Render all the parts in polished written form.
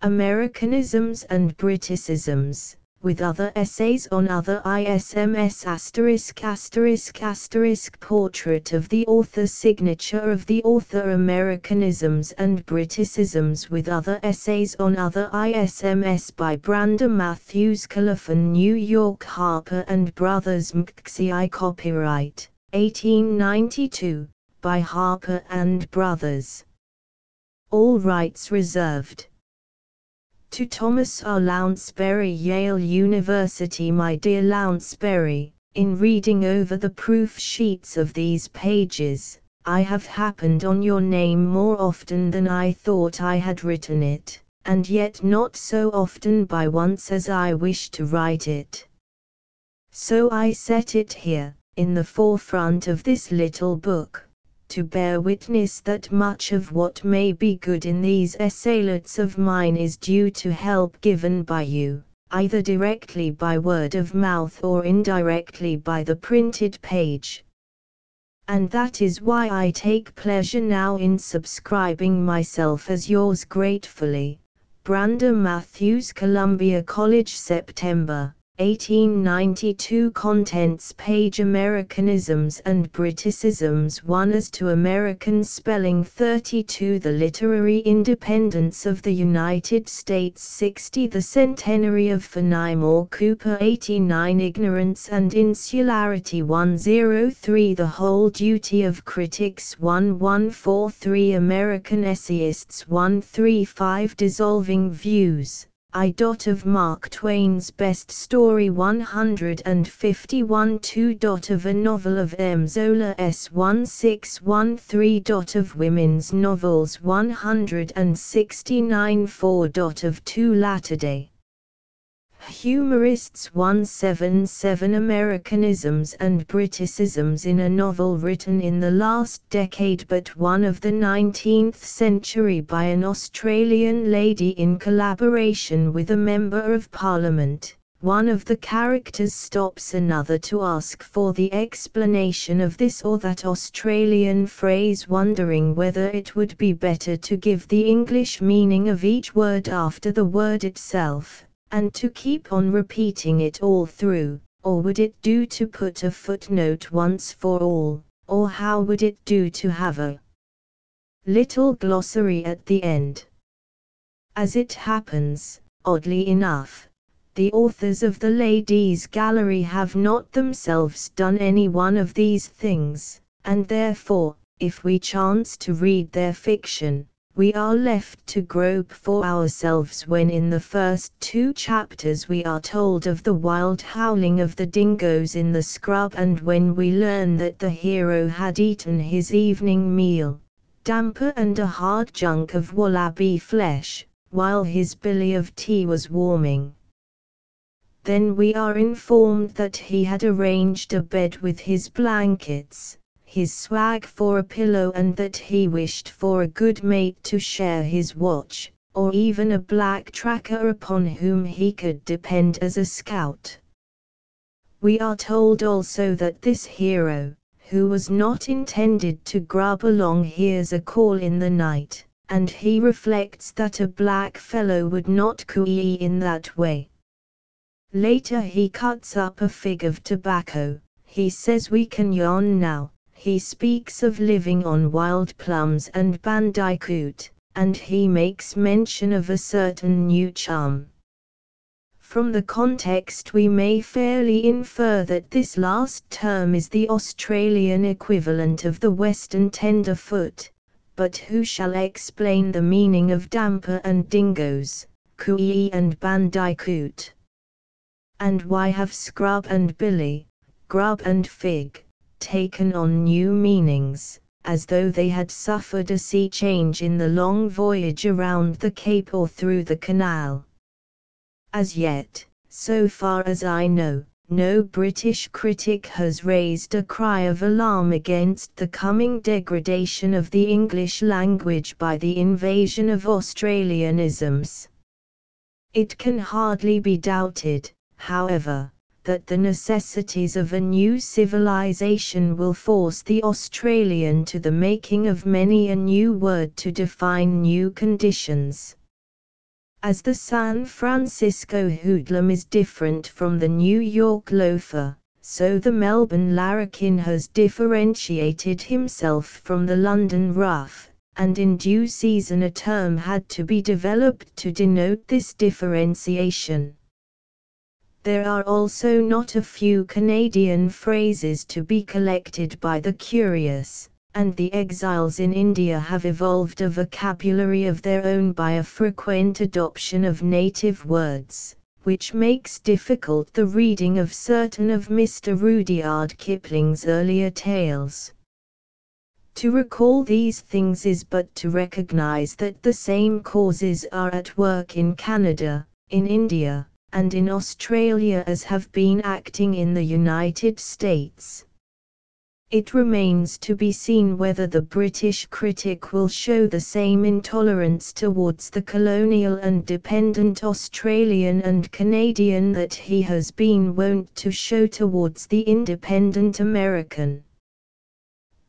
Americanisms and Briticisms, with other essays on other ISMS **** portrait of the author, signature of the author, Americanisms and Briticisms with other essays on other ISMS by Brander Matthews Colophon, New York, Harper and Brothers, McCI, copyright 1892 by Harper and Brothers, all rights reserved. To Thomas R. Lounsbury, Yale University. My dear Lounsbury, in reading over the proof sheets of these pages, I have happened on your name more often than I thought I had written it, and yet not so often by once as I wish to write it. So I set it here, in the forefront of this little book, to bear witness that much of what may be good in these essaylets of mine is due to help given by you, either directly by word of mouth or indirectly by the printed page. And that is why I take pleasure now in subscribing myself as yours gratefully, Brander Matthews, Columbia College, September 1892. Contents page. Americanisms and Briticisms 1. As to American spelling. 32. The literary independence of the United States. 60. The centenary of Fenimore Cooper. 89. Ignorance and insularity. 103. The whole duty of critics. 1143. American essayists. 135. Dissolving views. Of Mark Twain's best story. 151. 2. Of a novel of M. Zola. 1613. Of women's novels. 169. 4. Of two latter-day humorists. 177. Americanisms and Briticisms in a novel written in the last decade but one of the 19th century by an Australian lady in collaboration with a member of Parliament. One of the characters stops another to ask for the explanation of this or that Australian phrase, wondering whether it would be better to give the English meaning of each word after the word itself, and to keep on repeating it all through, or would it do to put a footnote once for all, or how would it do to have a little glossary at the end? As it happens, oddly enough, the authors of the Ladies' Gallery have not themselves done any one of these things, and therefore, if we chance to read their fiction, we are left to grope for ourselves when in the first 2 chapters we are told of the wild howling of the dingoes in the scrub, and when we learn that the hero had eaten his evening meal, damper and a hard chunk of wallaby flesh, while his billy of tea was warming. Then we are informed that he had arranged a bed with his blankets, his swag for a pillow, and that he wished for a good mate to share his watch, or even a black tracker upon whom he could depend as a scout. We are told also that this hero, who was not intended to grub along, hears a call in the night, and he reflects that a black fellow would not coo-ee in that way. Later he cuts up a fig of tobacco. He says we can yarn now. He speaks of living on wild plums and bandicoot, and he makes mention of a certain new chum. From the context we may fairly infer that this last term is the Australian equivalent of the Western tenderfoot, but who shall explain the meaning of damper and dingoes, coo-ee and bandicoot? And why have scrub and billy, grub and fig, taken on new meanings, as though they had suffered a sea change in the long voyage around the Cape or through the canal? As yet, so far as I know, no British critic has raised a cry of alarm against the coming degradation of the English language by the invasion of Australianisms. It can hardly be doubted, however, that the necessities of a new civilization will force the Australian to the making of many a new word to define new conditions. As the San Francisco hoodlum is different from the New York loafer, so the Melbourne larrikin has differentiated himself from the London rough, and in due season a term had to be developed to denote this differentiation. There are also not a few Canadian phrases to be collected by the curious, and the exiles in India have evolved a vocabulary of their own by a frequent adoption of native words, which makes difficult the reading of certain of Mr. Rudyard Kipling's earlier tales. To recall these things is but to recognize that the same causes are at work in Canada, in India, and in Australia as have been acting in the United States. It remains to be seen whether the British critic will show the same intolerance towards the colonial and dependent Australian and Canadian that he has been wont to show towards the independent American.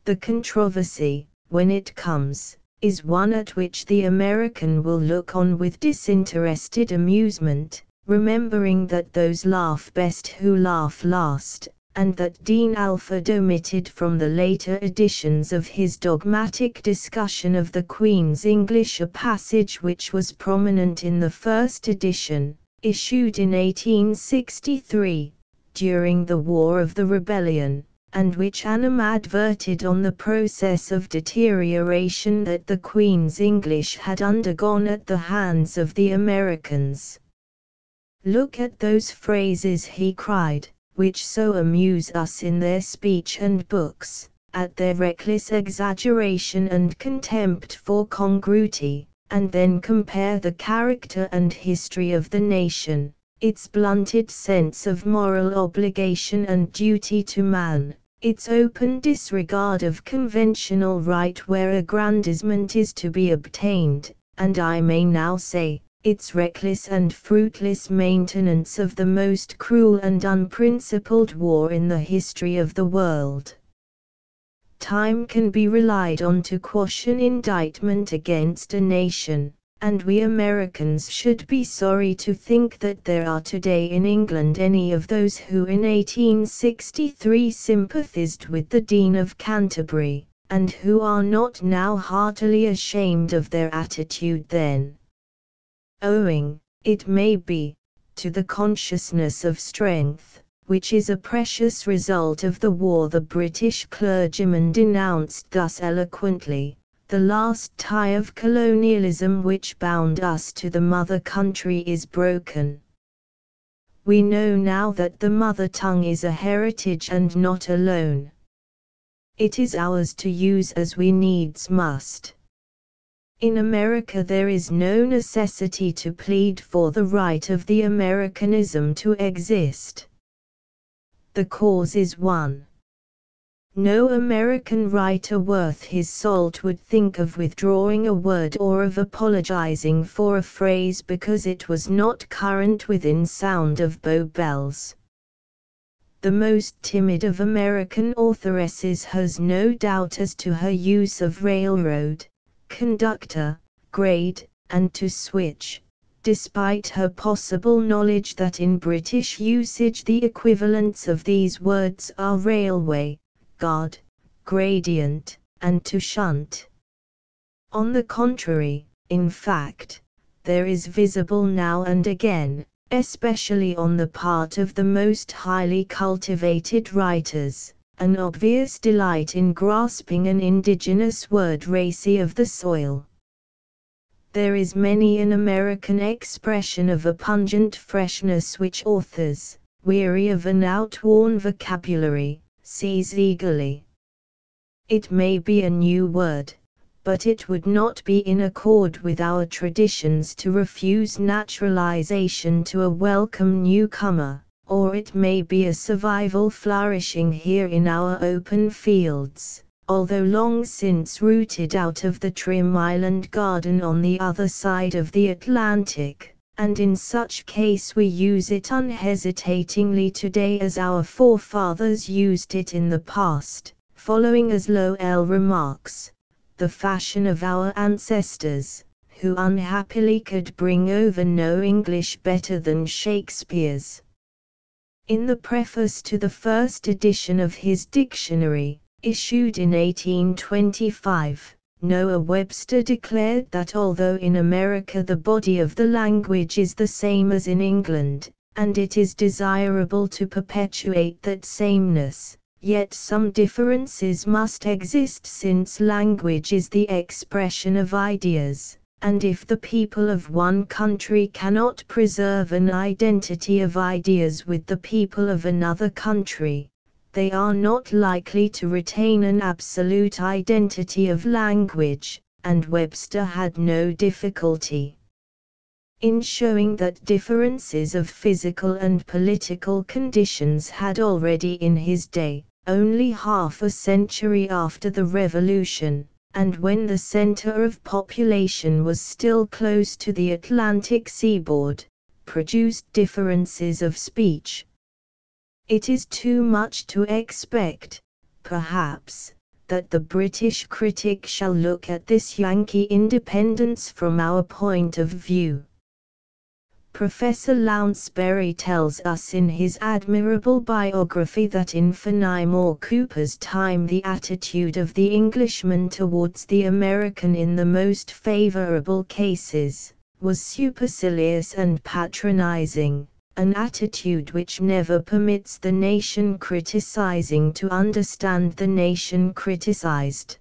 The controversy, when it comes, is one at which the American will look on with disinterested amusement, remembering that those laugh best who laugh last, and that Dean Alford omitted from the later editions of his dogmatic discussion of the Queen's English a passage which was prominent in the first edition, issued in 1863, during the War of the Rebellion, and which animadverted on the process of deterioration that the Queen's English had undergone at the hands of the Americans. "Look at those phrases," he cried, "which so amuse us in their speech and books, at their reckless exaggeration and contempt for congruity, and then compare the character and history of the nation, its blunted sense of moral obligation and duty to man, its open disregard of conventional right where aggrandizement is to be obtained, and I may now say, its reckless and fruitless maintenance of the most cruel and unprincipled war in the history of the world. Time can be relied on to quash an indictment against a nation, and we Americans should be sorry to think that there are today in England any of those who in 1863 sympathized with the Dean of Canterbury, and who are not now heartily ashamed of their attitude then. Owing, it may be, to the consciousness of strength, which is a precious result of the war the British clergyman denounced thus eloquently, the last tie of colonialism which bound us to the mother country is broken. We know now that the mother tongue is a heritage and not a loan. It is ours to use as we needs must. In America there is no necessity to plead for the right of the Americanism to exist. The cause is one. No American writer worth his salt would think of withdrawing a word or of apologizing for a phrase because it was not current within sound of Bow Bells. The most timid of American authoresses has no doubt as to her use of railroad, conductor, grade, and to switch, despite her possible knowledge that in British usage the equivalents of these words are railway, guard, gradient, and to shunt. On the contrary, in fact, there is visible now and again, especially on the part of the most highly cultivated writers, an obvious delight in grasping an indigenous word racy of the soil. There is many an American expression of a pungent freshness which authors, weary of an outworn vocabulary, seize eagerly. It may be a new word, but it would not be in accord with our traditions to refuse naturalization to a welcome newcomer. Or it may be a survival flourishing here in our open fields, although long since rooted out of the trim island garden on the other side of the Atlantic, and in such case we use it unhesitatingly today as our forefathers used it in the past, following, as Lowell remarks, the fashion of our ancestors, who unhappily could bring over no English better than Shakespeare's. In the preface to the first edition of his dictionary, issued in 1825, Noah Webster declared that although in America the body of the language is the same as in England, and it is desirable to perpetuate that sameness, yet some differences must exist since language is the expression of ideas, and if the people of one country cannot preserve an identity of ideas with the people of another country, they are not likely to retain an absolute identity of language, and Webster had no difficulty in showing that differences of physical and political conditions had already in his day, only half a century after the Revolution, and when the center of population was still close to the Atlantic seaboard, produced differences of speech. It is too much to expect, perhaps, that the British critic shall look at this Yankee independence from our point of view. Professor Lounsbury tells us in his admirable biography that in Fenimore Cooper's time the attitude of the Englishman towards the American in the most favorable cases was supercilious and patronizing, an attitude which never permits the nation criticizing to understand the nation criticized.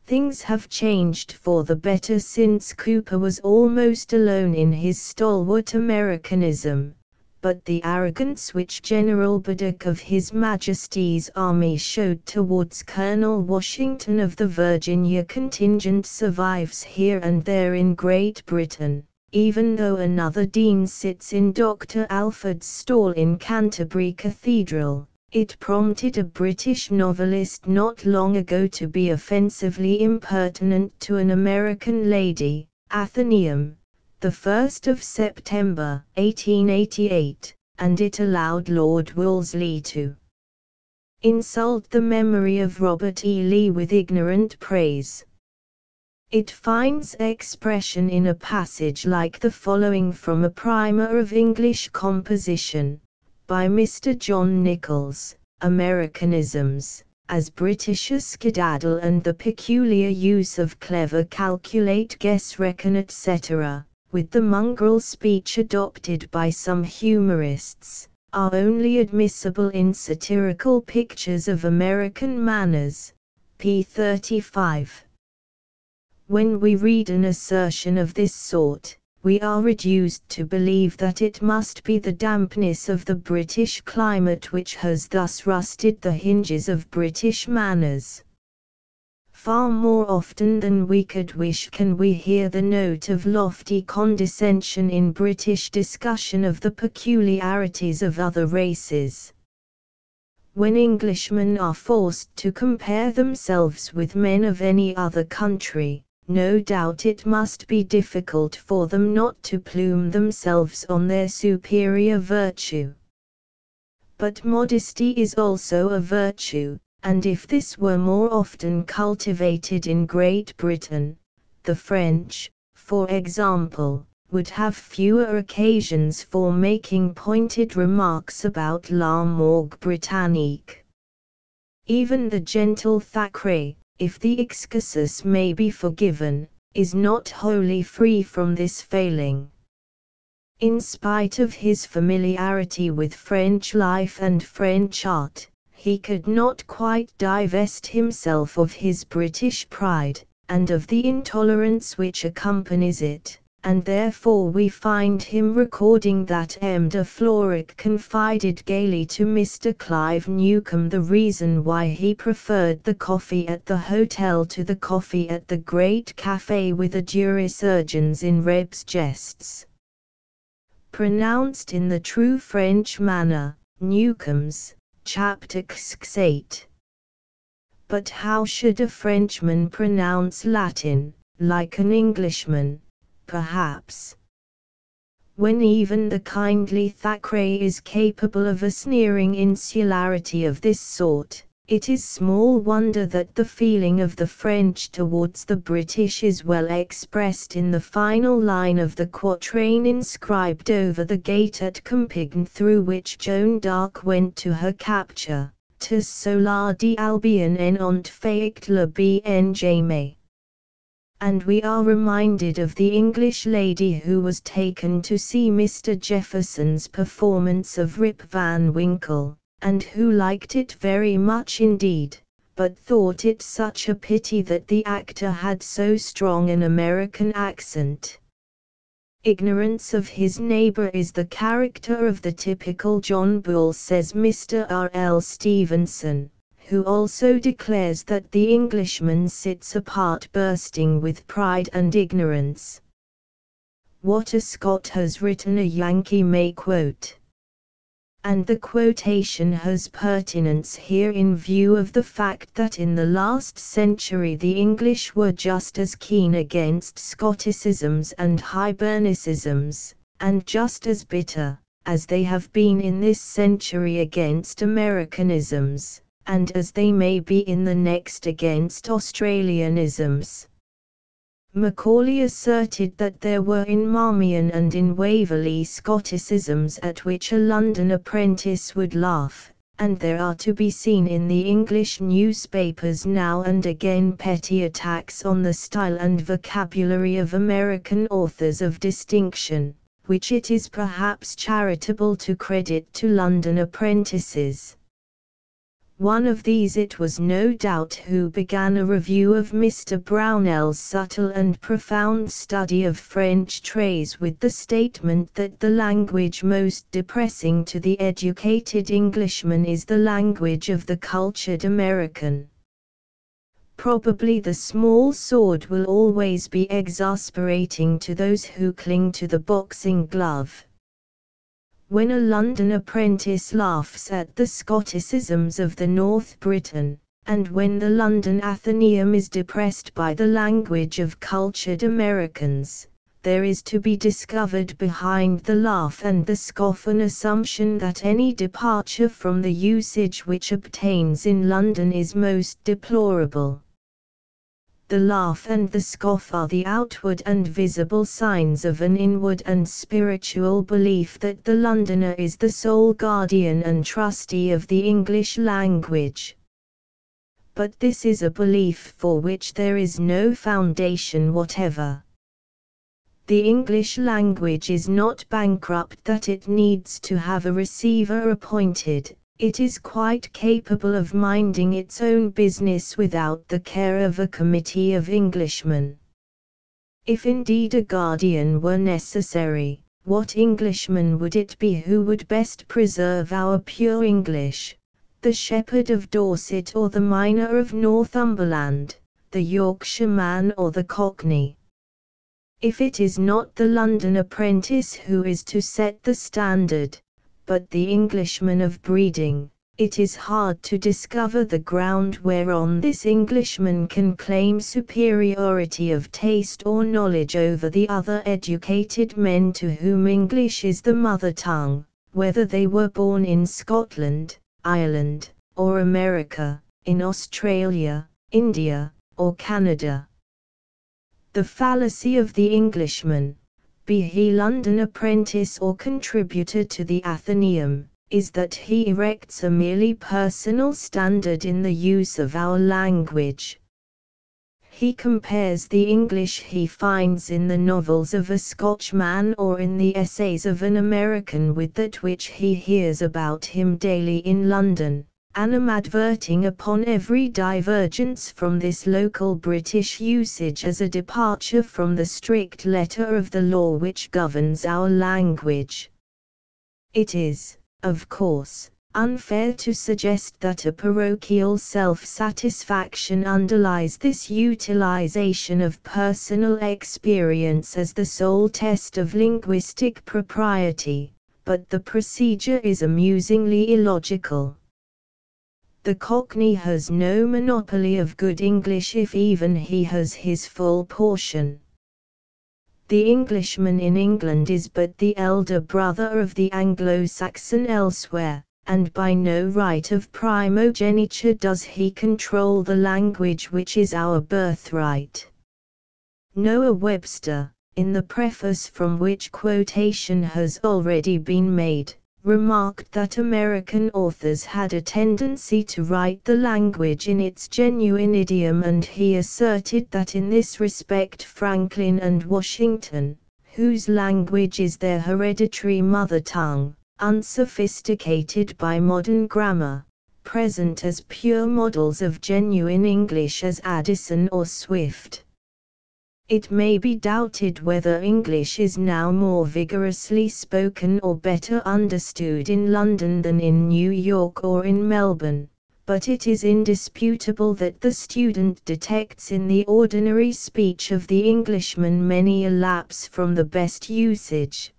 Things have changed for the better since Cooper was almost alone in his stalwart Americanism, but the arrogance which General Braddock of His Majesty's Army showed towards Colonel Washington of the Virginia contingent survives here and there in Great Britain, even though another dean sits in Dr. Alford's stall in Canterbury Cathedral. It prompted a British novelist not long ago to be offensively impertinent to an American lady, Athenaeum, the 1st of September, 1888, and it allowed Lord Wolseley to insult the memory of Robert E. Lee with ignorant praise. It finds expression in a passage like the following from a primer of English composition, by Mr. John Nichols, Americanisms, as British skedaddle and the peculiar use of clever calculate guess reckon etc., with the mongrel speech adopted by some humorists, are only admissible in satirical pictures of American manners, p. 35. When we read an assertion of this sort, we are reduced to believe that it must be the dampness of the British climate which has thus rusted the hinges of British manners. Far more often than we could wish can we hear the note of lofty condescension in British discussion of the peculiarities of other races. When Englishmen are forced to compare themselves with men of any other country, no doubt it must be difficult for them not to plume themselves on their superior virtue. But modesty is also a virtue, and if this were more often cultivated in Great Britain, the French, for example, would have fewer occasions for making pointed remarks about la morgue britannique. Even the gentle Thackeray, if the excursus may be forgiven, is not wholly free from this failing. In spite of his familiarity with French life and French art, he could not quite divest himself of his British pride, and of the intolerance which accompanies it, and therefore we find him recording that M. de Floric confided gaily to Mr. Clive Newcome the reason why he preferred the coffee at the hotel to the coffee at the great café with a jurissurgence in Reb's jests. Pronounced in the true French manner, Newcome's, chapter 8. But how should a Frenchman pronounce Latin, like an Englishman? Perhaps. When even the kindly Thackeray is capable of a sneering insularity of this sort, It is small wonder that the feeling of the French towards the British is well expressed in the final line of the quatrain inscribed over the gate at Compiègne through which Joan d'Arc went to her capture, "Tes solar d'Albion en ont fait le bien jamais." And we are reminded of the English lady who was taken to see Mr. Jefferson's performance of Rip Van Winkle, and who liked it very much indeed, but thought it such a pity that the actor had so strong an American accent. Ignorance of his neighbor is the character of the typical John Bull, says Mr. R. L. Stevenson, who also declares that the Englishman sits apart bursting with pride and ignorance. What a Scot has written a Yankee may quote. And the quotation has pertinence here in view of the fact that in the last century the English were just as keen against Scotticisms and Hibernicisms, and just as bitter, as they have been in this century against Americanisms, and as they may be in the next against Australianisms. Macaulay asserted that there were in Marmion and in Waverley Scotticisms at which a London apprentice would laugh, and there are to be seen in the English newspapers now and again petty attacks on the style and vocabulary of American authors of distinction, which it is perhaps charitable to credit to London apprentices. One of these it was no doubt who began a review of Mr. Brownell's subtle and profound study of French traits with the statement that the language most depressing to the educated Englishman is the language of the cultured American. Probably the small sword will always be exasperating to those who cling to the boxing glove. When a London apprentice laughs at the Scotticisms of the North Briton, and when the London Athenaeum is depressed by the language of cultured Americans, there is to be discovered behind the laugh and the scoff an assumption that any departure from the usage which obtains in London is most deplorable. The laugh and the scoff are the outward and visible signs of an inward and spiritual belief that the Londoner is the sole guardian and trustee of the English language. But this is a belief for which there is no foundation whatever. The English language is not bankrupt that it needs to have a receiver appointed. It is quite capable of minding its own business without the care of a committee of Englishmen. If indeed a guardian were necessary, what Englishman would it be who would best preserve our pure English? The shepherd of Dorset or the miner of Northumberland, the Yorkshireman or the Cockney? If it is not the London apprentice who is to set the standard, but the Englishman of breeding, it is hard to discover the ground whereon this Englishman can claim superiority of taste or knowledge over the other educated men to whom English is the mother tongue, whether they were born in Scotland, Ireland, or America, in Australia, India, or Canada. The fallacy of the Englishman, be he London apprentice or contributor to the Athenaeum, is that he erects a merely personal standard in the use of our language. He compares the English he finds in the novels of a Scotchman or in the essays of an American with that which he hears about him daily in London, animadverting upon every divergence from this local British usage as a departure from the strict letter of the law which governs our language. It is, of course, unfair to suggest that a parochial self-satisfaction underlies this utilization of personal experience as the sole test of linguistic propriety, but the procedure is amusingly illogical. The Cockney has no monopoly of good English if even he has his full portion. The Englishman in England is but the elder brother of the Anglo-Saxon elsewhere, and by no right of primogeniture does he control the language which is our birthright. Noah Webster, in the preface from which quotation has already been made, remarked that American authors had a tendency to write the language in its genuine idiom, and he asserted that in this respect Franklin and Washington, whose language is their hereditary mother tongue, unsophisticated by modern grammar, present as pure models of genuine English as Addison or Swift. It may be doubted whether English is now more vigorously spoken or better understood in London than in New York or in Melbourne, but it is indisputable that the student detects in the ordinary speech of the Englishman many a lapse from the best usage.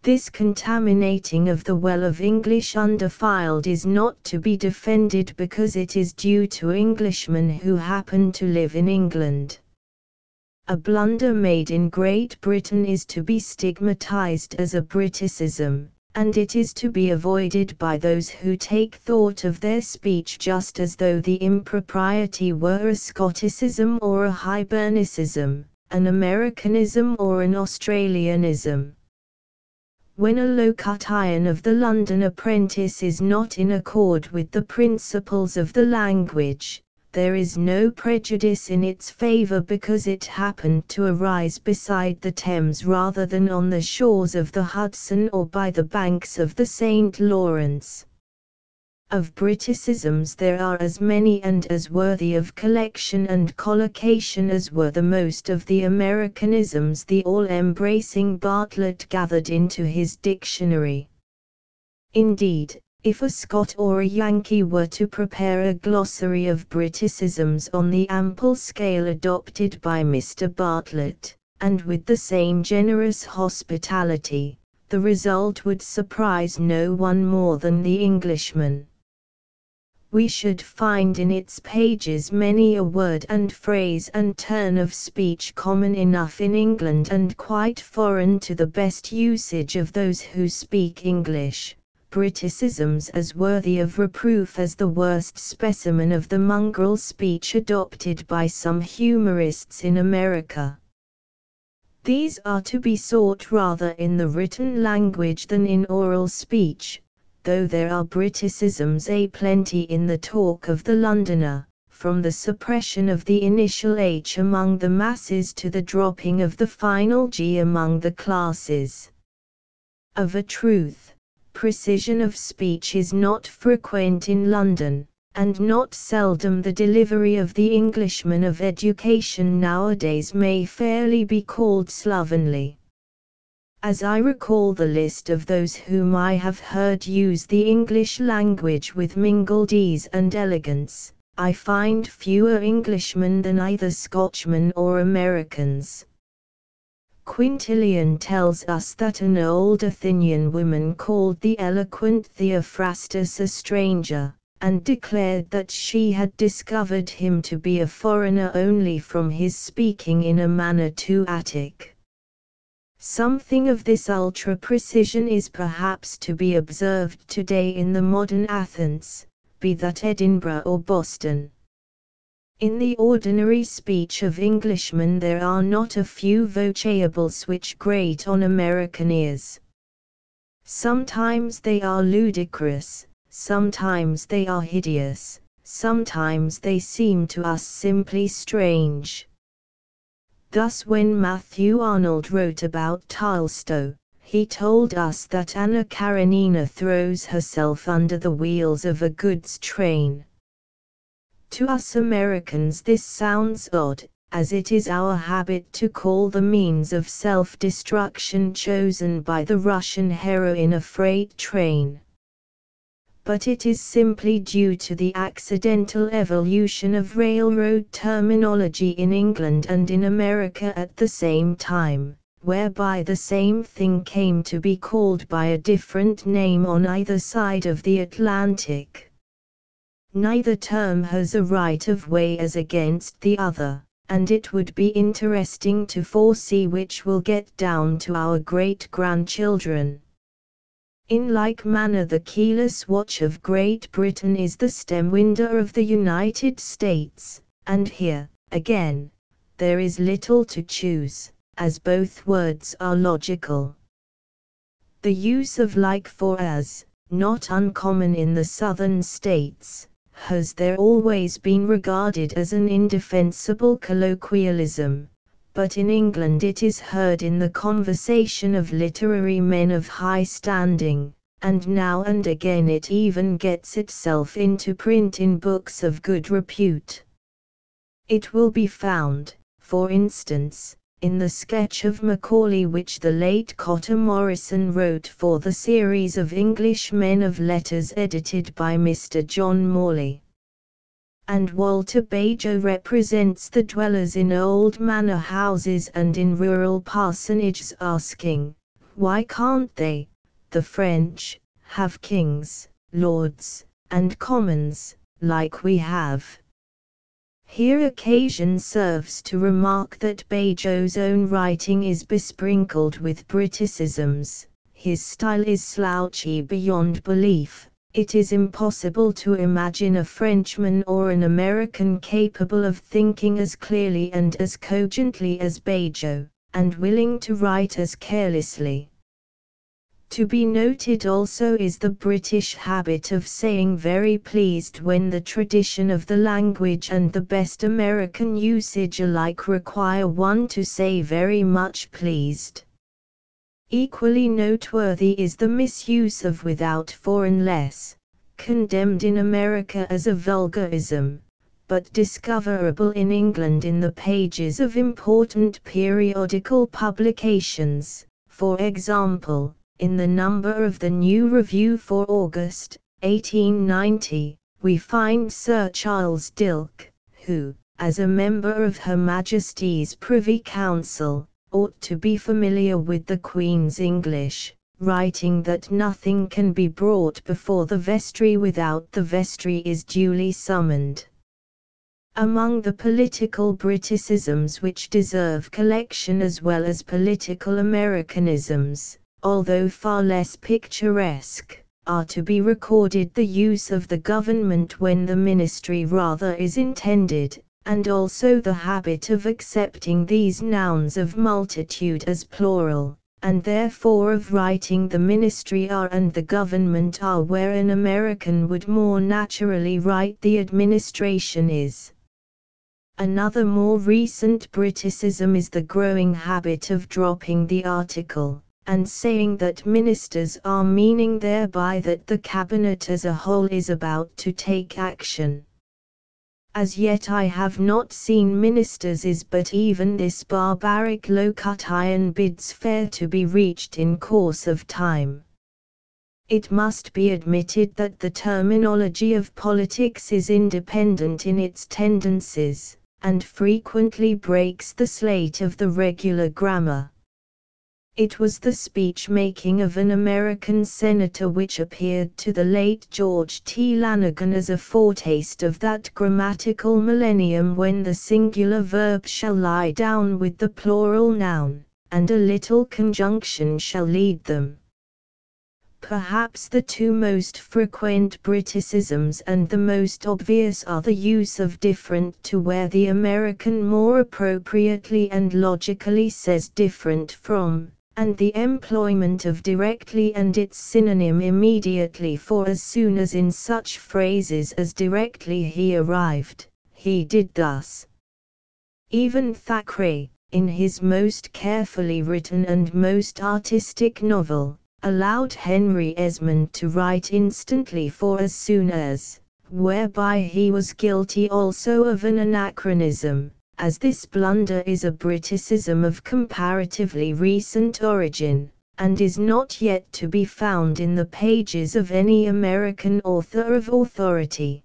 This contaminating of the well of English undefiled is not to be defended because it is due to Englishmen who happen to live in England. A blunder made in Great Britain is to be stigmatized as a Briticism, and it is to be avoided by those who take thought of their speech just as though the impropriety were a Scotticism or a Hibernicism, an Americanism or an Australianism. When a low-cut iron of the London apprentice is not in accord with the principles of the language, there is no prejudice in its favour because it happened to arise beside the Thames rather than on the shores of the Hudson or by the banks of the St. Lawrence. Of Briticisms there are as many and as worthy of collection and collocation as were the most of the Americanisms the all-embracing Bartlett gathered into his dictionary. Indeed, if a Scot or a Yankee were to prepare a glossary of Briticisms on the ample scale adopted by Mr. Bartlett, and with the same generous hospitality, the result would surprise no one more than the Englishman. We should find in its pages many a word and phrase and turn of speech common enough in England and quite foreign to the best usage of those who speak English. Briticisms as worthy of reproof as the worst specimen of the mongrel speech adopted by some humorists in America. These are to be sought rather in the written language than in oral speech, though there are Briticisms a-plenty in the talk of the Londoner, from the suppression of the initial H among the masses to the dropping of the final G among the classes. Of a truth, precision of speech is not frequent in London, and not seldom the delivery of the Englishman of education nowadays may fairly be called slovenly. As I recall the list of those whom I have heard use the English language with mingled ease and elegance, I find fewer Englishmen than either Scotchmen or Americans. Quintilian tells us that an old Athenian woman called the eloquent Theophrastus a stranger, and declared that she had discovered him to be a foreigner only from his speaking in a manner too Attic. Something of this ultra-precision is perhaps to be observed today in the modern Athens, be that Edinburgh or Boston. In the ordinary speech of Englishmen there are not a few vocables which grate on American ears. Sometimes they are ludicrous, sometimes they are hideous, sometimes they seem to us simply strange. Thus when Matthew Arnold wrote about Tolstoy, he told us that Anna Karenina throws herself under the wheels of a goods train. To us Americans this sounds odd, as it is our habit to call the means of self-destruction chosen by the Russian heroine a freight train. But it is simply due to the accidental evolution of railroad terminology in England and in America at the same time, whereby the same thing came to be called by a different name on either side of the Atlantic. Neither term has a right of way as against the other, and it would be interesting to foresee which will get down to our great-grandchildren. In like manner the keyless watch of Great Britain is the stem window of the United States, and here, again, there is little to choose, as both words are logical. The use of like for as, not uncommon in the southern states, has there always been regarded as an indefensible colloquialism, but in England it is heard in the conversation of literary men of high standing, and now and again it even gets itself into print in books of good repute. It will be found, for instance, in the sketch of Macaulay which the late Cotter Morrison wrote for the series of English Men of Letters edited by Mr. John Morley. And Walter Bagot represents the dwellers in old manor houses and in rural parsonages asking, why can't they, the French, have kings, lords, and commons, like we have? Here occasion serves to remark that Bagot's own writing is besprinkled with Briticisms, his style is slouchy beyond belief. It is impossible to imagine a Frenchman or an American capable of thinking as clearly and as cogently as Bagot, and willing to write as carelessly. To be noted also is the British habit of saying very pleased when the tradition of the language and the best American usage alike require one to say very much pleased. Equally noteworthy is the misuse of without for unless, condemned in America as a vulgarism, but discoverable in England in the pages of important periodical publications, for example, in the number of the New Review for August, 1890, we find Sir Charles Dilke, who, as a member of Her Majesty's Privy Council, ought to be familiar with the Queen's English, writing that nothing can be brought before the vestry without the vestry is duly summoned. Among the political Briticisms which deserve collection as well as political Americanisms, although far less picturesque, are to be recorded the use of the government when the ministry rather is intended, and also the habit of accepting these nouns of multitude as plural, and therefore of writing the ministry are and the government are where an American would more naturally write the administration is. Another more recent Briticism is the growing habit of dropping the article, and saying that ministers are, meaning thereby that the cabinet as a whole is about to take action. As yet I have not seen ministers is but even this barbaric low-cut iron bids fair to be reached in course of time. It must be admitted that the terminology of politics is independent in its tendencies, and frequently breaks the slate of the regular grammar. It was the speech-making of an American senator which appeared to the late George T. Lanigan as a foretaste of that grammatical millennium when the singular verb shall lie down with the plural noun, and a little conjunction shall lead them. Perhaps the two most frequent Briticisms and the most obvious are the use of different to where the American more appropriately and logically says different from, and the employment of directly and its synonym immediately for as soon as in such phrases as directly he arrived, he did thus. Even Thackeray, in his most carefully written and most artistic novel, allowed Henry Esmond to write instantly for as soon as, whereby he was guilty also of an anachronism, as this blunder is a Briticism of comparatively recent origin, and is not yet to be found in the pages of any American author of authority.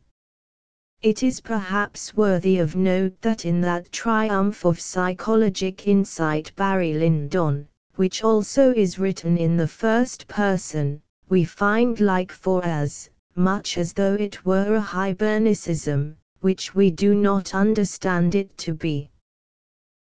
It is perhaps worthy of note that in that triumph of psychologic insight Barry Lyndon, which also is written in the first person, we find like for as, much as though it were a Hibernicism, which we do not understand it to be.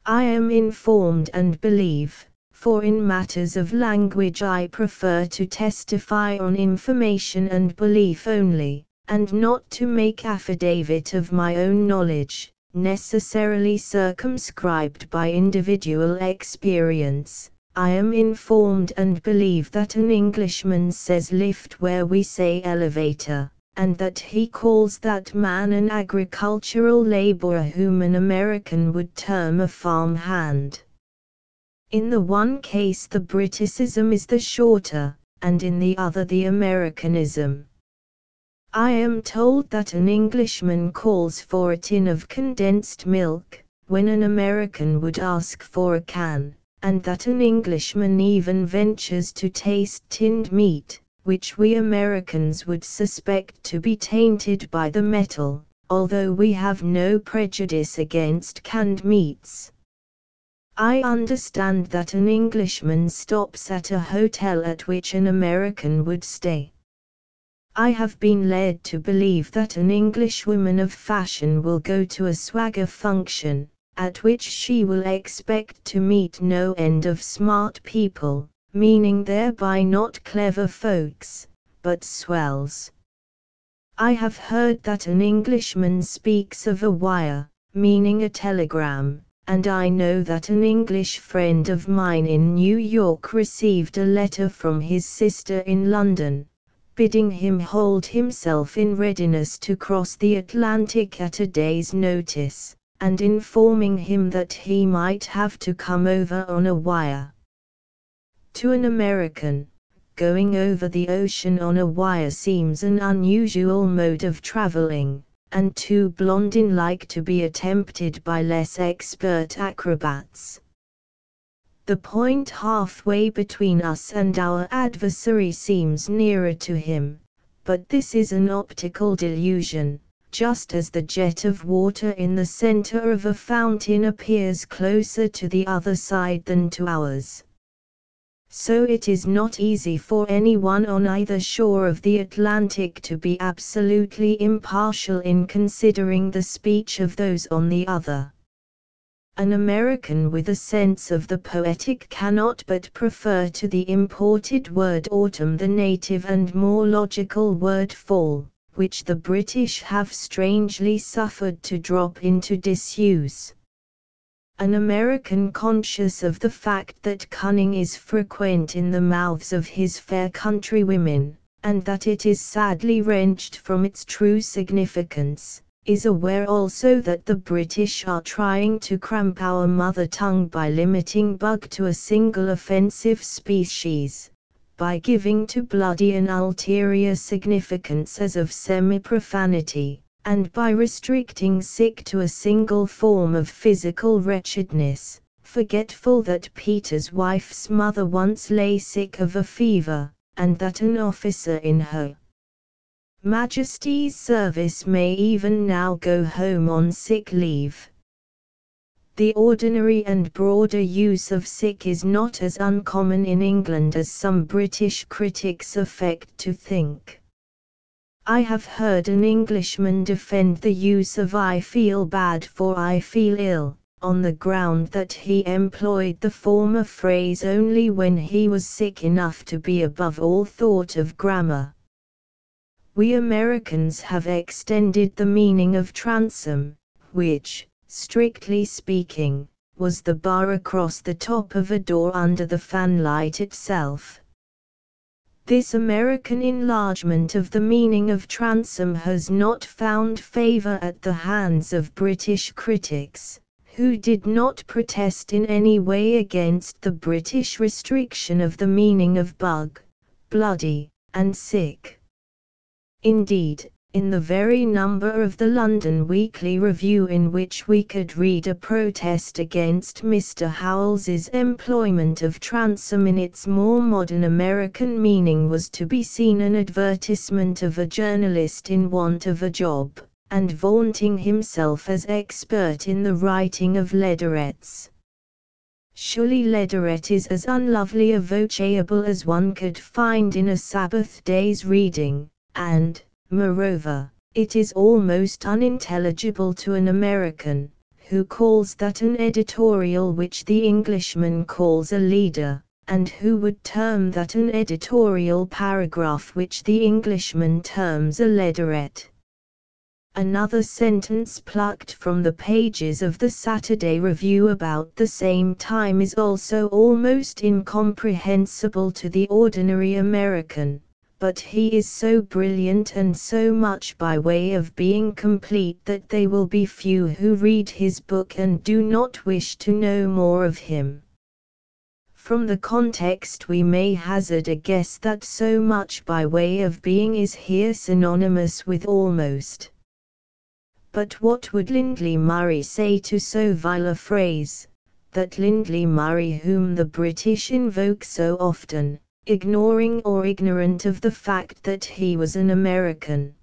I am informed and believe, for in matters of language I prefer to testify on information and belief only, and not to make affidavit of my own knowledge, necessarily circumscribed by individual experience. I am informed and believe that an Englishman says lift where we say elevator, and that he calls that man an agricultural laborer whom an American would term a farm hand. In the one case the Briticism is the shorter, and in the other the Americanism. I am told that an Englishman calls for a tin of condensed milk, when an American would ask for a can, and that an Englishman even ventures to taste tinned meat, which we Americans would suspect to be tainted by the metal, although we have no prejudice against canned meats. I understand that an Englishman stops at a hotel at which an American would stay. I have been led to believe that an Englishwoman of fashion will go to a swagger function, at which she will expect to meet no end of smart people, meaning thereby not clever folks, but swells. I have heard that an Englishman speaks of a wire, meaning a telegram, and I know that an English friend of mine in New York received a letter from his sister in London, bidding him hold himself in readiness to cross the Atlantic at a day's notice, and informing him that he might have to come over on a wire. To an American, going over the ocean on a wire seems an unusual mode of traveling, and too Blondin-like to be attempted by less expert acrobats. The point halfway between us and our adversary seems nearer to him, but this is an optical delusion, just as the jet of water in the center of a fountain appears closer to the other side than to ours. So it is not easy for anyone on either shore of the Atlantic to be absolutely impartial in considering the speech of those on the other. An American with a sense of the poetic cannot but prefer to the imported word autumn the native and more logical word fall, which the British have strangely suffered to drop into disuse. An American conscious of the fact that cunning is frequent in the mouths of his fair countrywomen, and that it is sadly wrenched from its true significance, is aware also that the British are trying to cramp our mother tongue by limiting bug to a single offensive species, by giving to bloody an ulterior significance as of semi-profanity, and by restricting sick to a single form of physical wretchedness, forgetful that Peter's wife's mother once lay sick of a fever, and that an officer in Her Majesty's service may even now go home on sick leave. The ordinary and broader use of sick is not as uncommon in England as some British critics affect to think. I have heard an Englishman defend the use of I feel bad for I feel ill, on the ground that he employed the former phrase only when he was sick enough to be above all thought of grammar. We Americans have extended the meaning of transom, which, strictly speaking, was the bar across the top of a door under the fanlight itself. This American enlargement of the meaning of transom has not found favor at the hands of British critics, who did not protest in any way against the British restriction of the meaning of bug, bloody, and sick. Indeed, in the very number of the London Weekly Review in which we could read a protest against Mr. Howells's employment of transom in its more modern American meaning was to be seen an advertisement of a journalist in want of a job, and vaunting himself as expert in the writing of leaderettes. Surely leaderette is as unlovely a vocable as one could find in a Sabbath day's reading, and, moreover, it is almost unintelligible to an American, who calls that an editorial which the Englishman calls a leader, and who would term that an editorial paragraph which the Englishman terms a leaderette. Another sentence plucked from the pages of the Saturday Review about the same time is also almost incomprehensible to the ordinary American, but he is so brilliant and so much by way of being complete that they will be few who read his book and do not wish to know more of him. From the context we may hazard a guess that so much by way of being is here synonymous with almost. But what would Lindley Murray say to so vile a phrase? That Lindley Murray whom the British invoke so often, ignoring or ignorant of the fact that he was an American.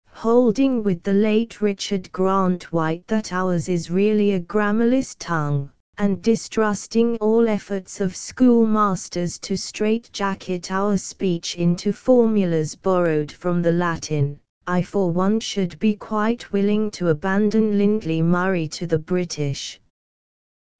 Holding with the late Richard Grant White that ours is really a grammarless tongue, and distrusting all efforts of schoolmasters to straitjacket our speech into formulas borrowed from the Latin, I for one should be quite willing to abandon Lindley Murray to the British.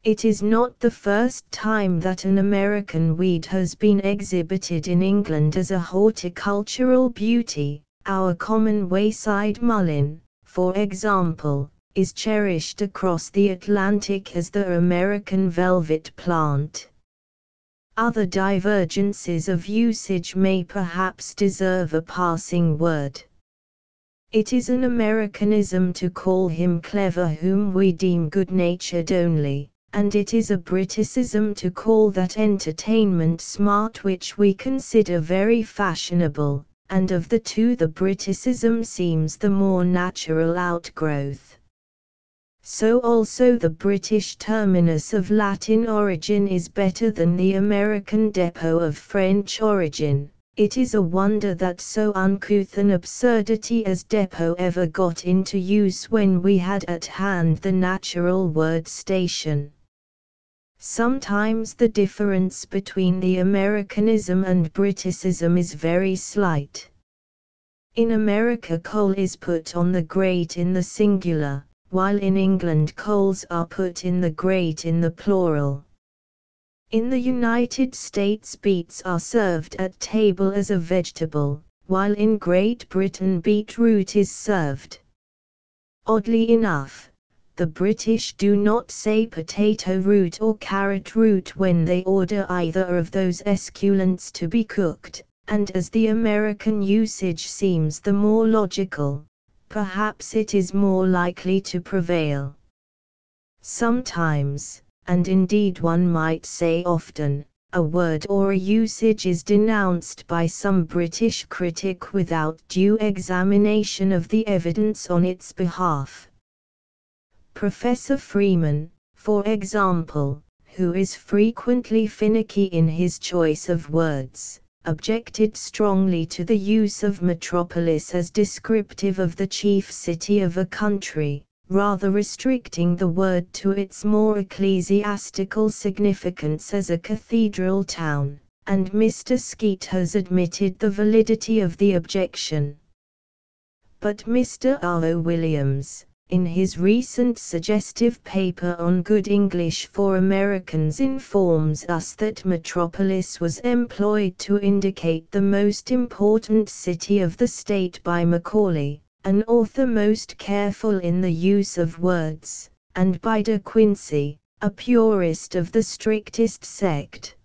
It is not the first time that an American weed has been exhibited in England as a horticultural beauty. Our common wayside mullein, for example, is cherished across the Atlantic as the American velvet plant. Other divergences of usage may perhaps deserve a passing word. It is an Americanism to call him clever whom we deem good-natured only, and it is a Briticism to call that entertainment smart which we consider very fashionable, and of the two the Briticism seems the more natural outgrowth. So also the British terminus of Latin origin is better than the American depot of French origin. It is a wonder that so uncouth an absurdity as depot ever got into use when we had at hand the natural word station. Sometimes the difference between the Americanism and Briticism is very slight. In America coal is put on the grate in the singular, while in England coals are put in the grate in the plural. In the United States beets are served at table as a vegetable, while in Great Britain beetroot is served. Oddly enough, the British do not say potato root or carrot root when they order either of those esculents to be cooked, and as the American usage seems the more logical, perhaps it is more likely to prevail. Sometimes, and indeed one might say often, a word or a usage is denounced by some British critic without due examination of the evidence on its behalf. Professor Freeman, for example, who is frequently finicky in his choice of words, objected strongly to the use of metropolis as descriptive of the chief city of a country, rather restricting the word to its more ecclesiastical significance as a cathedral town, and Mr. Skeat has admitted the validity of the objection. But Mr. R. O. Williams, in his recent suggestive paper on Good English for Americans, informs us that metropolis was employed to indicate the most important city of the state by Macaulay, an author most careful in the use of words, and by De Quincey, a purist of the strictest sect.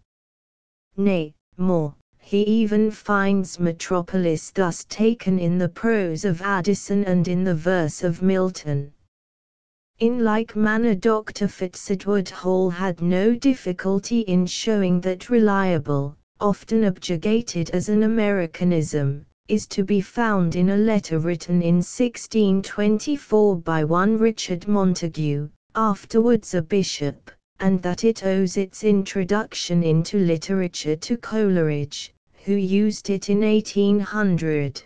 Nay, more, he even finds metropolis thus taken in the prose of Addison and in the verse of Milton. In like manner Dr. Fitzedward Hall had no difficulty in showing that reliable, often objurgated as an Americanism, is to be found in a letter written in 1624 by one Richard Montague, afterwards a bishop, and that it owes its introduction into literature to Coleridge, who used it in 1800.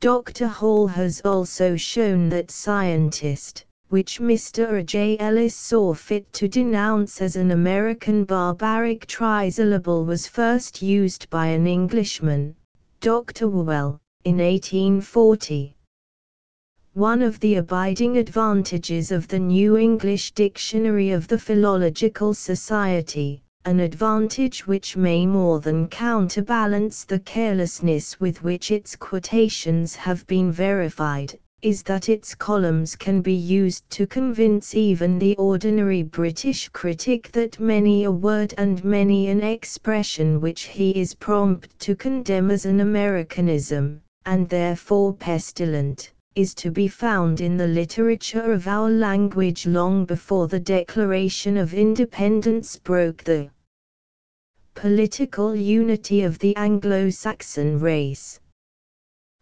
Dr. Hall has also shown that scientist, which Mr. J. Ellis saw fit to denounce as an American barbaric trisyllable, was first used by an Englishman, Dr. Whewell, in 1840. One of the abiding advantages of the New English Dictionary of the Philological Society, an advantage which may more than counterbalance the carelessness with which its quotations have been verified, is that its columns can be used to convince even the ordinary British critic that many a word and many an expression which he is prompt to condemn as an Americanism, and therefore pestilent, is to be found in the literature of our language long before the Declaration of Independence broke the political unity of the Anglo-Saxon race.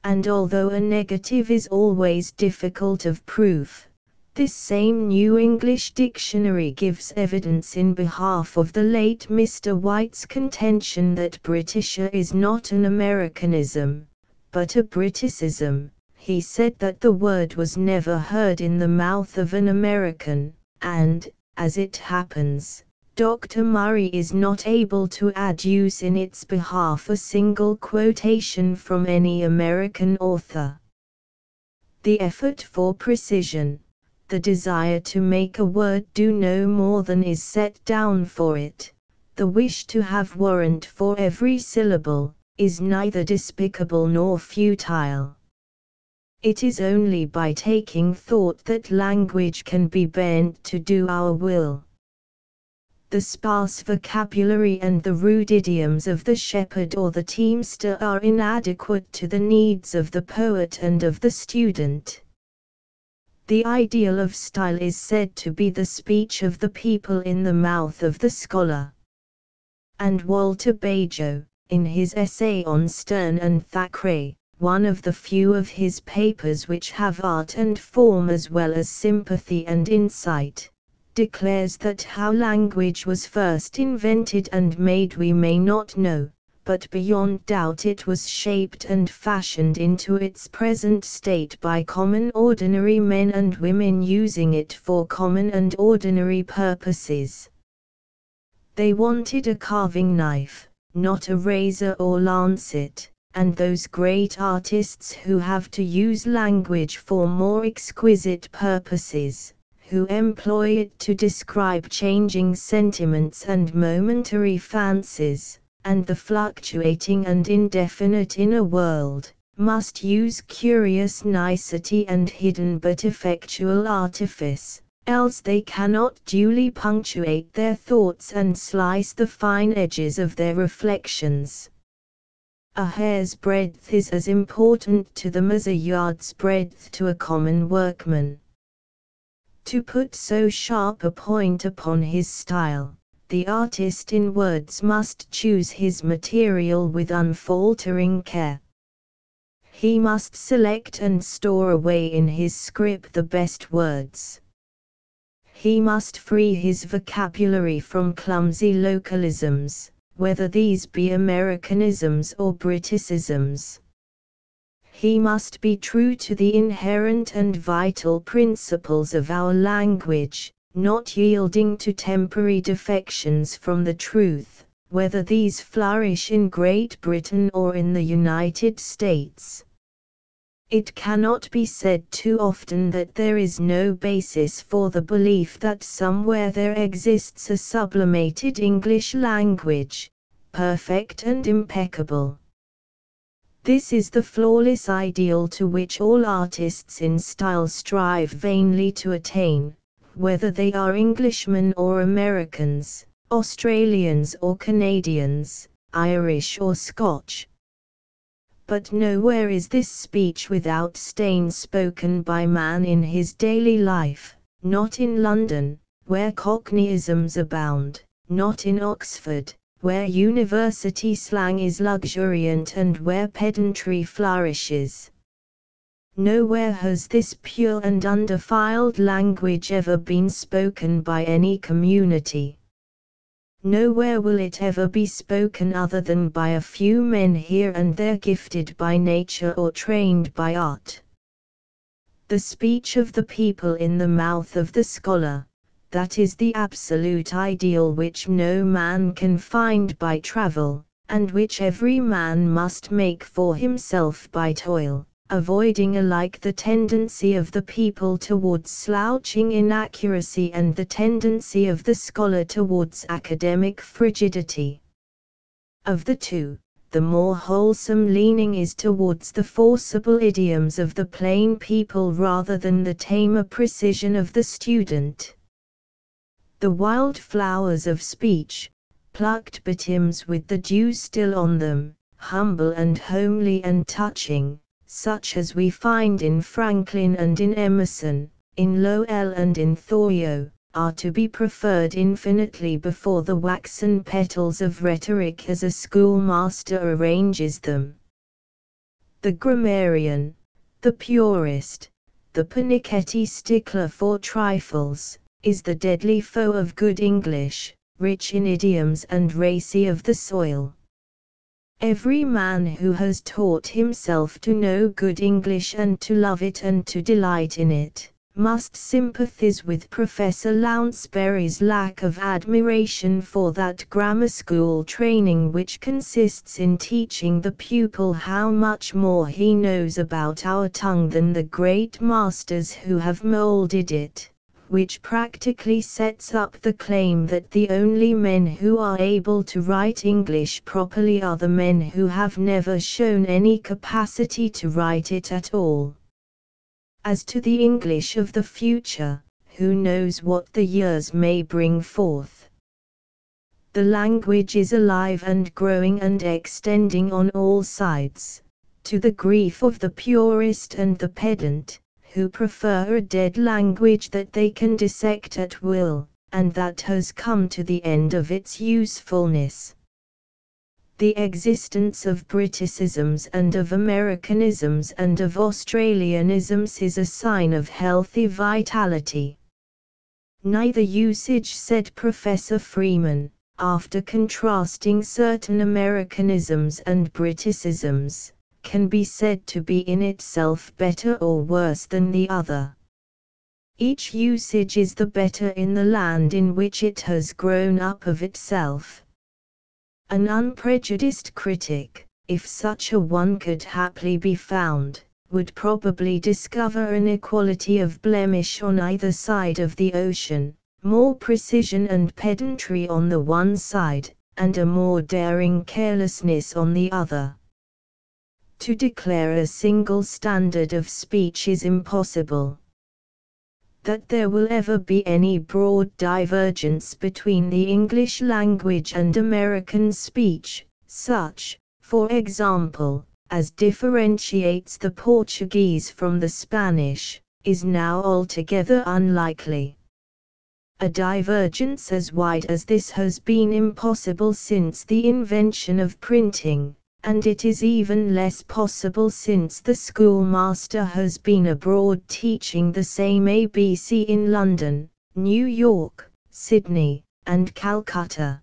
And although a negative is always difficult of proof, this same New English Dictionary gives evidence in behalf of the late Mr. White's contention that Britisher is not an Americanism, but a Briticism. He said that the word was never heard in the mouth of an American, and, as it happens, Dr. Murray is not able to adduce in its behalf a single quotation from any American author. The effort for precision, the desire to make a word do no more than is set down for it, the wish to have warrant for every syllable, is neither despicable nor futile. It is only by taking thought that language can be bent to do our will. The sparse vocabulary and the rude idioms of the shepherd or the teamster are inadequate to the needs of the poet and of the student. The ideal of style is said to be the speech of the people in the mouth of the scholar. And Walter Bagehot, in his essay on Sterne and Thackeray, one of the few of his papers which have art and form as well as sympathy and insight, declares that how language was first invented and made we may not know, but beyond doubt it was shaped and fashioned into its present state by common ordinary men and women using it for common and ordinary purposes. They wanted a carving knife, not a razor or lancet. And those great artists who have to use language for more exquisite purposes, who employ it to describe changing sentiments and momentary fancies, and the fluctuating and indefinite inner world, must use curious nicety and hidden but effectual artifice, else they cannot duly punctuate their thoughts and slice the fine edges of their reflections. A hair's breadth is as important to them as a yard's breadth to a common workman. To put so sharp a point upon his style, the artist in words must choose his material with unfaltering care. He must select and store away in his script the best words. He must free his vocabulary from clumsy localisms, whether these be Americanisms or Briticisms. He must be true to the inherent and vital principles of our language, not yielding to temporary defections from the truth, whether these flourish in Great Britain or in the United States. It cannot be said too often that there is no basis for the belief that somewhere there exists a sublimated English language, perfect and impeccable. This is the flawless ideal to which all artists in style strive vainly to attain, whether they are Englishmen or Americans, Australians or Canadians, Irish or Scotch. But nowhere is this speech without stain spoken by man in his daily life, not in London, where Cockneyisms abound, not in Oxford, where university slang is luxuriant and where pedantry flourishes. Nowhere has this pure and undefiled language ever been spoken by any community. Nowhere will it ever be spoken other than by a few men here and there gifted by nature or trained by art. The speech of the people in the mouth of the scholar, that is the absolute ideal which no man can find by travel, and which every man must make for himself by toil, avoiding alike the tendency of the people towards slouching inaccuracy and the tendency of the scholar towards academic frigidity. Of the two, the more wholesome leaning is towards the forcible idioms of the plain people rather than the tamer precision of the student. The wild flowers of speech, plucked betimes with the dew still on them, humble and homely and touching, such as we find in Franklin and in Emerson, in Lowell and in Thoreau, are to be preferred infinitely before the waxen petals of rhetoric as a schoolmaster arranges them. The grammarian, the purist, the pernickety stickler for trifles, is the deadly foe of good English, rich in idioms and racy of the soil. Every man who has taught himself to know good English and to love it and to delight in it, must sympathize with Professor Lounsbury's lack of admiration for that grammar school training which consists in teaching the pupil how much more he knows about our tongue than the great masters who have molded it, which practically sets up the claim that the only men who are able to write English properly are the men who have never shown any capacity to write it at all. As to the English of the future, who knows what the years may bring forth? The language is alive and growing and extending on all sides, to the grief of the purist and the pedant, who prefer a dead language that they can dissect at will, and that has come to the end of its usefulness. The existence of Briticisms and of Americanisms and of Australianisms is a sign of healthy vitality. Neither usage, said Professor Freeman, after contrasting certain Americanisms and Briticisms, can be said to be in itself better or worse than the other. Each usage is the better in the land in which it has grown up of itself. An unprejudiced critic, if such a one could haply be found, would probably discover an equality of blemish on either side of the ocean, more precision and pedantry on the one side, and a more daring carelessness on the other. To declare a single standard of speech is impossible. That there will ever be any broad divergence between the English language and American speech, such, for example, as differentiates the Portuguese from the Spanish, is now altogether unlikely. A divergence as wide as this has been impossible since the invention of printing, and it is even less possible since the schoolmaster has been abroad teaching the same ABC in London, New York, Sydney, and Calcutta.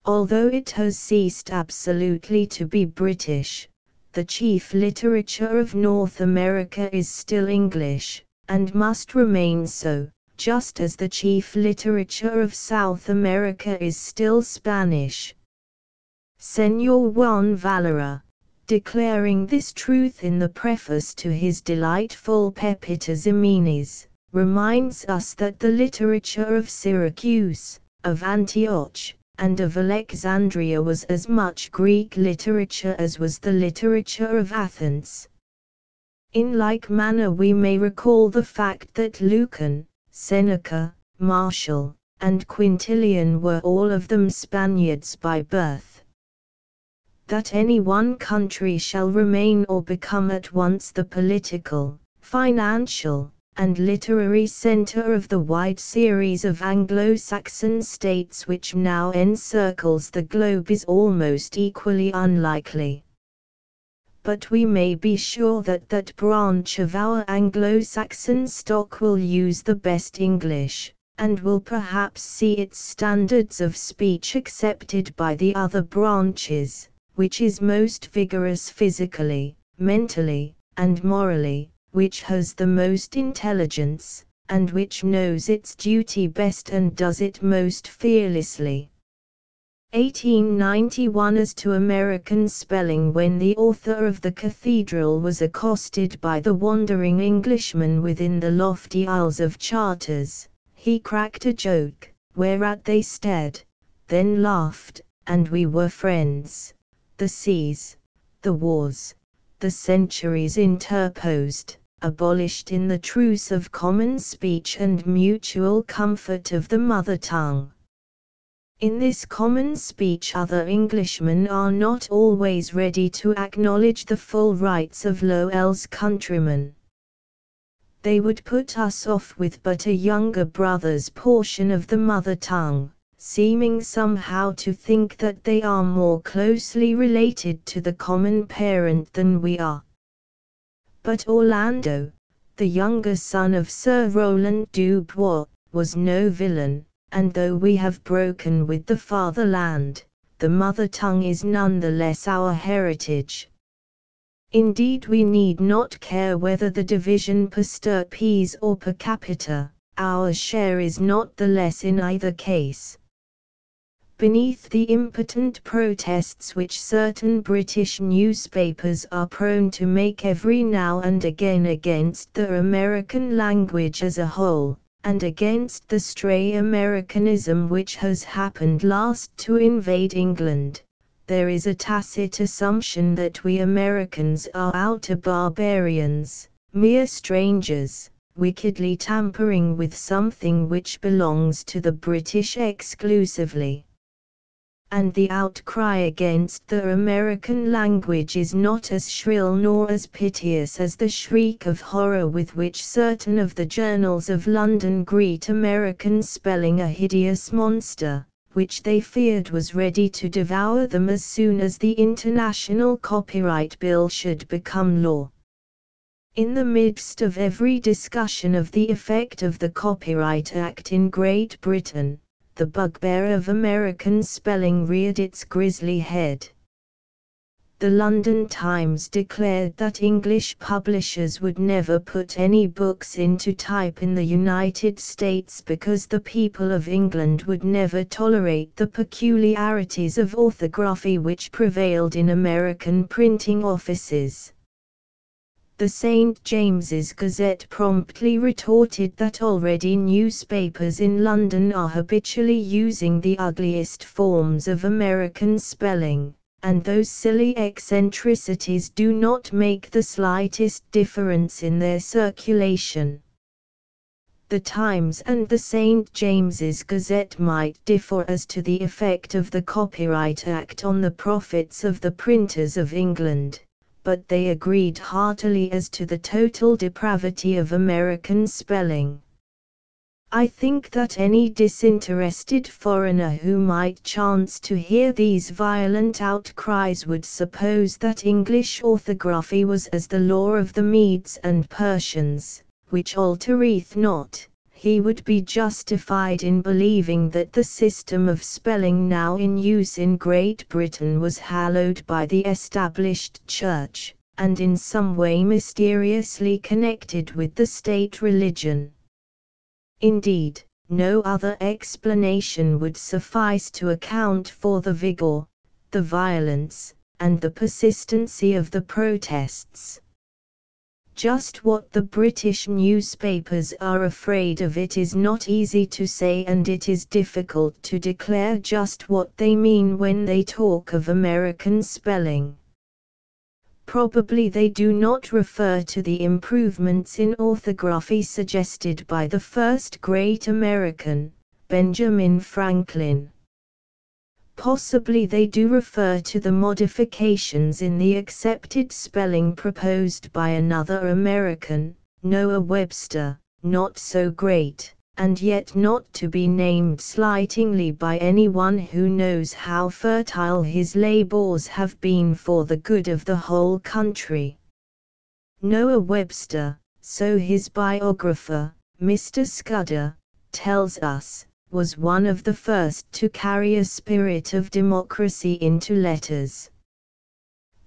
Although it has ceased absolutely to be British, the chief literature of North America is still English, and must remain so, just as the chief literature of South America is still Spanish. Señor Juan Valera, declaring this truth in the preface to his delightful Pepita Ximenes, reminds us that the literature of Syracuse, of Antioch, and of Alexandria was as much Greek literature as was the literature of Athens. In like manner we may recall the fact that Lucan, Seneca, Martial, and Quintilian were all of them Spaniards by birth. That any one country shall remain or become at once the political, financial, and literary center of the wide series of Anglo-Saxon states which now encircles the globe is almost equally unlikely. But we may be sure that that branch of our Anglo-Saxon stock will use the best English, and will perhaps see its standards of speech accepted by the other branches, which is most vigorous physically, mentally, and morally, which has the most intelligence, and which knows its duty best and does it most fearlessly. 1891 as to American spelling. When the author of the Cathedral was accosted by the wandering Englishmen within the lofty aisles of Charters, he cracked a joke, whereat they stared, then laughed, and we were friends. The seas, the wars, the centuries interposed, abolished in the truce of common speech and mutual comfort of the mother tongue. In this common speech other Englishmen are not always ready to acknowledge the full rights of Lowell's countrymen. They would put us off with but a younger brother's portion of the mother tongue, seeming somehow to think that they are more closely related to the common parent than we are. But Orlando, the younger son of Sir Roland Dubois, was no villain, and though we have broken with the fatherland, the mother tongue is none the less our heritage. Indeed, we need not care whether the division per stirpes or per capita, our share is not the less in either case. Beneath the impotent protests which certain British newspapers are prone to make every now and again against the American language as a whole, and against the stray Americanism which has happened last to invade England, there is a tacit assumption that we Americans are outer barbarians, mere strangers, wickedly tampering with something which belongs to the British exclusively. And the outcry against the American language is not as shrill nor as piteous as the shriek of horror with which certain of the journals of London greet American spelling a hideous monster, which they feared was ready to devour them as soon as the International Copyright Bill should become law. In the midst of every discussion of the effect of the Copyright Act in Great Britain, the bugbear of American spelling reared its grisly head. The London Times declared that English publishers would never put any books into type in the United States because the people of England would never tolerate the peculiarities of orthography which prevailed in American printing offices. The St. James's Gazette promptly retorted that already newspapers in London are habitually using the ugliest forms of American spelling, and those silly eccentricities do not make the slightest difference in their circulation. The Times and the St. James's Gazette might differ as to the effect of the Copyright Act on the profits of the printers of England, but they agreed heartily as to the total depravity of American spelling. I think that any disinterested foreigner who might chance to hear these violent outcries would suppose that English orthography was as the law of the Medes and Persians, which altereth not. He would be justified in believing that the system of spelling now in use in Great Britain was hallowed by the established church, and in some way mysteriously connected with the state religion. Indeed, no other explanation would suffice to account for the vigor, the violence, and the persistency of the protests. Just what the British newspapers are afraid of it is not easy to say, and it is difficult to declare just what they mean when they talk of American spelling. Probably they do not refer to the improvements in orthography suggested by the first great American, Benjamin Franklin. Possibly they do refer to the modifications in the accepted spelling proposed by another American, Noah Webster, not so great, and yet not to be named slightingly by anyone who knows how fertile his labors have been for the good of the whole country. Noah Webster, so his biographer, Mr. Scudder, tells us, was one of the first to carry a spirit of democracy into letters.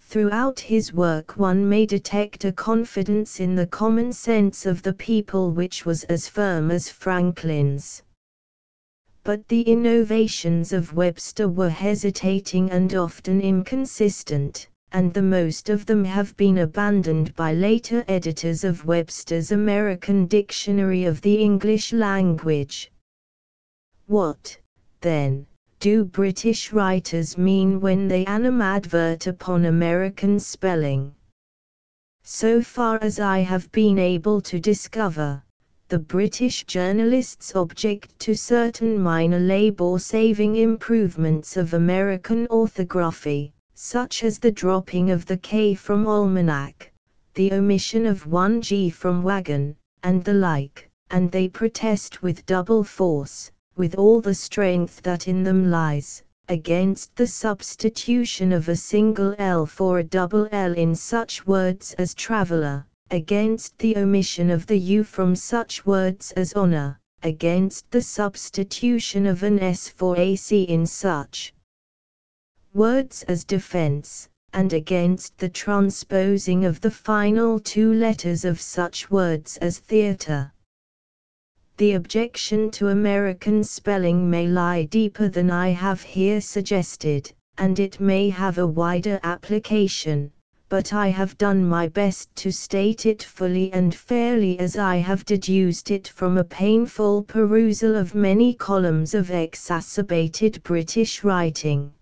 Throughout his work one may detect a confidence in the common sense of the people which was as firm as Franklin's. but the innovations of Webster were hesitating and often inconsistent, and the most of them have been abandoned by later editors of Webster's American Dictionary of the English Language. What, then, do British writers mean when they animadvert upon American spelling? So far as I have been able to discover, the British journalists object to certain minor labor-saving improvements of American orthography, such as the dropping of the K from almanac, the omission of one G from wagon, and the like, and they protest with double force, with all the strength that in them lies, against the substitution of a single L for a double L in such words as traveler, against the omission of the U from such words as honor, against the substitution of an S for AC in such words as defense, and against the transposing of the final two letters of such words as theater. The objection to American spelling may lie deeper than I have here suggested, and it may have a wider application, but I have done my best to state it fully and fairly as I have deduced it from a painful perusal of many columns of exacerbated British writing.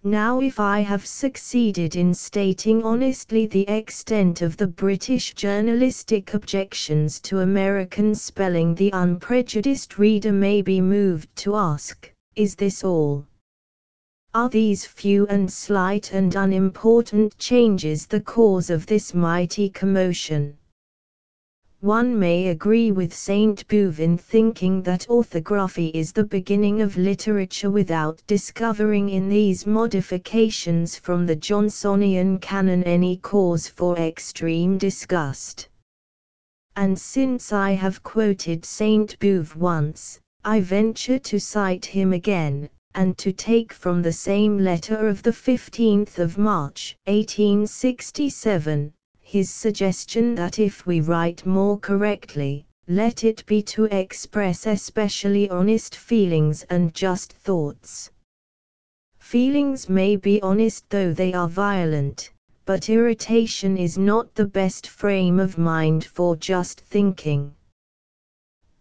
Now if I have succeeded in stating honestly the extent of the British journalistic objections to American spelling, the unprejudiced reader may be moved to ask, is this all? Are these few and slight and unimportant changes the cause of this mighty commotion? One may agree with Sainte Beuve in thinking that orthography is the beginning of literature without discovering in these modifications from the Johnsonian canon any cause for extreme disgust. And since I have quoted Sainte Beuve once, I venture to cite him again, and to take from the same letter of the 15th of March, 1867, his suggestion that if we write more correctly, let it be to express especially honest feelings and just thoughts. Feelings may be honest though they are violent, but irritation is not the best frame of mind for just thinking.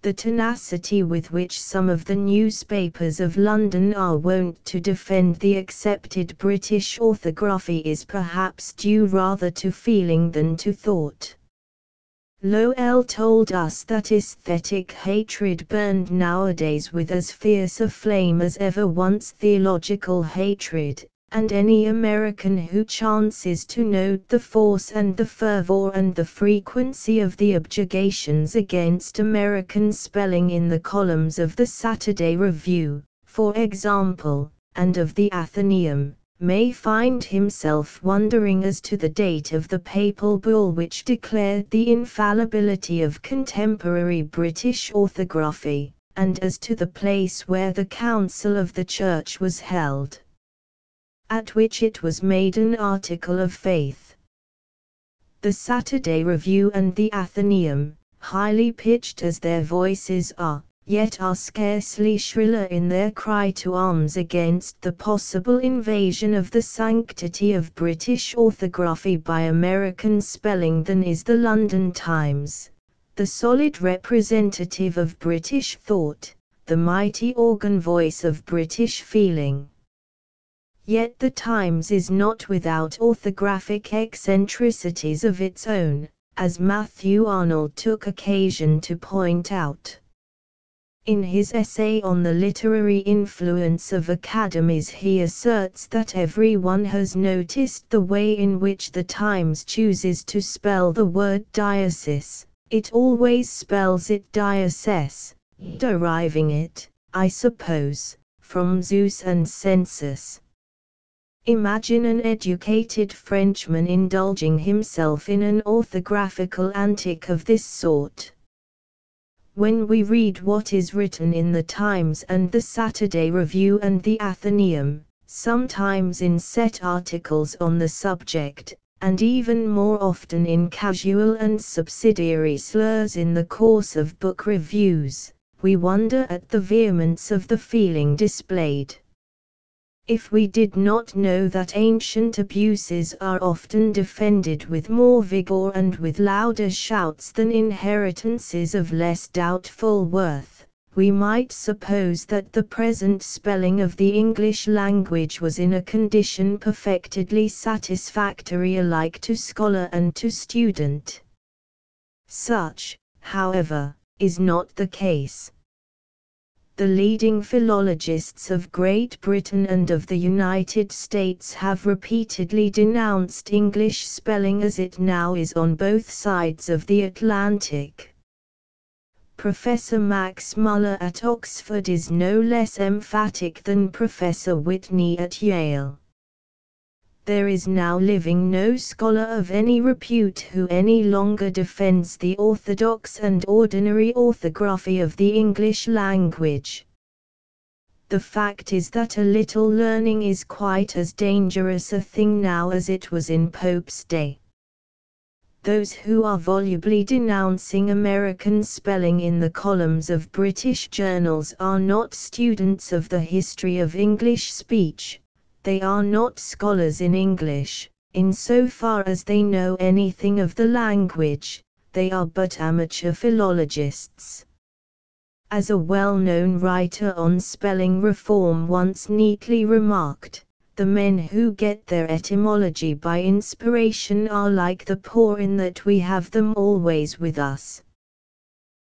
The tenacity with which some of the newspapers of London are wont to defend the accepted British orthography is perhaps due rather to feeling than to thought. Lowell told us that aesthetic hatred burned nowadays with as fierce a flame as ever once theological hatred, and any American who chances to note the force and the fervor and the frequency of the objurgations against American spelling in the columns of the Saturday Review, for example, and of the Athenaeum, may find himself wondering as to the date of the papal bull which declared the infallibility of contemporary British orthography, and as to the place where the Council of the Church was held, at which it was made an article of faith. The Saturday Review and the Athenaeum, highly pitched as their voices are, yet are scarcely shriller in their cry to arms against the possible invasion of the sanctity of British orthography by American spelling than is the London Times, the solid representative of British thought, the mighty organ voice of British feeling. Yet the Times is not without orthographic eccentricities of its own, as Matthew Arnold took occasion to point out. In his essay on the literary influence of academies, he asserts that everyone has noticed the way in which the Times chooses to spell the word diocese. It always spells it diocese, deriving it, I suppose, from Zeus and census. Imagine an educated Frenchman indulging himself in an orthographical antic of this sort. When we read what is written in the Times and the Saturday Review and the Athenaeum, sometimes in set articles on the subject, and even more often in casual and subsidiary slurs in the course of book reviews, we wonder at the vehemence of the feeling displayed. If we did not know that ancient abuses are often defended with more vigor and with louder shouts than inheritances of less doubtful worth, we might suppose that the present spelling of the English language was in a condition perfectedly satisfactory alike to scholar and to student. Such, however, is not the case. The leading philologists of Great Britain and of the United States have repeatedly denounced English spelling as it now is on both sides of the Atlantic. Professor Max Muller at Oxford is no less emphatic than Professor Whitney at Yale. There is now living no scholar of any repute who any longer defends the orthodox and ordinary orthography of the English language. The fact is that a little learning is quite as dangerous a thing now as it was in Pope's day. Those who are volubly denouncing American spelling in the columns of British journals are not students of the history of English speech. They are not scholars in English, in so far as they know anything of the language, they are but amateur philologists. As a well-known writer on spelling reform once neatly remarked, the men who get their etymology by inspiration are like the poor in that we have them always with us.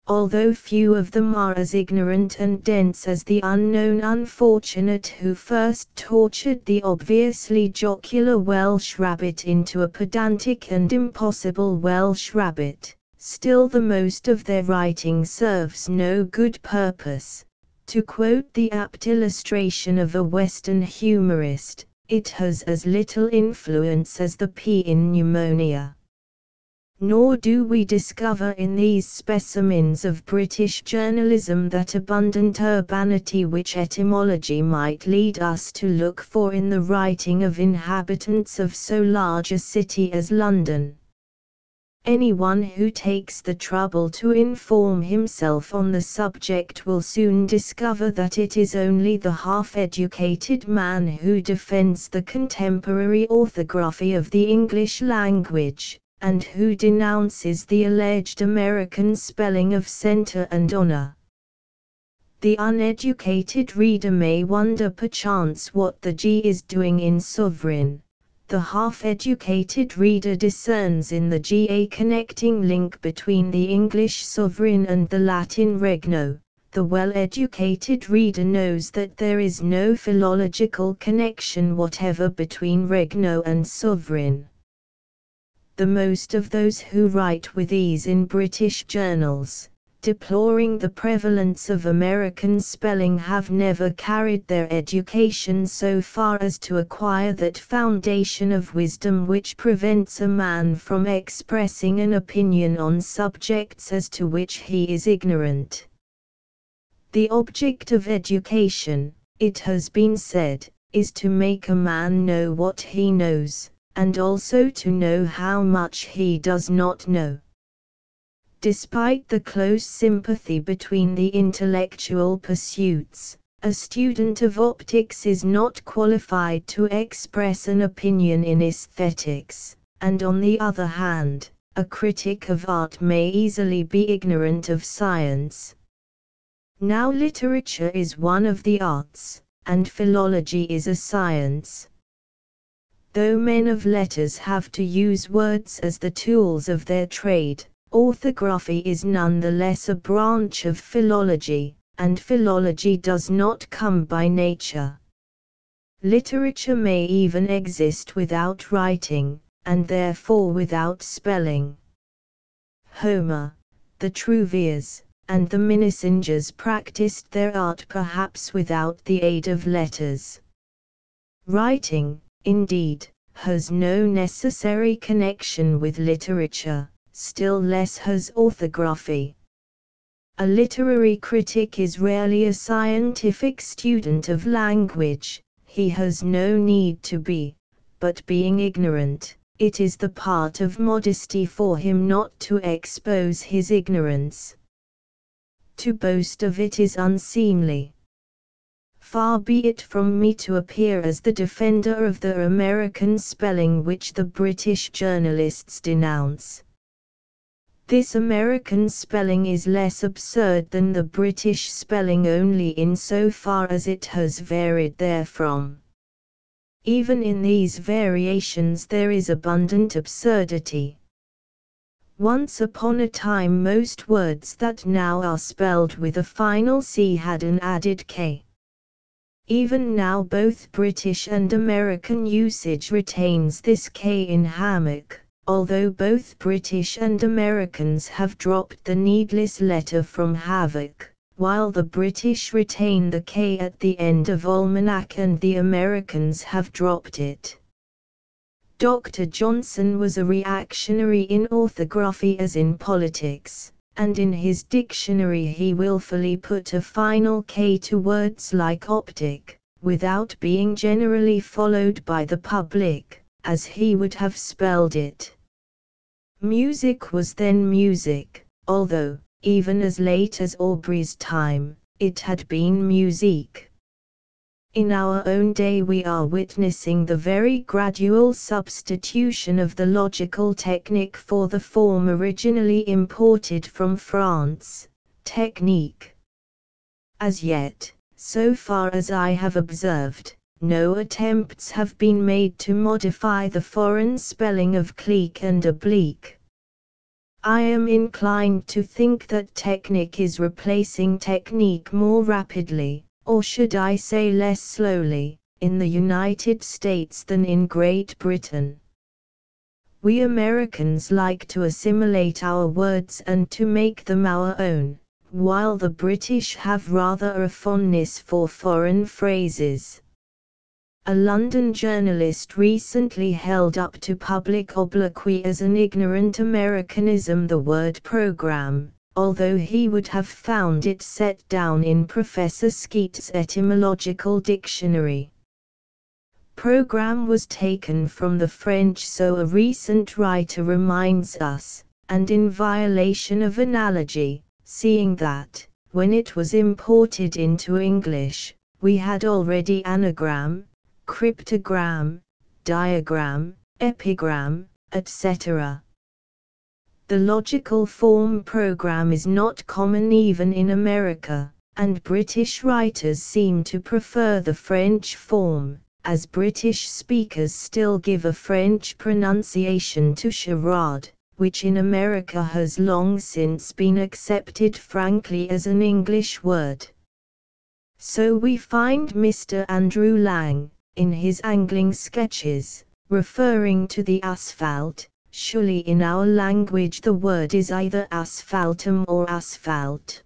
Although few of them are as ignorant and dense as the unknown unfortunate who first tortured the obviously jocular Welsh rabbit into a pedantic and impossible Welsh rabbit, still the most of their writing serves no good purpose. To quote the apt illustration of a Western humorist, it has as little influence as the pea in pneumonia. Nor do we discover in these specimens of British journalism that abundant urbanity which etymology might lead us to look for in the writing of inhabitants of so large a city as London. Anyone who takes the trouble to inform himself on the subject will soon discover that it is only the half-educated man who defends the contemporary orthography of the English language, and who denounces the alleged American spelling of center and honor. The uneducated reader may wonder perchance what the G is doing in sovereign. The half-educated reader discerns in the G a connecting link between the English sovereign and the Latin regno. The well-educated reader knows that there is no philological connection whatever between regno and sovereign. The most of those who write with ease in British journals, deploring the prevalence of American spelling, have never carried their education so far as to acquire that foundation of wisdom which prevents a man from expressing an opinion on subjects as to which he is ignorant. The object of education, it has been said, is to make a man know what he knows, and also to know how much he does not know. Despite the close sympathy between the intellectual pursuits, a student of optics is not qualified to express an opinion in aesthetics, and on the other hand, a critic of art may easily be ignorant of science. Now literature is one of the arts, and philology is a science. Though men of letters have to use words as the tools of their trade, orthography is nonetheless a branch of philology, and philology does not come by nature. Literature may even exist without writing, and therefore without spelling. Homer, the Trouvères, and the Minnesingers practiced their art perhaps without the aid of letters. Writing, indeed, has no necessary connection with literature, still less has orthography. A literary critic is rarely a scientific student of language, he has no need to be, but being ignorant, it is the part of modesty for him not to expose his ignorance. To boast of it is unseemly. Far be it from me to appear as the defender of the American spelling which the British journalists denounce. This American spelling is less absurd than the British spelling only in so far as it has varied therefrom. Even in these variations there is abundant absurdity. Once upon a time most words that now are spelled with a final C had an added K. Even now both British and American usage retains this K in hammock, although both British and Americans have dropped the needless letter from havoc, while the British retain the K at the end of almanac and the Americans have dropped it. Dr. Johnson was a reactionary in orthography as in politics, and in his dictionary he willfully put a final K to words like optic, without being generally followed by the public, as he would have spelled it. Music was then music, although, even as late as Aubrey's time, it had been musique. In our own day we are witnessing the very gradual substitution of the logical technique for the form originally imported from France, technique. As yet, so far as I have observed, no attempts have been made to modify the foreign spelling of clique and oblique. I am inclined to think that technique is replacing technique more rapidly, or should I say less slowly, in the United States than in Great Britain. We Americans like to assimilate our words and to make them our own, while the British have rather a fondness for foreign phrases. A London journalist recently held up to public obloquy as an ignorant Americanism the word program, although he would have found it set down in Professor Skeet's etymological dictionary. Program was taken from the French, so a recent writer reminds us, and in violation of analogy, seeing that, when it was imported into English, we had already anagram, cryptogram, diagram, epigram, etc. The logical form program is not common even in America, and British writers seem to prefer the French form, as British speakers still give a French pronunciation to charade, which in America has long since been accepted frankly as an English word. So we find Mr. Andrew Lang, in his angling sketches, referring to the asphalt. Surely in our language the word is either asphaltum or asphalt.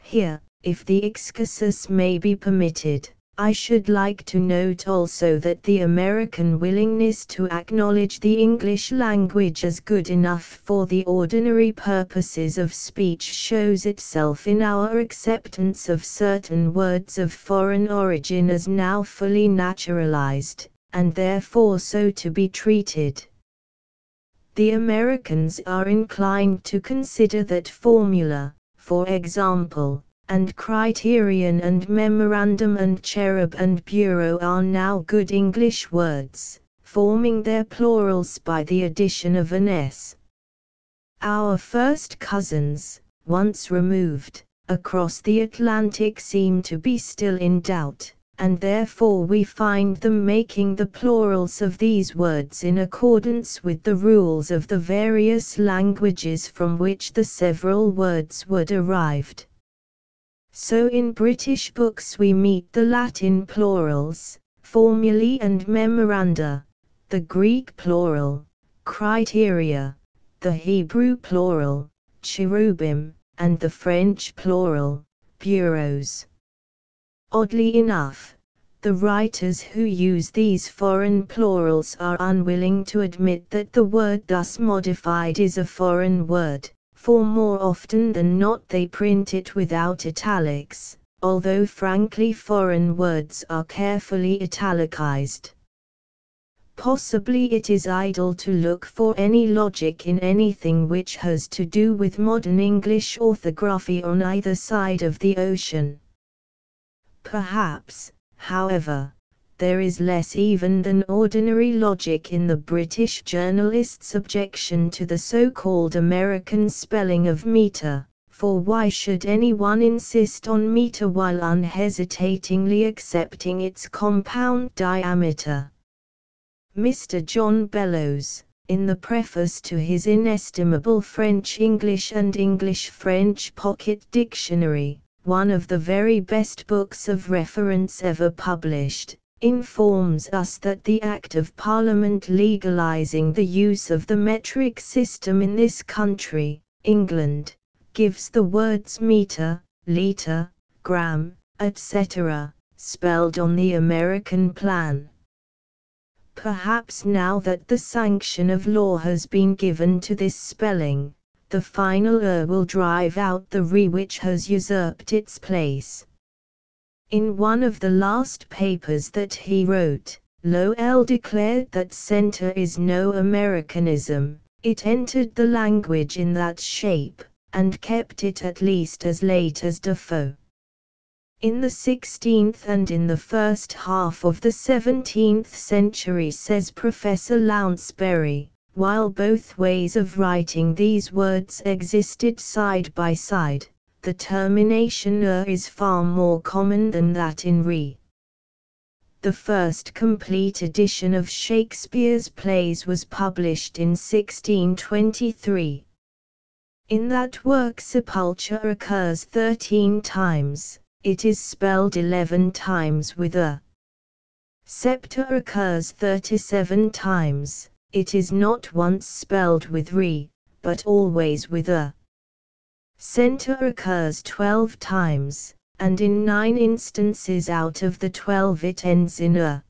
Here, if the excursus may be permitted, I should like to note also that the American willingness to acknowledge the English language as good enough for the ordinary purposes of speech shows itself in our acceptance of certain words of foreign origin as now fully naturalized, and therefore so to be treated. The Americans are inclined to consider that formula, for example, and criterion and memorandum and cherub and bureau are now good English words, forming their plurals by the addition of an s. Our first cousins, once removed, across the Atlantic seem to be still in doubt, and therefore we find them making the plurals of these words in accordance with the rules of the various languages from which the several words were derived. So in British books we meet the Latin plurals, formulae and memoranda, the Greek plural, criteria, the Hebrew plural, cherubim, and the French plural, bureaus. Oddly enough, the writers who use these foreign plurals are unwilling to admit that the word thus modified is a foreign word, for more often than not they print it without italics, although frankly foreign words are carefully italicized. Possibly it is idle to look for any logic in anything which has to do with modern English orthography on either side of the ocean. Perhaps, however, there is less even than ordinary logic in the British journalist's objection to the so-called American spelling of meter, for why should anyone insist on meter while unhesitatingly accepting its compound diameter? Mr. John Bellows, in the preface to his inestimable French-English and English-French pocket dictionary, one of the very best books of reference ever published, informs us that the Act of Parliament legalizing the use of the metric system in this country, England, gives the words meter, liter, gram, etc., spelled on the American plan. Perhaps now that the sanction of law has been given to this spelling, the final will drive out the which has usurped its place. In one of the last papers that he wrote, Lowell declared that center is no Americanism. It entered the language in that shape, and kept it at least as late as Defoe. In the 16th and in the first half of the 17th century, says Professor Lounsbury, while both ways of writing these words existed side by side, the termination is far more common than that in re. The first complete edition of Shakespeare's plays was published in 1623. In that work sepulture occurs 13 times, it is spelled 11 times with a. Scepter occurs 37 times, it is not once spelled with re, but always with a. Center occurs 12 times, and in 9 instances out of the 12 it ends in a.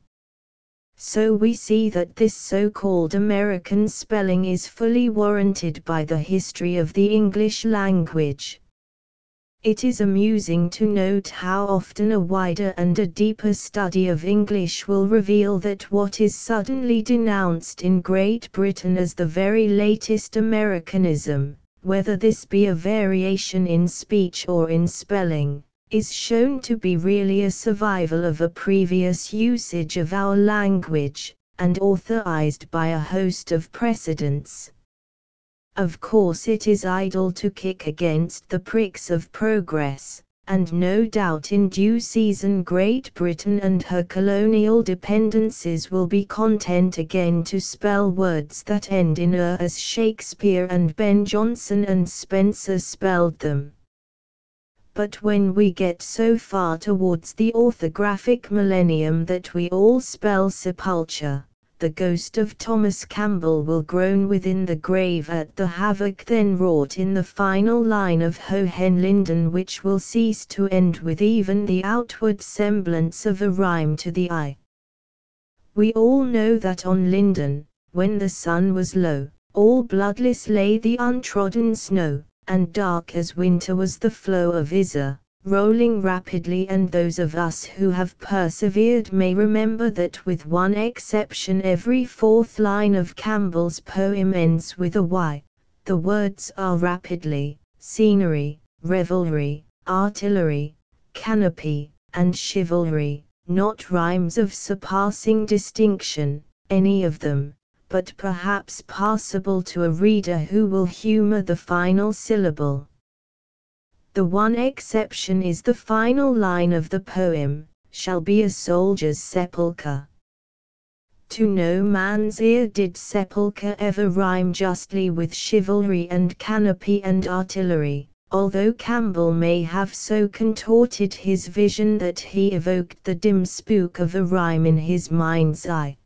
So we see that this so-called American spelling is fully warranted by the history of the English language. It is amusing to note how often a wider and a deeper study of English will reveal that what is suddenly denounced in Great Britain as the very latest Americanism, whether this be a variation in speech or in spelling, is shown to be really a survival of a previous usage of our language, and authorized by a host of precedents. Of course it is idle to kick against the pricks of progress, and no doubt in due season Great Britain and her colonial dependencies will be content again to spell words that end in as Shakespeare and Ben Jonson and Spenser spelled them. But when we get so far towards the orthographic millennium that we all spell sepulture, the ghost of Thomas Campbell will groan within the grave at the havoc then wrought in the final line of Hohenlinden, which will cease to end with even the outward semblance of a rhyme to the eye. We all know that on Linden, when the sun was low, all bloodless lay the untrodden snow, and dark as winter was the flow of Isar, rolling rapidly, and those of us who have persevered may remember that with one exception every fourth line of Campbell's poem ends with a Y. The words are rapidly, scenery, revelry, artillery, canopy, and chivalry, not rhymes of surpassing distinction, any of them, but perhaps passable to a reader who will humor the final syllable. The one exception is the final line of the poem, shall be a soldier's sepulchre. To no man's ear did sepulchre ever rhyme justly with chivalry and canopy and artillery, although Campbell may have so contorted his vision that he evoked the dim spook of a rhyme in his mind's eye.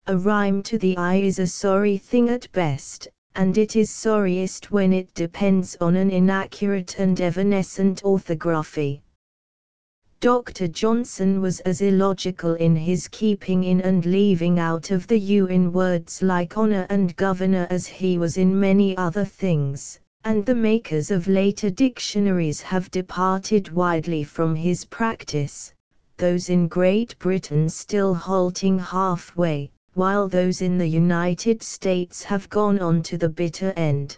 A rhyme to the eye is a sorry thing at best, and it is sorriest when it depends on an inaccurate and evanescent orthography. Dr. Johnson was as illogical in his keeping in and leaving out of the U in words like honor and governor as he was in many other things, and the makers of later dictionaries have departed widely from his practice, those in Great Britain still halting halfway, while those in the United States have gone on to the bitter end.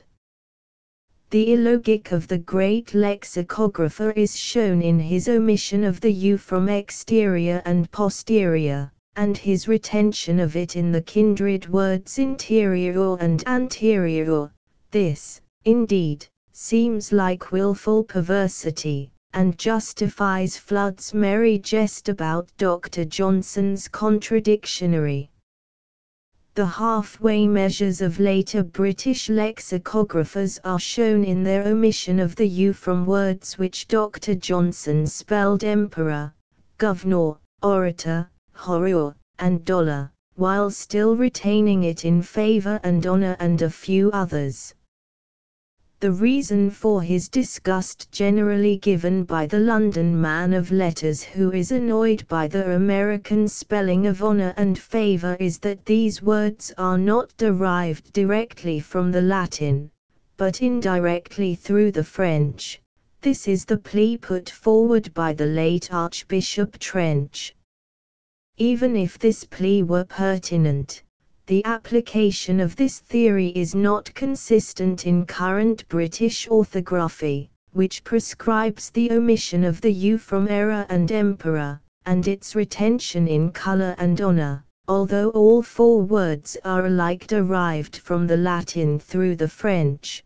The illogic of the great lexicographer is shown in his omission of the U from exterior and posterior, and his retention of it in the kindred words interior and anterior. This, indeed, seems like wilful perversity, and justifies Flood's merry jest about Dr. Johnson's contradictionary. The halfway measures of later British lexicographers are shown in their omission of the U from words which Dr. Johnson spelled emperor, governor, orator, horror, and dollar, while still retaining it in favor and honor and a few others. The reason for his disgust generally given by the London man of letters who is annoyed by the American spelling of honor and favor is that these words are not derived directly from the Latin, but indirectly through the French. This is the plea put forward by the late Archbishop Trench. Even if this plea were pertinent, the application of this theory is not consistent in current British orthography, which prescribes the omission of the U from error and emperor, and its retention in color and honor, although all four words are alike derived from the Latin through the French.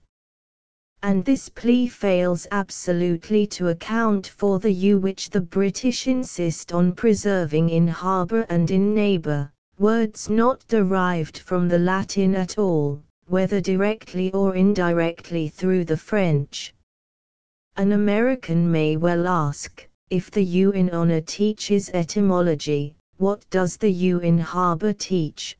And this plea fails absolutely to account for the U which the British insist on preserving in harbor and in neighbor, words not derived from the Latin at all, whether directly or indirectly through the French. An American may well ask, if the U in honor teaches etymology, what does the U in harbor teach?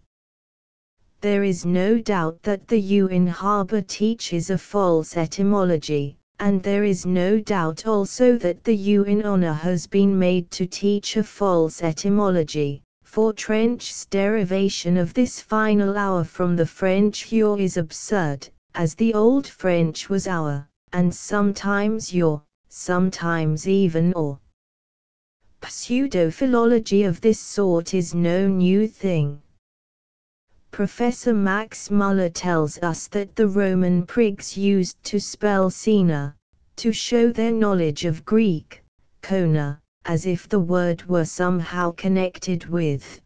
There is no doubt that the U in harbor teaches a false etymology, and there is no doubt also that the U in honor has been made to teach a false etymology, for Trench's derivation of this final hour from the French your is absurd, as the Old French was hour, and sometimes your, sometimes even or. Pseudo-philology of this sort is no new thing. Professor Max Muller tells us that the Roman prigs used to spell Cena, to show their knowledge of Greek, Kona, as if the word were somehow connected with.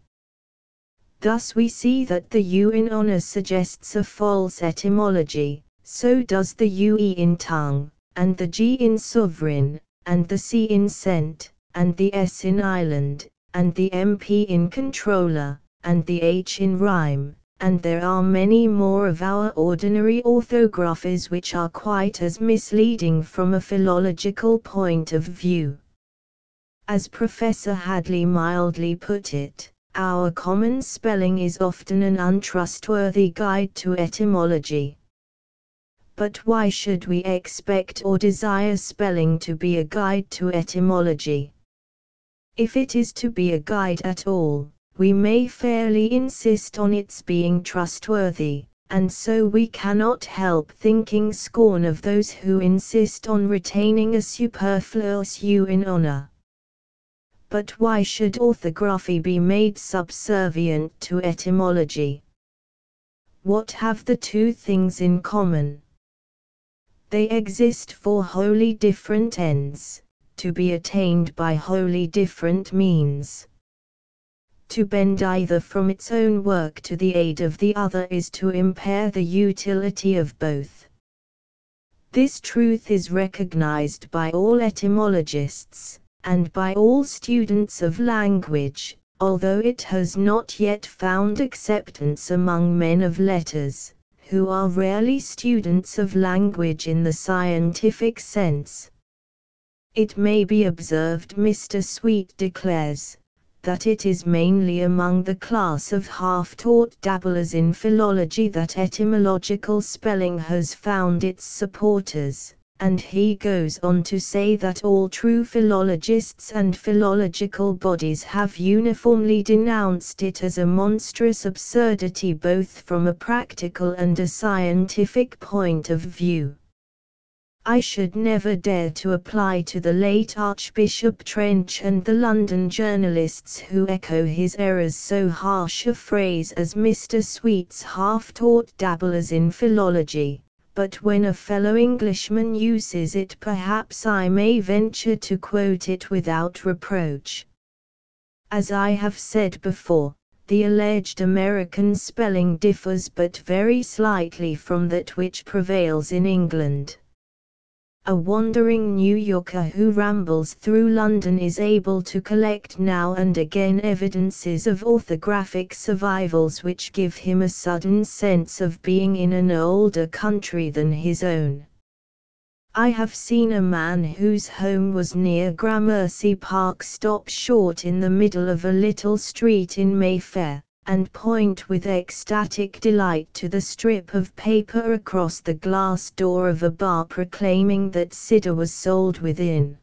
Thus we see that the U in honor suggests a false etymology, so does the UE in tongue, and the G in sovereign, and the C in cent, and the S in island, and the MP in controller, and the H in rhyme, and there are many more of our ordinary orthographies which are quite as misleading from a philological point of view. As Professor Hadley mildly put it, our common spelling is often an untrustworthy guide to etymology. But why should we expect or desire spelling to be a guide to etymology? If it is to be a guide at all, we may fairly insist on its being trustworthy, and so we cannot help thinking scorn of those who insist on retaining a superfluous U in honor. But why should orthography be made subservient to etymology? What have the two things in common? They exist for wholly different ends, to be attained by wholly different means. To bend either from its own work to the aid of the other is to impair the utility of both. This truth is recognized by all etymologists, and by all students of language, although it has not yet found acceptance among men of letters, who are rarely students of language in the scientific sense. It may be observed, Mr. Sweet declares, that it is mainly among the class of half-taught dabblers in philology that etymological spelling has found its supporters, and he goes on to say that all true philologists and philological bodies have uniformly denounced it as a monstrous absurdity both from a practical and a scientific point of view. I should never dare to apply to the late Archbishop Trench and the London journalists who echo his errors so harsh a phrase as Mr. Sweet's half-taught dabblers in philology, but when a fellow Englishman uses it perhaps I may venture to quote it without reproach. As I have said before, the alleged American spelling differs but very slightly from that which prevails in England. A wandering New Yorker who rambles through London is able to collect now and again evidences of orthographic survivals which give him a sudden sense of being in an older country than his own. I have seen a man whose home was near Gramercy Park stop short in the middle of a little street in Mayfair, and point with ecstatic delight to the strip of paper across the glass door of a bar proclaiming that cider was sold within.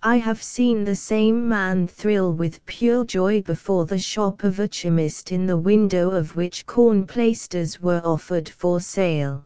I have seen the same man thrill with pure joy before the shop of a chemist in the window of which corn plasters were offered for sale.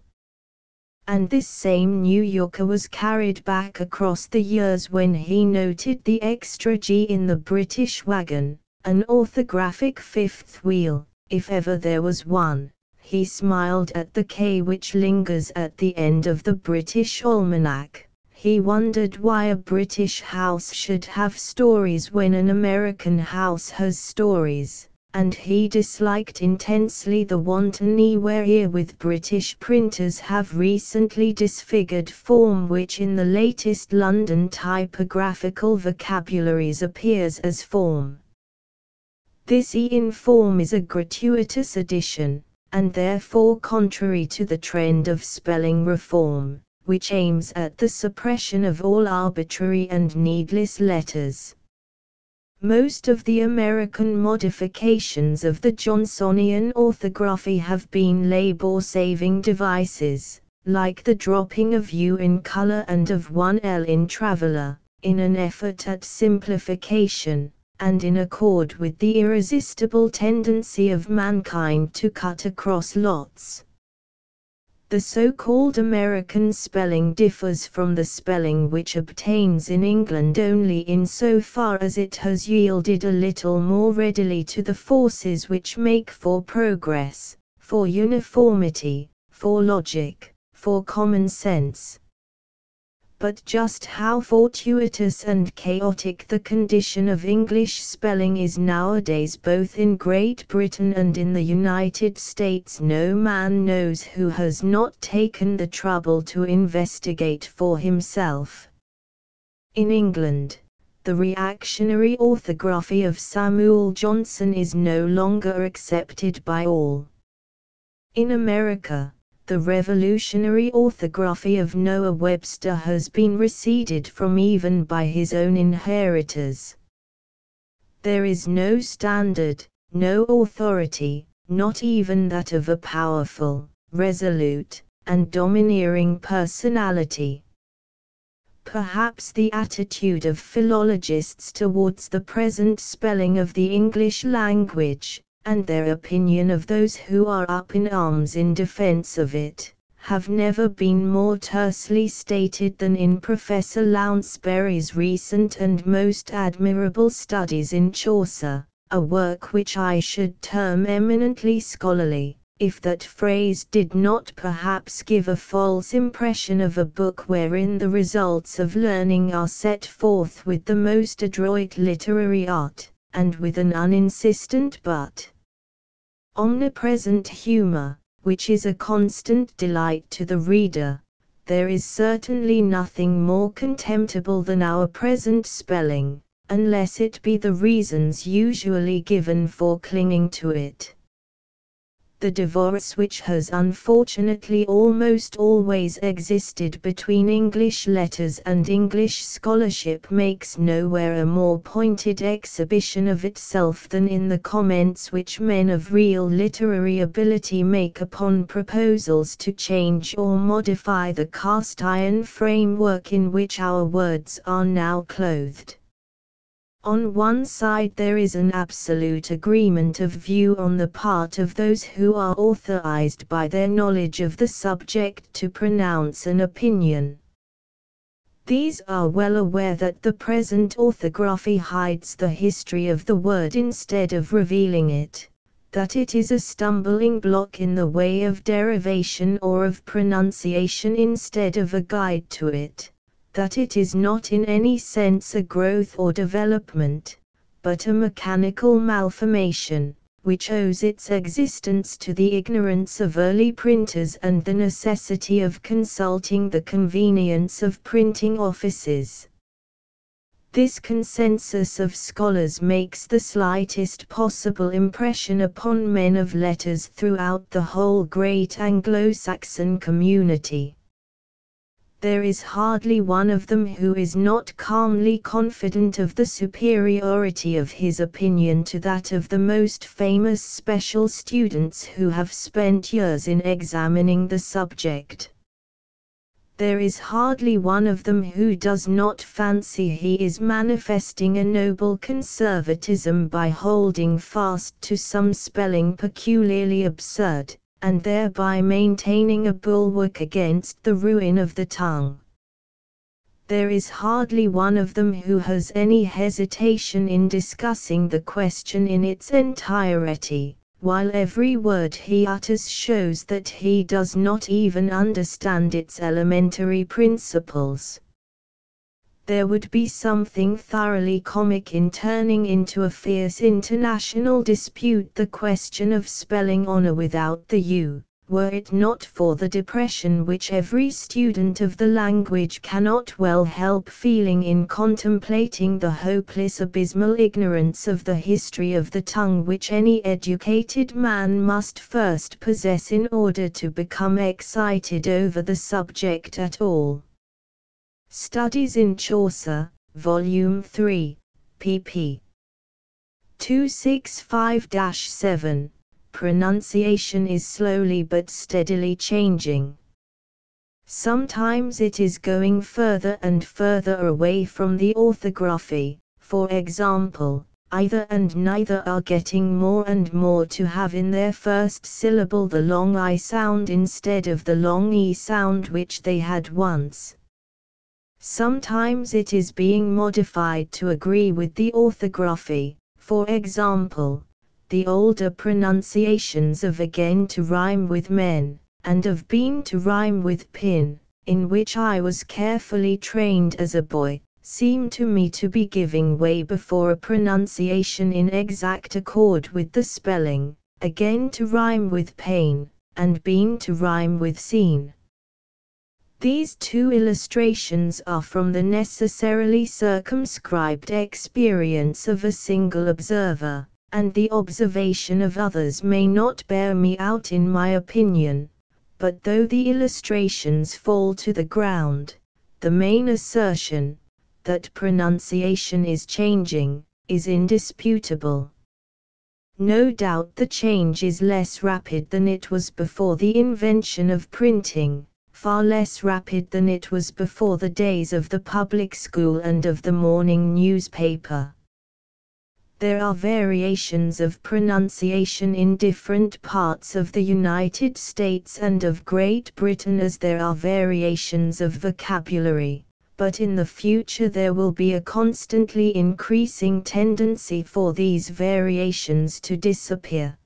And this same New Yorker was carried back across the years when he noted the extra G in the British wagon, an orthographic fifth wheel, if ever there was one. He smiled at the K which lingers at the end of the British Almanac. He wondered why a British house should have stories when an American house has stories, and he disliked intensely the wanton e wherewith British printers have recently disfigured form which in the latest London typographical vocabularies appears as form. This E in form is a gratuitous addition, and therefore contrary to the trend of spelling reform, which aims at the suppression of all arbitrary and needless letters. Most of the American modifications of the Johnsonian orthography have been labor-saving devices, like the dropping of U in color and of one L in traveler, in an effort at simplification, and in accord with the irresistible tendency of mankind to cut across lots. The so-called American spelling differs from the spelling which obtains in England only insofar as it has yielded a little more readily to the forces which make for progress, for uniformity, for logic, for common sense. But just how fortuitous and chaotic the condition of English spelling is nowadays both in Great Britain and in the United States no man knows who has not taken the trouble to investigate for himself. In England, the reactionary orthography of Samuel Johnson is no longer accepted by all. In America, the revolutionary orthography of Noah Webster has been receded from even by his own inheritors. There is no standard, no authority, not even that of a powerful, resolute, and domineering personality. Perhaps the attitude of philologists towards the present spelling of the English language, and their opinion of those who are up in arms in defense of it, have never been more tersely stated than in Professor Lounsbury's recent and most admirable studies in Chaucer, a work which I should term eminently scholarly, if that phrase did not perhaps give a false impression of a book wherein the results of learning are set forth with the most adroit literary art, and with an uninsistent but omnipresent humor, which is a constant delight to the reader. There is certainly nothing more contemptible than our present spelling, unless it be the reasons usually given for clinging to it. The divorce which has unfortunately almost always existed between English letters and English scholarship makes nowhere a more pointed exhibition of itself than in the comments which men of real literary ability make upon proposals to change or modify the cast-iron framework in which our words are now clothed. On one side there is an absolute agreement of view on the part of those who are authorized by their knowledge of the subject to pronounce an opinion, These are well aware that the present orthography hides the history of the word instead of revealing it, that it is a stumbling block in the way of derivation or of pronunciation instead of a guide to it, that it is not in any sense a growth or development, but a mechanical malformation, which owes its existence to the ignorance of early printers and the necessity of consulting the convenience of printing offices. This consensus of scholars makes the slightest possible impression upon men of letters throughout the whole great Anglo-Saxon community. There is hardly one of them who is not calmly confident of the superiority of his opinion to that of the most famous special students who have spent years in examining the subject. There is hardly one of them who does not fancy he is manifesting a noble conservatism by holding fast to some spelling peculiarly absurd, and thereby maintaining a bulwark against the ruin of the tongue. There is hardly one of them who has any hesitation in discussing the question in its entirety, while every word he utters shows that he does not even understand its elementary principles. There would be something thoroughly comic in turning into a fierce international dispute the question of spelling honor without the U, were it not for the depression which every student of the language cannot well help feeling in contemplating the hopeless abysmal ignorance of the history of the tongue which any educated man must first possess in order to become excited over the subject at all. Studies in Chaucer, Volume 3, pp. 265-7. Pronunciation is slowly but steadily changing. Sometimes it is going further and further away from the orthography, for example, either and neither are getting more and more to have in their first syllable the long I sound instead of the long E sound which they had once. Sometimes it is being modified to agree with the orthography, for example, the older pronunciations of again to rhyme with men, and of been to rhyme with pin, in which I was carefully trained as a boy, seem to me to be giving way before a pronunciation in exact accord with the spelling, again to rhyme with pain, and been to rhyme with seen. These two illustrations are from the necessarily circumscribed experience of a single observer, and the observation of others may not bear me out in my opinion, but though the illustrations fall to the ground, the main assertion, that pronunciation is changing, is indisputable. No doubt the change is less rapid than it was before the invention of printing, far less rapid than it was before the days of the public school and of the morning newspaper. There are variations of pronunciation in different parts of the United States and of Great Britain as there are variations of vocabulary, but in the future there will be a constantly increasing tendency for these variations to disappear.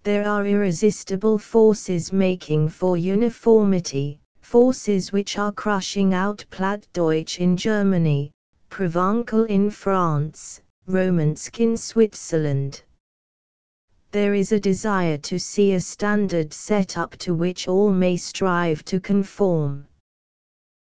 There are irresistible forces making for uniformity, forces which are crushing out Plattdeutsch in Germany, Provençal in France, Romansk in Switzerland. There is a desire to see a standard set up to which all may strive to conform.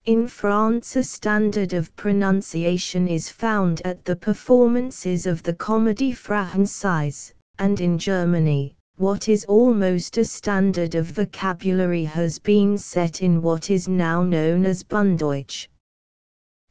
In France a standard of pronunciation is found at the performances of the Comédie Française, and in Germany, what is almost a standard of vocabulary has been set in what is now known as Bunddeutsch.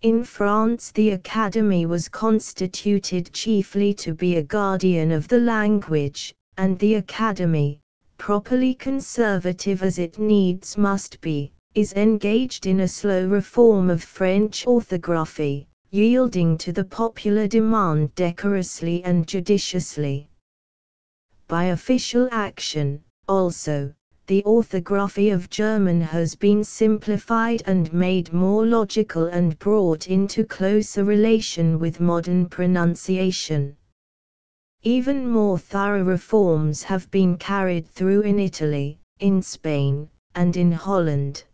In France the Academy was constituted chiefly to be a guardian of the language, and the Academy, properly conservative as it needs must be, is engaged in a slow reform of French orthography, yielding to the popular demand decorously and judiciously. By official action, also, the orthography of German has been simplified and made more logical and brought into closer relation with modern pronunciation. Even more thorough reforms have been carried through in Italy, in Spain, and in Holland.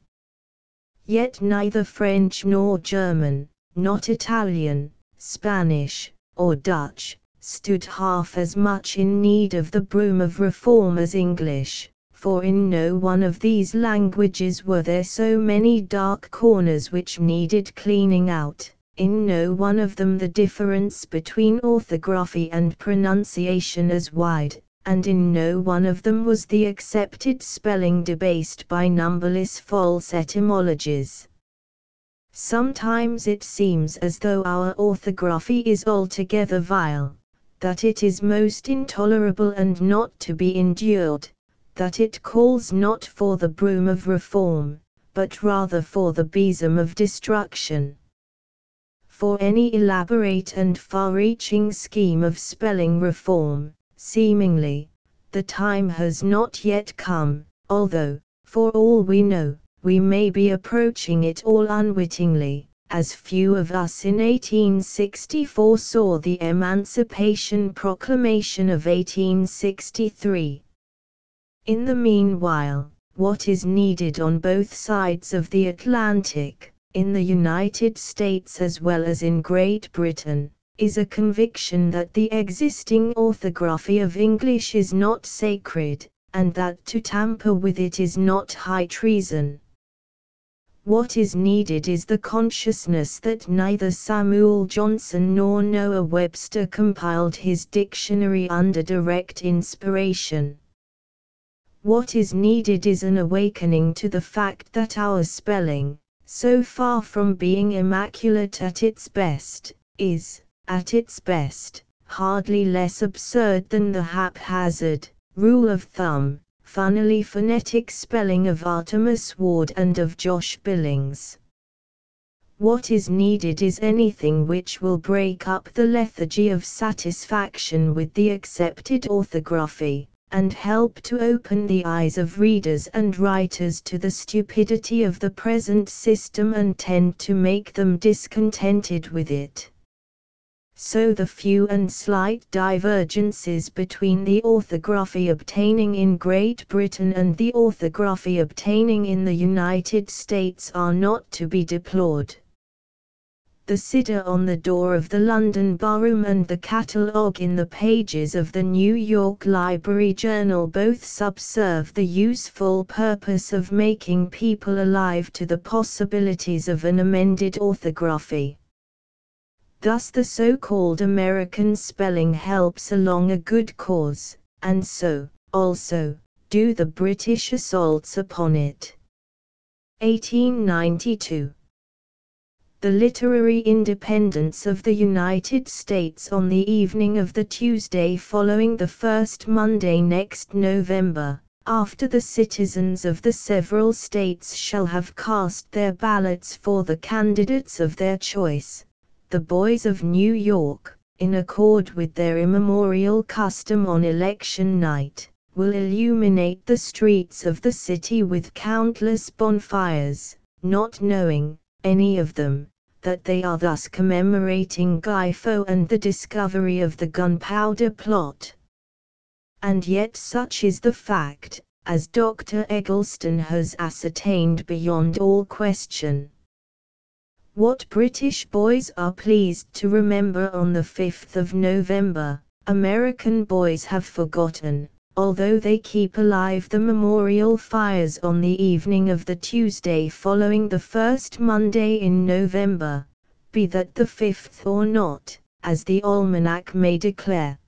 Yet neither French nor German, not Italian, Spanish, or Dutch, stood half as much in need of the broom of reform as English, for in no one of these languages were there so many dark corners which needed cleaning out, in no one of them the difference between orthography and pronunciation as wide, and in no one of them was the accepted spelling debased by numberless false etymologies. Sometimes it seems as though our orthography is altogether vile, that it is most intolerable and not to be endured, that it calls not for the broom of reform, but rather for the besom of destruction. For any elaborate and far-reaching scheme of spelling reform, seemingly, the time has not yet come, although, for all we know, we may be approaching it all unwittingly, as few of us in 1864 saw the Emancipation Proclamation of 1863. In the meanwhile, what is needed on both sides of the Atlantic, in the United States as well as in Great Britain, is a conviction that the existing orthography of English is not sacred, and that to tamper with it is not high treason. What is needed is the consciousness that neither Samuel Johnson nor Noah Webster compiled his dictionary under direct inspiration. What is needed is an awakening to the fact that our spelling, so far from being immaculate at its best, is, at its best, hardly less absurd than the haphazard, rule of thumb, funnily phonetic spelling of Artemus Ward and of Josh Billings. What is needed is anything which will break up the lethargy of satisfaction with the accepted orthography, and help to open the eyes of readers and writers to the stupidity of the present system and tend to make them discontented with it. So the few and slight divergences between the orthography obtaining in Great Britain and the orthography obtaining in the United States are not to be deplored. The sitter on the door of the London Barroom and the catalogue in the pages of the New York Library Journal both subserve the useful purpose of making people alive to the possibilities of an amended orthography. Thus the so-called American spelling helps along a good cause, and so, also, do the British assaults upon it. 1892. The literary independence of the United States on the evening of the Tuesday following the first Monday next November, after the citizens of the several states shall have cast their ballots for the candidates of their choice, the boys of New York, in accord with their immemorial custom on election night, will illuminate the streets of the city with countless bonfires, not knowing, any of them, that they are thus commemorating Guy Faux and the discovery of the Gunpowder Plot. And yet such is the fact, as Dr. Eggleston has ascertained beyond all question. What British boys are pleased to remember on the 5th of November, American boys have forgotten, although they keep alive the memorial fires on the evening of the Tuesday following the first Monday in November, be that the 5th or not, as the almanac may declare.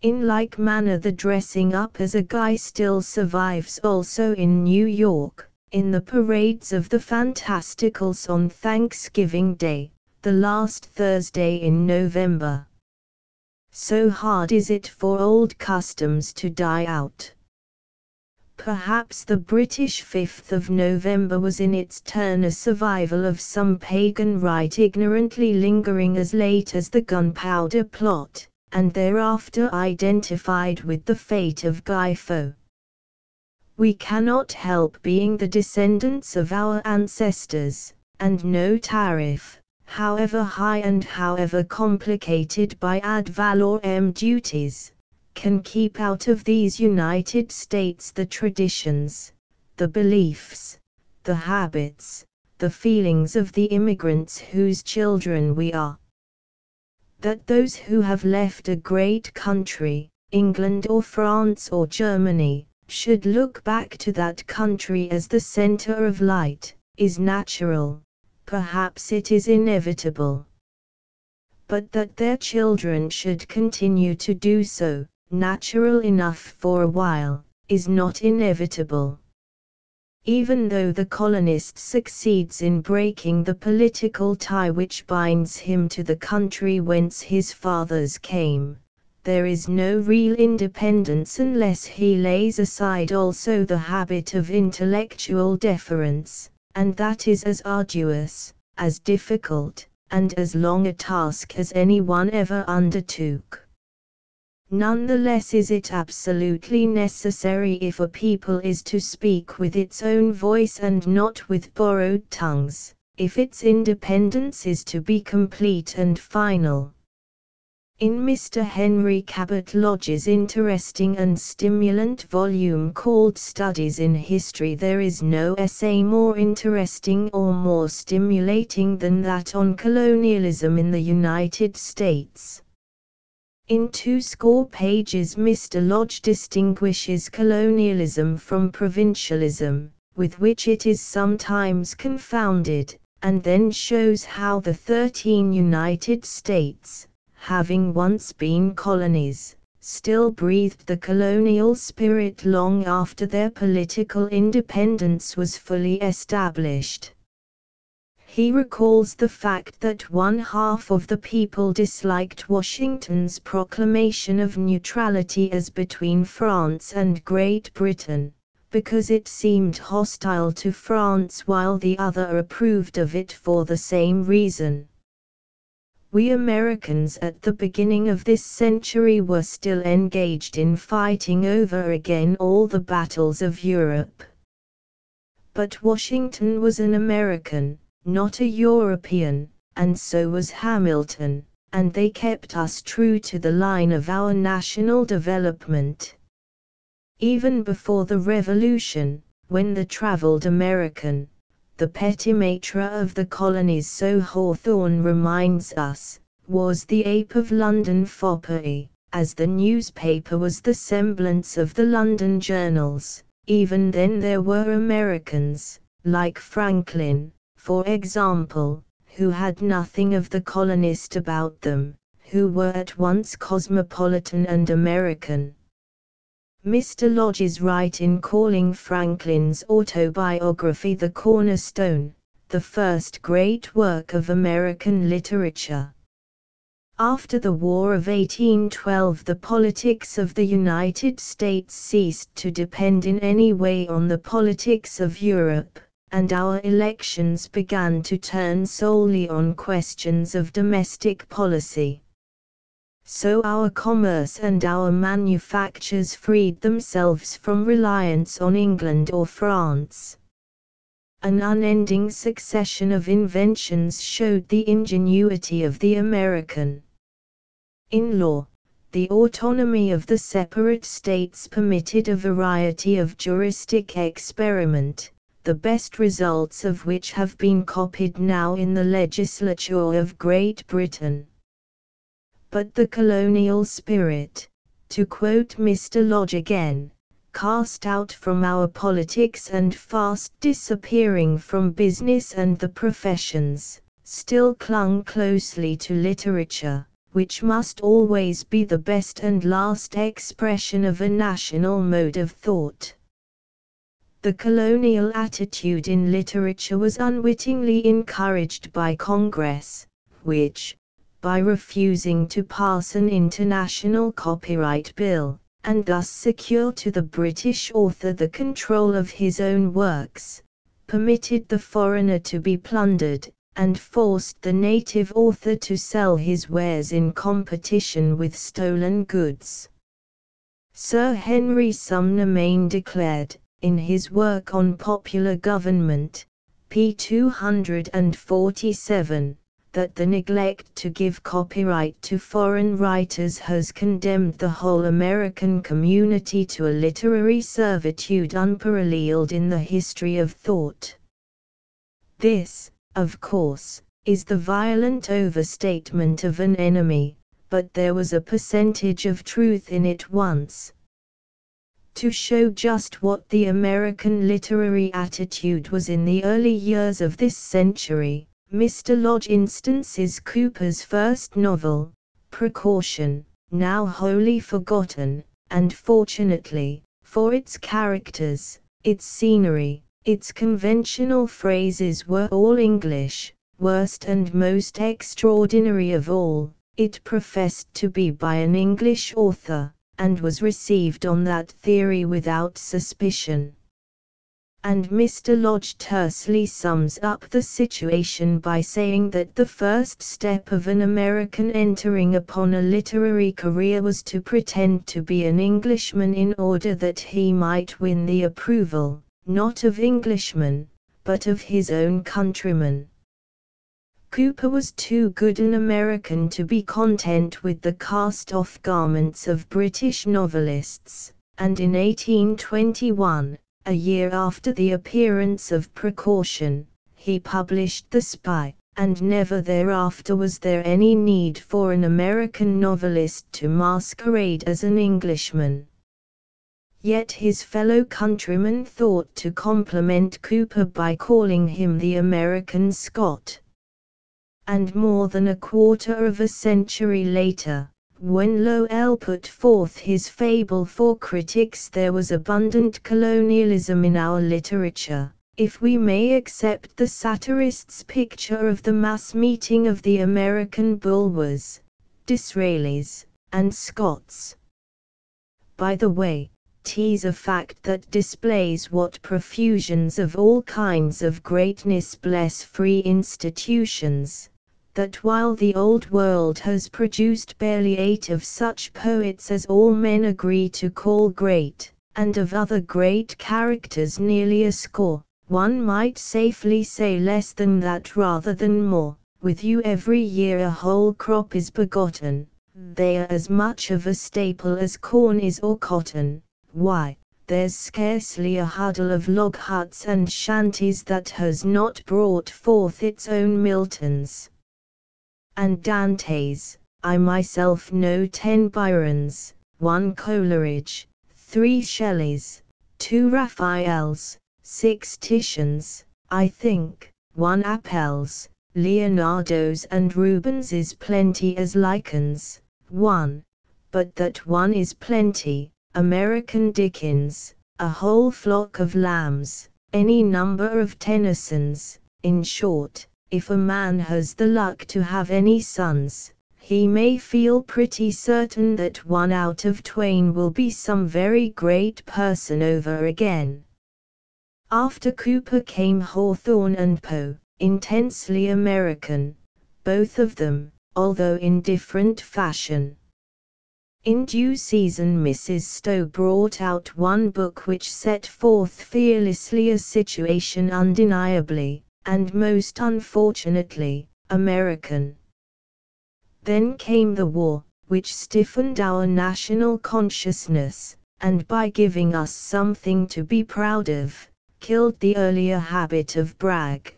In like manner the dressing up as a guy still survives also in New York, in the parades of the fantasticals on Thanksgiving Day, the last Thursday in November. So hard is it for old customs to die out. Perhaps the British 5th of November was in its turn a survival of some pagan rite ignorantly lingering as late as the Gunpowder Plot, and thereafter identified with the fate of Guy Faux. We cannot help being the descendants of our ancestors, and no tariff, however high and however complicated by ad valorem duties, can keep out of these United States the traditions, the beliefs, the habits, the feelings of the immigrants whose children we are. That those who have left a great country, England or France or Germany, should look back to that country as the center of light, is natural, perhaps it is inevitable. But that their children should continue to do so, natural enough for a while, is not inevitable. Even though the colonist succeeds in breaking the political tie which binds him to the country whence his fathers came, there is no real independence unless he lays aside also the habit of intellectual deference, and that is as arduous, as difficult, and as long a task as anyone ever undertook. Nonetheless is it absolutely necessary if a people is to speak with its own voice and not with borrowed tongues, if its independence is to be complete and final. In Mr. Henry Cabot Lodge's interesting and stimulant volume called Studies in History there is no essay more interesting or more stimulating than that on colonialism in the United States. In 2 pages Mr. Lodge distinguishes colonialism from provincialism, with which it is sometimes confounded, and then shows how the 13 United States, having once been colonies, still breathed the colonial spirit long after their political independence was fully established. He recalls the fact that 1/2 of the people disliked Washington's proclamation of neutrality as between France and Great Britain, because it seemed hostile to France while the other approved of it for the same reason. We Americans at the beginning of this century were still engaged in fighting over again all the battles of Europe. But Washington was an American, not a European, and so was Hamilton, and they kept us true to the line of our national development. Even before the Revolution, when the traveled American, the petit maître of the colonies, so Hawthorne reminds us, was the ape of London foppery, as the newspaper was the semblance of the London journals. Even then there were Americans, like Franklin, for example, who had nothing of the colonist about them, who were at once cosmopolitan and American. Mr. Lodge is right in calling Franklin's autobiography the cornerstone, the first great work of American literature. After the War of 1812 the politics of the United States ceased to depend in any way on the politics of Europe, and our elections began to turn solely on questions of domestic policy. So our commerce and our manufactures freed themselves from reliance on England or France. An unending succession of inventions showed the ingenuity of the American. In law, the autonomy of the separate states permitted a variety of juristic experiment, the best results of which have been copied now in the legislature of Great Britain. But the colonial spirit, to quote Mr. Lodge again, cast out from our politics and fast disappearing from business and the professions, still clung closely to literature, which must always be the best and last expression of a national mode of thought. The colonial attitude in literature was unwittingly encouraged by Congress, which, by refusing to pass an international copyright bill, and thus secure to the British author the control of his own works, permitted the foreigner to be plundered, and forced the native author to sell his wares in competition with stolen goods. Sir Henry Sumner Maine declared, in his work on popular government, p. 247, that the neglect to give copyright to foreign writers has condemned the whole American community to a literary servitude unparalleled in the history of thought. This, of course, is the violent overstatement of an enemy, but there was a percentage of truth in it once. To show just what the American literary attitude was in the early years of this century, Mr. Lodge instances Cooper's first novel, Precaution, now wholly forgotten, and fortunately, for its characters, its scenery, its conventional phrases were all English. Worst and most extraordinary of all, it professed to be by an English author, and was received on that theory without suspicion. And Mr. Lodge tersely sums up the situation by saying that the first step of an American entering upon a literary career was to pretend to be an Englishman in order that he might win the approval, not of Englishmen, but of his own countrymen. Cooper was too good an American to be content with the cast-off garments of British novelists, and in 1821, a year after the appearance of Precaution, he published The Spy, and never thereafter was there any need for an American novelist to masquerade as an Englishman. Yet his fellow countrymen thought to compliment Cooper by calling him the American Scott. And more than a quarter of a century later, when Lowell put forth his fable for critics, there was abundant colonialism in our literature, if we may accept the satirist's picture of the mass meeting of the American Bulwers, Disraelis, and Scotts. By the way, 'tis a fact that displays what profusions of all kinds of greatness bless free institutions, that while the old world has produced barely 8 of such poets as all men agree to call great, and of other great characters nearly a score, one might safely say less than that rather than more, with you every year a whole crop is begotten, they are as much of a staple as corn is or cotton. Why, there's scarcely a huddle of log huts and shanties that has not brought forth its own Miltons and Dantes. I myself know 10 Byrons, 1 Coleridge, 3 Shelleys, 2 Raphaels, 6 Titians, I think, 1 Apelles, Leonardos and Rubens is plenty as lichens, 1, but that one is plenty, American Dickens, a whole flock of lambs, any number of Tennysons. In short, if a man has the luck to have any sons, he may feel pretty certain that 1 out of 2 will be some very great person over again. After Cooper came Hawthorne and Poe, intensely American, both of them, although in different fashion. In due season Mrs. Stowe brought out one book which set forth fearlessly a situation undeniably, and most unfortunately, American. Then came the war, which stiffened our national consciousness, and by giving us something to be proud of, killed the earlier habit of brag.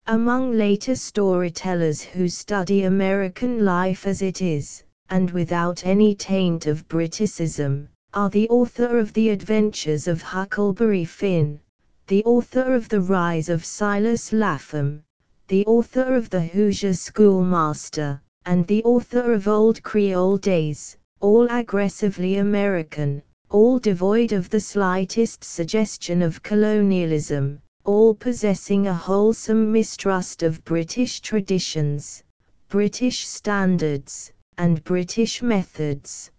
Among later storytellers who study American life as it is, and without any taint of Briticism, are the author of The Adventures of Huckleberry Finn, the author of The Rise of Silas Lapham, the author of The Hoosier Schoolmaster, and the author of Old Creole Days, all aggressively American, all devoid of the slightest suggestion of colonialism, all possessing a wholesome mistrust of British traditions, British standards, and British methods.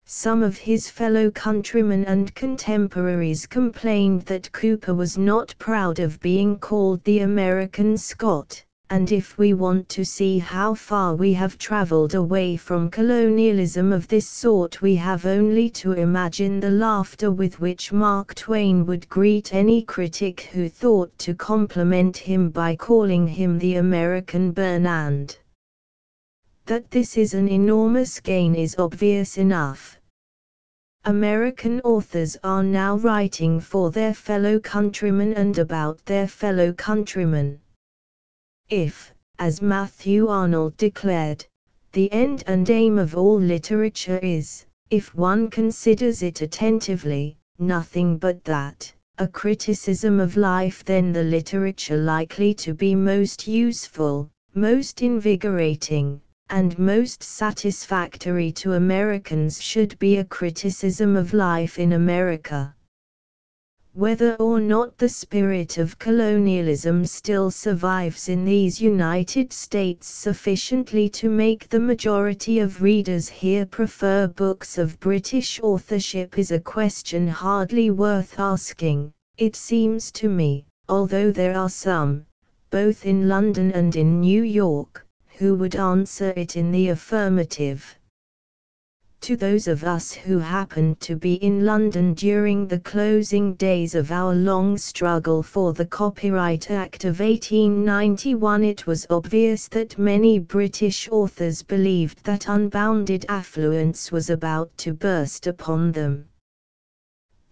Some of his fellow countrymen and contemporaries complained that Cooper was not proud of being called the American Scott, and if we want to see how far we have traveled away from colonialism of this sort, we have only to imagine the laughter with which Mark Twain would greet any critic who thought to compliment him by calling him the American Bernard. That this is an enormous gain is obvious enough. American authors are now writing for their fellow countrymen and about their fellow countrymen. If, as Matthew Arnold declared, the end and aim of all literature is, if one considers it attentively, nothing but that, a criticism of life, then the literature likely to be most useful, most invigorating, and most satisfactory to Americans should be a criticism of life in America. Whether or not the spirit of colonialism still survives in these United States sufficiently to make the majority of readers here prefer books of British authorship is a question hardly worth asking, it seems to me, although there are some, both in London and in New York, who would answer it in the affirmative. To those of us who happened to be in London during the closing days of our long struggle for the Copyright Act of 1891, it was obvious that many British authors believed that unbounded affluence was about to burst upon them.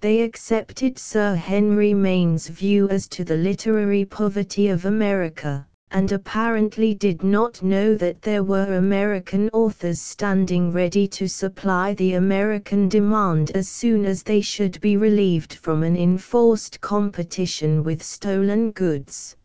They accepted Sir Henry Maine's view as to the literary poverty of America, and apparently did not know that there were American authors standing ready to supply the American demand as soon as they should be relieved from an enforced competition with stolen goods.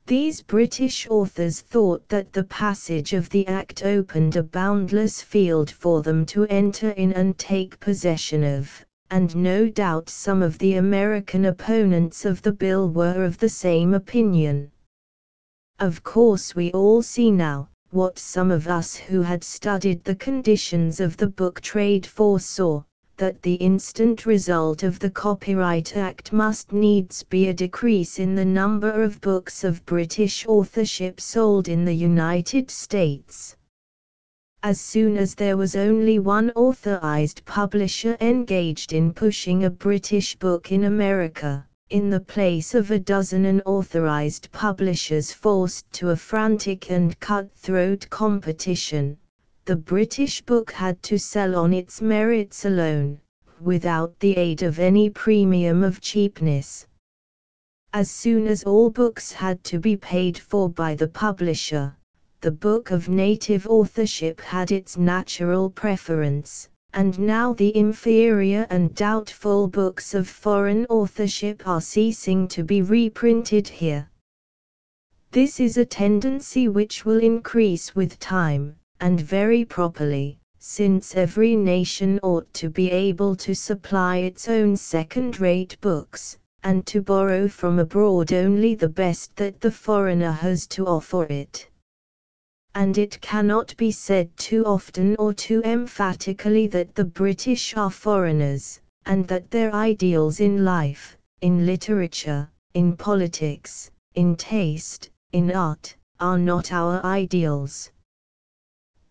These British authors thought that the passage of the Act opened a boundless field for them to enter in and take possession of, and no doubt some of the American opponents of the bill were of the same opinion. Of course we all see now, what some of us who had studied the conditions of the book trade foresaw, that the instant result of the Copyright Act must needs be a decrease in the number of books of British authorship sold in the United States. As soon as there was only one authorized publisher engaged in pushing a British book in America, in the place of a dozen unauthorized publishers forced to a frantic and cutthroat competition, the British book had to sell on its merits alone, without the aid of any premium of cheapness. As soon as all books had to be paid for by the publisher, the book of native authorship had its natural preference. And now the inferior and doubtful books of foreign authorship are ceasing to be reprinted here. This is a tendency which will increase with time, and very properly, since every nation ought to be able to supply its own second-rate books, and to borrow from abroad only the best that the foreigner has to offer it. And it cannot be said too often or too emphatically that the British are foreigners, and that their ideals in life, in literature, in politics, in taste, in art, are not our ideals.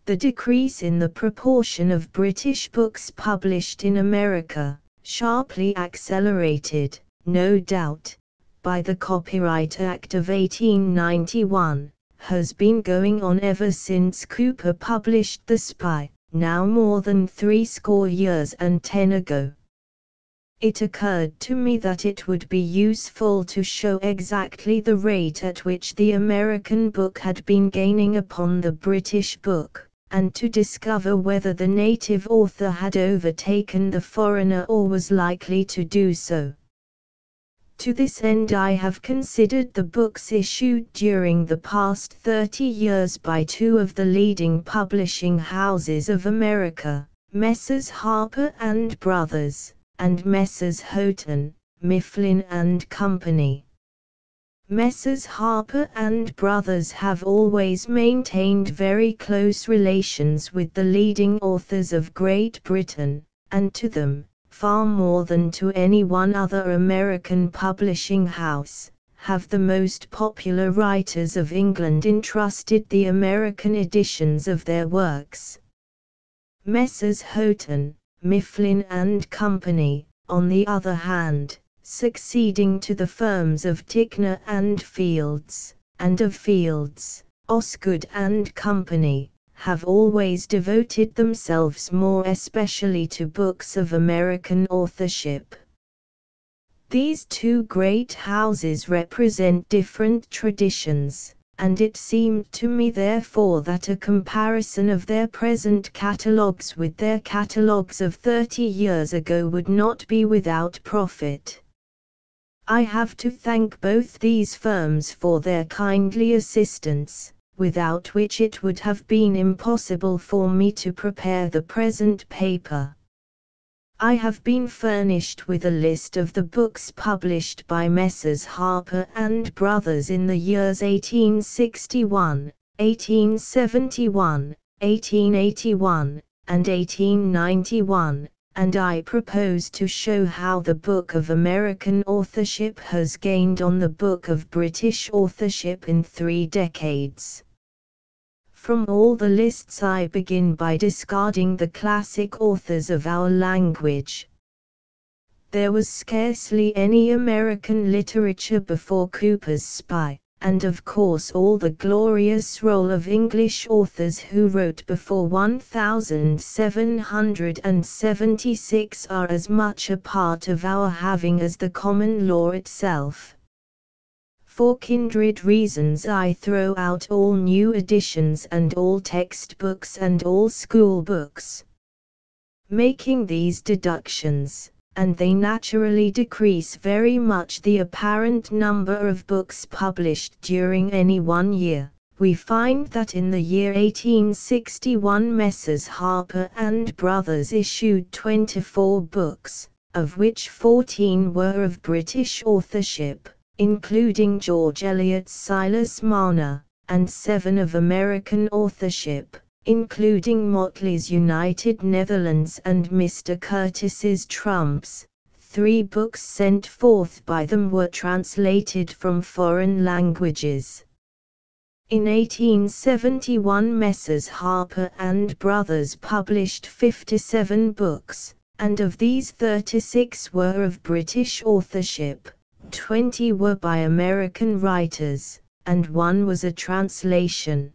The decrease in the proportion of British books published in America, sharply accelerated, no doubt, by the Copyright Act of 1891, has been going on ever since Cooper published The Spy, now more than 70 years and 10 ago. It occurred to me that it would be useful to show exactly the rate at which the American book had been gaining upon the British book, and to discover whether the native author had overtaken the foreigner or was likely to do so. To this end I have considered the books issued during the past 30 years by two of the leading publishing houses of America, Messrs. Harper and Brothers, and Messrs. Houghton, Mifflin and Company. Messrs. Harper and Brothers have always maintained very close relations with the leading authors of Great Britain, and to them, far more than to any one other American publishing house, have the most popular writers of England entrusted the American editions of their works. Messrs. Houghton, Mifflin and Company, on the other hand, succeeding to the firms of Ticknor and Fields, and of Fields, Osgood and Company, have always devoted themselves more especially to books of American authorship. These two great houses represent different traditions, and it seemed to me therefore that a comparison of their present catalogues with their catalogues of 30 years ago would not be without profit. I have to thank both these firms for their kindly assistance, without which it would have been impossible for me to prepare the present paper. I have been furnished with a list of the books published by Messrs. Harper and Brothers in the years 1861, 1871, 1881, and 1891, and I propose to show how the Book of American Authorship has gained on the Book of British Authorship in 3 decades. From all the lists I begin by discarding the classic authors of our language. There was scarcely any American literature before Cooper's Spy, and of course all the glorious roll of English authors who wrote before 1776 are as much a part of our having as the common law itself. For kindred reasons I throw out all new editions and all textbooks and all school books. Making these deductions, and they naturally decrease very much the apparent number of books published during any one year, we find that in the year 1861 Messrs. Harper and Brothers issued 24 books, of which 14 were of British authorship, including George Eliot's Silas Marner, and 7 of American authorship, including Motley's United Netherlands and Mr. Curtis's Trumps. 3 books sent forth by them were translated from foreign languages. In 1871 Messrs. Harper and Brothers published 57 books, and of these 36 were of British authorship. 20 were by American writers, and 1 was a translation.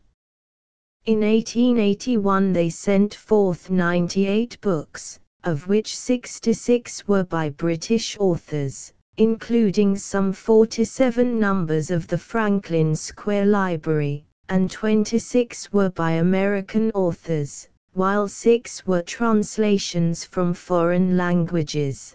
In 1881 they sent forth 98 books, of which 66 were by British authors, including some 47 numbers of the Franklin Square Library, and 26 were by American authors, while 6 were translations from foreign languages.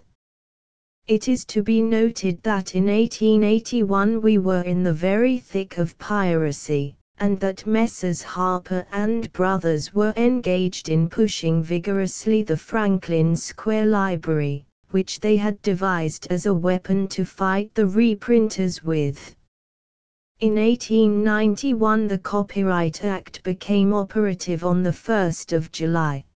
It is to be noted that in 1881 we were in the very thick of piracy, and that Messrs. Harper and Brothers were engaged in pushing vigorously the Franklin Square Library, which they had devised as a weapon to fight the reprinters with. In 1891 the Copyright Act became operative on the 1st of July.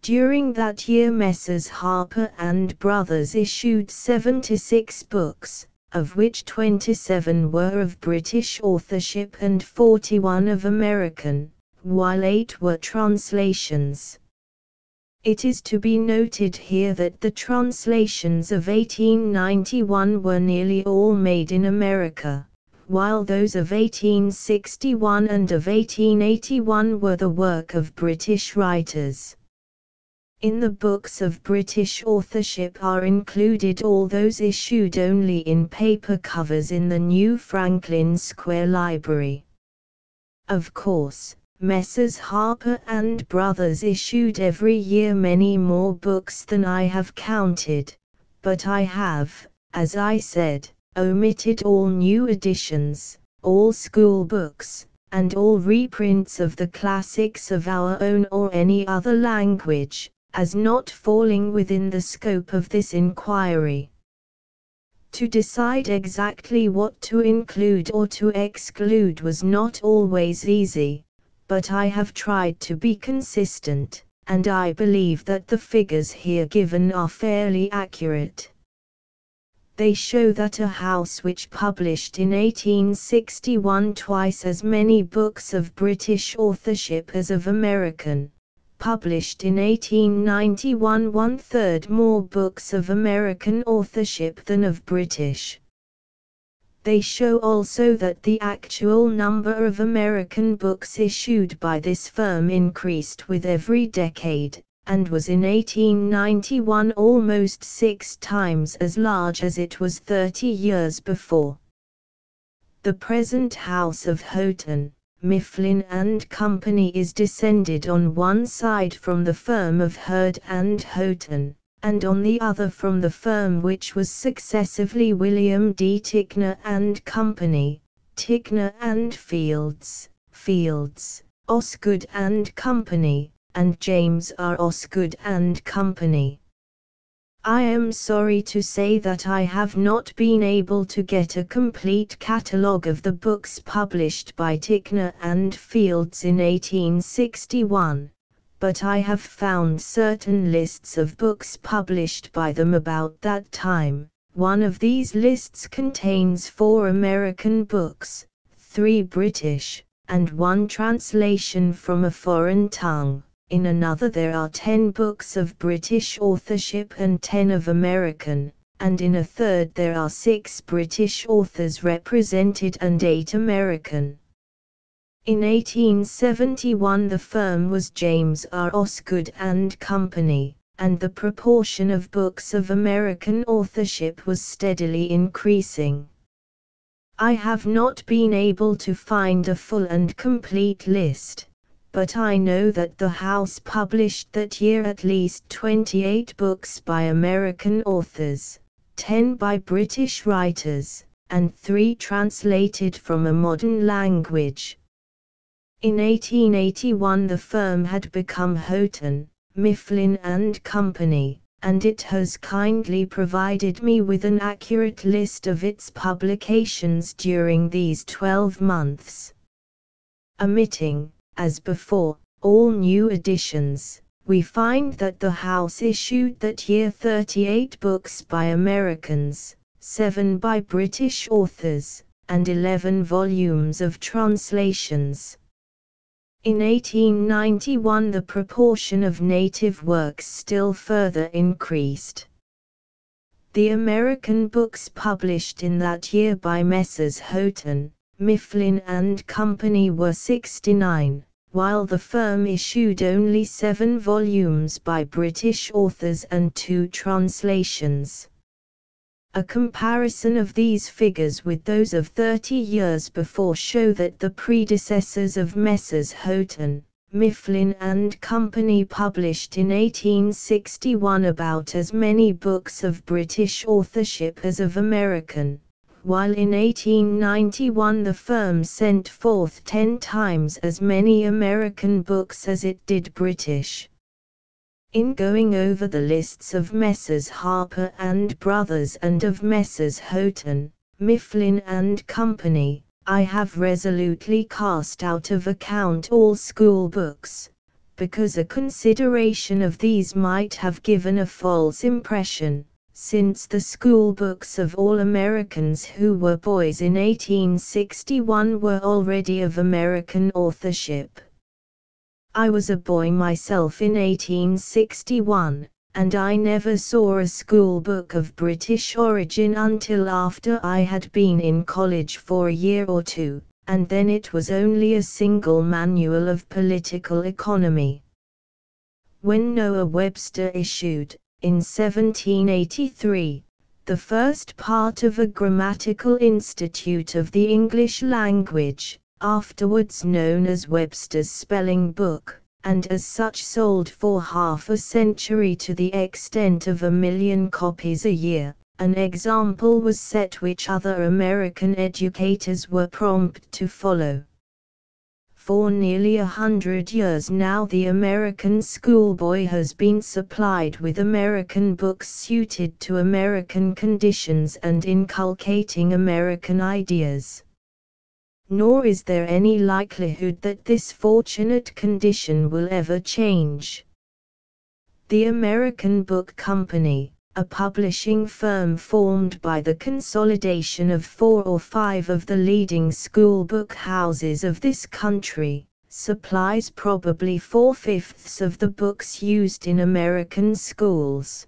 During that year Messrs. Harper and Brothers issued 76 books, of which 27 were of British authorship and 41 of American, while 8 were translations. It is to be noted here that the translations of 1891 were nearly all made in America, while those of 1861 and of 1881 were the work of British writers. In the books of British authorship are included all those issued only in paper covers in the new Franklin Square Library. Of course, Messrs. Harper and Brothers issued every year many more books than I have counted, but I have, as I said, omitted all new editions, all school books, and all reprints of the classics of our own or any other language, as not falling within the scope of this inquiry. To decide exactly what to include or to exclude was not always easy, but I have tried to be consistent, and I believe that the figures here given are fairly accurate. They show that a house which published in 1861 twice as many books of British authorship as of American, published in 1891 one-third more books of American authorship than of British. They show also that the actual number of American books issued by this firm increased with every decade, and was in 1891 almost 6 times as large as it was 30 years before. The present House of Houghton, Mifflin and Company is descended on one side from the firm of Hurd and Houghton, and on the other from the firm which was successively William D. Ticknor and Company, Ticknor and Fields, Osgood and Company, and James R. Osgood and Company. I am sorry to say that I have not been able to get a complete catalogue of the books published by Ticknor and Fields in 1861, but I have found certain lists of books published by them about that time. One of these lists contains 4 American books, 3 British, and 1 translation from a foreign tongue. In another there are 10 books of British authorship and 10 of American, and in a third there are 6 British authors represented and 8 American. In 1871 the firm was James R. Osgood and Company, and the proportion of books of American authorship was steadily increasing. I have not been able to find a full and complete list, but I know that the house published that year at least 28 books by American authors, 10 by British writers, and 3 translated from a modern language. In 1881 the firm had become Houghton, Mifflin and Company, and it has kindly provided me with an accurate list of its publications during these 12 months. Omitting, as before, all new editions, we find that the house issued that year 38 books by Americans, 7 by British authors, and 11 volumes of translations. In 1891 the proportion of native works still further increased. The American books published in that year by Messrs. Houghton, Mifflin and Company were 69, while the firm issued only 7 volumes by British authors and 2 translations. A comparison of these figures with those of 30 years before show that the predecessors of Messrs. Houghton, Mifflin and Company published in 1861 about as many books of British authorship as of American, while in 1891 the firm sent forth 10 times as many American books as it did British. In going over the lists of Messrs. Harper and Brothers and of Messrs. Houghton, Mifflin and Company, I have resolutely cast out of account all school books, because a consideration of these might have given a false impression, since the school books of all Americans who were boys in 1861 were already of American authorship. I was a boy myself in 1861, and I never saw a school book of British origin until after I had been in college for a year or 2, and then it was only a single manual of political economy. When Noah Webster issued, in 1783, the first part of a grammatical institute of the English language, afterwards known as Webster's Spelling Book, and as such sold for half a century to the extent of 1 million copies a year, an example was set which other American educators were prompt to follow. For nearly 100 years now the American schoolboy has been supplied with American books suited to American conditions and inculcating American ideas. Nor is there any likelihood that this fortunate condition will ever change. The American Book Company, a publishing firm formed by the consolidation of 4 or 5 of the leading school book houses of this country, supplies probably 4/5 of the books used in American schools.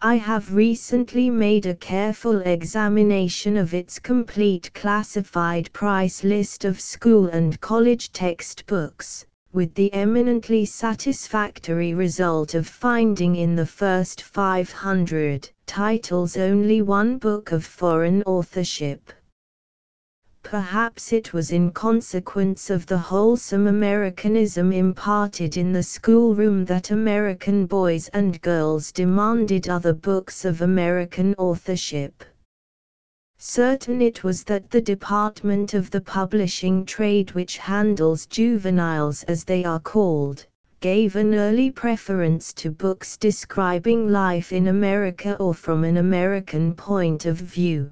I have recently made a careful examination of its complete classified price list of school and college textbooks, with the eminently satisfactory result of finding in the first 500 titles only one book of foreign authorship. Perhaps it was in consequence of the wholesome Americanism imparted in the schoolroom that American boys and girls demanded other books of American authorship. Certain it was that the department of the publishing trade which handles juveniles as they are called, gave an early preference to books describing life in America or from an American point of view.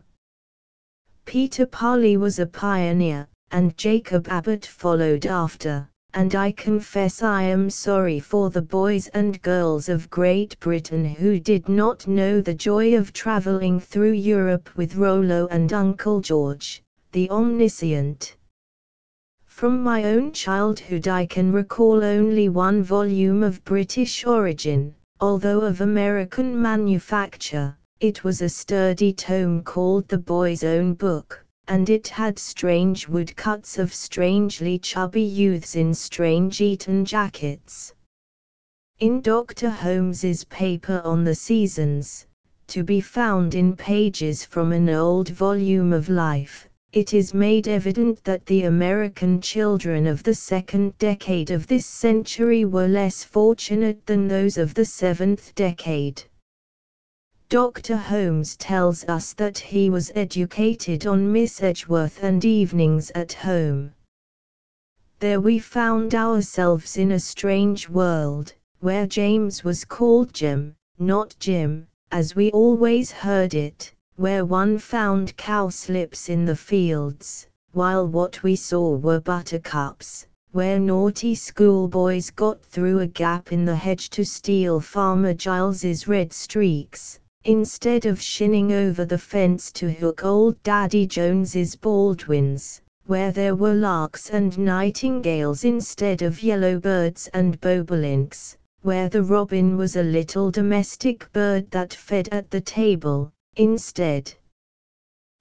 Peter Parley was a pioneer, and Jacob Abbott followed after, and I confess I am sorry for the boys and girls of Great Britain who did not know the joy of traveling through Europe with Rollo and Uncle George, the omniscient. From my own childhood I can recall only one volume of British origin, although of American manufacture. It was a sturdy tome called The Boy's Own Book, and it had strange woodcuts of strangely chubby youths in strange Eton jackets. In Dr. Holmes's paper on the seasons, to be found in pages from an old volume of Life, it is made evident that the American children of the second decade of this century were less fortunate than those of the seventh decade. Dr. Holmes tells us that he was educated on Miss Edgeworth and evenings at home. There we found ourselves in a strange world, where James was called Jem, not Jim, as we always heard it, where one found cowslips in the fields, while what we saw were buttercups, where naughty schoolboys got through a gap in the hedge to steal Farmer Giles's red streaks, instead of shinning over the fence to hook old Daddy Jones's Baldwins, where there were larks and nightingales instead of yellowbirds and bobolinks, where the robin was a little domestic bird that fed at the table, instead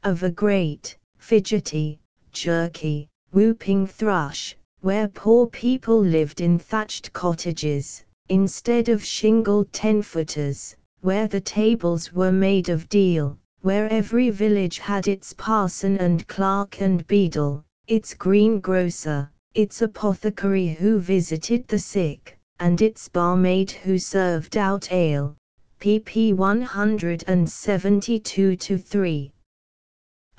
of a great, fidgety, jerky, whooping thrush, where poor people lived in thatched cottages, instead of shingled 10-footers, where the tables were made of deal, where every village had its parson and clerk and beadle, its greengrocer, its apothecary who visited the sick, and its barmaid who served out ale. pp 172-3.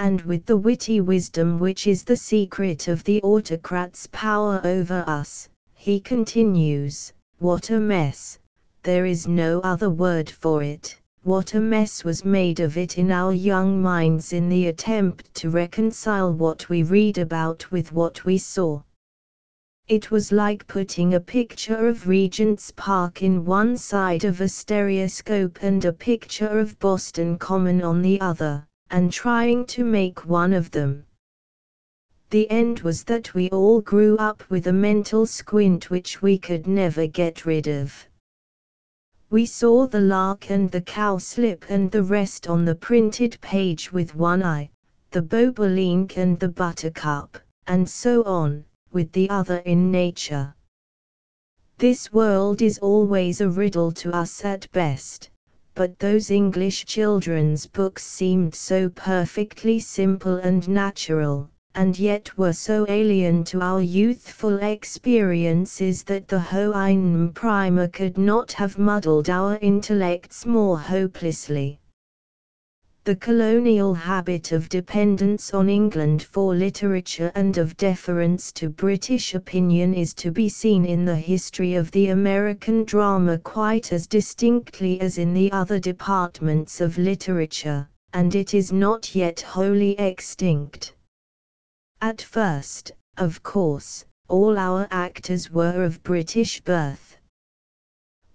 And with the witty wisdom which is the secret of the autocrat's power over us, he continues, what a mess! There is no other word for it. What a mess was made of it in our young minds in the attempt to reconcile what we read about with what we saw. It was like putting a picture of Regent's Park in one side of a stereoscope and a picture of Boston Common on the other, and trying to make one of them. The end was that we all grew up with a mental squint which we could never get rid of. We saw the lark and the cowslip and the rest on the printed page with one eye, the bobolink and the buttercup, and so on, with the other in nature. This world is always a riddle to us at best, but those English children's books seemed so perfectly simple and natural, and yet were so alien to our youthful experiences that the Houyhnhnm primer could not have muddled our intellects more hopelessly. The colonial habit of dependence on England for literature and of deference to British opinion is to be seen in the history of the American drama quite as distinctly as in the other departments of literature, and it is not yet wholly extinct. At first, of course, all our actors were of British birth.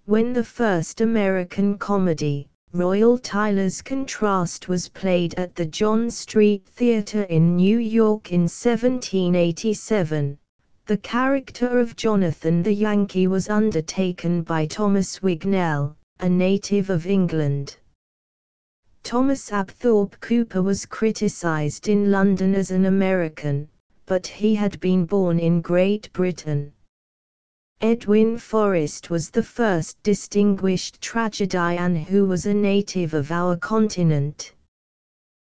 When the first American comedy, Royal Tyler's Contrast was played at the John Street Theatre in New York in 1787. The character of Jonathan the Yankee was undertaken by Thomas Wignell, a native of England. Thomas Apthorpe Cooper was criticized in London as an American, but he had been born in Great Britain. Edwin Forrest was the first distinguished tragedian who was a native of our continent.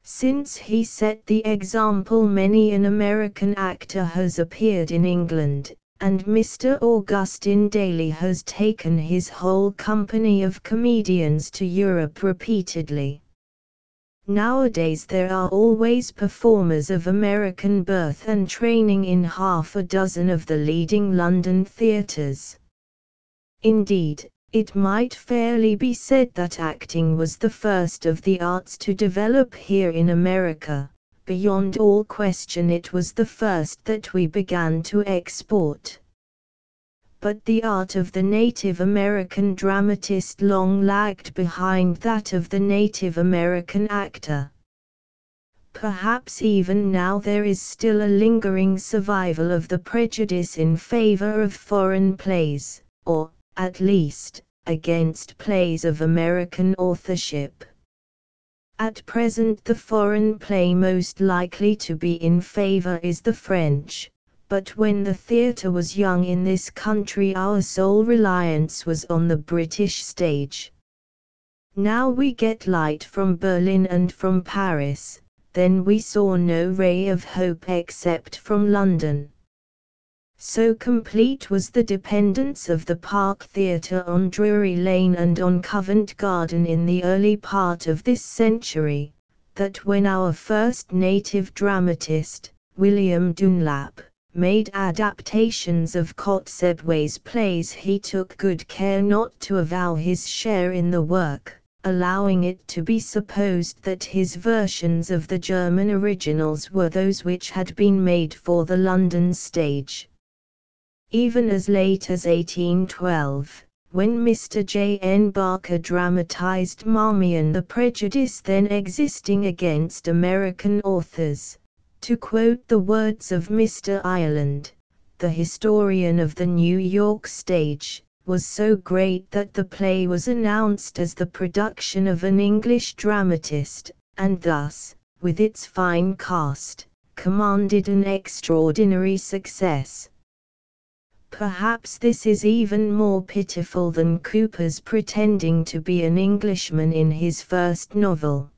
Since he set the example, many an American actor has appeared in England, and Mr. Augustine Daly has taken his whole company of comedians to Europe repeatedly. Nowadays there are always performers of American birth and training in half a dozen of the leading London theatres. Indeed, it might fairly be said that acting was the first of the arts to develop here in America. Beyond all question, it was the first that we began to export. But the art of the Native American dramatist long lagged behind that of the Native American actor. Perhaps even now there is still a lingering survival of the prejudice in favor of foreign plays, or, at least, against plays of American authorship. At present the foreign play most likely to be in favor is the French. But when the theatre was young in this country, our sole reliance was on the British stage. Now we get light from Berlin and from Paris, then we saw no ray of hope except from London. So complete was the dependence of the Park Theatre on Drury Lane and on Covent Garden in the early part of this century, that when our first native dramatist, William Dunlap, made adaptations of Kotzebue plays, he took good care not to avow his share in the work, allowing it to be supposed that his versions of the German originals were those which had been made for the London stage. Even as late as 1812, when Mr. J. N. Barker dramatized Marmion, the prejudice then existing against American authors, to quote the words of Mr. Ireland, the historian of the New York stage, was so great that the play was announced as the production of an English dramatist, and thus, with its fine cast, commanded an extraordinary success. Perhaps this is even more pitiful than Cooper's pretending to be an Englishman in his first novel.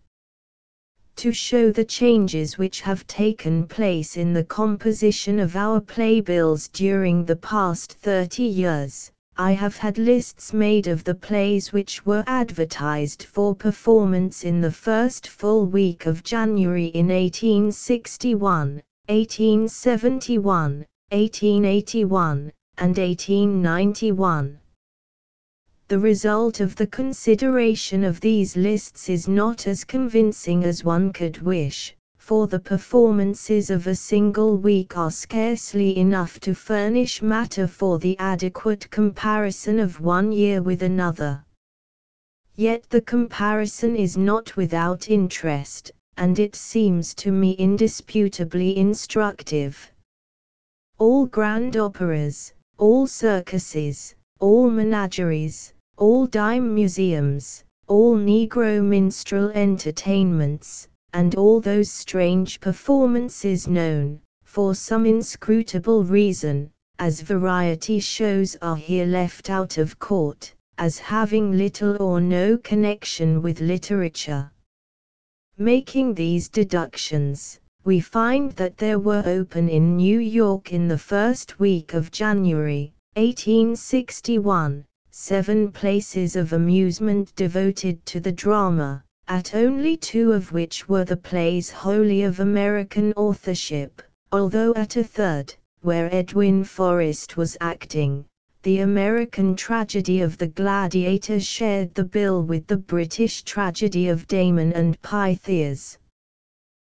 To show the changes which have taken place in the composition of our playbills during the past 30 years, I have had lists made of the plays which were advertised for performance in the first full week of January in 1861, 1871, 1881, and 1891. The result of the consideration of these lists is not as convincing as one could wish, for the performances of a single week are scarcely enough to furnish matter for the adequate comparison of one year with another. Yet the comparison is not without interest, and it seems to me indisputably instructive. All grand operas, all circuses, all menageries, all dime museums, all Negro minstrel entertainments, and all those strange performances known, for some inscrutable reason, as variety shows, are here left out of court, as having little or no connection with literature. Making these deductions, we find that there were open in New York in the first week of January, 1861, 7 places of amusement devoted to the drama, at only 2 of which were the plays wholly of American authorship, although at a third, where Edwin Forrest was acting, the American tragedy of The Gladiator shared the bill with the British tragedy of Damon and Pythias.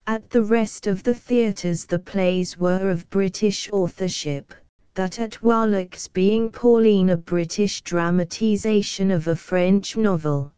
At the rest of the theatres the plays were of British authorship, that at Wallack's being Pauline a British dramatization of a French novel.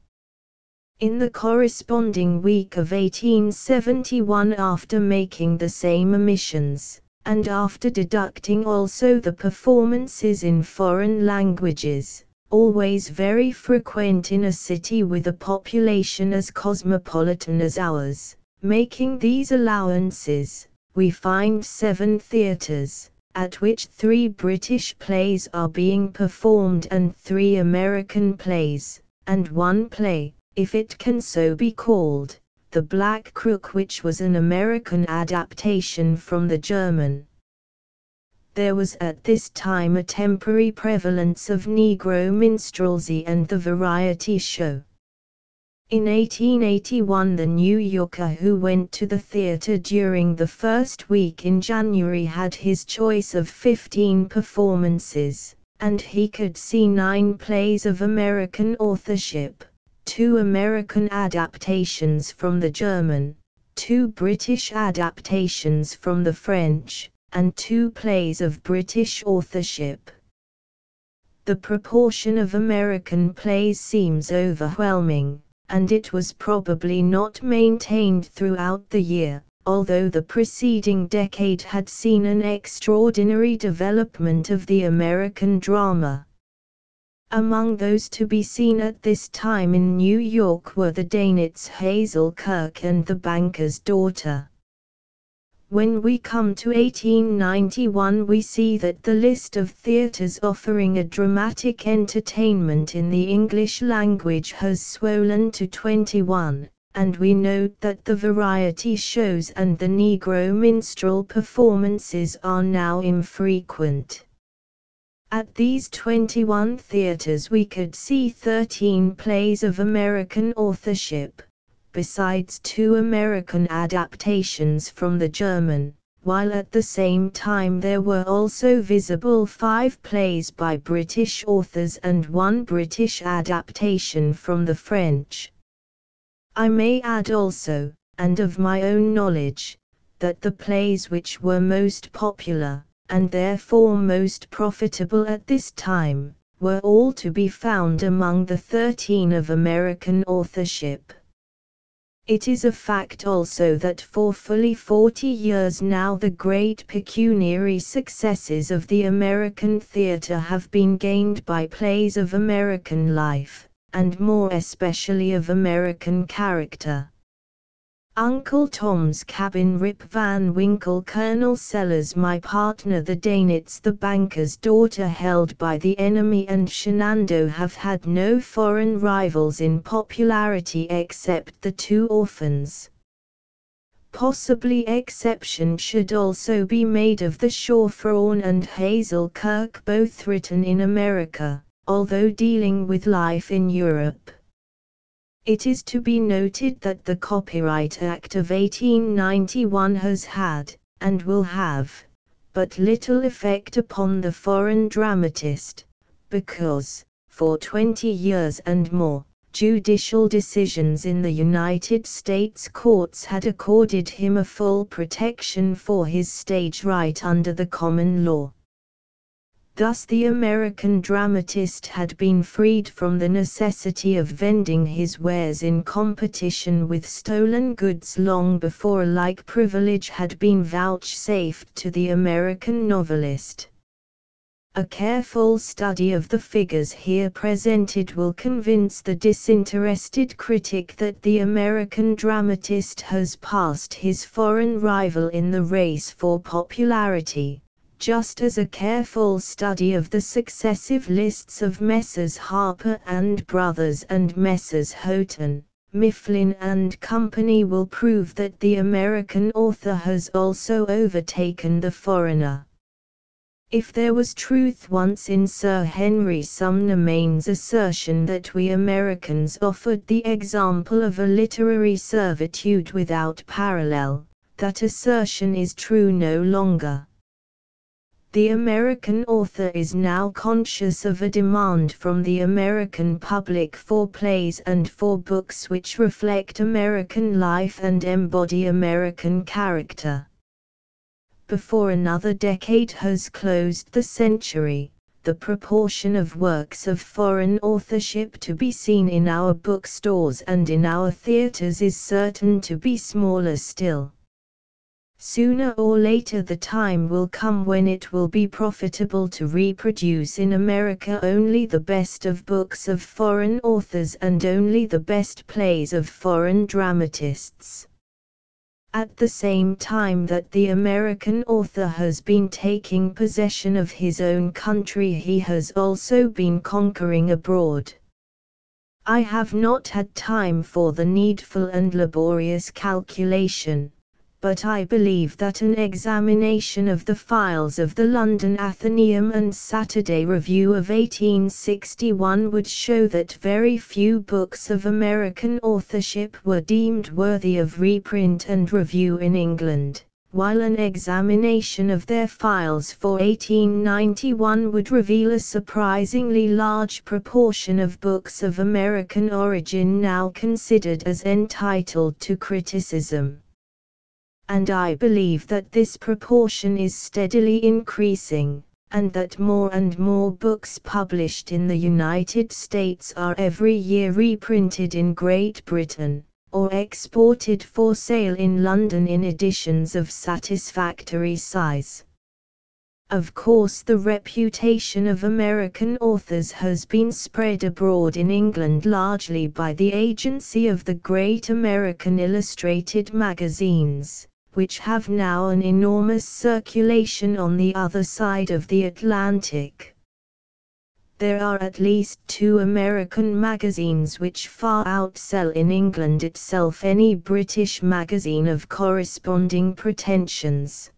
In the corresponding week of 1871, after making the same omissions, and after deducting also the performances in foreign languages, always very frequent in a city with a population as cosmopolitan as ours, making these allowances, we find 7 theatres, at which 3 British plays are being performed and 3 American plays, and 1 play, if it can so be called, The Black Crook, which was an American adaptation from the German. There was at this time a temporary prevalence of Negro minstrelsy and the variety show. In 1881, the New Yorker who went to the theatre during the first week in January had his choice of 15 performances, and he could see 9 plays of American authorship, 2 American adaptations from the German, 2 British adaptations from the French, and 2 plays of British authorship. The proportion of American plays seems overwhelming, and it was probably not maintained throughout the year, although the preceding decade had seen an extraordinary development of the American drama. Among those to be seen at this time in New York were the Danettes Hazel Kirke and The Banker's Daughter. When we come to 1891, we see that the list of theatres offering a dramatic entertainment in the English language has swollen to 21, and we note that the variety shows and the Negro minstrel performances are now infrequent. At these 21 theatres we could see 13 plays of American authorship, besides 2 American adaptations from the German, while at the same time there were also visible 5 plays by British authors and 1 British adaptation from the French. I may add also, and of my own knowledge, that the plays which were most popular, and therefore most profitable at this time, were all to be found among the 13 of American authorship. It is a fact also that for fully 40 years now the great pecuniary successes of the American theatre have been gained by plays of American life, and more especially of American character. Uncle Tom's Cabin, Rip Van Winkle, Colonel Sellers, My Partner, The Danettes, The Banker's Daughter, Held by the Enemy, and Shenandoah have had no foreign rivals in popularity except The Two Orphans. Possibly exception should also be made of The Shawfrawn and Hazel Kirke, both written in America, although dealing with life in Europe. It is to be noted that the Copyright Act of 1891 has had, and will have, but little effect upon the foreign dramatist, because, for 20 years and more, judicial decisions in the United States courts had accorded him a full protection for his stage right under the common law. Thus the American dramatist had been freed from the necessity of vending his wares in competition with stolen goods long before a like privilege had been vouchsafed to the American novelist. A careful study of the figures here presented will convince the disinterested critic that the American dramatist has passed his foreign rival in the race for popularity, just as a careful study of the successive lists of Messrs. Harper and Brothers and Messrs. Houghton, Mifflin and Company will prove that the American author has also overtaken the foreigner. If there was truth once in Sir Henry Sumner Maine's assertion that we Americans offered the example of a literary servitude without parallel, that assertion is true no longer. The American author is now conscious of a demand from the American public for plays and for books which reflect American life and embody American character. Before another decade has closed the century, the proportion of works of foreign authorship to be seen in our bookstores and in our theaters is certain to be smaller still. Sooner or later the time will come when it will be profitable to reproduce in America only the best of books of foreign authors and only the best plays of foreign dramatists. At the same time that the American author has been taking possession of his own country, he has also been conquering abroad. I have not had time for the needful and laborious calculation, but I believe that an examination of the files of the London Athenaeum and Saturday Review of 1861 would show that very few books of American authorship were deemed worthy of reprint and review in England, while an examination of their files for 1891 would reveal a surprisingly large proportion of books of American origin now considered as entitled to criticism. And I believe that this proportion is steadily increasing, and that more and more books published in the United States are every year reprinted in Great Britain, or exported for sale in London in editions of satisfactory size. Of course, the reputation of American authors has been spread abroad in England largely by the agency of the great American illustrated magazines, which have now an enormous circulation on the other side of the Atlantic. There are at least 2 American magazines which far outsell in England itself any British magazine of corresponding pretensions.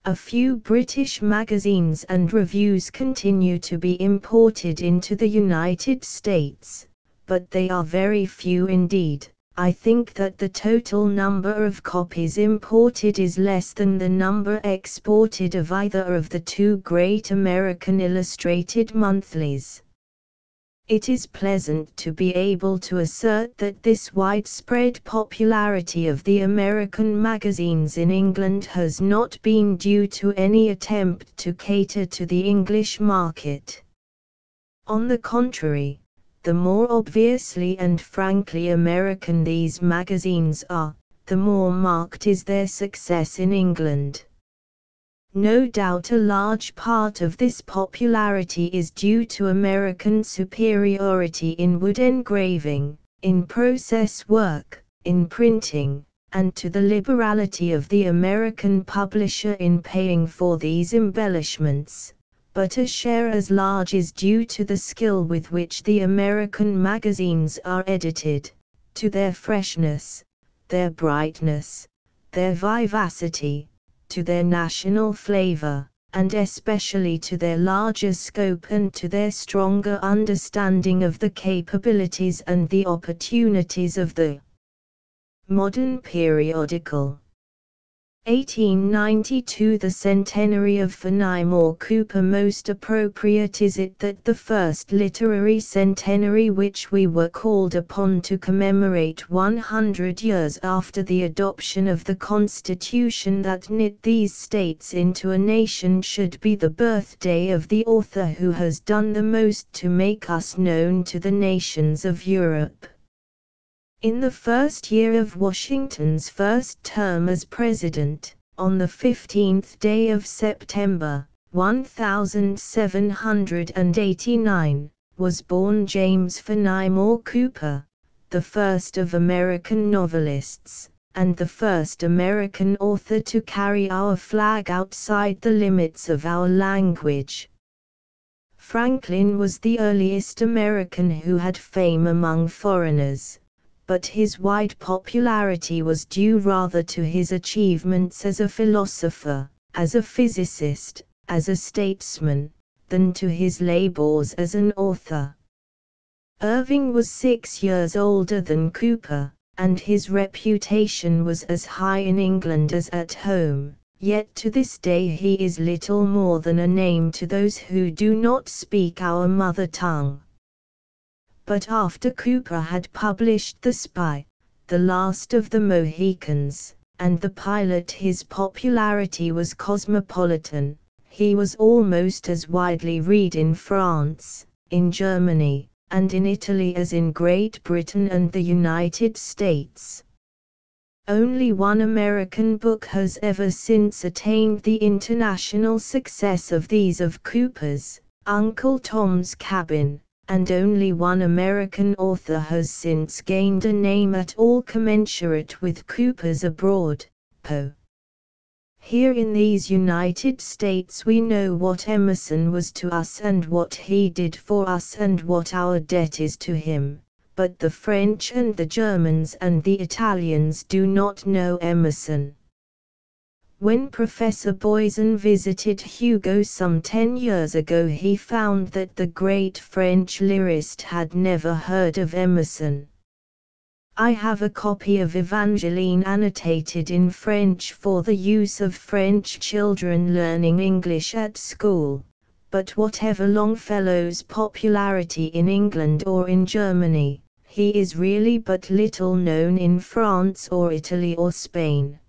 A few British magazines and reviews continue to be imported into the United States, but they are very few indeed. I think that the total number of copies imported is less than the number exported of either of the 2 great American illustrated monthlies. It is pleasant to be able to assert that this widespread popularity of the American magazines in England has not been due to any attempt to cater to the English market. On the contrary, the more obviously and frankly American these magazines are, the more marked is their success in England. No doubt a large part of this popularity is due to American superiority in wood engraving, in process work, in printing, and to the liberality of the American publisher in paying for these embellishments. But a share as large is due to the skill with which the American magazines are edited, to their freshness, their brightness, their vivacity, to their national flavor, and especially to their larger scope and to their stronger understanding of the capabilities and the opportunities of the modern periodical. 1892, the centenary of Fenimore Cooper. Most appropriate is it that the first literary centenary which we were called upon to commemorate 100 years after the adoption of the Constitution that knit these states into a nation should be the birthday of the author who has done the most to make us known to the nations of Europe. In the first year of Washington's first term as president, on the 15th day of September, 1789, was born James Fenimore Cooper, the first of American novelists, and the first American author to carry our flag outside the limits of our language. Franklin was the earliest American who had fame among foreigners, but his wide popularity was due rather to his achievements as a philosopher, as a physicist, as a statesman, than to his labors as an author. Irving was 6 years older than Cooper, and his reputation was as high in England as at home, yet to this day he is little more than a name to those who do not speak our mother tongue. But after Cooper had published The Spy, The Last of the Mohicans, and The Pilot, his popularity was cosmopolitan. He was almost as widely read in France, in Germany, and in Italy as in Great Britain and the United States. Only one American book has ever since attained the international success of these of Cooper's, Uncle Tom's Cabin, and only one American author has since gained a name at all commensurate with Cooper's abroad, Poe. Here in these United States we know what Emerson was to us and what he did for us and what our debt is to him, but the French and the Germans and the Italians do not know Emerson. When Professor Boysen visited Hugo some 10 years ago, he found that the great French lyrist had never heard of Emerson. I have a copy of Evangeline annotated in French for the use of French children learning English at school, but whatever Longfellow's popularity in England or in Germany, he is really but little known in France or Italy or Spain.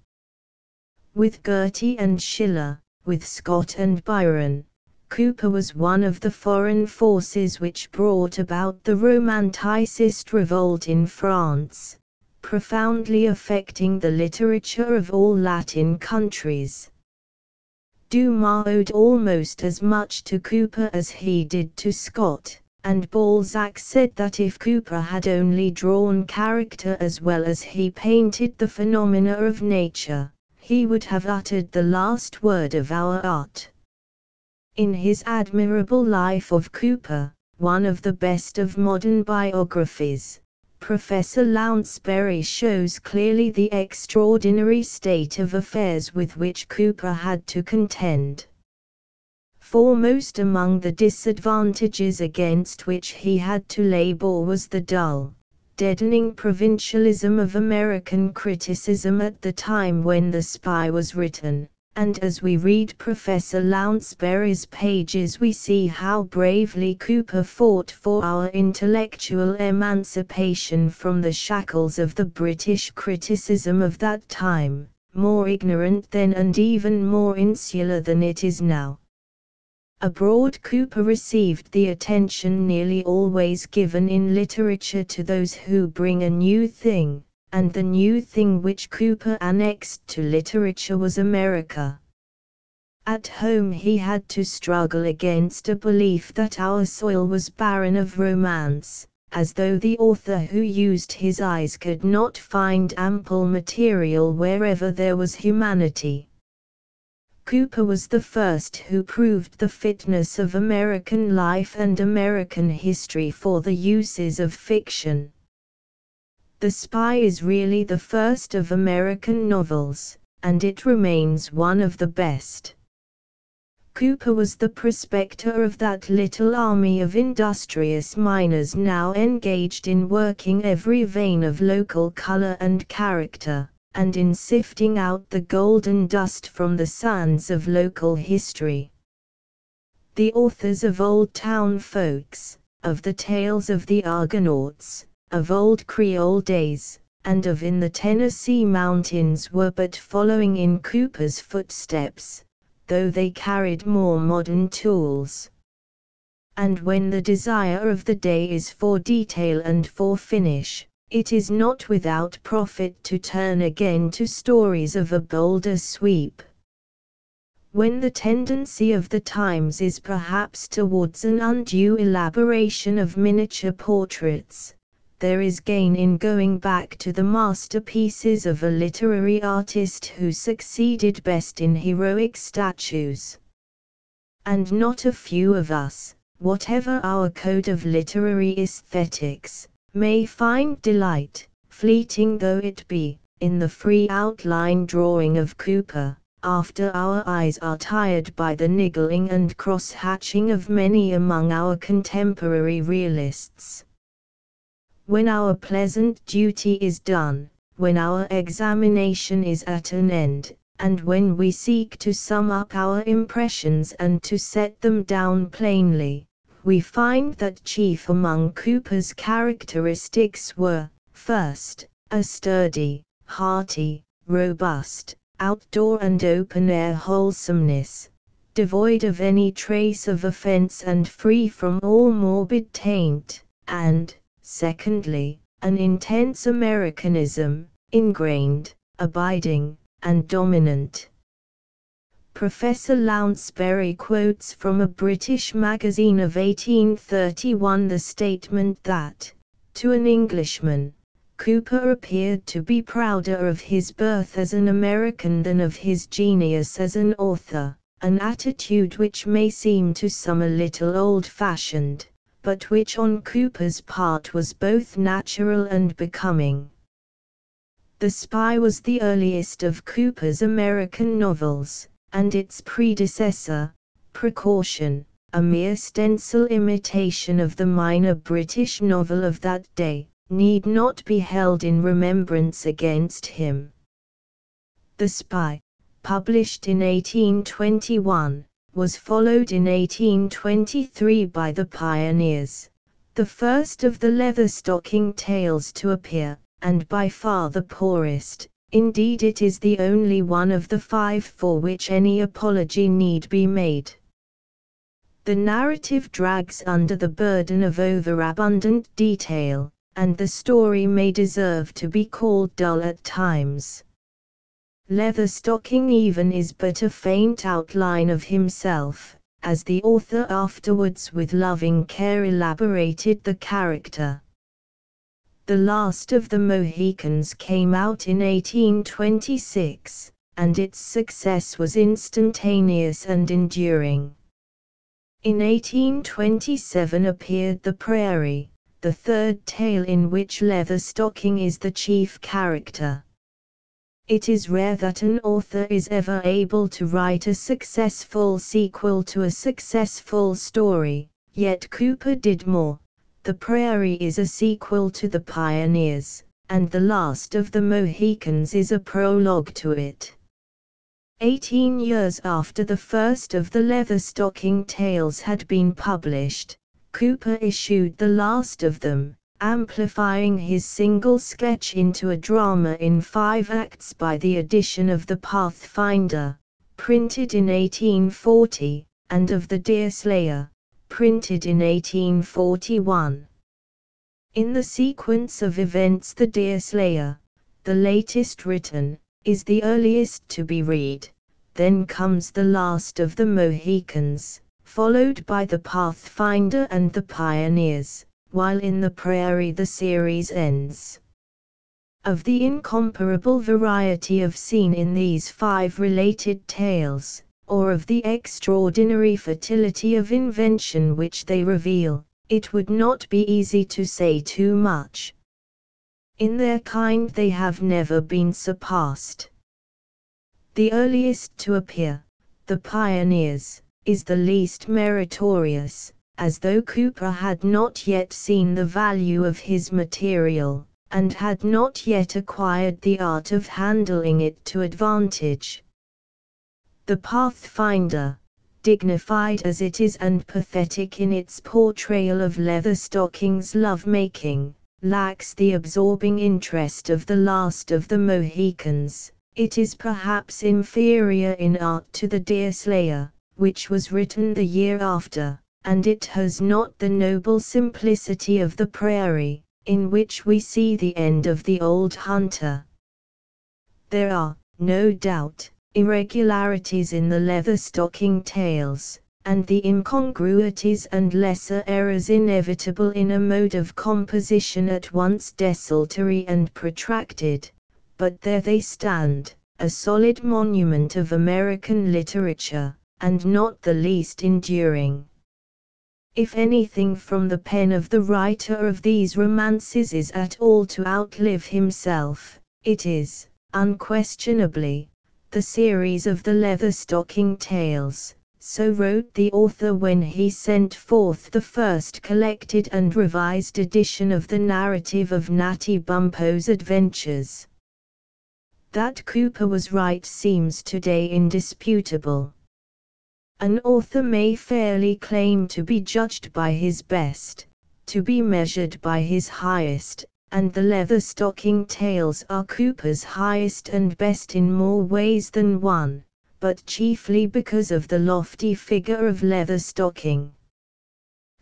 With Goethe and Schiller, with Scott and Byron, Cooper was one of the foreign forces which brought about the Romanticist revolt in France, profoundly affecting the literature of all Latin countries. Dumas owed almost as much to Cooper as he did to Scott, and Balzac said that if Cooper had only drawn character as well as he painted the phenomena of nature, he would have uttered the last word of our art. In his admirable Life of Cooper, one of the best of modern biographies, Professor Lounsbury shows clearly the extraordinary state of affairs with which Cooper had to contend. Foremost among the disadvantages against which he had to labor was the dull, deadening provincialism of American criticism at the time when The Spy was written. And as we read Professor Lounsbury's pages we see how bravely Cooper fought for our intellectual emancipation from the shackles of the British criticism of that time, more ignorant then and even more insular than it is now. Abroad Cooper received the attention nearly always given in literature to those who bring a new thing, and the new thing which Cooper annexed to literature was America. At home he had to struggle against a belief that our soil was barren of romance, as though the author who used his eyes could not find ample material wherever there was humanity. Cooper was the first who proved the fitness of American life and American history for the uses of fiction. The Spy is really the first of American novels, and it remains one of the best. Cooper was the prospector of that little army of industrious miners now engaged in working every vein of local color and character, and in sifting out the golden dust from the sands of local history. The authors of Old Town Folks, of the Tales of the Argonauts, of Old Creole Days, and of In the Tennessee Mountains were but following in Cooper's footsteps, though they carried more modern tools. And when the desire of the day is for detail and for finish, it is not without profit to turn again to stories of a bolder sweep. When the tendency of the times is perhaps towards an undue elaboration of miniature portraits, there is gain in going back to the masterpieces of a literary artist who succeeded best in heroic statues. And not a few of us, whatever our code of literary aesthetics, may find delight, fleeting though it be, in the free outline drawing of Cooper, after our eyes are tired by the niggling and cross-hatching of many among our contemporary realists. When our pleasant duty is done, when our examination is at an end, and when we seek to sum up our impressions and to set them down plainly, we find that chief among Cooper's characteristics were, first, a sturdy, hearty, robust, outdoor and open-air wholesomeness, devoid of any trace of offense and free from all morbid taint, and, secondly, an intense Americanism, ingrained, abiding, and dominant. Professor Lounsbury quotes from a British magazine of 1831 the statement that, to an Englishman, Cooper appeared to be prouder of his birth as an American than of his genius as an author, an attitude which may seem to some a little old-fashioned, but which on Cooper's part was both natural and becoming. The Spy was the earliest of Cooper's American novels, and its predecessor, Precaution, a mere stencil imitation of the minor British novel of that day, need not be held in remembrance against him. The Spy, published in 1821, was followed in 1823 by The Pioneers, the first of the Leatherstocking tales to appear, and by far the poorest. Indeed, it is the only one of the five for which any apology need be made. The narrative drags under the burden of overabundant detail, and the story may deserve to be called dull at times. Leatherstocking even is but a faint outline of himself, as the author afterwards with loving care elaborated the character. The Last of the Mohicans came out in 1826, and its success was instantaneous and enduring. In 1827 appeared The Prairie, the third tale in which Leatherstocking is the chief character. It is rare that an author is ever able to write a successful sequel to a successful story, yet Cooper did more. The Prairie is a sequel to The Pioneers, and The Last of the Mohicans is a prologue to it. 18 years after the first of the Leatherstocking tales had been published, Cooper issued the last of them, amplifying his single sketch into a drama in 5 acts by the addition of The Pathfinder, printed in 1840, and of The Deerslayer, printed in 1841. In the sequence of events, The Deerslayer, the latest written, is the earliest to be read. Then comes The Last of the Mohicans, followed by The Pathfinder and The Pioneers, while in The Prairie the series ends. Of the incomparable variety of scene in these 5 related tales, or of the extraordinary fertility of invention which they reveal, it would not be easy to say too much. In their kind they have never been surpassed. The earliest to appear, The Pioneers, is the least meritorious, as though Cooper had not yet seen the value of his material, and had not yet acquired the art of handling it to advantage. The Pathfinder, dignified as it is and pathetic in its portrayal of Leatherstocking's love-making, lacks the absorbing interest of The Last of the Mohicans. It is perhaps inferior in art to The Deerslayer, which was written the year after, and it has not the noble simplicity of The Prairie, in which we see the end of the old hunter. There are, no doubt, irregularities in the Leatherstocking tales, and the incongruities and lesser errors inevitable in a mode of composition at once desultory and protracted, but there they stand, a solid monument of American literature, and not the least enduring. If anything from the pen of the writer of these romances is at all to outlive himself, it is, unquestionably, the series of the Leatherstocking tales. So wrote the author when he sent forth the first collected and revised edition of the narrative of Natty Bumppo's adventures. That Cooper was right seems today indisputable. An author may fairly claim to be judged by his best, to be measured by his highest, and the Leatherstocking tales are Cooper's highest and best in more ways than one, but chiefly because of the lofty figure of Leatherstocking.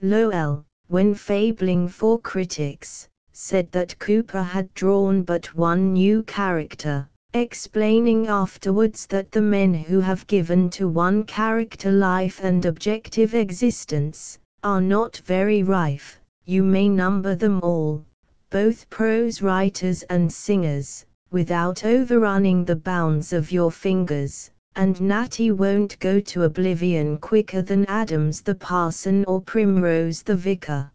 Lowell, when fabling for critics, said that Cooper had drawn but one new character, explaining afterwards that the men who have given to one character life and objective existence, are not very rife. You may number them all, both prose writers and singers, without overrunning the bounds of your fingers, and Natty won't go to oblivion quicker than Adams the parson or Primrose the vicar.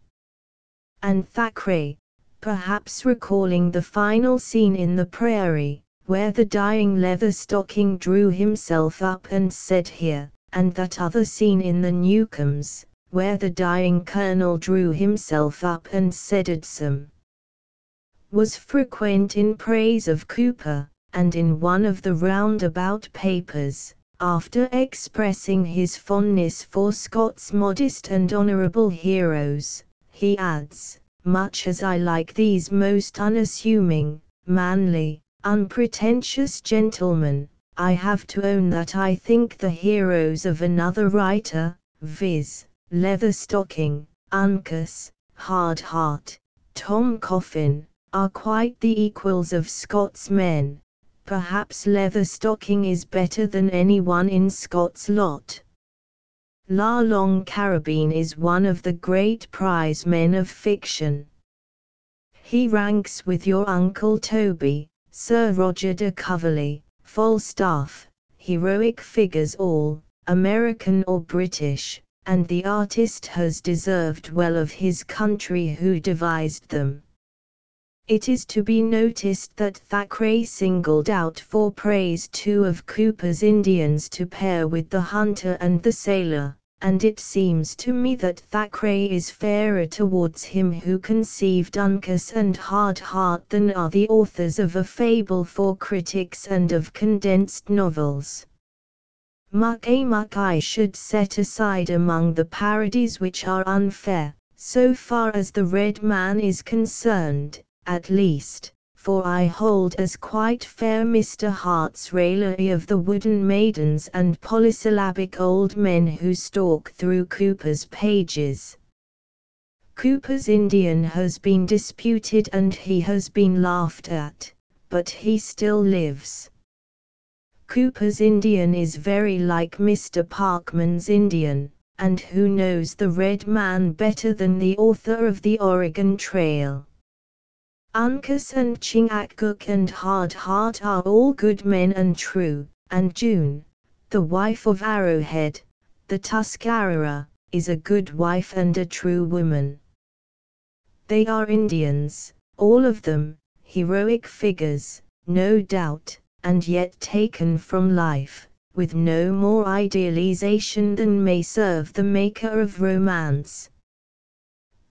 And Thackeray, perhaps recalling the final scene in The Prairie, where the dying Leatherstocking drew himself up and said here, and that other scene in The Newcomes, where the dying colonel drew himself up and said some, was frequent in praise of Cooper, and in one of the roundabout papers, after expressing his fondness for Scott's modest and honourable heroes, he adds, "Much as I like these most unassuming, manly, unpretentious gentlemen, I have to own that I think the heroes of another writer, viz., Leatherstocking, Uncas, Hardheart, Tom Coffin, are quite the equals of Scott's men. Perhaps Leatherstocking is better than anyone in Scott's lot." La Longue Carabine is one of the great prize men of fiction. He ranks with your Uncle Toby, Sir Roger de Coverley, Falstaff, heroic figures all, American or British, and the artist has deserved well of his country who devised them. It is to be noticed that Thackeray singled out for praise two of Cooper's Indians to pair with the hunter and the sailor, and it seems to me that Thackeray is fairer towards him who conceived Uncas and Hardheart than are the authors of A Fable for Critics and of condensed novels. Muck I should set aside among the parodies which are unfair, so far as the Red Man is concerned, at least, for I hold as quite fair Mr. Hart's raillery of the wooden maidens and polysyllabic old men who stalk through Cooper's pages. Cooper's Indian has been disputed and he has been laughed at, but he still lives. Cooper's Indian is very like Mr. Parkman's Indian, and who knows the Red Man better than the author of the Oregon Trail? Uncas and Chingachgook and Hardheart are all good men and true, and June, the wife of Arrowhead, the Tuscarora, is a good wife and a true woman. They are Indians, all of them, heroic figures, no doubt, and yet taken from life, with no more idealization than may serve the maker of romance.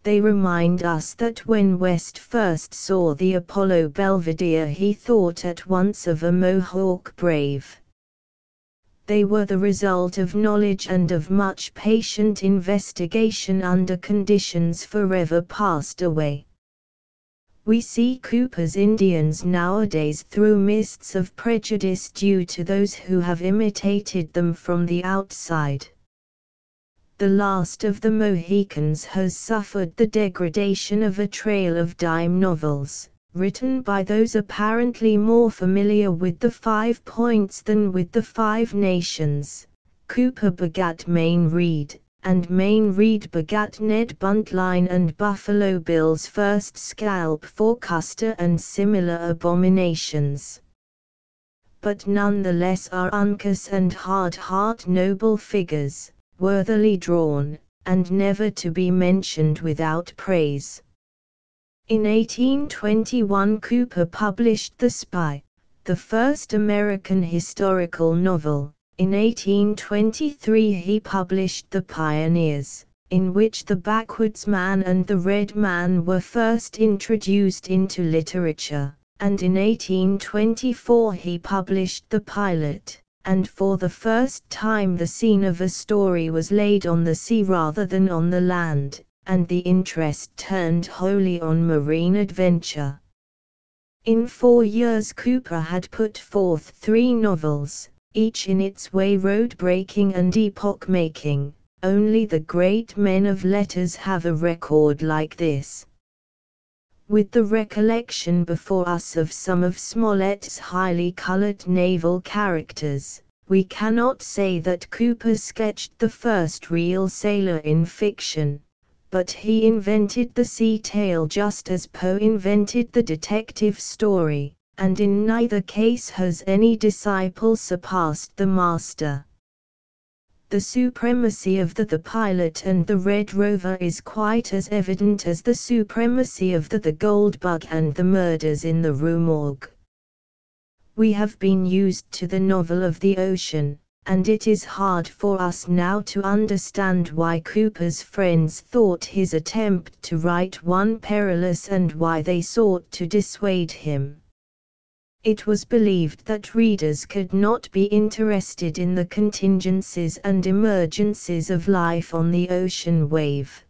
They remind us that when West first saw the Apollo Belvedere he thought at once of a Mohawk brave. They were the result of knowledge and of much patient investigation under conditions forever passed away. We see Cooper's Indians nowadays through mists of prejudice due to those who have imitated them from the outside. The last of the Mohicans has suffered the degradation of a trail of dime novels, written by those apparently more familiar with the 5 Points than with the 5 Nations. Cooper begat Mayne Reid, and Mayne Reid begat Ned Buntline and Buffalo Bill's first scalp for Custer and similar abominations. But none the less are Uncas and Hardheart noble figures, worthily drawn, and never to be mentioned without praise. In 1821 Cooper published The Spy, the first American historical novel. In 1823 he published The Pioneers, in which the backwoodsman and the Red Man were first introduced into literature, and in 1824 he published The Pilot, and for the first time the scene of a story was laid on the sea rather than on the land, and the interest turned wholly on marine adventure. In 4 years Cooper had put forth 3 novels, each in its way road-breaking and epoch-making. Only the great men of letters have a record like this. With the recollection before us of some of Smollett's highly colored naval characters, we cannot say that Cooper sketched the first real sailor in fiction, but he invented the sea tale just as Poe invented the detective story, and in neither case has any disciple surpassed the master. The supremacy of the Pilot and the Red Rover is quite as evident as the supremacy of the Goldbug and the murders in the Rue Morgue. We have been used to the novel of the ocean, and it is hard for us now to understand why Cooper's friends thought his attempt to write one perilous and why they sought to dissuade him. It was believed that readers could not be interested in the contingencies and emergencies of life on the ocean wave.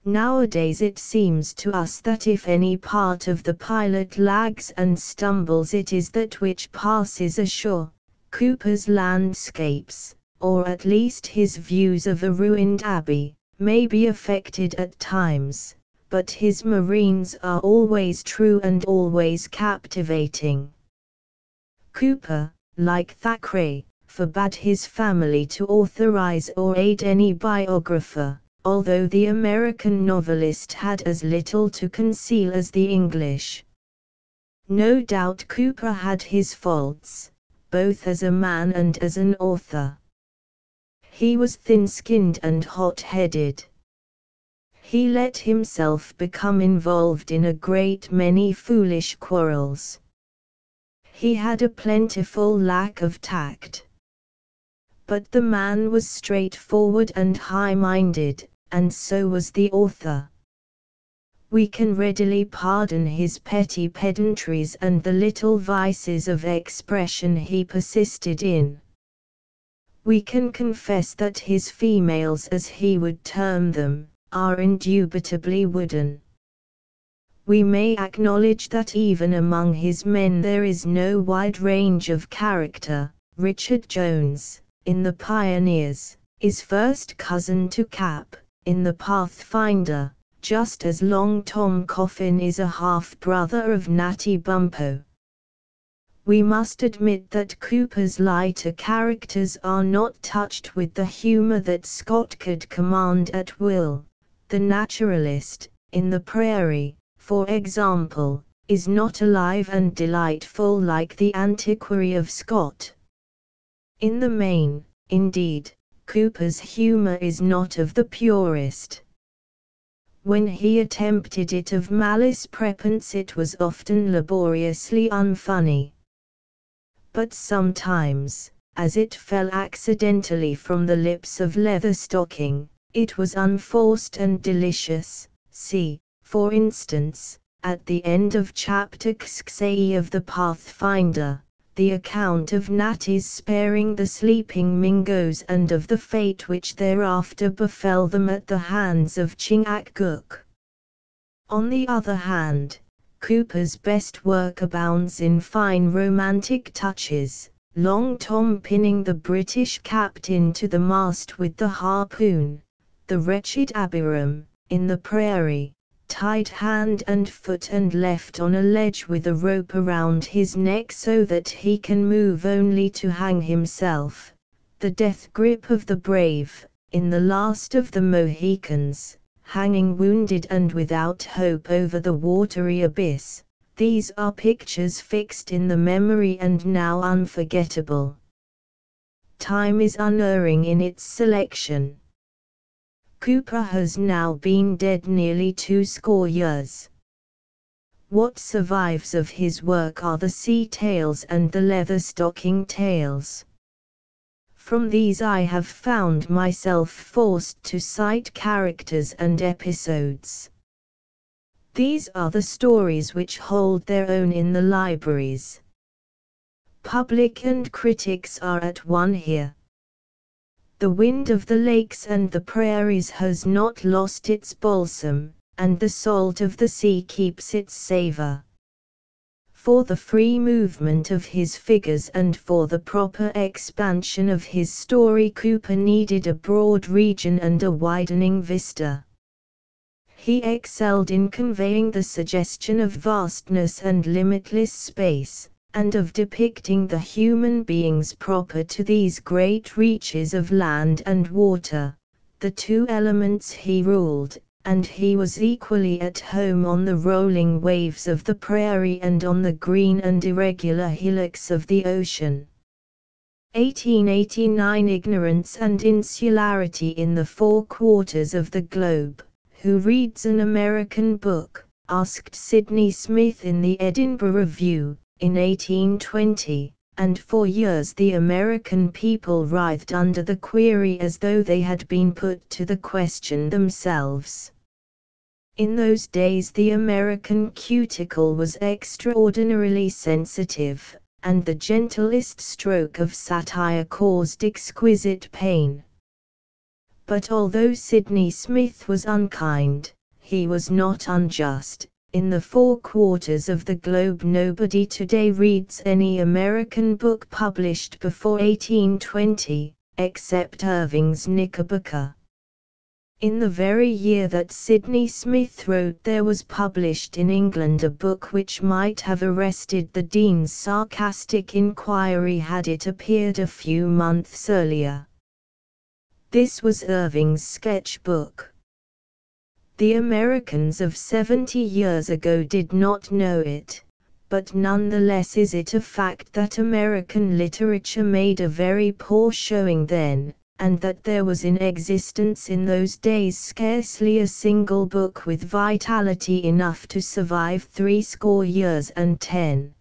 Nowadays it seems to us that if any part of the Pilot lags and stumbles, it is that which passes ashore. Cooper's landscapes, or at least his views of a ruined abbey, may be affected at times, but his marines are always true and always captivating. Cooper, like Thackeray, forbade his family to authorize or aid any biographer, although the American novelist had as little to conceal as the English. No doubt Cooper had his faults, both as a man and as an author. He was thin-skinned and hot-headed. He let himself become involved in a great many foolish quarrels. He had a plentiful lack of tact. But the man was straightforward and high-minded, and so was the author. We can readily pardon his petty pedantries and the little vices of expression he persisted in. We can confess that his females, as he would term them, are indubitably wooden. We may acknowledge that even among his men there is no wide range of character. Richard Jones, in The Pioneers, is first cousin to Cap, in The Pathfinder, just as Long Tom Coffin is a half-brother of Natty Bumppo. We must admit that Cooper's lighter characters are not touched with the humor that Scott could command at will. The naturalist, in The Prairie, for example, is not alive and delightful like the antiquary of Scott. In the main, indeed, Cooper's humor is not of the purest. When he attempted it of malice prepense, it was often laboriously unfunny. But sometimes, as it fell accidentally from the lips of Leatherstocking, it was unforced and delicious. See, for instance, at the end of chapter XXVIII of The Pathfinder, the account of Natty's sparing the sleeping Mingoes and of the fate which thereafter befell them at the hands of Chingachgook. On the other hand, Cooper's best work abounds in fine romantic touches, Long Tom pinning the British captain to the mast with the harpoon, the wretched Abiram, in The Prairie, tied hand and foot and left on a ledge with a rope around his neck so that he can move only to hang himself, the death grip of the brave, in The Last of the Mohicans, hanging wounded and without hope over the watery abyss. These are pictures fixed in the memory and now unforgettable. Time is unerring in its selection. Cooper has now been dead nearly 20 years. What survives of his work are the sea tales and the Leatherstocking tales. From these I have found myself forced to cite characters and episodes. These are the stories which hold their own in the libraries. Public and critics are at one here. The wind of the lakes and the prairies has not lost its balsam, and the salt of the sea keeps its savor. for the free movement of his figures and for the proper expansion of his story, Cooper needed a broad region and a widening vista. He excelled in conveying the suggestion of vastness and limitless space, and of depicting the human beings proper to these great reaches of land and water, the two elements he ruled, and he was equally at home on the rolling waves of the prairie and on the green and irregular hillocks of the ocean. 1889 Ignorance and Insularity in the Four Quarters of the Globe. Who reads an American book? Asked Sidney Smith in the Edinburgh Review, in 1820, and for years the American people writhed under the query as though they had been put to the question themselves. In those days the American cuticle was extraordinarily sensitive, and the gentlest stroke of satire caused exquisite pain. But although Sidney Smith was unkind, he was not unjust. In the four quarters of the globe nobody today reads any American book published before 1820, except Irving's Knickerbocker. In the very year that Sidney Smith wrote there was published in England a book which might have arrested the Dean's sarcastic inquiry had it appeared a few months earlier. This was Irving's sketch book. The Americans of 70 years ago did not know it, but nonetheless is it a fact that American literature made a very poor showing then, and that there was in existence in those days scarcely a single book with vitality enough to survive 70 years and 10.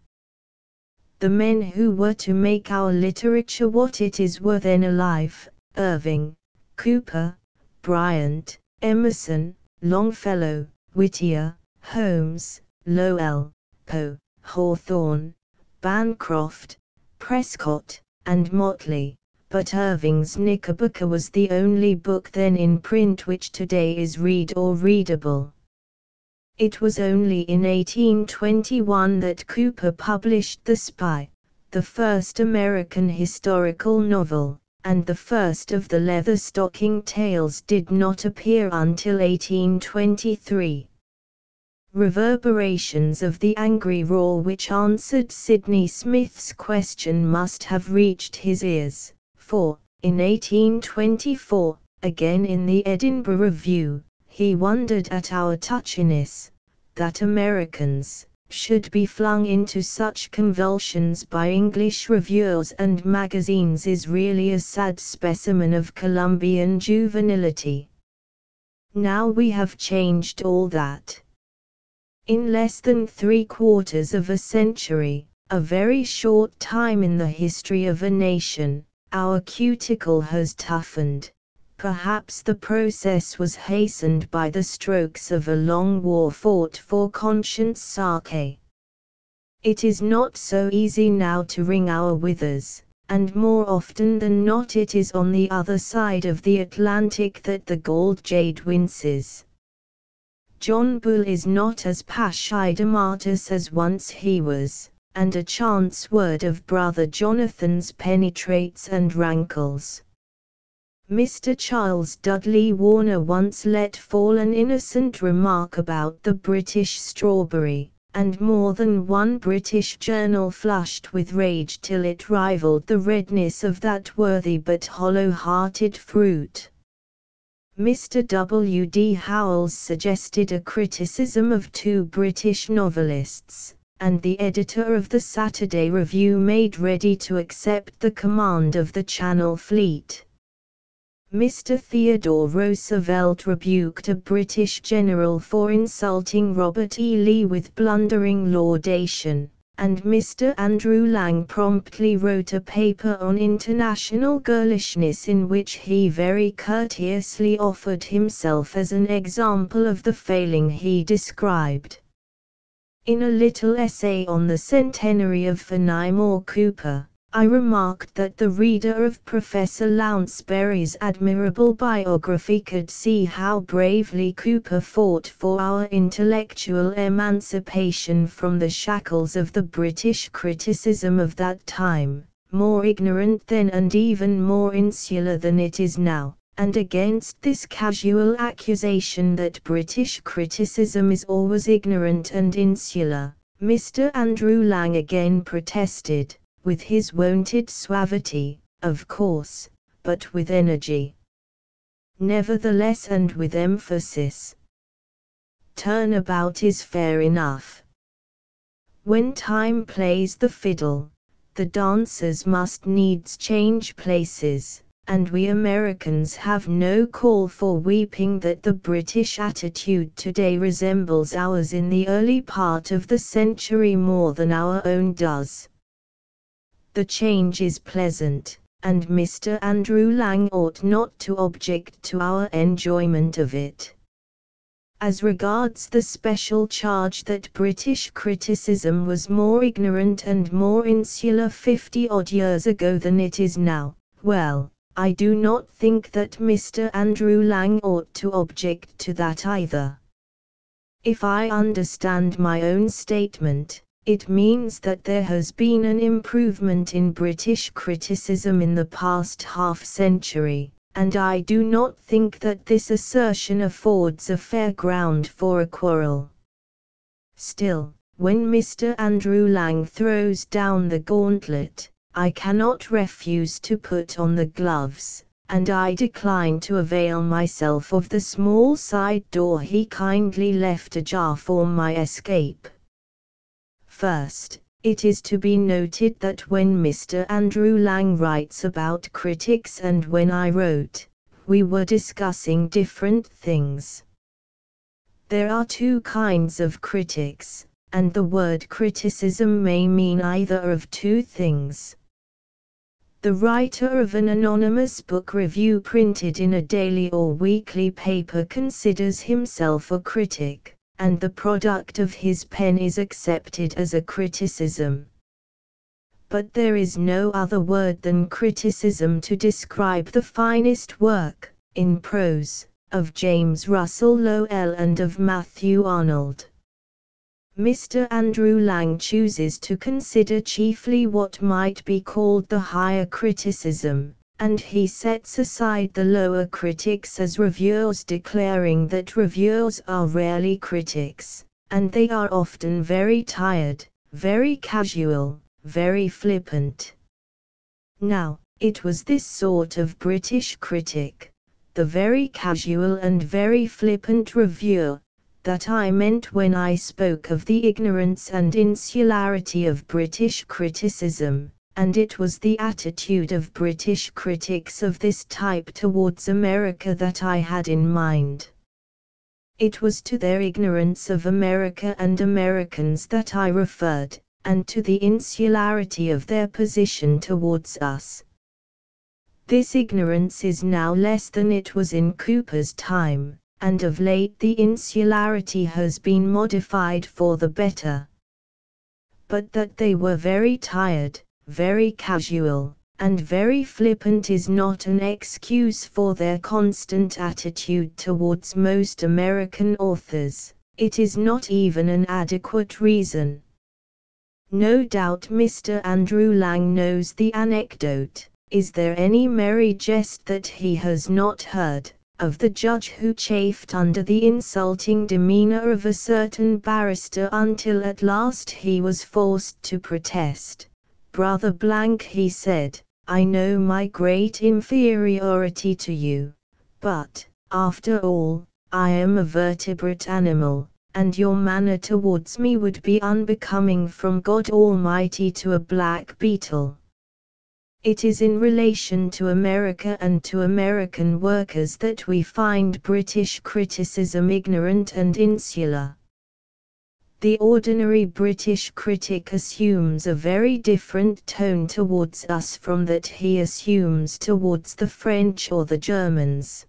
The men who were to make our literature what it is were then alive: Irving, Cooper, Bryant, Emerson, Longfellow, Whittier, Holmes, Lowell, Poe, Hawthorne, Bancroft, Prescott, and Motley. But Irving's Knickerbocker was the only book then in print which today is read or readable. It was only in 1821 that Cooper published The Spy, the first American historical novel, and the first of the Leatherstocking Tales did not appear until 1823. Reverberations of the angry roar which answered Sidney Smith's question must have reached his ears. For, in 1824, again in the Edinburgh Review, he wondered at our touchiness, that Americans should be flung into such convulsions by English reviewers and magazines is really a sad specimen of Columbian juvenility. Now we have changed all that. In less than 3/4 of a century, a very short time in the history of a nation, our cuticle has toughened. Perhaps the process was hastened by the strokes of a long war fought for conscience sake. It is not so easy now to wring our withers, and more often than not it is on the other side of the Atlantic that the galled jade winces. John Bull is not as pachydermatous as once he was, and a chance word of Brother Jonathan's penetrates and rankles. Mr. Charles Dudley Warner once let fall an innocent remark about the British strawberry, and more than one British journal flushed with rage till it rivaled the redness of that worthy but hollow-hearted fruit. Mr. W. D. Howells suggested a criticism of two British novelists, and the editor of the Saturday Review made ready to accept the command of the Channel Fleet. Mr. Theodore Roosevelt rebuked a British general for insulting Robert E. Lee with blundering laudation, and Mr. Andrew Lang promptly wrote a paper on international girlishness in which he very courteously offered himself as an example of the failing he described. In a little essay on the centenary of Fenimore Cooper, I remarked that the reader of Professor Lounsbury's admirable biography could see how bravely Cooper fought for our intellectual emancipation from the shackles of the British criticism of that time, more ignorant then and even more insular than it is now, and against this casual accusation that British criticism is always ignorant and insular, Mr. Andrew Lang again protested, with his wonted suavity, of course, but with energy. Nevertheless, and with emphasis. Turnabout is fair enough. When time plays the fiddle, the dancers must needs change places, and we Americans have no call for weeping that the British attitude today resembles ours in the early part of the century more than our own does. The change is pleasant, and Mr. Andrew Lang ought not to object to our enjoyment of it. As regards the special charge that British criticism was more ignorant and more insular 50-odd years ago than it is now, well, I do not think that Mr. Andrew Lang ought to object to that either. If I understand my own statement, it means that there has been an improvement in British criticism in the past half-century, and I do not think that this assertion affords a fair ground for a quarrel. Still, when Mr. Andrew Lang throws down the gauntlet, I cannot refuse to put on the gloves, and I decline to avail myself of the small side door he kindly left ajar for my escape. First, it is to be noted that when Mr. Andrew Lang writes about critics and when I wrote, we were discussing different things. There are two kinds of critics, and the word criticism may mean either of two things. The writer of an anonymous book review printed in a daily or weekly paper considers himself a critic, and the product of his pen is accepted as a criticism. But there is no other word than criticism to describe the finest work, in prose, of James Russell Lowell and of Matthew Arnold. Mr. Andrew Lang chooses to consider chiefly what might be called the higher criticism, and he sets aside the lower critics as reviewers, declaring that reviewers are rarely critics, and they are often very tired, very casual, very flippant. Now, it was this sort of British critic, the very casual and very flippant reviewer, that I meant when I spoke of the ignorance and insularity of British criticism, and it was the attitude of British critics of this type towards America that I had in mind. It was to their ignorance of America and Americans that I referred, and to the insularity of their position towards us. This ignorance is now less than it was in Cooper's time, and of late the insularity has been modified for the better. But that they were very tired, very casual, and very flippant is not an excuse for their constant attitude towards most American authors. It is not even an adequate reason. No doubt Mr. Andrew Lang knows the anecdote. Is there any merry jest that he has not heard, of the judge who chafed under the insulting demeanor of a certain barrister until at last he was forced to protest? Brother Blank, he said, I know my great inferiority to you, but, after all, I am a vertebrate animal, and your manner towards me would be unbecoming from God Almighty to a black beetle. It is in relation to America and to American workers that we find British criticism ignorant and insular. The ordinary British critic assumes a very different tone towards us from that he assumes towards the French or the Germans.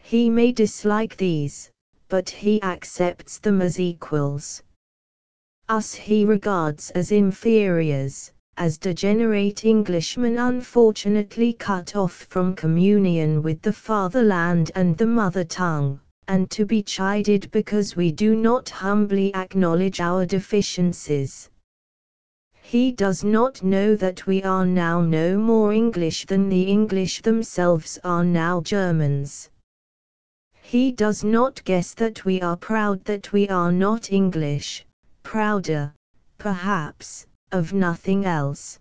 He may dislike these, but he accepts them as equals. Us he regards as inferiors, as degenerate Englishmen unfortunately cut off from communion with the fatherland and the mother tongue, and to be chided because we do not humbly acknowledge our deficiencies. He does not know that we are now no more English than the English themselves are now Germans. He does not guess that we are proud that we are not English, prouder, perhaps, of nothing else.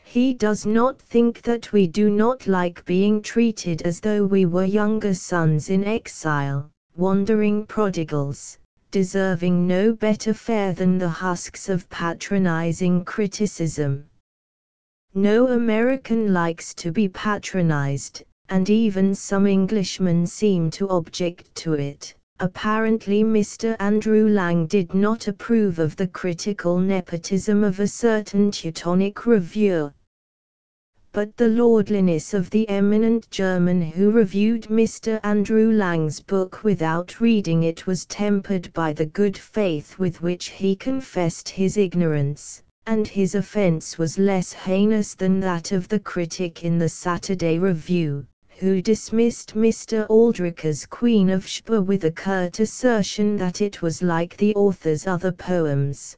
He does not think that we do not like being treated as though we were younger sons in exile, wandering prodigals, deserving no better fare than the husks of patronizing criticism. No American likes to be patronized, and even some Englishmen seem to object to it. Apparently Mr. Andrew Lang did not approve of the critical nepotism of a certain Teutonic reviewer. But the lordliness of the eminent German who reviewed Mr. Andrew Lang's book without reading it was tempered by the good faith with which he confessed his ignorance, and his offense was less heinous than that of the critic in the Saturday Review, who dismissed Mr. Aldrich's Queen of Sheba with a curt assertion that it was like the author's other poems.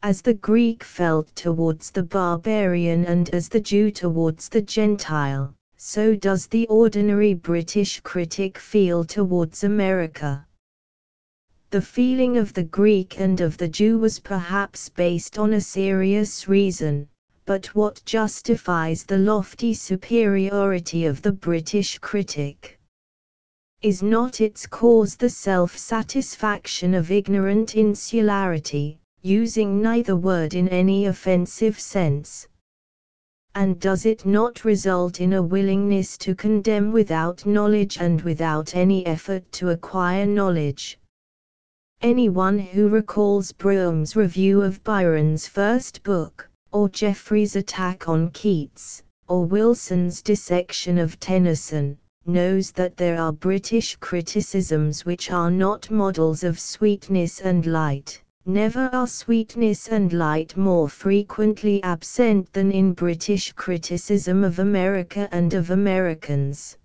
As the Greek felt towards the barbarian and as the Jew towards the Gentile, so does the ordinary British critic feel towards America. The feeling of the Greek and of the Jew was perhaps based on a serious reason. But what justifies the lofty superiority of the British critic? Is not its cause the self-satisfaction of ignorant insularity, using neither word in any offensive sense? And does it not result in a willingness to condemn without knowledge and without any effort to acquire knowledge? Anyone who recalls Brougham's review of Byron's first book, or Jeffrey's attack on Keats, or Wilson's dissection of Tennyson, knows that there are British criticisms which are not models of sweetness and light. Never are sweetness and light more frequently absent than in British criticism of America and of Americans.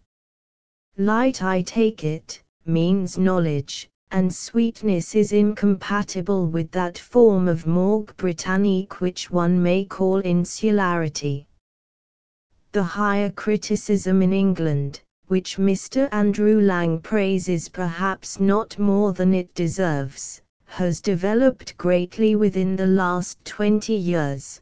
Light, I take it, means knowledge, and sweetness is incompatible with that form of morgue Britannique which one may call insularity. The higher criticism in England, which Mr. Andrew Lang praises perhaps not more than it deserves, has developed greatly within the last 20 years.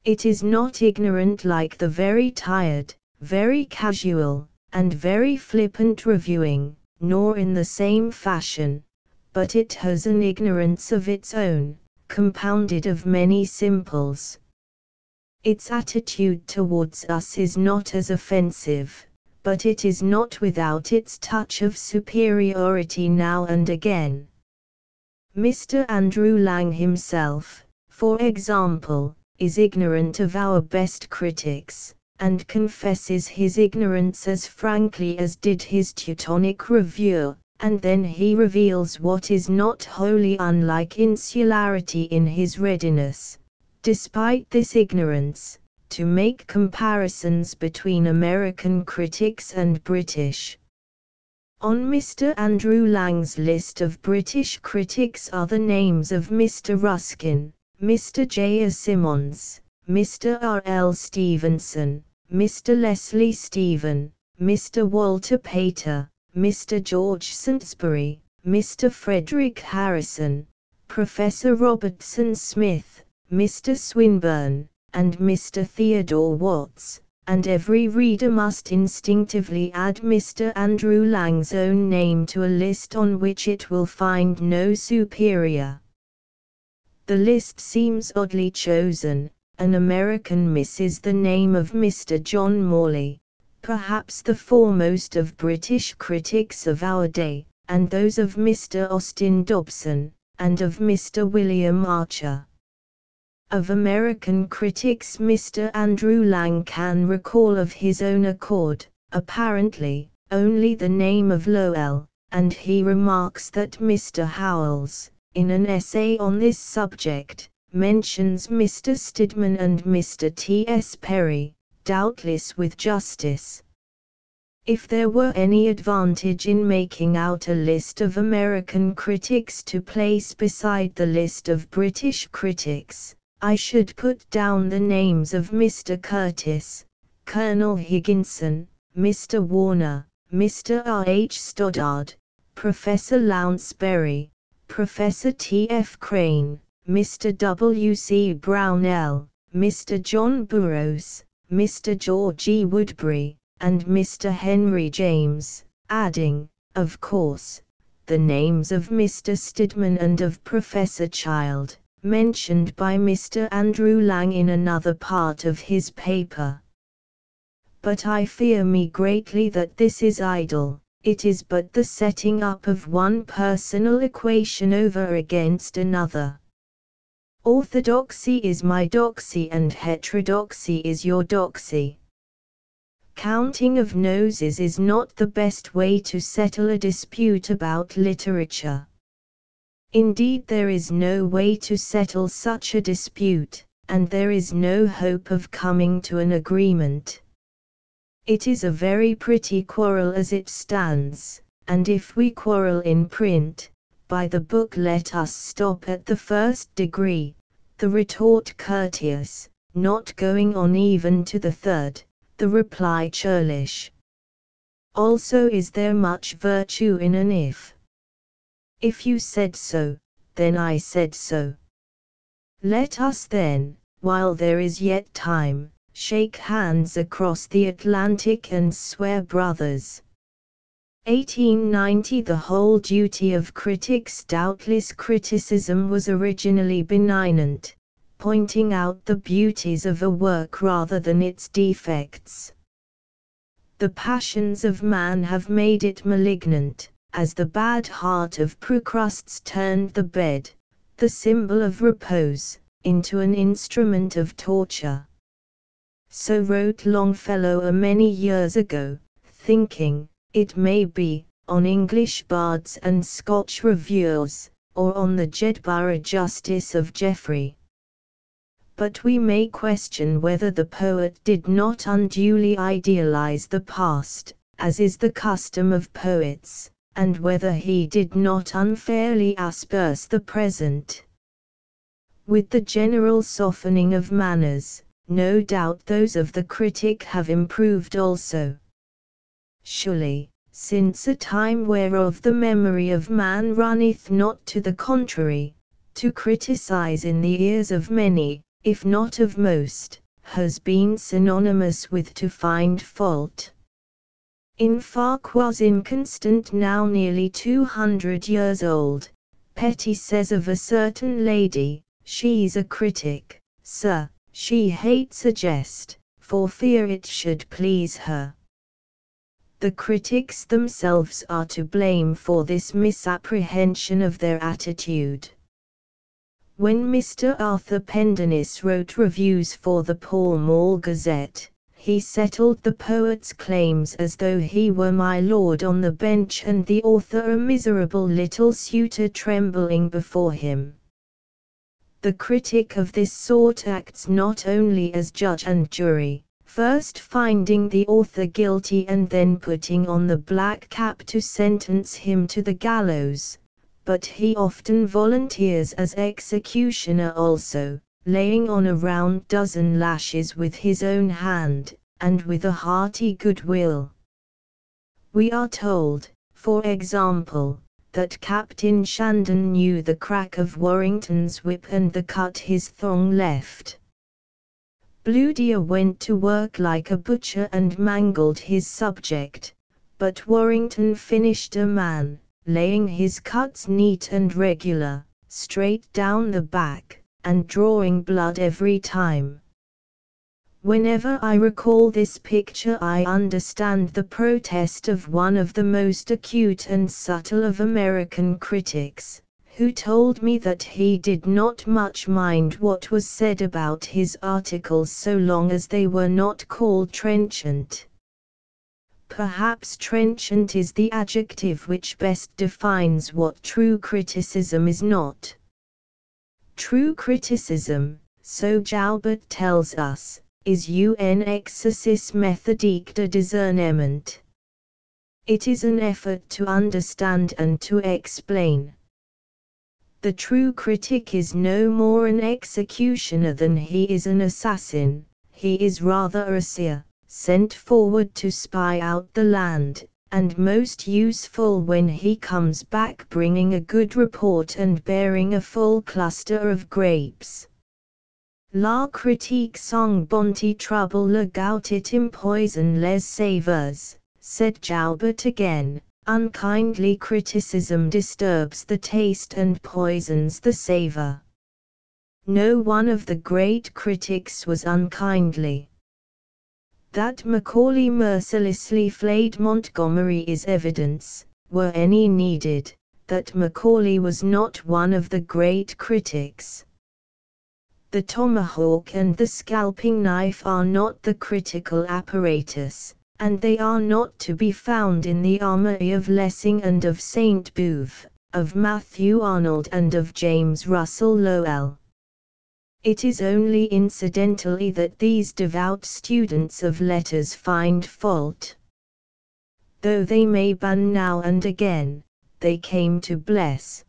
It is not ignorant like the very tired, very casual, and very flippant reviewing, nor in the same fashion, but it has an ignorance of its own, compounded of many simples. Its attitude towards us is not as offensive, but it is not without its touch of superiority now and again. Mr. Andrew Lang himself, for example, is ignorant of our best critics, and confesses his ignorance as frankly as did his Teutonic reviewer, and then he reveals what is not wholly unlike insularity in his readiness, despite this ignorance, to make comparisons between American critics and British. On Mr. Andrew Lang's list of British critics are the names of Mr. Ruskin, Mr. J. A. Symonds, Mr. R. L. Stevenson, Mr. Leslie Stephen, Mr. Walter Pater, Mr. George Saintsbury, Mr. Frederick Harrison, Professor Robertson Smith, Mr. Swinburne, and Mr. Theodore Watts, and every reader must instinctively add Mr. Andrew Lang's own name to a list on which it will find no superior. The list seems oddly chosen. An American misses the name of Mr. John Morley, perhaps the foremost of British critics of our day, and those of Mr. Austin Dobson, and of Mr. William Archer. Of American critics Mr. Andrew Lang can recall of his own accord, apparently, only the name of Lowell, and he remarks that Mr. Howells, in an essay on this subject, mentions Mr. Stidman and Mr. T.S. Perry, doubtless with justice. If there were any advantage in making out a list of American critics to place beside the list of British critics, I should put down the names of Mr. Curtis, Colonel Higginson, Mr. Warner, Mr. R. H. Stoddard, Professor Lounsbury, Professor T. F. Crane, Mr. W. C. Brownell, Mr. John Burroughs, Mr. George E. Woodbury, and Mr. Henry James, adding, of course, the names of Mr. Stidman and of Professor Child, mentioned by Mr. Andrew Lang in another part of his paper. But I fear me greatly that this is idle, it is but the setting up of one personal equation over against another. Orthodoxy is my doxy and heterodoxy is your doxy. Counting of noses is not the best way to settle a dispute about literature. Indeed, there is no way to settle such a dispute, and there is no hope of coming to an agreement. It is a very pretty quarrel as it stands, and if we quarrel in print, by the book let us stop at the first degree, the retort courteous, not going on even to the third, the reply churlish. Also, is there much virtue in an if? If you said so, then I said so. Let us then, while there is yet time, shake hands across the Atlantic and swear brothers. 1890. The whole duty of critics. Doubtless criticism was originally benignant, pointing out the beauties of a work rather than its defects. The passions of man have made it malignant, as the bad heart of Procrustes turned the bed, the symbol of repose, into an instrument of torture. So wrote Longfellow a many years ago, thinking, it may be, on English bards and Scotch reviewers, or on the Jedburgh justice of Geoffrey. But we may question whether the poet did not unduly idealize the past, as is the custom of poets, and whether he did not unfairly asperse the present. With the general softening of manners, no doubt those of the critic have improved also. Surely, since a time whereof the memory of man runneth not to the contrary, to criticize in the ears of many, if not of most, has been synonymous with to find fault. In Farquhar's Inconstant, now nearly 200 years old, Petty says of a certain lady, she's a critic, sir, she hates a jest, for fear it should please her. The critics themselves are to blame for this misapprehension of their attitude. When Mr. Arthur Pendennis wrote reviews for the Pall Mall Gazette, he settled the poet's claims as though he were my lord on the bench and the author a miserable little suitor trembling before him. The critic of this sort acts not only as judge and jury, first finding the author guilty and then putting on the black cap to sentence him to the gallows, but he often volunteers as executioner also, laying on a round dozen lashes with his own hand, and with a hearty goodwill. We are told, for example, that Captain Shandon knew the crack of Warrington's whip and the cut his thong left. Bludier went to work like a butcher and mangled his subject, but Warrington finished a man, laying his cuts neat and regular, straight down the back, and drawing blood every time. Whenever I recall this picture I understand the protest of one of the most acute and subtle of American critics, who told me that he did not much mind what was said about his articles so long as they were not called trenchant. Perhaps trenchant is the adjective which best defines what true criticism is not. True criticism, so Joubert tells us, is un exercice méthodique de discernement. It is an effort to understand and to explain. The true critic is no more an executioner than he is an assassin, he is rather a seer, sent forward to spy out the land, and most useful when he comes back bringing a good report and bearing a full cluster of grapes. La critique sans bonté trouble le goût it empoison les saveurs, said Joubert again. Unkindly criticism disturbs the taste and poisons the savor. No one of the great critics was unkindly. That Macaulay mercilessly flayed Montgomery is evidence, were any needed, that Macaulay was not one of the great critics. The tomahawk and the scalping knife are not the critical apparatus, and they are not to be found in the armory of Lessing and of Sainte Beuve, of Matthew Arnold and of James Russell Lowell. It is only incidentally that these devout students of letters find fault. Though they may ban now and again, they came to bless.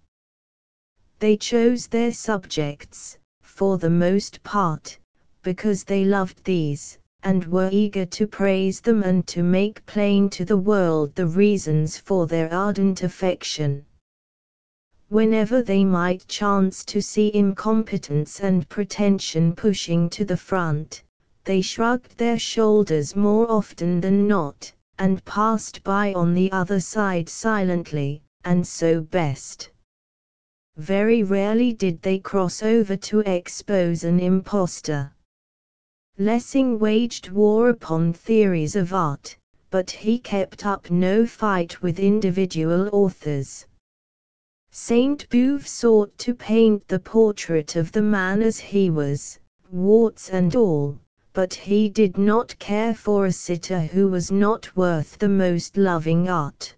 They chose their subjects, for the most part, because they loved these, and were eager to praise them and to make plain to the world the reasons for their ardent affection. Whenever they might chance to see incompetence and pretension pushing to the front, they shrugged their shoulders more often than not, and passed by on the other side silently, and so best. Very rarely did they cross over to expose an impostor. Lessing waged war upon theories of art, but he kept up no fight with individual authors. Sainte Beuve sought to paint the portrait of the man as he was, warts and all, but he did not care for a sitter who was not worth the most loving art.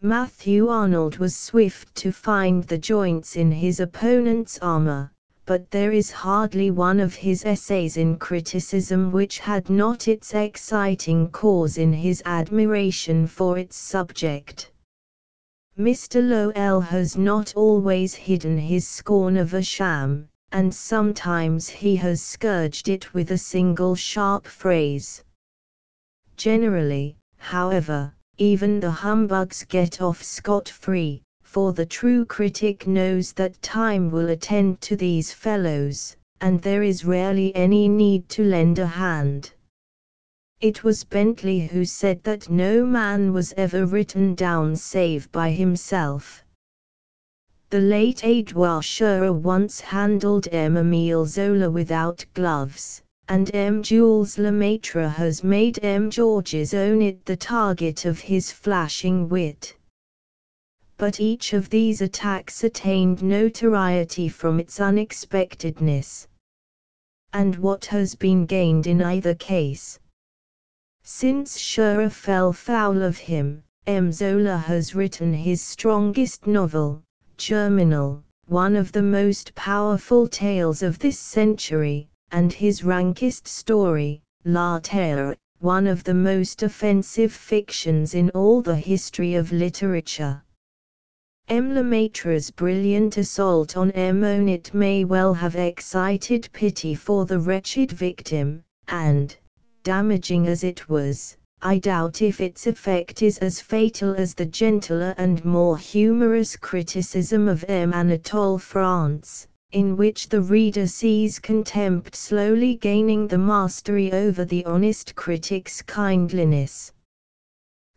Matthew Arnold was swift to find the joints in his opponent's armor, but there is hardly one of his essays in criticism which had not its exciting cause in his admiration for its subject. Mr. Lowell has not always hidden his scorn of a sham, and sometimes he has scourged it with a single sharp phrase. Generally, however, even the humbugs get off scot-free, for the true critic knows that time will attend to these fellows, and there is rarely any need to lend a hand. It was Bentley who said that no man was ever written down save by himself. The late Edouard Scherer once handled M. Émile Zola without gloves, and M. Jules Lemaitre has made M. Georges own it the target of his flashing wit. But each of these attacks attained notoriety from its unexpectedness. And what has been gained in either case? Since Scherer fell foul of him, M. Zola has written his strongest novel, Germinal, one of the most powerful tales of this century, and his rankest story, La Terre, one of the most offensive fictions in all the history of literature. M. Lemaitre's brilliant assault on M. Onit may well have excited pity for the wretched victim, and, damaging as it was, I doubt if its effect is as fatal as the gentler and more humorous criticism of M. Anatole France, in which the reader sees contempt slowly gaining the mastery over the honest critic's kindliness.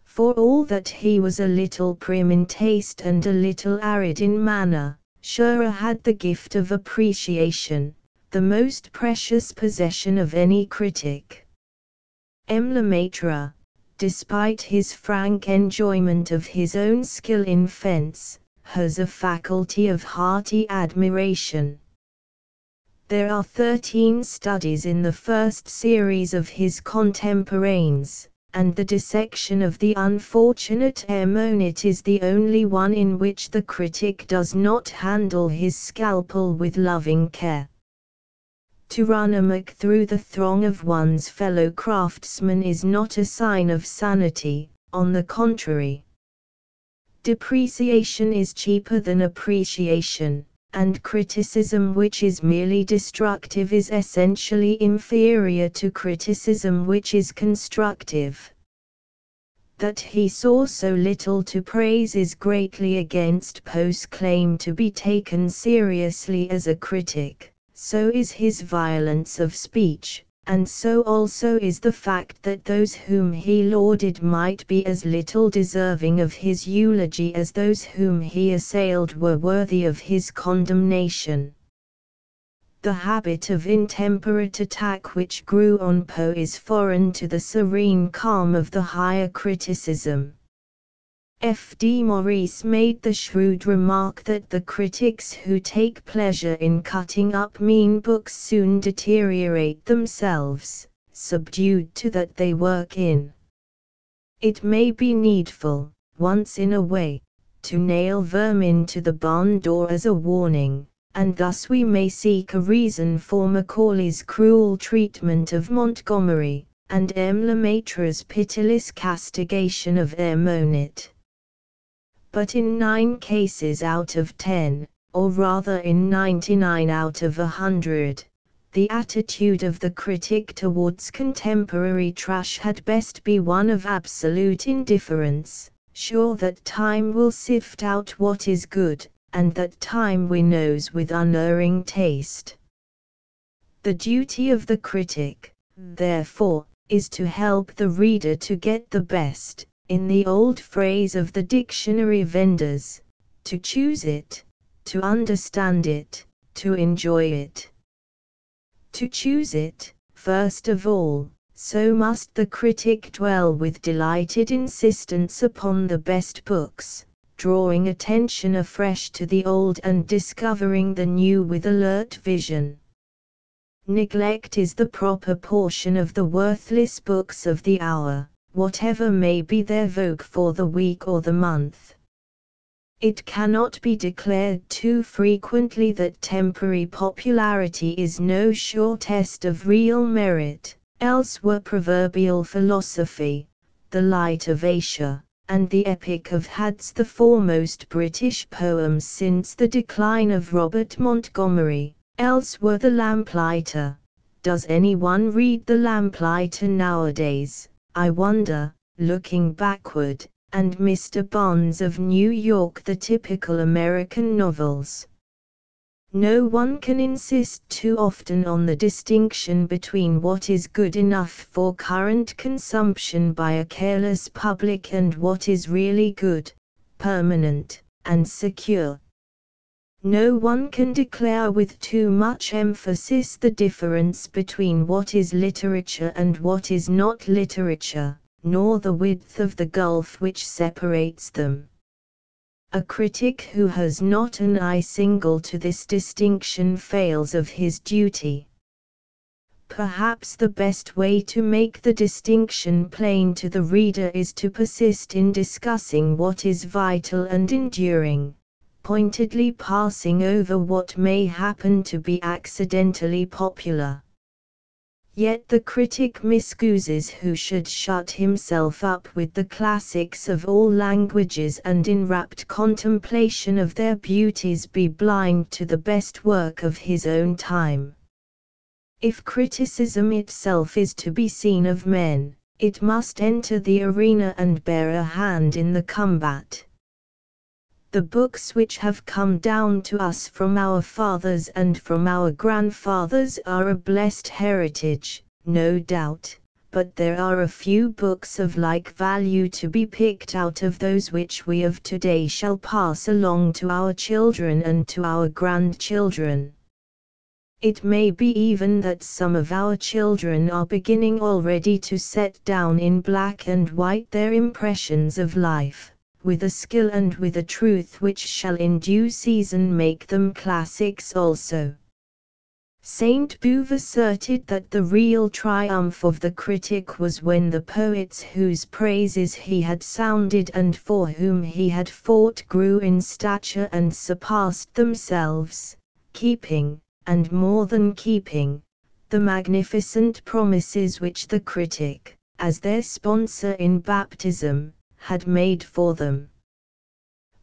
For all that he was a little prim in taste and a little arid in manner, Scherer had the gift of appreciation, the most precious possession of any critic. M. Lemaitre, despite his frank enjoyment of his own skill in fence, has a faculty of hearty admiration. There are 13 studies in the first series of his contemporanes, and the dissection of the unfortunate Ermonit is the only one in which the critic does not handle his scalpel with loving care. To run amok through the throng of one's fellow craftsmen is not a sign of sanity, on the contrary. Depreciation is cheaper than appreciation, and criticism which is merely destructive is essentially inferior to criticism which is constructive. That he saw so little to praise is greatly against Poe's claim to be taken seriously as a critic, so is his violence of speech, and so also is the fact that those whom he lauded might be as little deserving of his eulogy as those whom he assailed were worthy of his condemnation. The habit of intemperate attack which grew on Poe is foreign to the serene calm of the higher criticism. F. D. Maurice made the shrewd remark that the critics who take pleasure in cutting up mean books soon deteriorate themselves, subdued to that they work in. It may be needful, once in a way, to nail vermin to the barn door as a warning, and thus we may seek a reason for Macaulay's cruel treatment of Montgomery, and M. Lemaitre's pitiless castigation of Ermonit. But in 9 cases out of 10, or rather in 99 out of 100, the attitude of the critic towards contemporary trash had best be one of absolute indifference, sure that time will sift out what is good, and that time winnows with unerring taste. The duty of the critic, therefore, is to help the reader to get the best, in the old phrase of the dictionary vendors, to choose it, to understand it, to enjoy it. To choose it, first of all, so must the critic dwell with delighted insistence upon the best books, drawing attention afresh to the old and discovering the new with alert vision. Neglect is the proper portion of the worthless books of the hour, whatever may be their vogue for the week or the month. It cannot be declared too frequently that temporary popularity is no sure test of real merit, else were proverbial philosophy, the Light of Asia, and the Epic of Had's the foremost British poems since the decline of Robert Montgomery, else were the Lamplighter. Does anyone read the Lamplighter nowadays, I wonder, looking backward, and Mr. Barnes of New York the typical American novels? No one can insist too often on the distinction between what is good enough for current consumption by a careless public and what is really good, permanent, and secure. No one can declare with too much emphasis the difference between what is literature and what is not literature, nor the width of the gulf which separates them. A critic who has not an eye single to this distinction fails of his duty. Perhaps the best way to make the distinction plain to the reader is to persist in discussing what is vital and enduring, pointedly passing over what may happen to be accidentally popular. Yet the critic miscuses who should shut himself up with the classics of all languages and in rapt contemplation of their beauties be blind to the best work of his own time. If criticism itself is to be seen of men, it must enter the arena and bear a hand in the combat. The books which have come down to us from our fathers and from our grandfathers are a blessed heritage, no doubt, but there are a few books of like value to be picked out of those which we of today shall pass along to our children and to our grandchildren. It may be even that some of our children are beginning already to set down in black and white their impressions of life, with a skill and with a truth which shall in due season make them classics also. Sainte-Beuve asserted that the real triumph of the critic was when the poets whose praises he had sounded and for whom he had fought grew in stature and surpassed themselves, keeping, and more than keeping, the magnificent promises which the critic, as their sponsor in baptism, had made for them.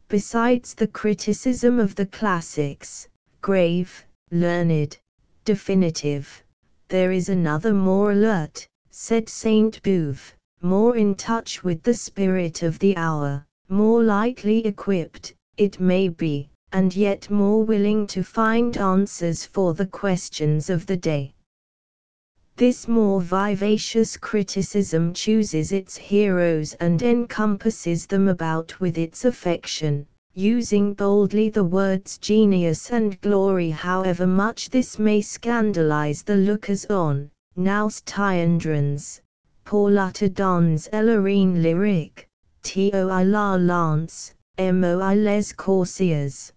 Besides the criticism of the classics, grave, learned, definitive, there is another more alert, said Sainte-Beuve, more in touch with the spirit of the hour, more lightly equipped, it may be, and yet more willing to find answers for the questions of the day. This more vivacious criticism chooses its heroes and encompasses them about with its affection, using boldly the words genius and glory, however much this may scandalize the lookers-on. Nous tiendrons, pour l'autre dans l'arène lyrique, toi la lance, moi les coursiers.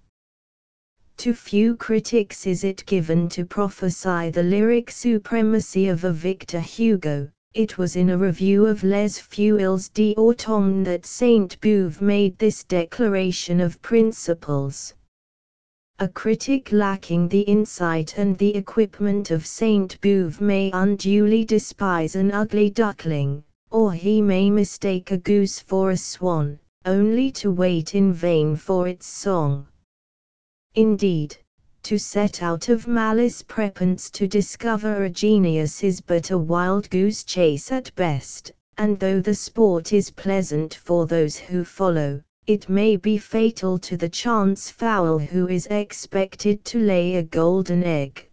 To few critics is it given to prophesy the lyric supremacy of a Victor Hugo. It was in a review of Les Feuilles d'automne that Sainte-Beuve made this declaration of principles. A critic lacking the insight and the equipment of Sainte-Beuve may unduly despise an ugly duckling, or he may mistake a goose for a swan, only to wait in vain for its song. Indeed, to set out of malice prepense to discover a genius is but a wild goose chase at best, and though the sport is pleasant for those who follow, it may be fatal to the chance fowl who is expected to lay a golden egg.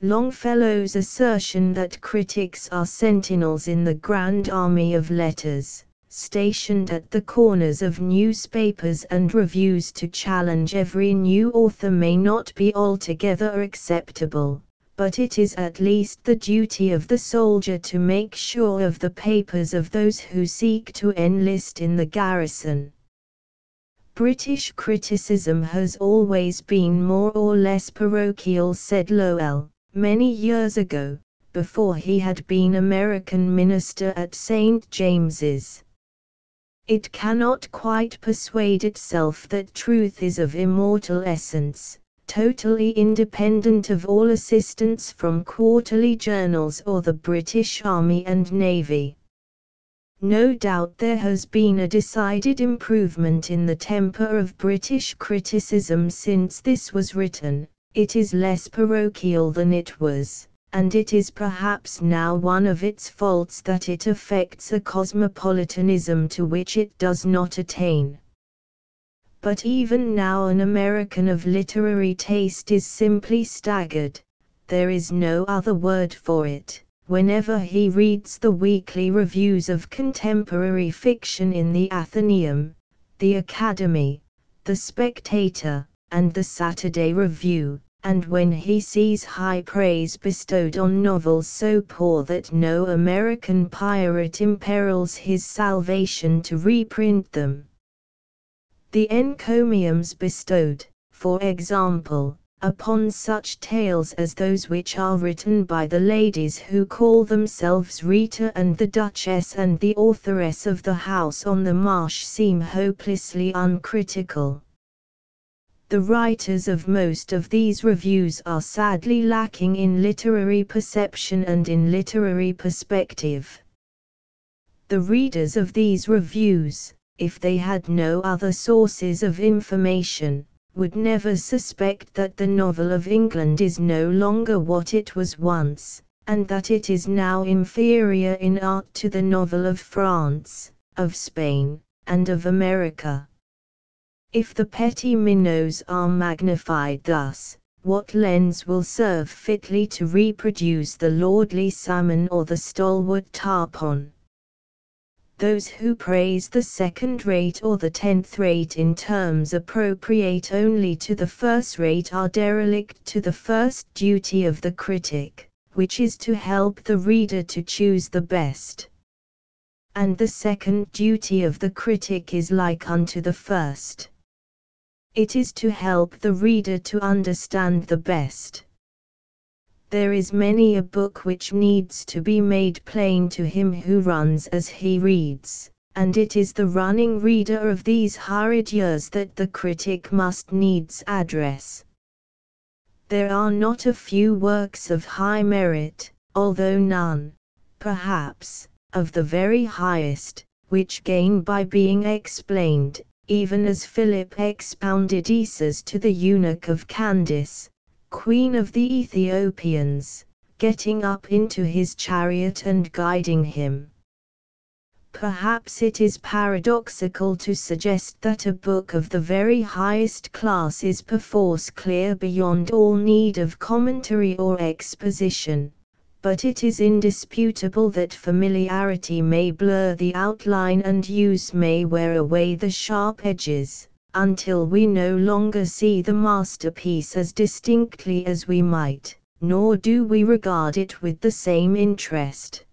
Longfellow's assertion that critics are sentinels in the grand army of letters, stationed at the corners of newspapers and reviews to challenge every new author, may not be altogether acceptable, but it is at least the duty of the soldier to make sure of the papers of those who seek to enlist in the garrison. British criticism has always been more or less parochial, said Lowell, many years ago, before he had been American minister at St. James's. It cannot quite persuade itself that truth is of immortal essence, totally independent of all assistance from quarterly journals or the British Army and Navy. No doubt there has been a decided improvement in the temper of British criticism since this was written. It is less parochial than it was, and it is perhaps now one of its faults that it affects a cosmopolitanism to which it does not attain. But even now an American of literary taste is simply staggered, there is no other word for it, whenever he reads the weekly reviews of contemporary fiction in the Athenaeum, the Academy, the Spectator, and the Saturday Review, and when he sees high praise bestowed on novels so poor that no American pirate imperils his salvation to reprint them. The encomiums bestowed, for example, upon such tales as those which are written by the ladies who call themselves Rita and the Duchess and the authoress of The House on the Marsh, seem hopelessly uncritical. The writers of most of these reviews are sadly lacking in literary perception and in literary perspective. The readers of these reviews, if they had no other sources of information, would never suspect that the novel of England is no longer what it was once, and that it is now inferior in art to the novel of France, of Spain, and of America. If the petty minnows are magnified thus, what lens will serve fitly to reproduce the lordly salmon or the stalwart tarpon? Those who praise the second-rate or the tenth-rate in terms appropriate only to the first-rate are derelict to the first duty of the critic, which is to help the reader to choose the best. And the second duty of the critic is like unto the first. It is to help the reader to understand the best. There is many a book which needs to be made plain to him who runs as he reads, and it is the running reader of these hurried years that the critic must needs address. There are not a few works of high merit, although none, perhaps, of the very highest, which gain by being explained, even as Philip expounded Isis to the eunuch of Candace, queen of the Ethiopians, getting up into his chariot and guiding him. Perhaps it is paradoxical to suggest that a book of the very highest class is perforce clear beyond all need of commentary or exposition, but it is indisputable that familiarity may blur the outline and use may wear away the sharp edges, until we no longer see the masterpiece as distinctly as we might, nor do we regard it with the same interest.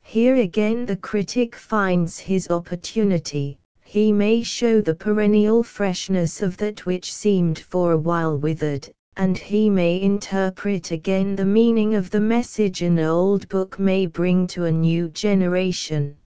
Here again the critic finds his opportunity. He may show the perennial freshness of that which seemed for a while withered, and he may interpret again the meaning of the message an old book may bring to a new generation.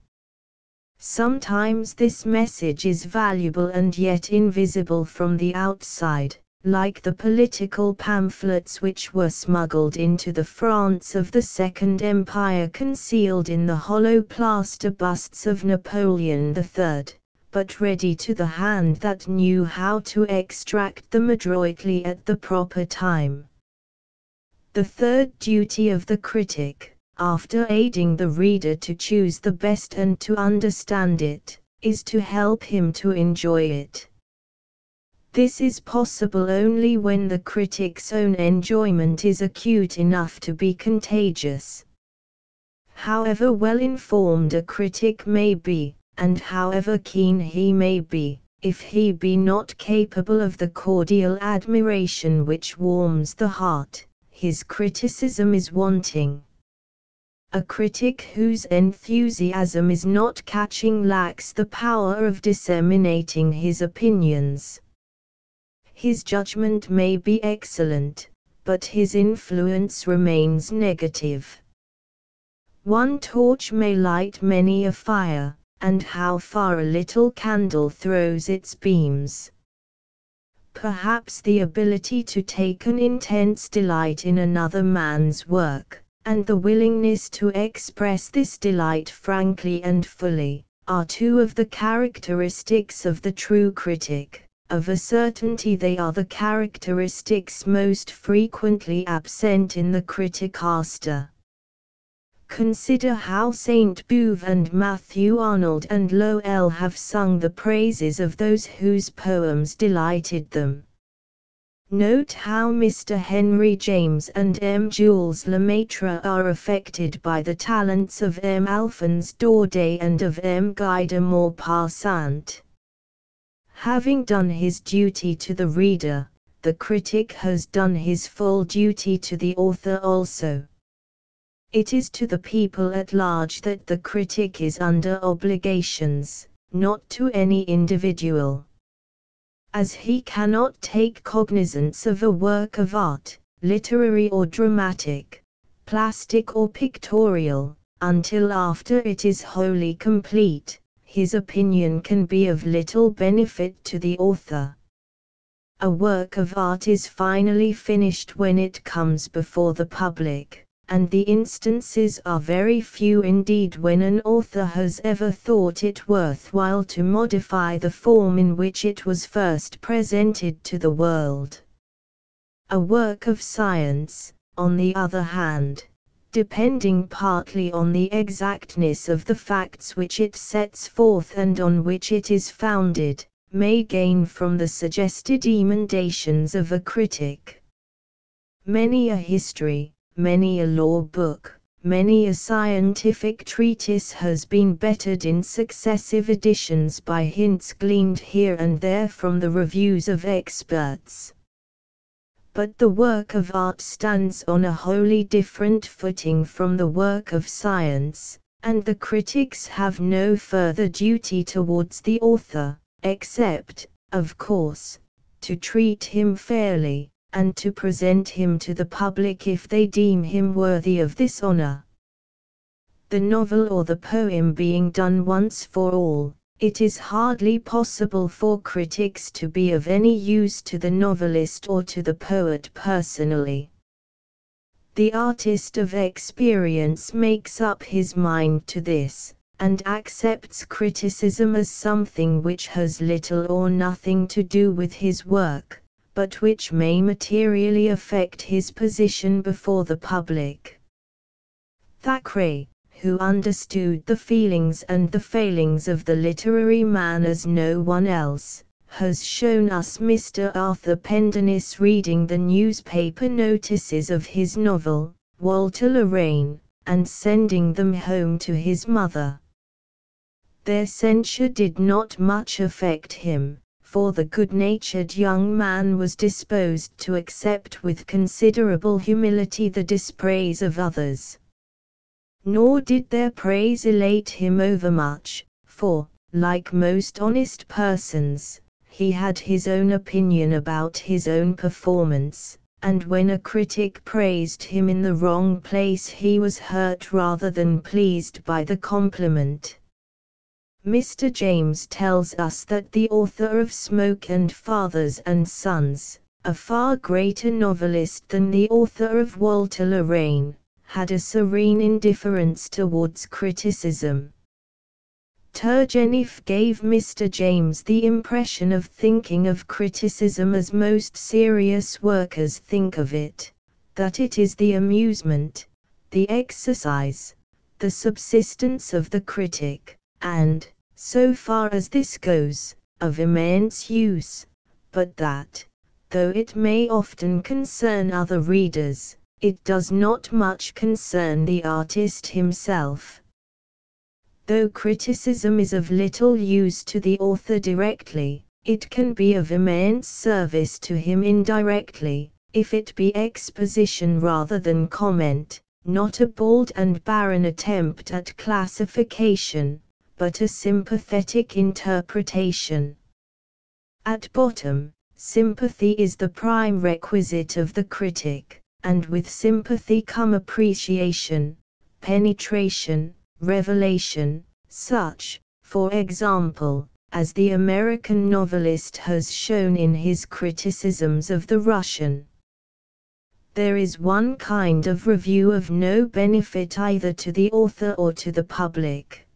Sometimes this message is valuable and yet invisible from the outside, like the political pamphlets which were smuggled into the France of the Second Empire concealed in the hollow plaster busts of Napoleon III, but ready to the hand that knew how to extract them adroitly at the proper time. The third duty of the critic, after aiding the reader to choose the best and to understand it, is to help him to enjoy it. This is possible only when the critic's own enjoyment is acute enough to be contagious. However well informed a critic may be, and however keen he may be, if he be not capable of the cordial admiration which warms the heart, his criticism is wanting. A critic whose enthusiasm is not catching lacks the power of disseminating his opinions. His judgment may be excellent, but his influence remains negative. One torch may light many a fire, and how far a little candle throws its beams. Perhaps the ability to take an intense delight in another man's work, and the willingness to express this delight frankly and fully, are two of the characteristics of the true critic. Of a certainty they are the characteristics most frequently absent in the criticaster. Consider how Saint Beuve and Matthew Arnold and Lowell have sung the praises of those whose poems delighted them. Note how Mr. Henry James and M. Jules Lemaitre are affected by the talents of M. Alphonse Daudet and of M. Guy de Maupassant. Having done his duty to the reader, the critic has done his full duty to the author also. It is to the people at large that the critic is under obligations, not to any individual. As he cannot take cognizance of a work of art, literary or dramatic, plastic or pictorial, until after it is wholly complete, his opinion can be of little benefit to the author. A work of art is finally finished when it comes before the public, and the instances are very few indeed when an author has ever thought it worthwhile to modify the form in which it was first presented to the world. A work of science, on the other hand, depending partly on the exactness of the facts which it sets forth and on which it is founded, may gain from the suggested emendations of a critic. Many a history, many a law book, many a scientific treatise has been bettered in successive editions by hints gleaned here and there from the reviews of experts. But the work of art stands on a wholly different footing from the work of science, and the critics have no further duty towards the author, except, of course, to treat him fairly, and to present him to the public if they deem him worthy of this honor. The novel or the poem being done once for all, it is hardly possible for critics to be of any use to the novelist or to the poet personally. The artist of experience makes up his mind to this, and accepts criticism as something which has little or nothing to do with his work, but which may materially affect his position before the public. Thackeray, who understood the feelings and the failings of the literary man as no one else, has shown us Mr. Arthur Pendennis reading the newspaper notices of his novel, Walter Lorraine, and sending them home to his mother. Their censure did not much affect him, for the good-natured young man was disposed to accept with considerable humility the dispraise of others. Nor did their praise elate him overmuch, for, like most honest persons, he had his own opinion about his own performance, and when a critic praised him in the wrong place he was hurt rather than pleased by the compliment. Mr. James tells us that the author of Smoke and Fathers and Sons, a far greater novelist than the author of Walter Lorraine, had a serene indifference towards criticism. Turgenev gave Mr. James the impression of thinking of criticism as most serious workers think of it, that it is the amusement, the exercise, the subsistence of the critic, and, so far as this goes, of immense use, but that, though it may often concern other readers, it does not much concern the artist himself. Though criticism is of little use to the author directly, it can be of immense service to him indirectly, if it be exposition rather than comment, not a bald and barren attempt at classification, but a sympathetic interpretation. At bottom, sympathy is the prime requisite of the critic, and with sympathy come appreciation, penetration, revelation, such, for example, as the American novelist has shown in his criticisms of the Russian. There is one kind of review of no benefit either to the author or to the public.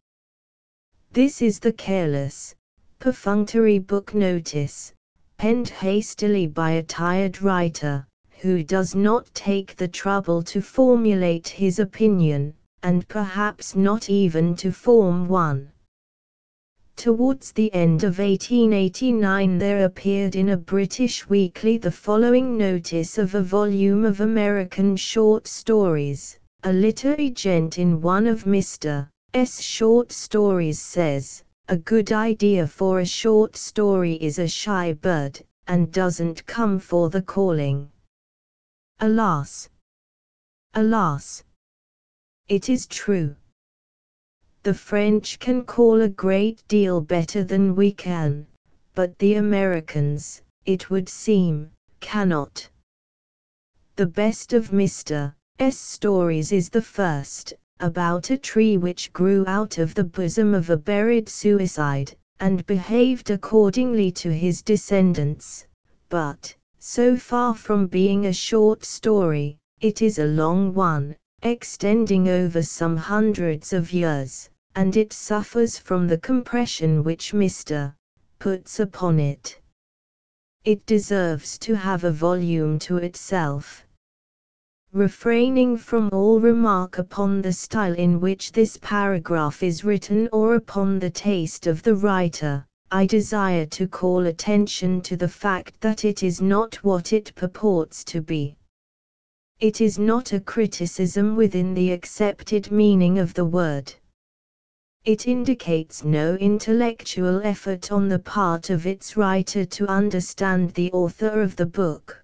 This is the careless, perfunctory book notice, penned hastily by a tired writer, who does not take the trouble to formulate his opinion, and perhaps not even to form one. Towards the end of 1889 there appeared in a British weekly the following notice of a volume of American short stories. A literary gent in one of Mr. S. short stories says, "A good idea for a short story is a shy bird, and doesn't come for the calling." Alas! Alas! It is true. The French can call a great deal better than we can, but the Americans, it would seem, cannot. The best of Mr. S. stories is the first, about a tree which grew out of the bosom of a buried suicide, and behaved accordingly to his descendants, but, so far from being a short story, it is a long one, extending over some hundreds of years, and it suffers from the compression which Mr. puts upon it. It deserves to have a volume to itself. Refraining from all remark upon the style in which this paragraph is written or upon the taste of the writer, I desire to call attention to the fact that it is not what it purports to be. It is not a criticism within the accepted meaning of the word. It indicates no intellectual effort on the part of its writer to understand the author of the book.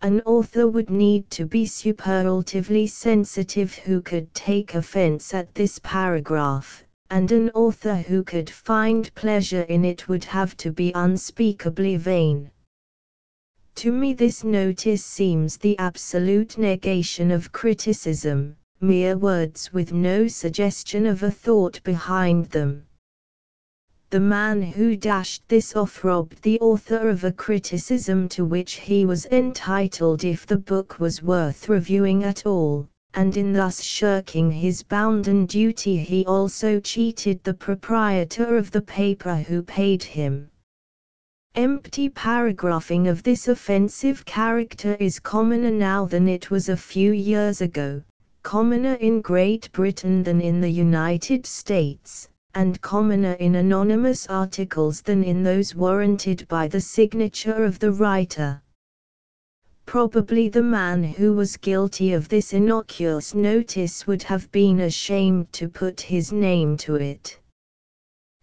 An author would need to be superlatively sensitive who could take offense at this paragraph, and an author who could find pleasure in it would have to be unspeakably vain. To me this notice seems the absolute negation of criticism, mere words with no suggestion of a thought behind them. The man who dashed this off robbed the author of a criticism to which he was entitled if the book was worth reviewing at all, and in thus shirking his bounden duty he also cheated the proprietor of the paper who paid him. Empty paragraphing of this offensive character is commoner now than it was a few years ago, commoner in Great Britain than in the United States, and commoner in anonymous articles than in those warranted by the signature of the writer. Probably the man who was guilty of this innocuous notice would have been ashamed to put his name to it.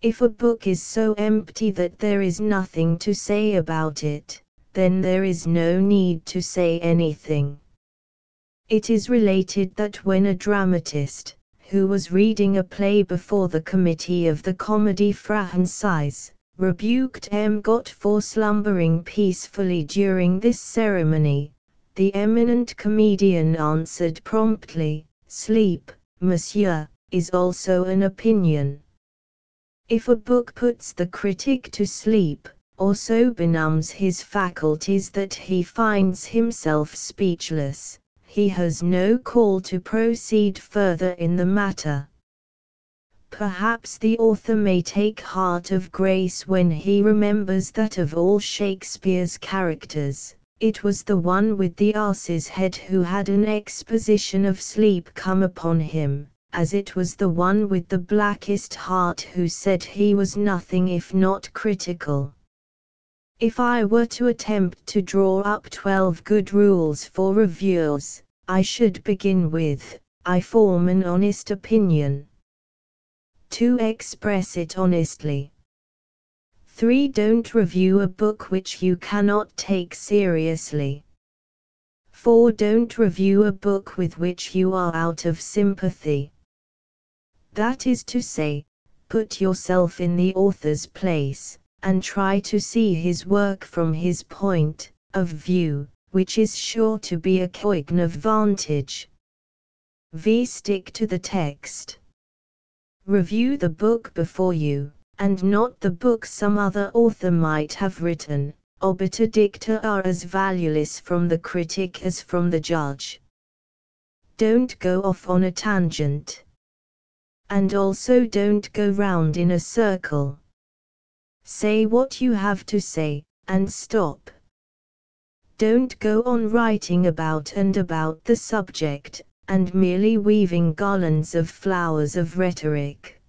If a book is so empty that there is nothing to say about it, then there is no need to say anything. It is related that when a dramatist, who was reading a play before the committee of the Comédie Française, rebuked M. Got for slumbering peacefully during this ceremony, the eminent comedian answered promptly, "Sleep, monsieur, is also an opinion." If a book puts the critic to sleep, or so benumbs his faculties that he finds himself speechless, he has no call to proceed further in the matter. Perhaps the author may take heart of grace when he remembers that of all Shakespeare's characters, it was the one with the ass's head who had an exposition of sleep come upon him, as it was the one with the blackest heart who said he was nothing if not critical. If I were to attempt to draw up 12 good rules for reviewers, I should begin with, I form an honest opinion. 2. Express it honestly. 3. Don't review a book which you cannot take seriously. 4. Don't review a book with which you are out of sympathy. That is to say, put yourself in the author's place, and try to see his work from his point of view, which is sure to be a coign of vantage. Stick to the text. Review the book before you, and not the book some other author might have written. Obiter dicta are as valueless from the critic as from the judge. Don't go off on a tangent. And also don't go round in a circle. Say what you have to say, and stop. Don't go on writing about and about the subject, and merely weaving garlands of flowers of rhetoric.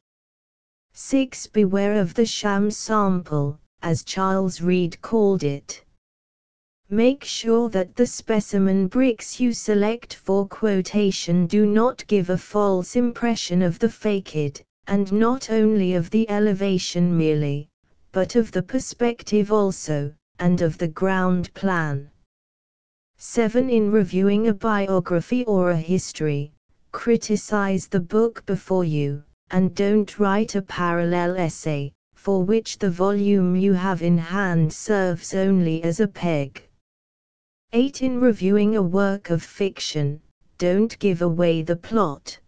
6. Beware of the sham sample, as Charles Reade called it. Make sure that the specimen bricks you select for quotation do not give a false impression of the facade, and not only of the elevation merely, but of the perspective also, and of the ground plan. 7. In reviewing a biography or a history, criticize the book before you, and don't write a parallel essay, for which the volume you have in hand serves only as a peg. 8. In reviewing a work of fiction, don't give away the plot.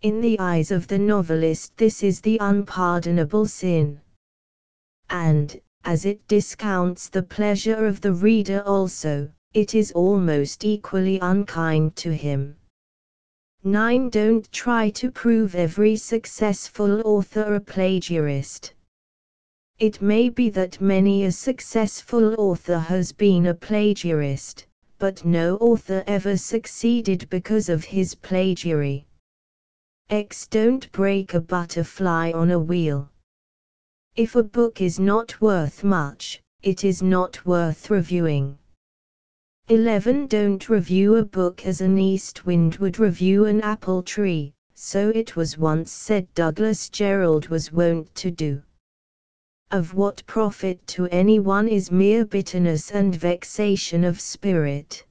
In the eyes of the novelist this is the unpardonable sin. And, as it discounts the pleasure of the reader also, it is almost equally unkind to him. 9. Don't try to prove every successful author a plagiarist. It may be that many a successful author has been a plagiarist, but no author ever succeeded because of his plagiary. Don't break a butterfly on a wheel. If a book is not worth much, it is not worth reviewing. 11. Don't review a book as an east wind would review an apple tree, so it was once said Douglas Jerrold was wont to do. Of what profit to anyone is mere bitterness and vexation of spirit.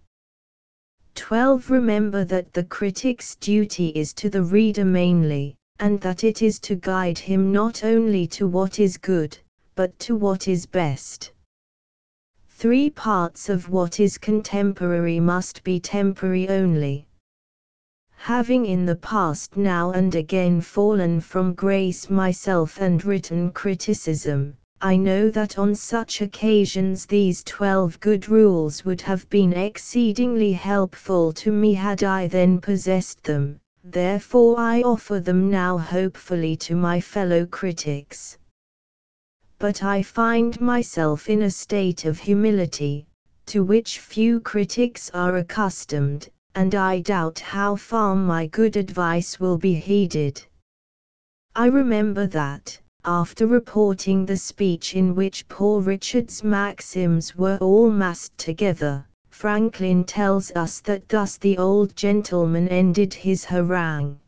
12. Remember that the critic's duty is to the reader mainly, and that it is to guide him not only to what is good, but to what is best. 3 parts of what is contemporary must be temporary only. Having in the past now and again fallen from grace myself and written criticism, I know that on such occasions these 12 good rules would have been exceedingly helpful to me had I then possessed them, therefore I offer them now hopefully to my fellow critics. But I find myself in a state of humility, to which few critics are accustomed, and I doubt how far my good advice will be heeded. I remember that, after reporting the speech in which Poor Richard's maxims were all massed together, Franklin tells us that thus the old gentleman ended his harangue.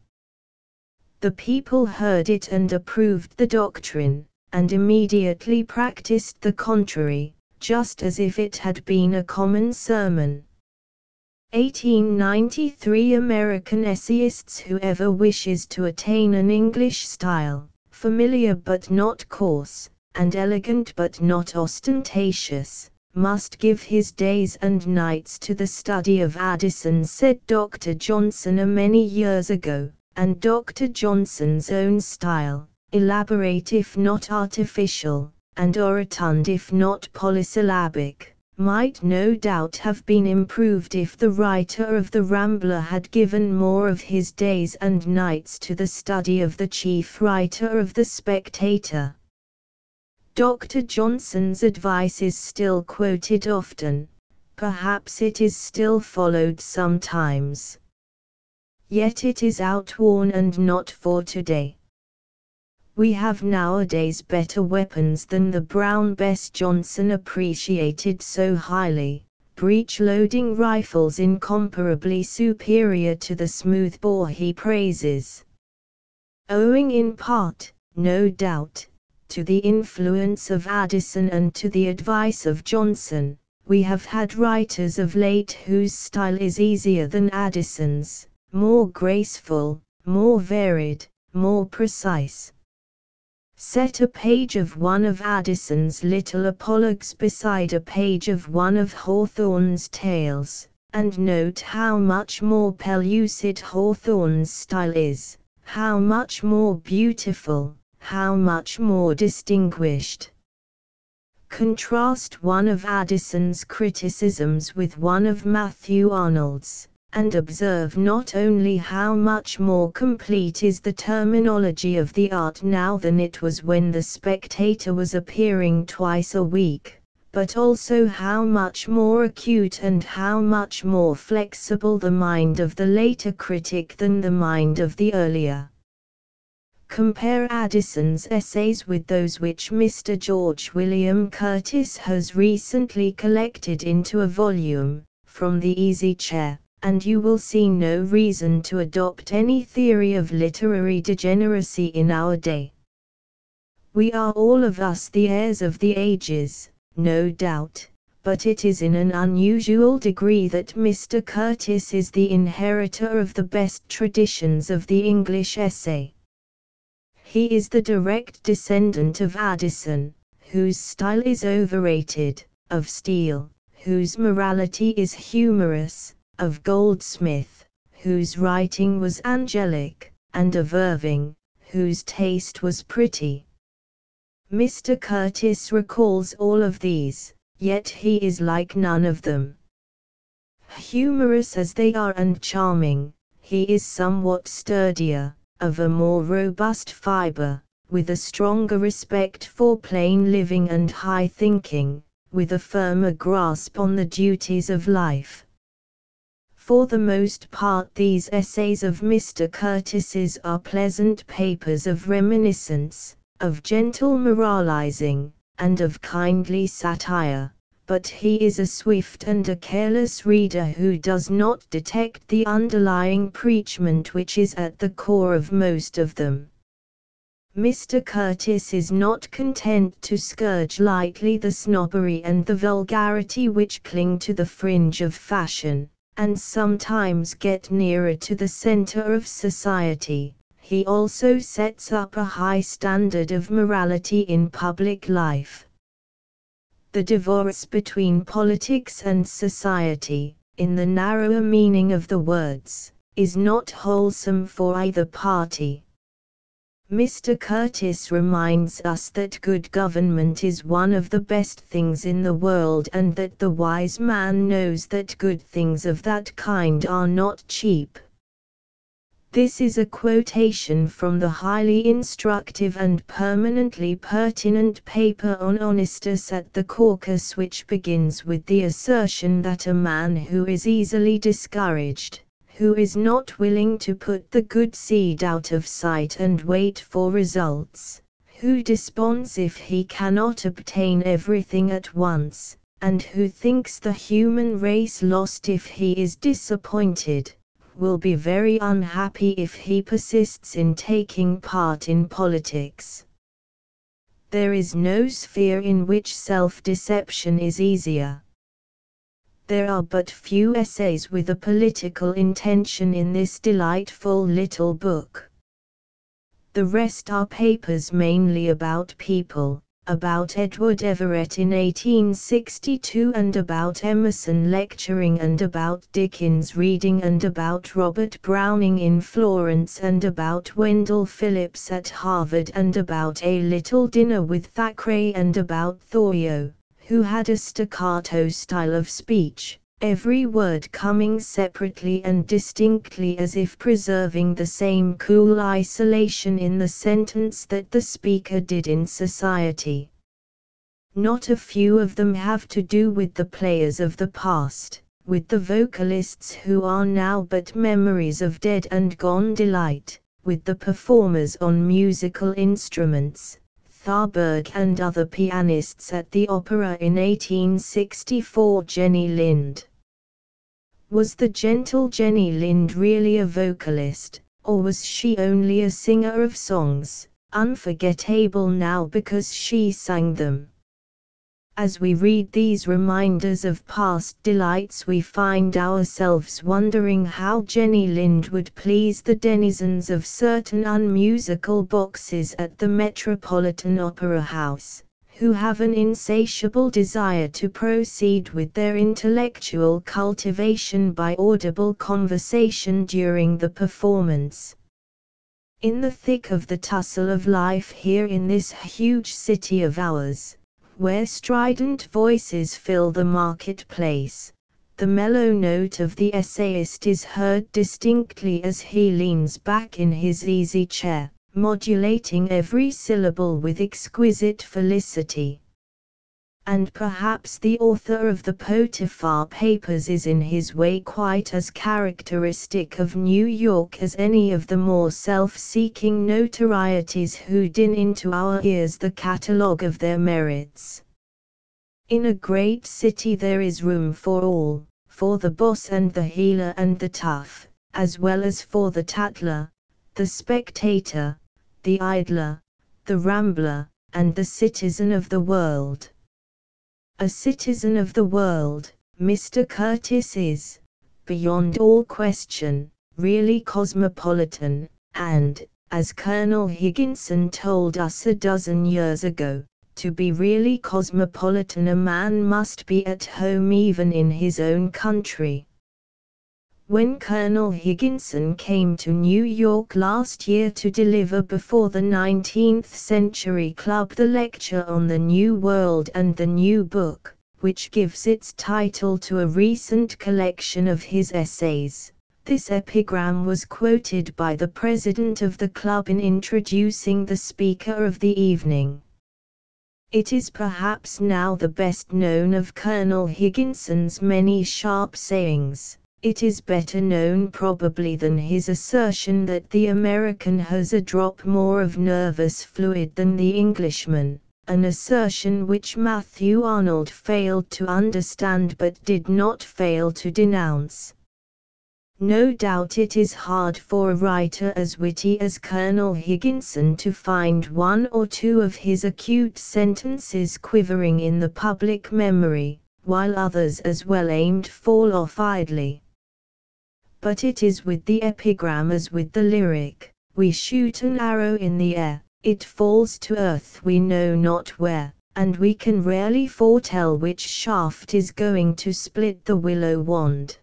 The people heard it and approved the doctrine, and immediately practiced the contrary, just as if it had been a common sermon. 1893 American essayists. Whoever wishes to attain an English style, familiar but not coarse, and elegant but not ostentatious, must give his days and nights to the study of Addison, said Dr. Johnson a many years ago, and Dr. Johnson's own style, elaborate if not artificial, and orotund if not polysyllabic, might no doubt have been improved if the writer of the Rambler had given more of his days and nights to the study of the chief writer of the Spectator. Dr. Johnson's advice is still quoted often, perhaps it is still followed sometimes. Yet it is outworn and not for today. We have nowadays better weapons than the Brown Bess Johnson appreciated so highly, breech-loading rifles incomparably superior to the smoothbore he praises. Owing in part, no doubt, to the influence of Addison and to the advice of Johnson, we have had writers of late whose style is easier than Addison's, more graceful, more varied, more precise. Set a page of one of Addison's little apologues beside a page of one of Hawthorne's tales, and note how much more pellucid Hawthorne's style is, how much more beautiful, how much more distinguished. Contrast one of Addison's criticisms with one of Matthew Arnold's, and observe not only how much more complete is the terminology of the art now than it was when the Spectator was appearing twice a week, but also how much more acute and how much more flexible the mind of the later critic than the mind of the earlier. Compare Addison's essays with those which Mr. George William Curtis has recently collected into a volume, From the Easy Chair, and you will see no reason to adopt any theory of literary degeneracy in our day. We are all of us the heirs of the ages, no doubt, but it is in an unusual degree that Mr. Curtis is the inheritor of the best traditions of the English essay. He is the direct descendant of Addison, whose style is overrated, of Steele, whose morality is humorous, of Goldsmith, whose writing was angelic, and of Irving, whose taste was pretty. Mr. Curtis recalls all of these, yet he is like none of them. Humorous as they are and charming, he is somewhat sturdier, of a more robust fiber, with a stronger respect for plain living and high thinking, with a firmer grasp on the duties of life. For the most part these essays of Mr. Curtis's are pleasant papers of reminiscence, of gentle moralizing, and of kindly satire, but he is a swift and a careless reader who does not detect the underlying preachment which is at the core of most of them. Mr. Curtis is not content to scourge lightly the snobbery and the vulgarity which cling to the fringe of fashion, and sometimes get nearer to the center of society. He also sets up a high standard of morality in public life. The divorce between politics and society, in the narrower meaning of the words, is not wholesome for either party. Mr. Curtis reminds us that good government is one of the best things in the world and that the wise man knows that good things of that kind are not cheap. This is a quotation from the highly instructive and permanently pertinent paper on Honestus at the caucus, which begins with the assertion that a man who is easily discouraged, who is not willing to put the good seed out of sight and wait for results, who desponds if he cannot obtain everything at once, and who thinks the human race lost if he is disappointed, will be very unhappy if he persists in taking part in politics. There is no sphere in which self-deception is easier. There are but few essays with a political intention in this delightful little book. The rest are papers mainly about people, about Edward Everett in 1862 and about Emerson lecturing and about Dickens reading and about Robert Browning in Florence and about Wendell Phillips at Harvard and about A Little Dinner with Thackeray and about Thoreau, who had a staccato style of speech, every word coming separately and distinctly as if preserving the same cool isolation in the sentence that the speaker did in society. Not a few of them have to do with the players of the past, with the vocalists who are now but memories of dead and gone delight, with the performers on musical instruments, Tharberg and other pianists at the opera in 1864. Jenny Lind. Was the gentle Jenny Lind really a vocalist, or was she only a singer of songs, unforgettable now because she sang them? As we read these reminders of past delights, we find ourselves wondering how Jenny Lind would please the denizens of certain unmusical boxes at the Metropolitan Opera House, who have an insatiable desire to proceed with their intellectual cultivation by audible conversation during the performance. In the thick of the tussle of life here in this huge city of ours, where strident voices fill the marketplace, the mellow note of the essayist is heard distinctly as he leans back in his easy chair, modulating every syllable with exquisite felicity. And perhaps the author of the Potiphar Papers is in his way quite as characteristic of New York as any of the more self-seeking notorieties who din into our ears the catalogue of their merits. In a great city there is room for all, for the boss and the heeler and the tough, as well as for the tattler, the spectator, the idler, the rambler, and the citizen of the world. A citizen of the world, Mr. Curtis is, beyond all question, really cosmopolitan, and, as Colonel Higginson told us a dozen years ago, to be really cosmopolitan a man must be at home even in his own country. When Colonel Higginson came to New York last year to deliver before the 19th Century Club the lecture on the New World and the New Book, which gives its title to a recent collection of his essays, this epigram was quoted by the president of the club in introducing the speaker of the evening. It is perhaps now the best known of Colonel Higginson's many sharp sayings. It is better known probably than his assertion that the American has a drop more of nervous fluid than the Englishman, an assertion which Matthew Arnold failed to understand but did not fail to denounce. No doubt it is hard for a writer as witty as Colonel Higginson to find one or two of his acute sentences quivering in the public memory, while others as well aimed fall off idly. But it is with the epigram as with the lyric, we shoot an arrow in the air, it falls to earth we know not where, and we can rarely foretell which shaft is going to split the willow wand.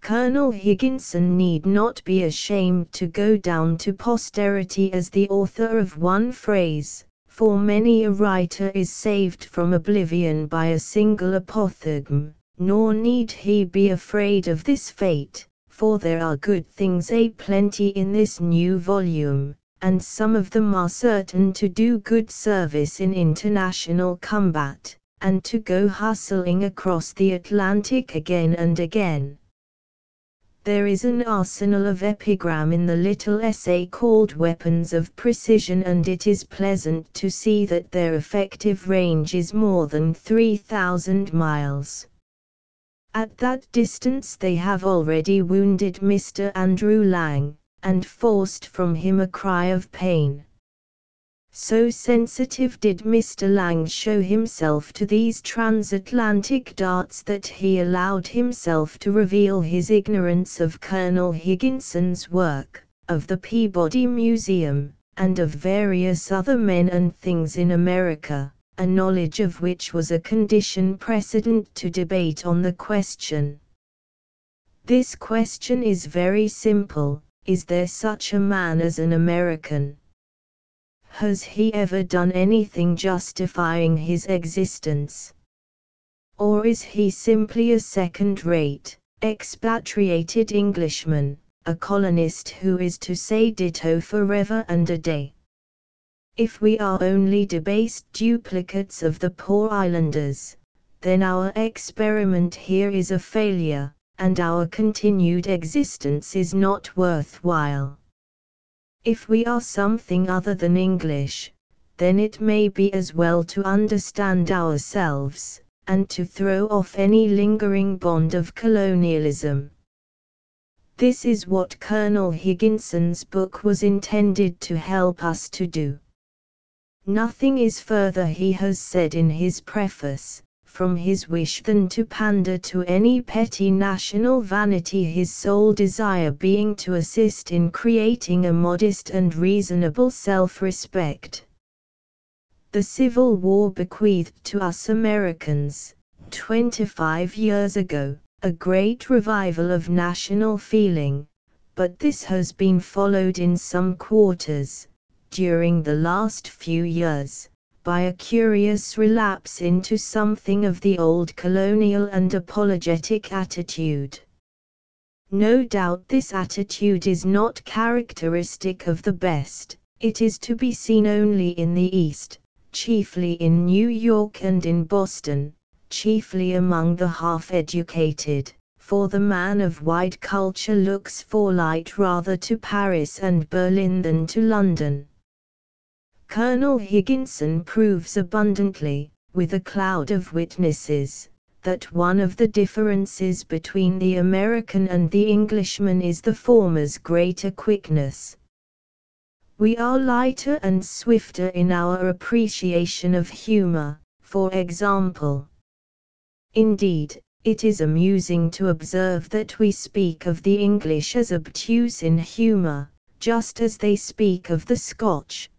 Colonel Higginson need not be ashamed to go down to posterity as the author of one phrase, for many a writer is saved from oblivion by a single apothegm, nor need he be afraid of this fate, for there are good things a-plenty in this new volume, and some of them are certain to do good service in international combat, and to go hustling across the Atlantic again and again. There is an arsenal of epigram in the little essay called Weapons of Precision, and it is pleasant to see that their effective range is more than 3,000 miles. At that distance they have already wounded Mr. Andrew Lang, and forced from him a cry of pain. So sensitive did Mr. Lang show himself to these transatlantic darts that he allowed himself to reveal his ignorance of Colonel Higginson's work, of the Peabody Museum, and of various other men and things in America, a knowledge of which was a condition precedent to debate on the question. This question is very simple: is there such a man as an American? Has he ever done anything justifying his existence? Or is he simply a second-rate, expatriated Englishman, a colonist who is to say ditto forever and a day? If we are only debased duplicates of the poor islanders, then our experiment here is a failure, and our continued existence is not worthwhile. If we are something other than English, then it may be as well to understand ourselves, and to throw off any lingering bond of colonialism. This is what Colonel Higginson's book was intended to help us to do. Nothing is further, he has said in his preface, from his wish than to pander to any petty national vanity, his sole desire being to assist in creating a modest and reasonable self-respect. The Civil War bequeathed to us Americans, 25 years ago, a great revival of national feeling, but this has been followed in some quarters, during the last few years, by a curious relapse into something of the old colonial and apologetic attitude. No doubt this attitude is not characteristic of the best, it is to be seen only in the East, chiefly in New York and in Boston, chiefly among the half-educated, for the man of wide culture looks for light rather to Paris and Berlin than to London. Colonel Higginson proves abundantly, with a cloud of witnesses, that one of the differences between the American and the Englishman is the former's greater quickness. We are lighter and swifter in our appreciation of humor, for example. Indeed, it is amusing to observe that we speak of the English as obtuse in humor, just as they speak of the Scotch.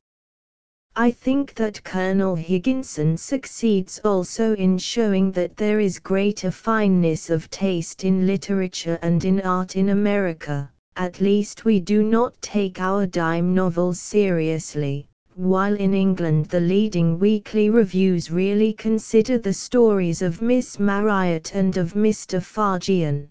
I think that Colonel Higginson succeeds also in showing that there is greater fineness of taste in literature and in art in America. At least we do not take our dime novels seriously, while in England the leading weekly reviews really consider the stories of Miss Marryat and of Mr. Fargian.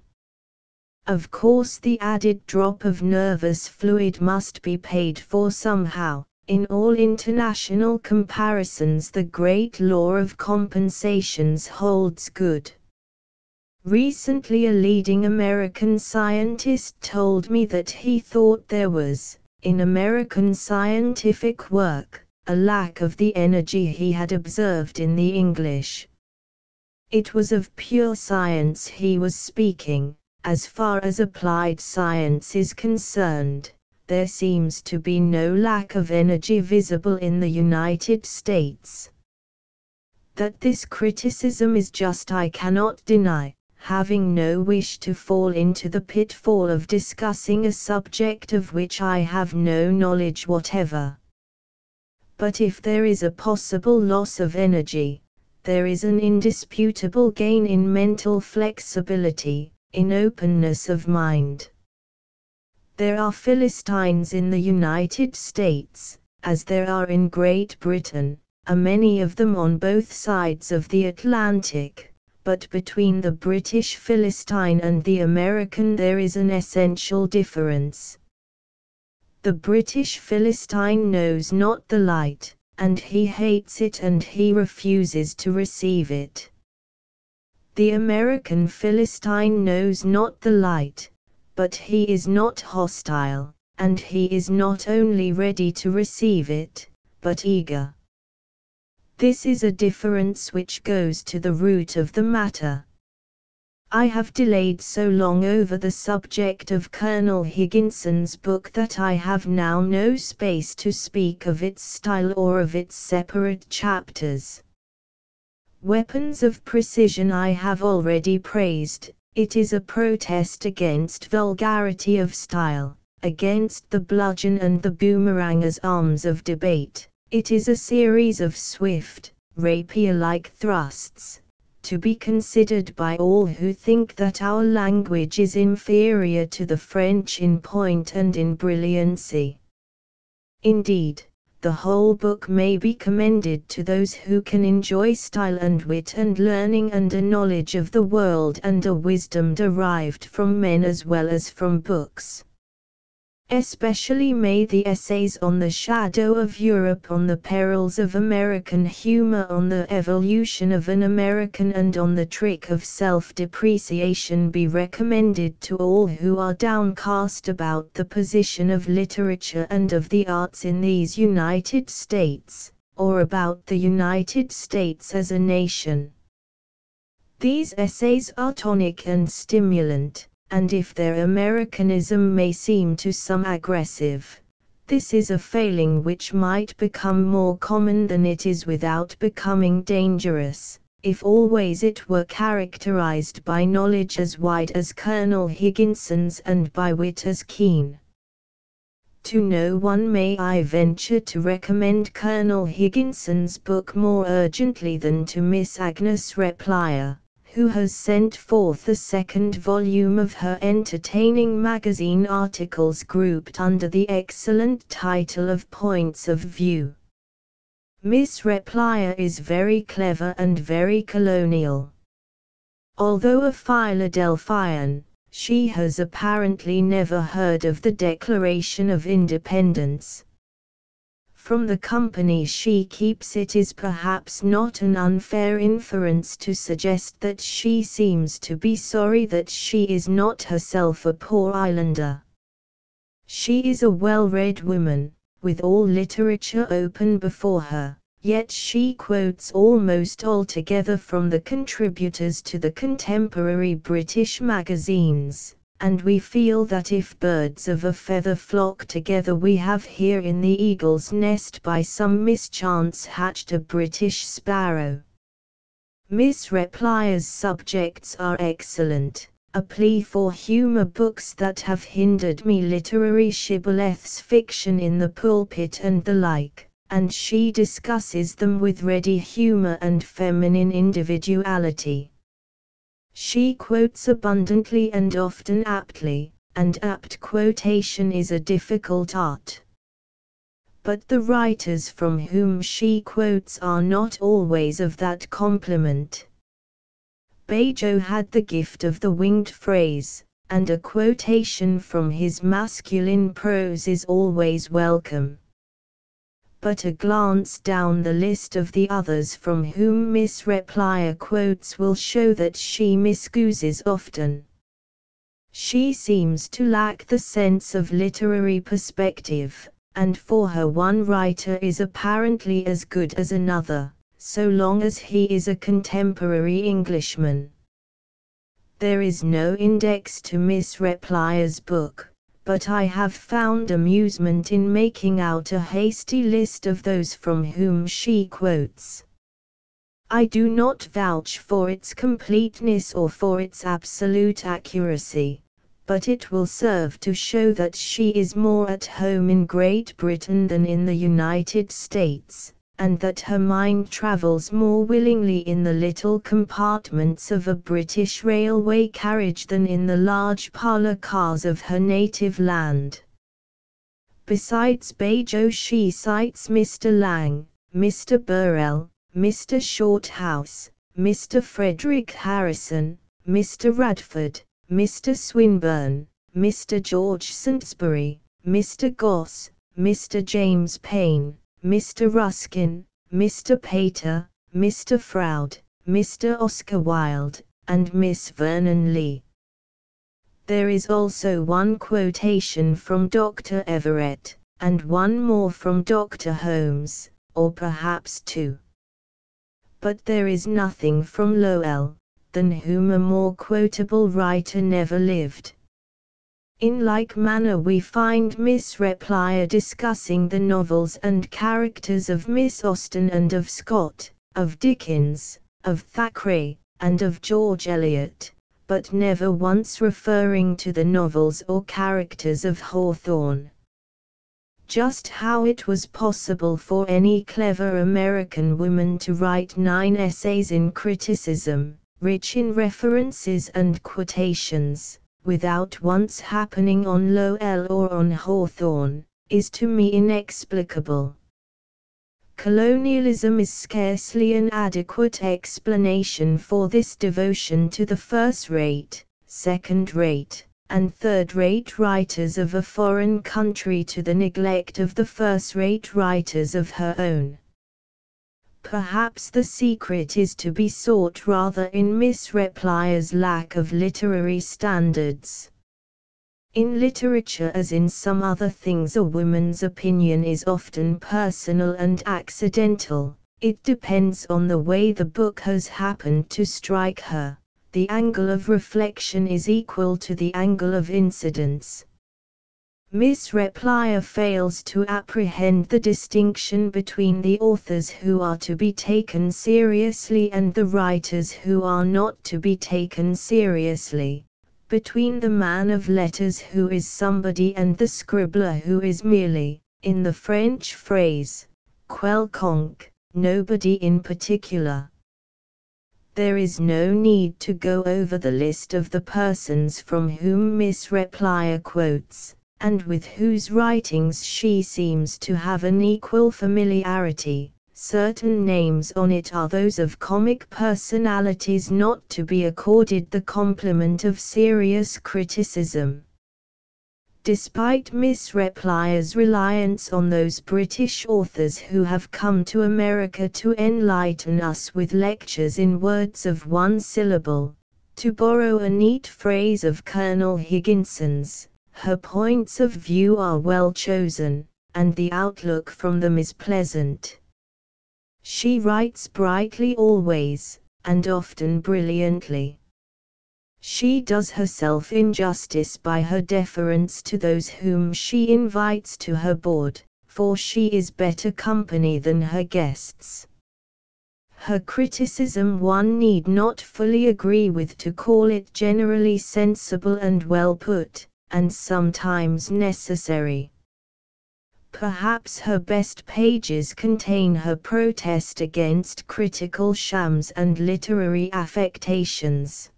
Of course the added drop of nervous fluid must be paid for somehow. In all international comparisons the great law of compensations holds good. Recently a leading American scientist told me that he thought there was, in American scientific work, a lack of the energy he had observed in the English. It was of pure science he was speaking. As far as applied science is concerned, there seems to be no lack of energy visible in the United States. That this criticism is just I cannot deny, having no wish to fall into the pitfall of discussing a subject of which I have no knowledge whatever. But if there is a possible loss of energy, there is an indisputable gain in mental flexibility, in openness of mind. There are Philistines in the United States, as there are in Great Britain, many of them on both sides of the Atlantic, but between the British Philistine and the American there is an essential difference. The British Philistine knows not the light, and he hates it and he refuses to receive it. The American Philistine knows not the light, but he is not hostile, and he is not only ready to receive it, but eager. This is a difference which goes to the root of the matter. I have delayed so long over the subject of Colonel Higginson's book that I have now no space to speak of its style or of its separate chapters. Weapons of Precision I have already praised. It is a protest against vulgarity of style, against the bludgeon and the boomerang as arms of debate. It is a series of swift, rapier-like thrusts, to be considered by all who think that our language is inferior to the French in point and in brilliancy. Indeed, the whole book may be commended to those who can enjoy style and wit and learning and a knowledge of the world and a wisdom derived from men as well as from books. Especially may the essays on the shadow of Europe, on the perils of American humor, on the evolution of an American, and on the trick of self-depreciation be recommended to all who are downcast about the position of literature and of the arts in these United States, or about the United States as a nation. These essays are tonic and stimulant, and if their Americanism may seem to some aggressive, this is a failing which might become more common than it is without becoming dangerous, if always it were characterized by knowledge as wide as Colonel Higginson's and by wit as keen. To no one may I venture to recommend Colonel Higginson's book more urgently than to Miss Agnes Repplier, who has sent forth the second volume of her entertaining magazine articles grouped under the excellent title of Points of View. Miss Repplier is very clever and very colonial. Although a Philadelphian, she has apparently never heard of the Declaration of Independence. From the company she keeps it is perhaps not an unfair inference to suggest that she seems to be sorry that she is not herself a poor islander. She is a well-read woman, with all literature open before her, yet she quotes almost altogether from the contributors to the contemporary British magazines. And we feel that if birds of a feather flock together we have here in the eagle's nest by some mischance hatched a British sparrow. Miss Replier's subjects are excellent, a plea for humor, books that have hindered me, literary shibboleths, fiction in the pulpit and the like, and she discusses them with ready humor and feminine individuality. She quotes abundantly and often aptly, and apt quotation is a difficult art. But the writers from whom she quotes are not always of that compliment. Bajo had the gift of the winged phrase, and a quotation from his masculine prose is always welcome. But a glance down the list of the others from whom Miss Repplier quotes will show that she misuses often. She seems to lack the sense of literary perspective, and for her one writer is apparently as good as another, so long as he is a contemporary Englishman. There is no index to Miss Replier's book, but I have found amusement in making out a hasty list of those from whom she quotes. I do not vouch for its completeness or for its absolute accuracy, but it will serve to show that she is more at home in Great Britain than in the United States, and that her mind travels more willingly in the little compartments of a British railway carriage than in the large parlour cars of her native land. Besides Bajo, she cites Mr. Lang, Mr. Burrell, Mr. Shorthouse, Mr. Frederick Harrison, Mr. Radford, Mr. Swinburne, Mr. George Saintsbury, Mr. Gosse, Mr. James Payn, Mr. Ruskin, Mr. Pater, Mr. Froude, Mr. Oscar Wilde, and Miss Vernon Lee. There is also one quotation from Dr. Everett, and one more from Dr. Holmes, or perhaps two. But there is nothing from Lowell, than whom a more quotable writer never lived. In like manner we find Miss Repplier discussing the novels and characters of Miss Austen and of Scott, of Dickens, of Thackeray, and of George Eliot, but never once referring to the novels or characters of Hawthorne. Just how it was possible for any clever American woman to write 9 essays in criticism, rich in references and quotations, without once happening on Lowell or on Hawthorne, is to me inexplicable. Colonialism is scarcely an adequate explanation for this devotion to the first-rate, second-rate, and third-rate writers of a foreign country to the neglect of the first-rate writers of her own. Perhaps the secret is to be sought rather in Miss Replier's lack of literary standards. In literature as in some other things, a woman's opinion is often personal and accidental. It depends on the way the book has happened to strike her. The angle of reflection is equal to the angle of incidence. Miss Repplier fails to apprehend the distinction between the authors who are to be taken seriously and the writers who are not to be taken seriously, between the man of letters who is somebody and the scribbler who is merely, in the French phrase, quelconque, nobody in particular. There is no need to go over the list of the persons from whom Miss Repplier quotes, and with whose writings she seems to have an equal familiarity. Certain names on it are those of comic personalities not to be accorded the compliment of serious criticism. Despite Miss Replier's reliance on those British authors who have come to America to enlighten us with lectures in words of one syllable, to borrow a neat phrase of Colonel Higginson's, her points of view are well chosen, and the outlook from them is pleasant. She writes brightly always, and often brilliantly. She does herself injustice by her deference to those whom she invites to her board, for she is better company than her guests. Her criticism one need not fully agree with to call it generally sensible and well put, and sometimes necessary. Perhaps her best pages contain her protest against critical shams and literary affectations.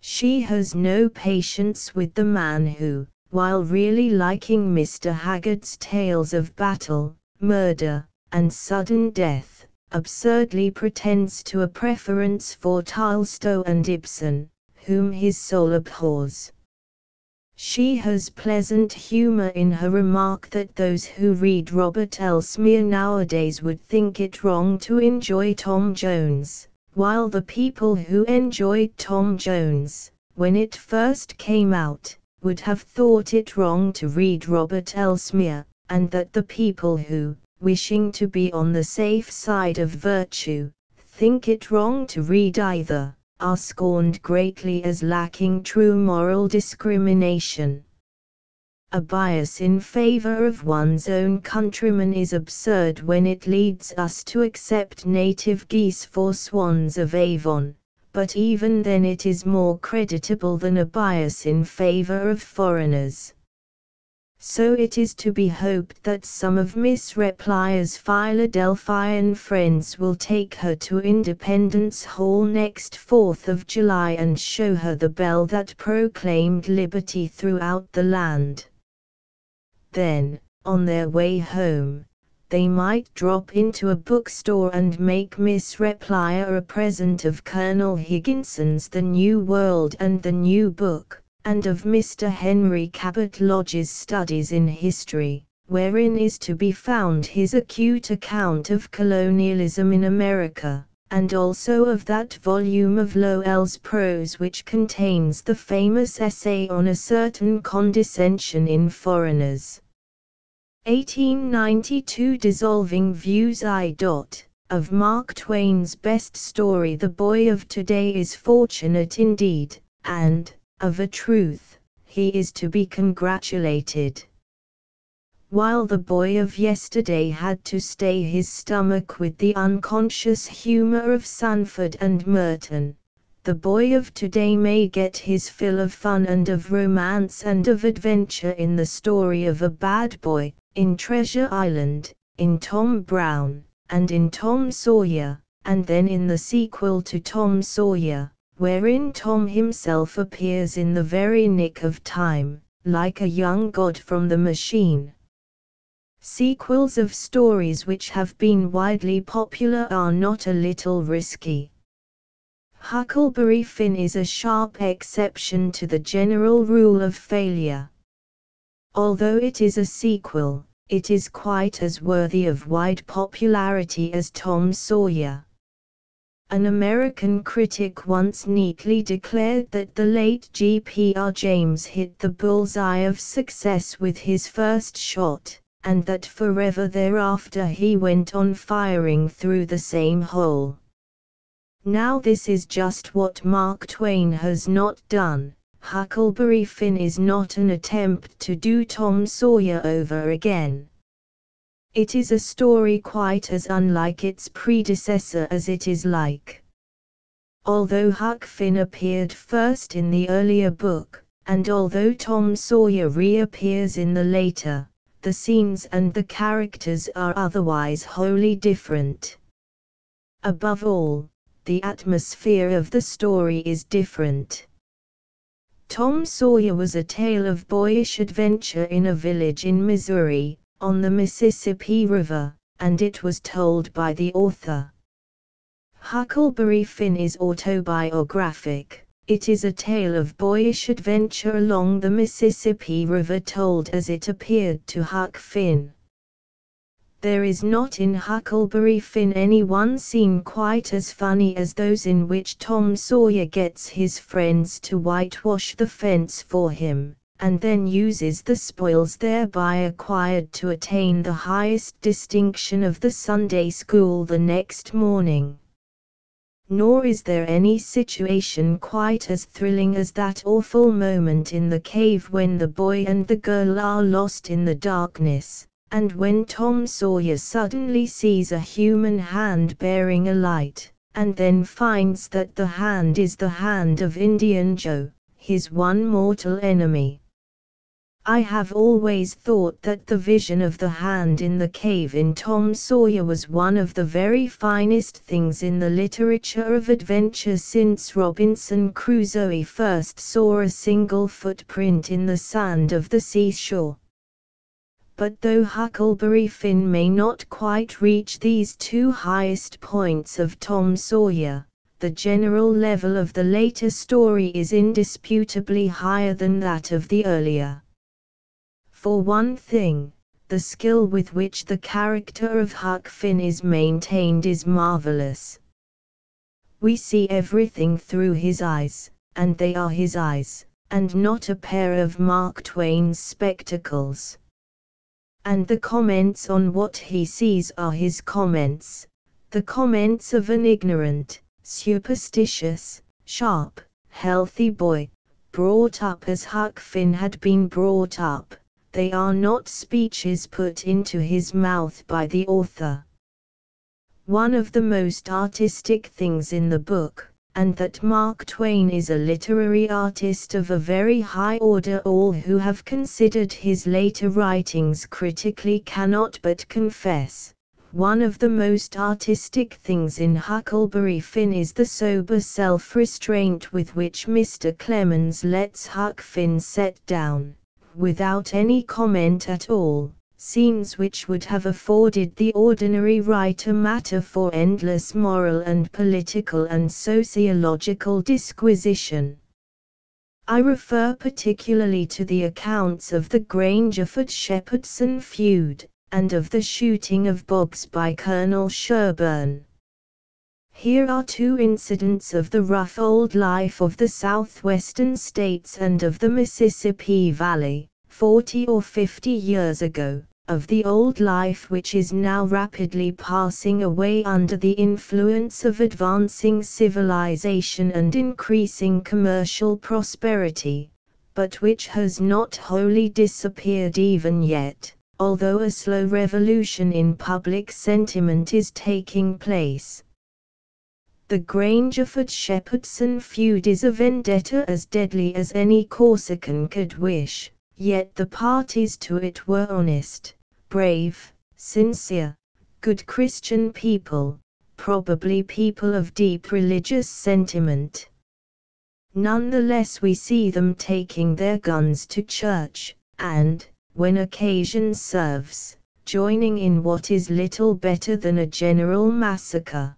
She has no patience with the man who, while really liking Mr. Haggard's tales of battle, murder, and sudden death, absurdly pretends to a preference for Tolstoy and Ibsen, whom his soul abhors. She has pleasant humor in her remark that those who read Robert Elsmere nowadays would think it wrong to enjoy Tom Jones, while the people who enjoyed Tom Jones, when it first came out, would have thought it wrong to read Robert Elsmere, and that the people who, wishing to be on the safe side of virtue, think it wrong to read either, are scorned greatly as lacking true moral discrimination. A bias in favor of one's own countrymen is absurd when it leads us to accept native geese for swans of Avon, but even then it is more creditable than a bias in favor of foreigners. So it is to be hoped that some of Miss Replia's Philadelphian friends will take her to Independence Hall next 4th of July and show her the bell that proclaimed liberty throughout the land. Then, on their way home, they might drop into a bookstore and make Miss Replia a present of Colonel Higginson's The New World and the New Book, and of Mr. Henry Cabot Lodge's Studies in History, wherein is to be found his acute account of colonialism in America, and also of that volume of Lowell's prose which contains the famous essay on a certain condescension in foreigners. 1892 Dissolving Views of Mark Twain's best story The Boy of Today is fortunate indeed, and, of a truth, he is to be congratulated. While the boy of yesterday had to stay his stomach with the unconscious humor of Sanford and Merton, the boy of today may get his fill of fun and of romance and of adventure in the story of a bad boy, in Treasure Island, in Tom Brown, and in Tom Sawyer, and then in the sequel to Tom Sawyer, wherein Tom himself appears in the very nick of time, like a young god from the machine. Sequels of stories which have been widely popular are not a little risky. Huckleberry Finn is a sharp exception to the general rule of failure. Although it is a sequel, it is quite as worthy of wide popularity as Tom Sawyer. An American critic once neatly declared that the late G.P.R. James hit the bullseye of success with his first shot, and that forever thereafter he went on firing through the same hole. Now this is just what Mark Twain has not done. Huckleberry Finn is not an attempt to do Tom Sawyer over again. It is a story quite as unlike its predecessor as it is like. Although Huck Finn appeared first in the earlier book, and although Tom Sawyer reappears in the later, the scenes and the characters are otherwise wholly different. Above all, the atmosphere of the story is different. Tom Sawyer was a tale of boyish adventure in a village in Missouri, on the Mississippi River, and it was told by the author. Huckleberry Finn is autobiographic. It is a tale of boyish adventure along the Mississippi River told as it appeared to Huck Finn. There is not in Huckleberry Finn any one scene quite as funny as those in which Tom Sawyer gets his friends to whitewash the fence for him, and then uses the spoils thereby acquired to attain the highest distinction of the Sunday school the next morning. Nor is there any situation quite as thrilling as that awful moment in the cave when the boy and the girl are lost in the darkness, and when Tom Sawyer suddenly sees a human hand bearing a light, and then finds that the hand is the hand of Indian Joe, his one mortal enemy. I have always thought that the vision of the hand in the cave in Tom Sawyer was one of the very finest things in the literature of adventure since Robinson Crusoe first saw a single footprint in the sand of the seashore. But though Huckleberry Finn may not quite reach these two highest points of Tom Sawyer, the general level of the later story is indisputably higher than that of the earlier. For one thing, the skill with which the character of Huck Finn is maintained is marvelous. We see everything through his eyes, and they are his eyes, and not a pair of Mark Twain's spectacles. And the comments on what he sees are his comments, the comments of an ignorant, superstitious, sharp, healthy boy, brought up as Huck Finn had been brought up. They are not speeches put into his mouth by the author. One of the most artistic things in the book, and that Mark Twain is a literary artist of a very high order. All who have considered his later writings critically cannot but confess, one of the most artistic things in Huckleberry Finn is the sober self-restraint with which Mr. Clemens lets Huck Finn set down, without any comment at all, scenes which would have afforded the ordinary writer matter for endless moral and political and sociological disquisition. I refer particularly to the accounts of the Grangerford-Shepherdson feud, and of the shooting of Boggs by Colonel Sherburne. Here are two incidents of the rough old life of the southwestern states and of the Mississippi Valley, 40 or 50 years ago, of the old life which is now rapidly passing away under the influence of advancing civilization and increasing commercial prosperity, but which has not wholly disappeared even yet, although a slow revolution in public sentiment is taking place. The Grangerford-Shepherdson feud is a vendetta as deadly as any Corsican could wish, yet the parties to it were honest, brave, sincere, good Christian people, probably people of deep religious sentiment. Nonetheless we see them taking their guns to church, and, when occasion serves, joining in what is little better than a general massacre.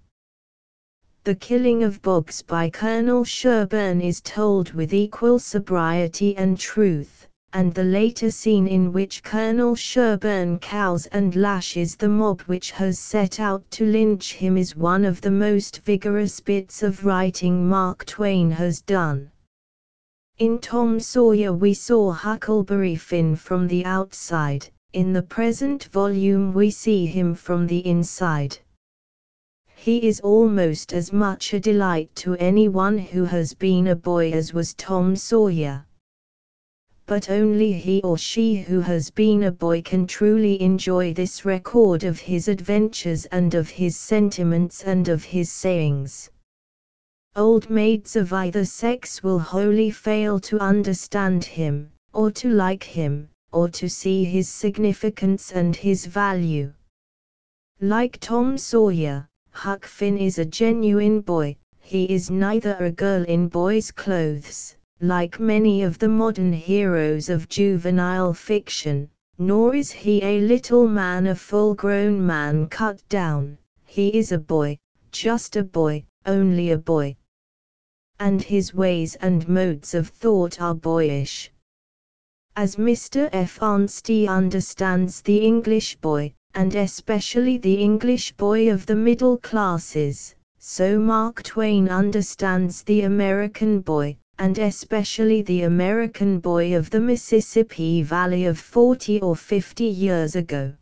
The killing of Boggs by Colonel Sherburne is told with equal sobriety and truth, and the later scene in which Colonel Sherburne cows and lashes the mob which has set out to lynch him is one of the most vigorous bits of writing Mark Twain has done. In Tom Sawyer we saw Huckleberry Finn from the outside, in the present volume we see him from the inside. He is almost as much a delight to anyone who has been a boy as was Tom Sawyer. But only he or she who has been a boy can truly enjoy this record of his adventures and of his sentiments and of his sayings. Old maids of either sex will wholly fail to understand him, or to like him, or to see his significance and his value. Like Tom Sawyer, Huck Finn is a genuine boy. He is neither a girl in boy's clothes, like many of the modern heroes of juvenile fiction, nor is he a little man, a full-grown man cut down. He is a boy, just a boy, only a boy. And his ways and modes of thought are boyish. As Mr. F. Arnstein understands the English boy, and especially the English boy of the middle classes, so Mark Twain understands the American boy, and especially the American boy of the Mississippi Valley of 40 or 50 years ago.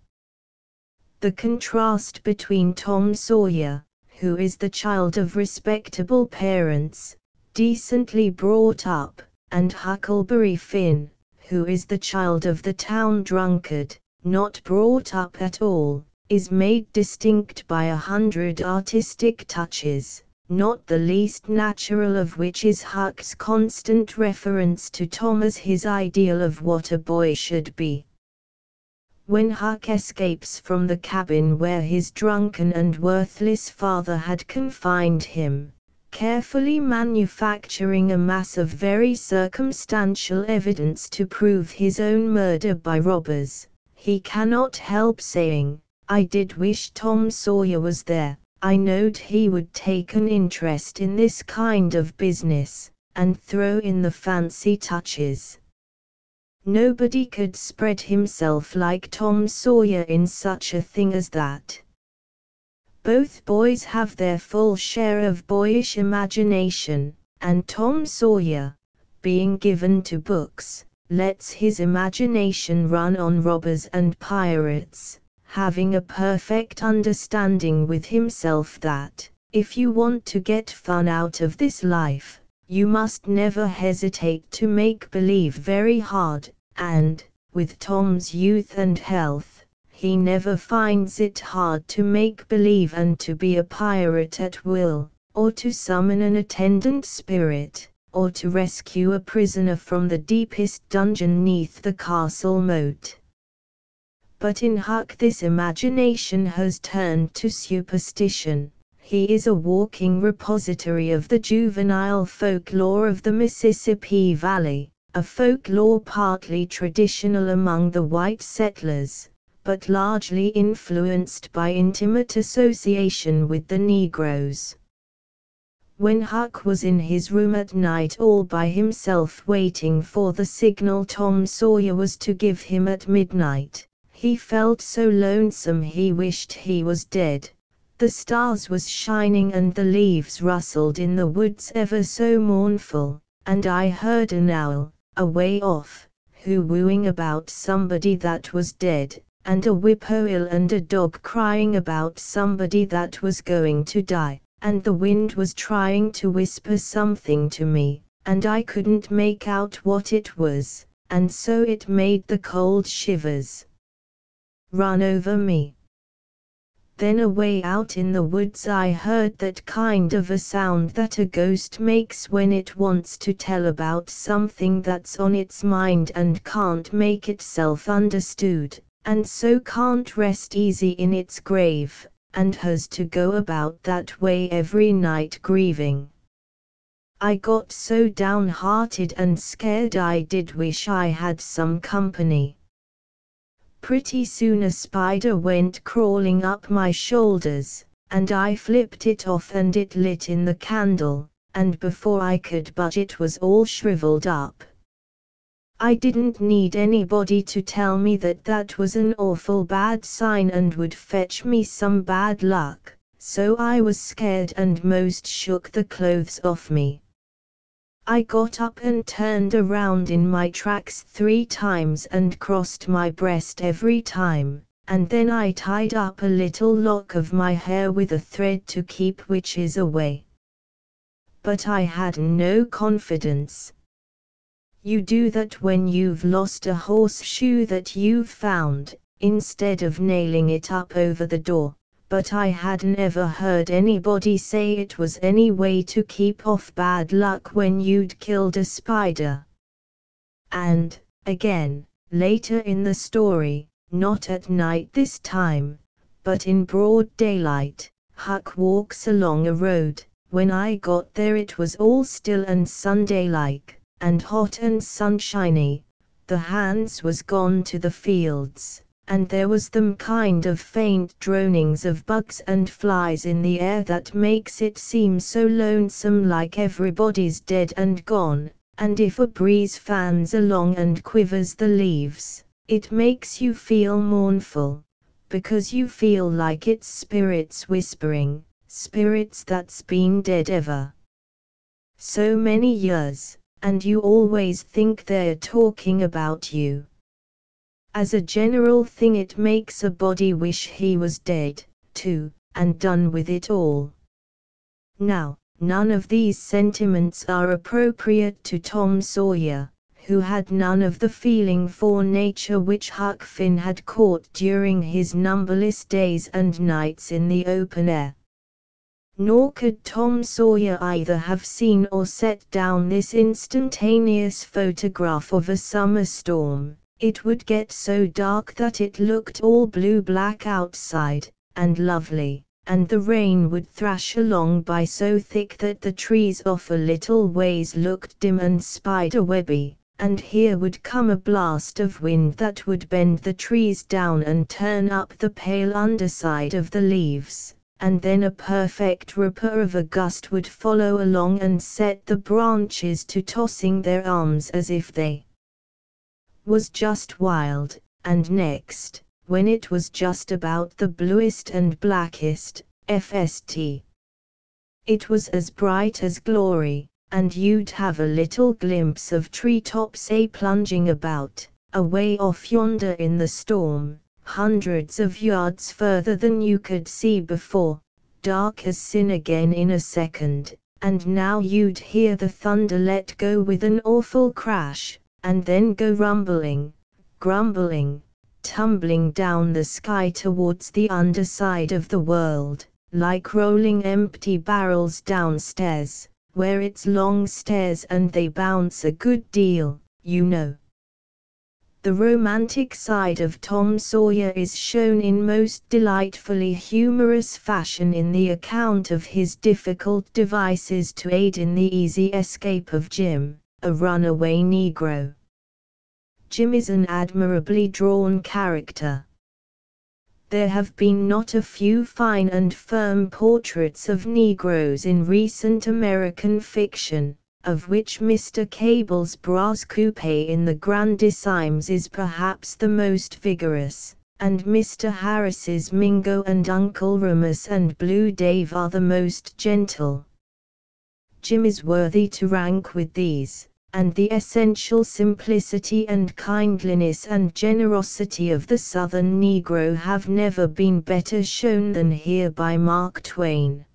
The contrast between Tom Sawyer, who is the child of respectable parents, decently brought up, and Huckleberry Finn, who is the child of the town drunkard, not brought up at all, is made distinct by 100 artistic touches, not the least natural of which is Huck's constant reference to Tom as his ideal of what a boy should be. When Huck escapes from the cabin where his drunken and worthless father had confined him, carefully manufacturing a mass of very circumstantial evidence to prove his own murder by robbers, he cannot help saying, "I did wish Tom Sawyer was there. I knowed he would take an interest in this kind of business, and throw in the fancy touches." Nobody could spread himself like Tom Sawyer in such a thing as that. Both boys have their full share of boyish imagination, and Tom Sawyer, being given to books, lets his imagination run on robbers and pirates, having a perfect understanding with himself that, if you want to get fun out of this life, you must never hesitate to make believe very hard, and, with Tom's youth and health, he never finds it hard to make believe and to be a pirate at will, or to summon an attendant spirit, or to rescue a prisoner from the deepest dungeon neath the castle moat. But in Huck this imagination has turned to superstition. He is a walking repository of the juvenile folklore of the Mississippi Valley, a folklore partly traditional among the white settlers, but largely influenced by intimate association with the Negroes. When Huck was in his room at night all by himself waiting for the signal Tom Sawyer was to give him at midnight, he felt so lonesome he wished he was dead. The stars was shining and the leaves rustled in the woods ever so mournful, and I heard an owl, away off, who-wooing about somebody that was dead, and a whippoorwill and a dog crying about somebody that was going to die, and the wind was trying to whisper something to me, and I couldn't make out what it was, and so it made the cold shivers run over me. Then away out in the woods I heard that kind of a sound that a ghost makes when it wants to tell about something that's on its mind and can't make itself understood, and so can't rest easy in its grave, and has to go about that way every night grieving. I got so downhearted and scared I did wish I had some company. Pretty soon a spider went crawling up my shoulders, and I flipped it off and it lit in the candle, and before I could budge it was all shriveled up. I didn't need anybody to tell me that that was an awful bad sign and would fetch me some bad luck, so I was scared and most shook the clothes off me. I got up and turned around in my tracks 3 times and crossed my breast every time, and then I tied up a little lock of my hair with a thread to keep witches away. But I had no confidence. You do that when you've lost a horseshoe that you've found, instead of nailing it up over the door. But I had never heard anybody say it was any way to keep off bad luck when you'd killed a spider. And, again, later in the story, not at night this time, but in broad daylight, Huck walks along a road. When I got there it was all still and Sunday-like, and hot and sunshiny. The hands was gone to the fields, and there was them kind of faint dronings of bugs and flies in the air that makes it seem so lonesome like everybody's dead and gone, and if a breeze fans along and quivers the leaves, it makes you feel mournful, because you feel like it's spirits whispering, spirits that's been dead ever so many years, and you always think they're talking about you. As a general thing it makes a body wish he was dead, too, and done with it all. Now, none of these sentiments are appropriate to Tom Sawyer, who had none of the feeling for nature which Huck Finn had caught during his numberless days and nights in the open air. Nor could Tom Sawyer either have seen or set down this instantaneous photograph of a summer storm. It would get so dark that it looked all blue-black outside, and lovely, and the rain would thrash along by so thick that the trees off a little ways looked dim and spider-webby, and here would come a blast of wind that would bend the trees down and turn up the pale underside of the leaves, and then a perfect ripper of a gust would follow along and set the branches to tossing their arms as if they was just wild, and next, when it was just about the bluest and blackest, FST. It was as bright as glory, and you'd have a little glimpse of treetops plunging about, away off yonder in the storm, hundreds of yards further than you could see before, dark as sin again in a second, and now you'd hear the thunder let go with an awful crash, and then go rumbling, grumbling, tumbling down the sky towards the underside of the world, like rolling empty barrels downstairs, where it's long stairs and they bounce a good deal, you know. The romantic side of Tom Sawyer is shown in most delightfully humorous fashion in the account of his difficult devices to aid in the easy escape of Jim, a runaway Negro. Jim is an admirably drawn character. There have been not a few fine and firm portraits of Negroes in recent American fiction, of which Mr. Cable's Brass Coupe in The Grandissimes is perhaps the most vigorous, and Mr. Harris's Mingo and Uncle Remus and Blue Dave are the most gentle. Jim is worthy to rank with these, and the essential simplicity and kindliness and generosity of the Southern Negro have never been better shown than here by Mark Twain.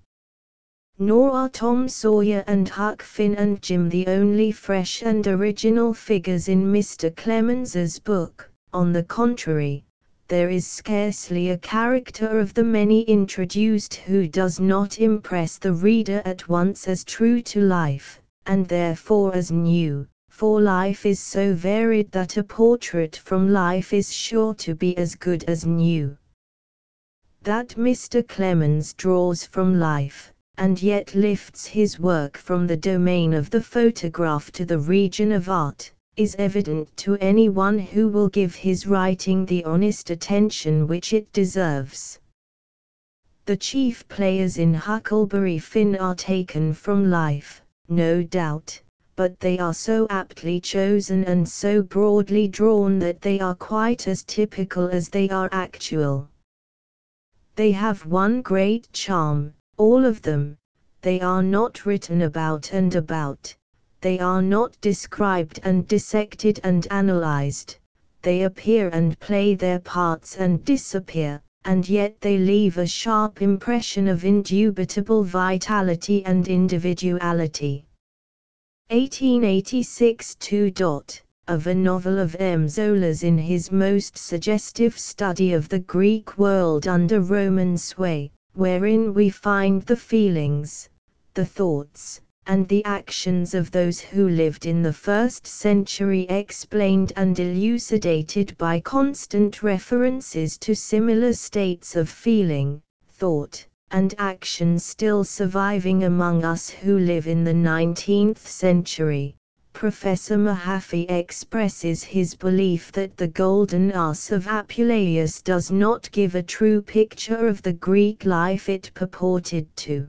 Nor are Tom Sawyer and Huck Finn and Jim the only fresh and original figures in Mr. Clemens's book. On the contrary, there is scarcely a character of the many introduced who does not impress the reader at once as true to life, and therefore as new, for life is so varied that a portrait from life is sure to be as good as new. That Mr. Clemens draws from life, and yet lifts his work from the domain of the photograph to the region of art, is evident to anyone who will give his writing the honest attention which it deserves. The chief players in Huckleberry Finn are taken from life, no doubt, but they are so aptly chosen and so broadly drawn that they are quite as typical as they are actual. They have one great charm, all of them: they are not written about and about, they are not described and dissected and analyzed, they appear and play their parts and disappear, and yet they leave a sharp impression of indubitable vitality and individuality. 1886 of a novel of M. Zola's in his most suggestive study of the Greek world under Roman sway, wherein we find the feelings, the thoughts, and the actions of those who lived in the 1st century explained and elucidated by constant references to similar states of feeling, thought, and action still surviving among us who live in the 19th century. Professor Mahaffey expresses his belief that the Golden Ass of Apuleius does not give a true picture of the Greek life it purported to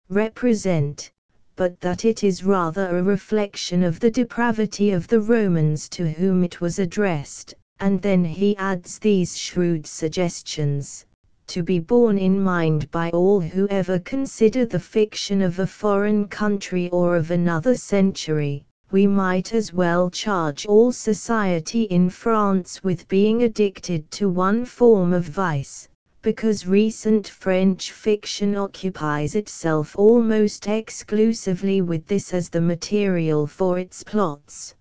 represent, but that it is rather a reflection of the depravity of the Romans to whom it was addressed, and then he adds these shrewd suggestions, to be borne in mind by all who ever consider the fiction of a foreign country or of another century. We might as well charge all society in France with being addicted to one form of vice, because recent French fiction occupies itself almost exclusively with this as the material for its plots.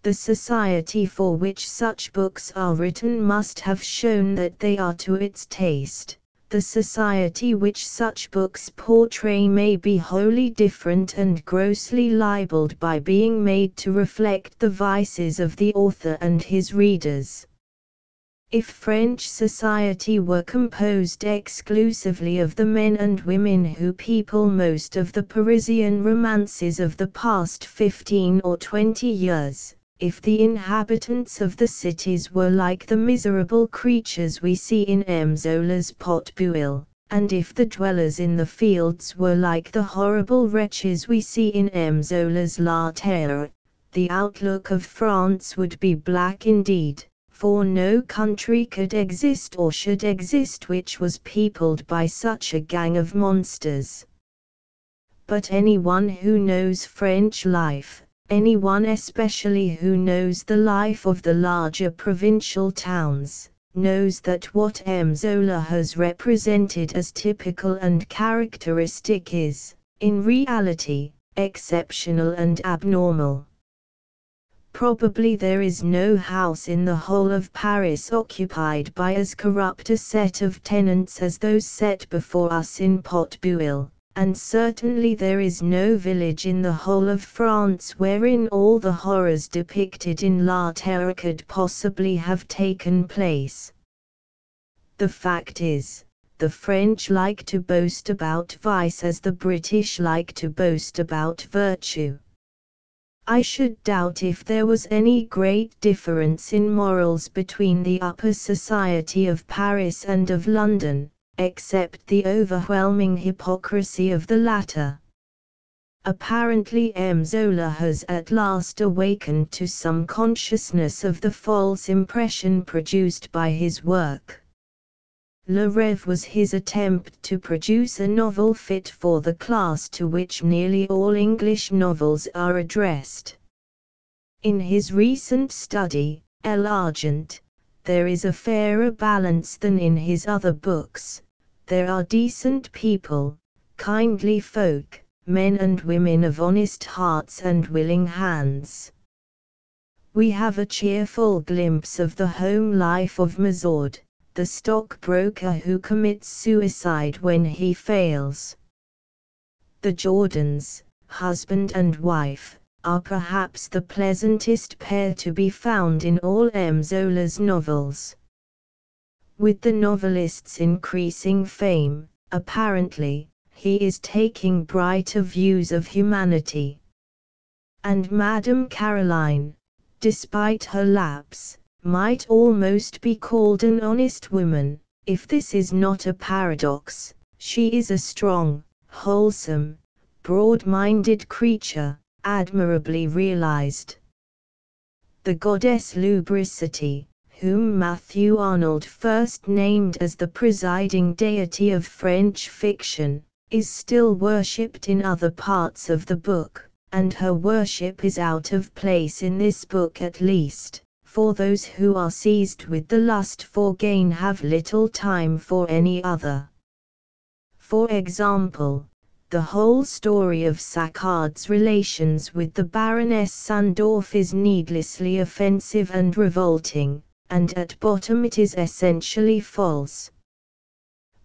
The society for which such books are written must have shown that they are to its taste. The society which such books portray may be wholly different and grossly libeled by being made to reflect the vices of the author and his readers. If French society were composed exclusively of the men and women who people most of the Parisian romances of the past 15 or 20 years, if the inhabitants of the cities were like the miserable creatures we see in M. Zola's Potbouille, and if the dwellers in the fields were like the horrible wretches we see in M. Zola's La Terre, the outlook of France would be black indeed, for no country could exist or should exist which was peopled by such a gang of monsters. But anyone who knows French life, anyone especially who knows the life of the larger provincial towns, knows that what M. Zola has represented as typical and characteristic is, in reality, exceptional and abnormal. Probably there is no house in the whole of Paris occupied by as corrupt a set of tenants as those set before us in Port-Bouil, and certainly there is no village in the whole of France wherein all the horrors depicted in La Terre could possibly have taken place. The fact is, the French like to boast about vice as the British like to boast about virtue. I should doubt if there was any great difference in morals between the upper society of Paris and of London, except the overwhelming hypocrisy of the latter. Apparently M. Zola has at last awakened to some consciousness of the false impression produced by his work. Le Rêve was his attempt to produce a novel fit for the class to which nearly all English novels are addressed. In his recent study, L'Argent, there is a fairer balance than in his other books. There are decent people, kindly folk, men and women of honest hearts and willing hands. We have a cheerful glimpse of the home life of Mazaud, the stockbroker who commits suicide when he fails. The Jordans, husband and wife, are perhaps the pleasantest pair to be found in all M. Zola's novels. With the novelist's increasing fame, apparently, he is taking brighter views of humanity. And Madame Caroline, despite her lapse, might almost be called an honest woman. If this is not a paradox, she is a strong, wholesome, broad-minded creature, admirably realized. The goddess Lubricity, whom Matthew Arnold first named as the presiding deity of French fiction, is still worshipped in other parts of the book, and her worship is out of place in this book at least. For those who are seized with the lust for gain have little time for any other. For example, the whole story of Saccard's relations with the Baroness Sundorf is needlessly offensive and revolting, and at bottom it is essentially false.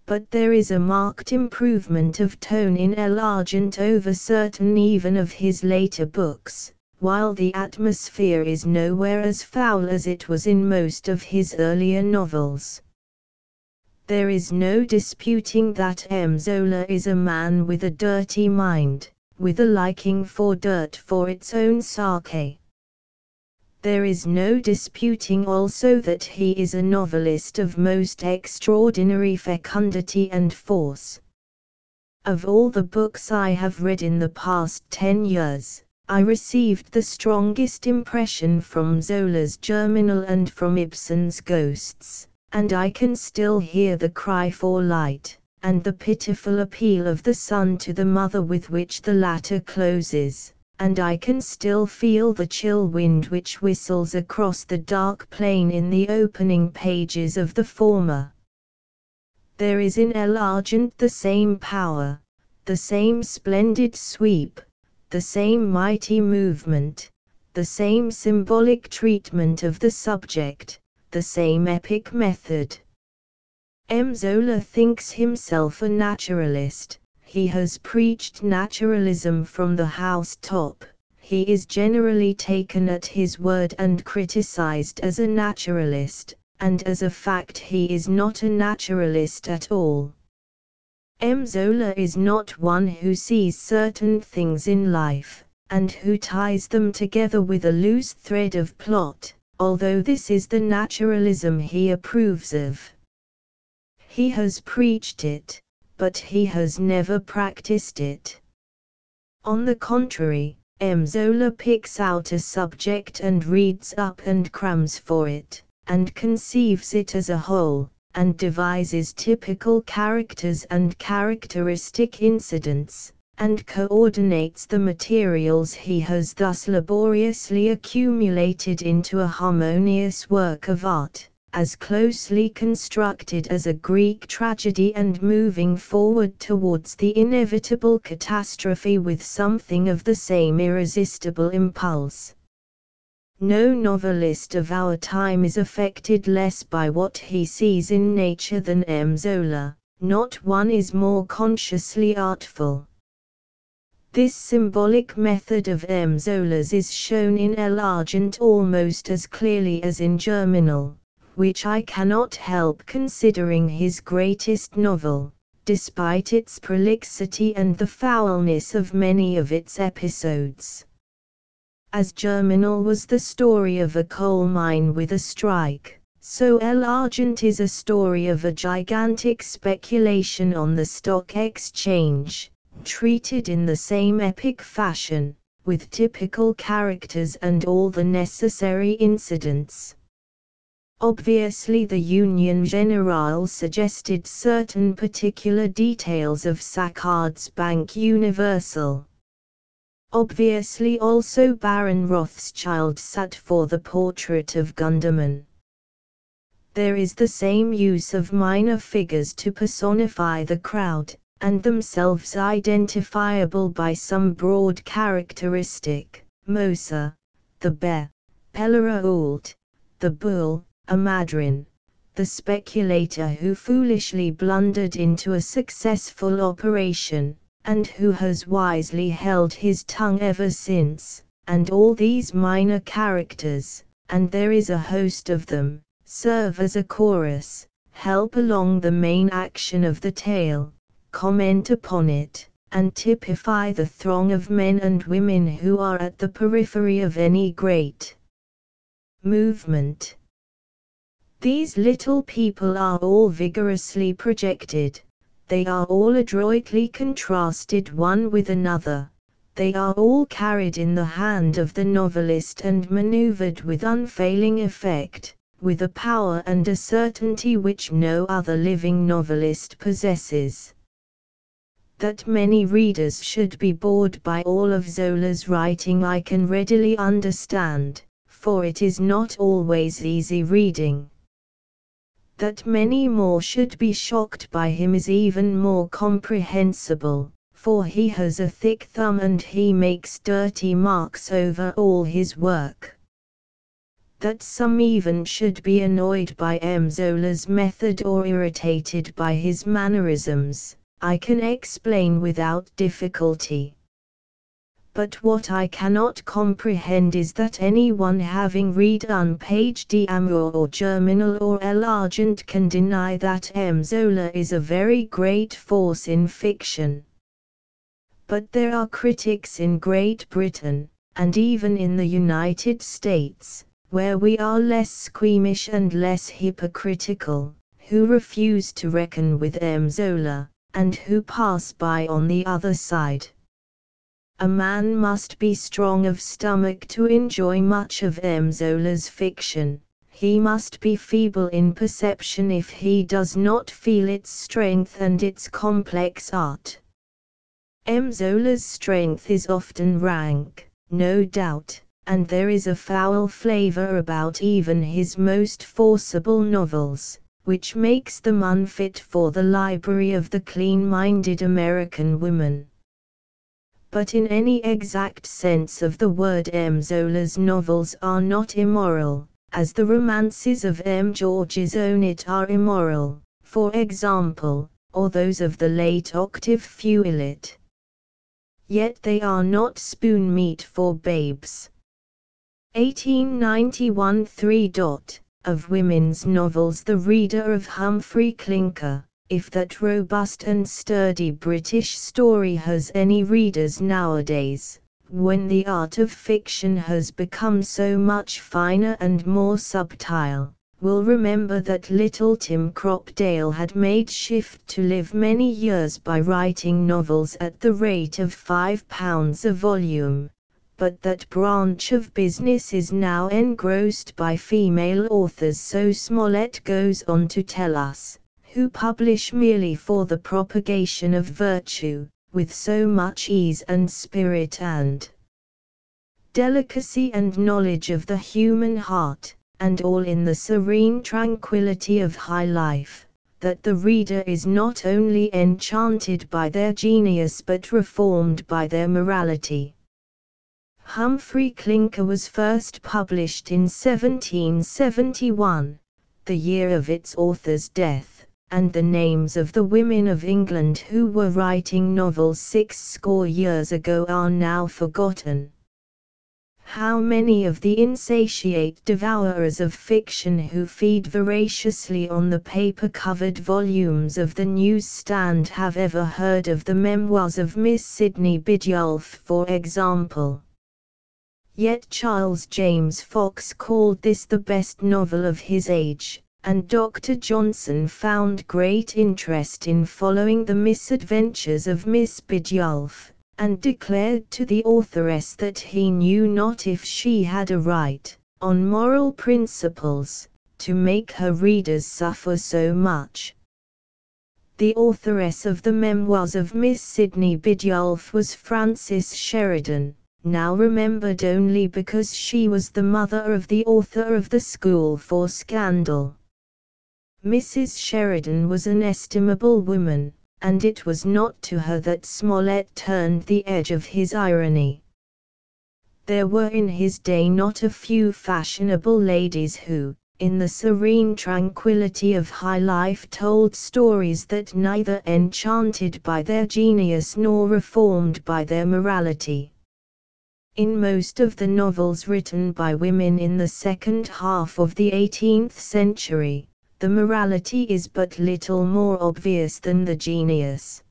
But there is a marked improvement of tone in L'Argent over certain even of his later books, while the atmosphere is nowhere as foul as it was in most of his earlier novels. There is no disputing that M. Zola is a man with a dirty mind, with a liking for dirt for its own sake. There is no disputing also that he is a novelist of most extraordinary fecundity and force. Of all the books I have read in the past 10 years, I received the strongest impression from Zola's Germinal and from Ibsen's Ghosts, and I can still hear the cry for light, and the pitiful appeal of the son to the mother with which the latter closes, and I can still feel the chill wind which whistles across the dark plain in the opening pages of the former. There is in L'Argent the same power, the same splendid sweep, the same mighty movement, the same symbolic treatment of the subject, the same epic method. M. Zola thinks himself a naturalist. He has preached naturalism from the housetop. He is generally taken at his word and criticized as a naturalist, and as a fact he is not a naturalist at all. M. Zola is not one who sees certain things in life, and who ties them together with a loose thread of plot, although this is the naturalism he approves of. He has preached it, but he has never practiced it. On the contrary, M. Zola picks out a subject and reads up and crams for it, and conceives it as a whole, and devises typical characters and characteristic incidents, and coordinates the materials he has thus laboriously accumulated into a harmonious work of art, as closely constructed as a Greek tragedy and moving forward towards the inevitable catastrophe with something of the same irresistible impulse. No novelist of our time is affected less by what he sees in nature than M. Zola, not one is more consciously artful. This symbolic method of M. Zola's is shown in El Argent almost as clearly as in Germinal, which I cannot help considering his greatest novel, despite its prolixity and the foulness of many of its episodes. As Germinal was the story of a coal mine with a strike, so El Argent is a story of a gigantic speculation on the stock exchange, treated in the same epic fashion, with typical characters and all the necessary incidents. Obviously the Union Generale suggested certain particular details of Saccard's Banque Universelle. Obviously also Baron Rothschild sat for the portrait of Gunderman. There is the same use of minor figures to personify the crowd, and themselves identifiable by some broad characteristic: Moser, the bear; Pellerault, the bull; Amadrin, the speculator who foolishly blundered into a successful operation, and who has wisely held his tongue ever since, and all these minor characters, and there is a host of them, serve as a chorus, help along the main action of the tale, comment upon it, and typify the throng of men and women who are at the periphery of any great movement. These little people are all vigorously projected, they are all adroitly contrasted one with another, they are all carried in the hand of the novelist and maneuvered with unfailing effect, with a power and a certainty which no other living novelist possesses. That many readers should be bored by all of Zola's writing I can readily understand, for it is not always easy reading. That many more should be shocked by him is even more comprehensible, for he has a thick thumb and he makes dirty marks over all his work. That some even should be annoyed by M. Zola's method or irritated by his mannerisms, I can explain without difficulty. But what I cannot comprehend is that anyone having read Un Page d'Amour or Germinal or El Argent can deny that M. Zola is a very great force in fiction. But there are critics in Great Britain, and even in the United States, where we are less squeamish and less hypocritical, who refuse to reckon with M. Zola, and who pass by on the other side. A man must be strong of stomach to enjoy much of M. Zola's fiction, he must be feeble in perception if he does not feel its strength and its complex art. M. Zola's strength is often rank, no doubt, and there is a foul flavor about even his most forcible novels, which makes them unfit for the library of the clean-minded American woman. But in any exact sense of the word M. Zola's novels are not immoral, as the romances of M. Georges Onnet are immoral, for example, or those of the late Octave Feuillet. Yet they are not spoon meat for babes. 1891 3. Of women's novels the reader of Humphrey Clinker, if that robust and sturdy British story has any readers nowadays, when the art of fiction has become so much finer and more subtle, will remember that little Tim Cropdale had made shift to live many years by writing novels at the rate of £5 a volume, but that branch of business is now engrossed by female authors, so Smollett goes on to tell us, who publish merely for the propagation of virtue, with so much ease and spirit and delicacy and knowledge of the human heart, and all in the serene tranquillity of high life, that the reader is not only enchanted by their genius but reformed by their morality. Humphrey Clinker was first published in 1771, the year of its author's death, and the names of the women of England who were writing novels 60 years ago are now forgotten. How many of the insatiate devourers of fiction who feed voraciously on the paper-covered volumes of the newsstand have ever heard of the memoirs of Miss Sidney Bidulph, for example? Yet Charles James Fox called this the best novel of his age, and Dr. Johnson found great interest in following the misadventures of Miss Bidulph, and declared to the authoress that he knew not if she had a right, on moral principles, to make her readers suffer so much. The authoress of the memoirs of Miss Sidney Bidulph was Frances Sheridan, now remembered only because she was the mother of the author of The School for Scandal. Mrs. Sheridan was an estimable woman, and it was not to her that Smollett turned the edge of his irony. There were in his day not a few fashionable ladies who, in the serene tranquility of high life, told stories that neither enchanted by their genius nor reformed by their morality. In most of the novels written by women in the second half of the 18th century, the morality is but little more obvious than the genius.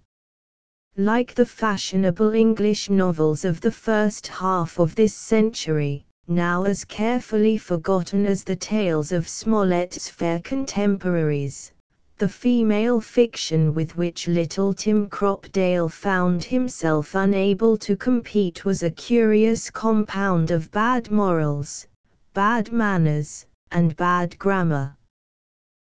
Like the fashionable English novels of the first half of this century, now as carefully forgotten as the tales of Smollett's fair contemporaries, the female fiction with which little Tim Cropdale found himself unable to compete was a curious compound of bad morals, bad manners, and bad grammar.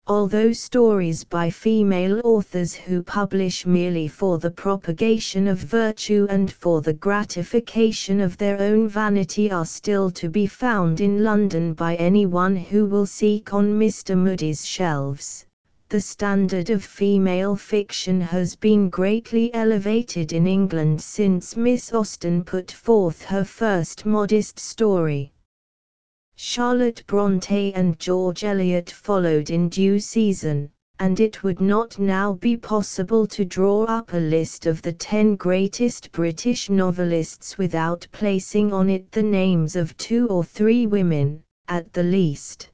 Although stories by female authors who publish merely for the propagation of virtue and for the gratification of their own vanity are still to be found in London by anyone who will seek on Mr. Mudie's shelves, the standard of female fiction has been greatly elevated in England since Miss Austen put forth her first modest story. Charlotte Brontë and George Eliot followed in due season, and it would not now be possible to draw up a list of the 10 greatest British novelists without placing on it the names of 2 or 3 women, at the least.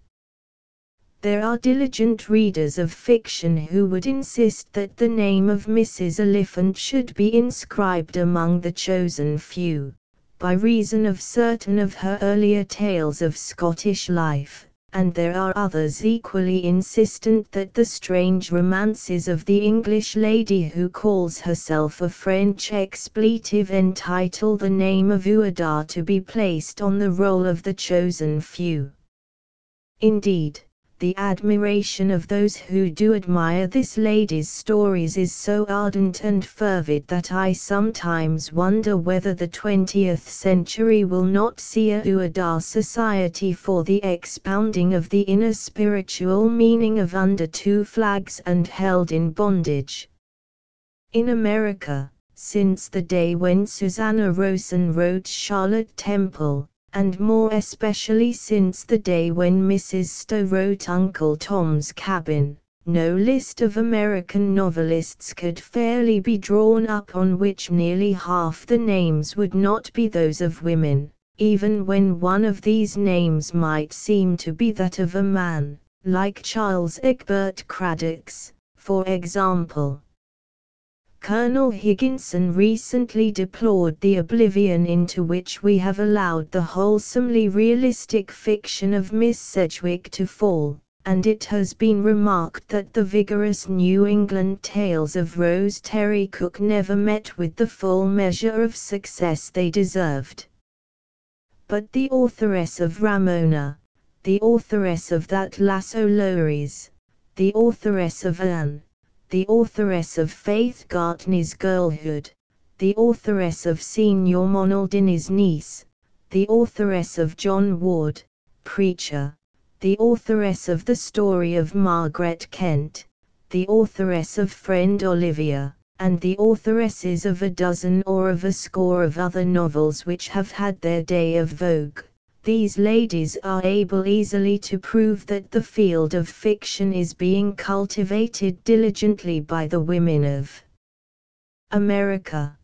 There are diligent readers of fiction who would insist that the name of Mrs. Oliphant should be inscribed among the chosen few, by reason of certain of her earlier tales of Scottish life, and there are others equally insistent that the strange romances of the English lady who calls herself a French expletive entitle the name of Ouida to be placed on the roll of the chosen few. Indeed, the admiration of those who do admire this lady's stories is so ardent and fervid that I sometimes wonder whether the 20th century will not see a Ouida society for the expounding of the inner spiritual meaning of Under Two Flags and Held in Bondage. In America, since the day when Susanna Rosen wrote Charlotte Temple, and more especially since the day when Mrs. Stowe wrote Uncle Tom's Cabin, no list of American novelists could fairly be drawn up on which nearly half the names would not be those of women, even when one of these names might seem to be that of a man, like Charles Egbert Craddock's, for example. Colonel Higginson recently deplored the oblivion into which we have allowed the wholesomely realistic fiction of Miss Sedgwick to fall, and it has been remarked that the vigorous New England tales of Rose Terry Cook never met with the full measure of success they deserved. But the authoress of Ramona, the authoress of That Lasso Lowries, the authoress of Anne, the authoress of Faith Gartney's Girlhood, the authoress of Signor Monaldini's Niece, the authoress of John Ward, Preacher, the authoress of The Story of Margaret Kent, the authoress of Friend Olivia, and the authoresses of a dozen or of a score of other novels which have had their day of vogue, these ladies are able easily to prove that the field of fiction is being cultivated diligently by the women of America.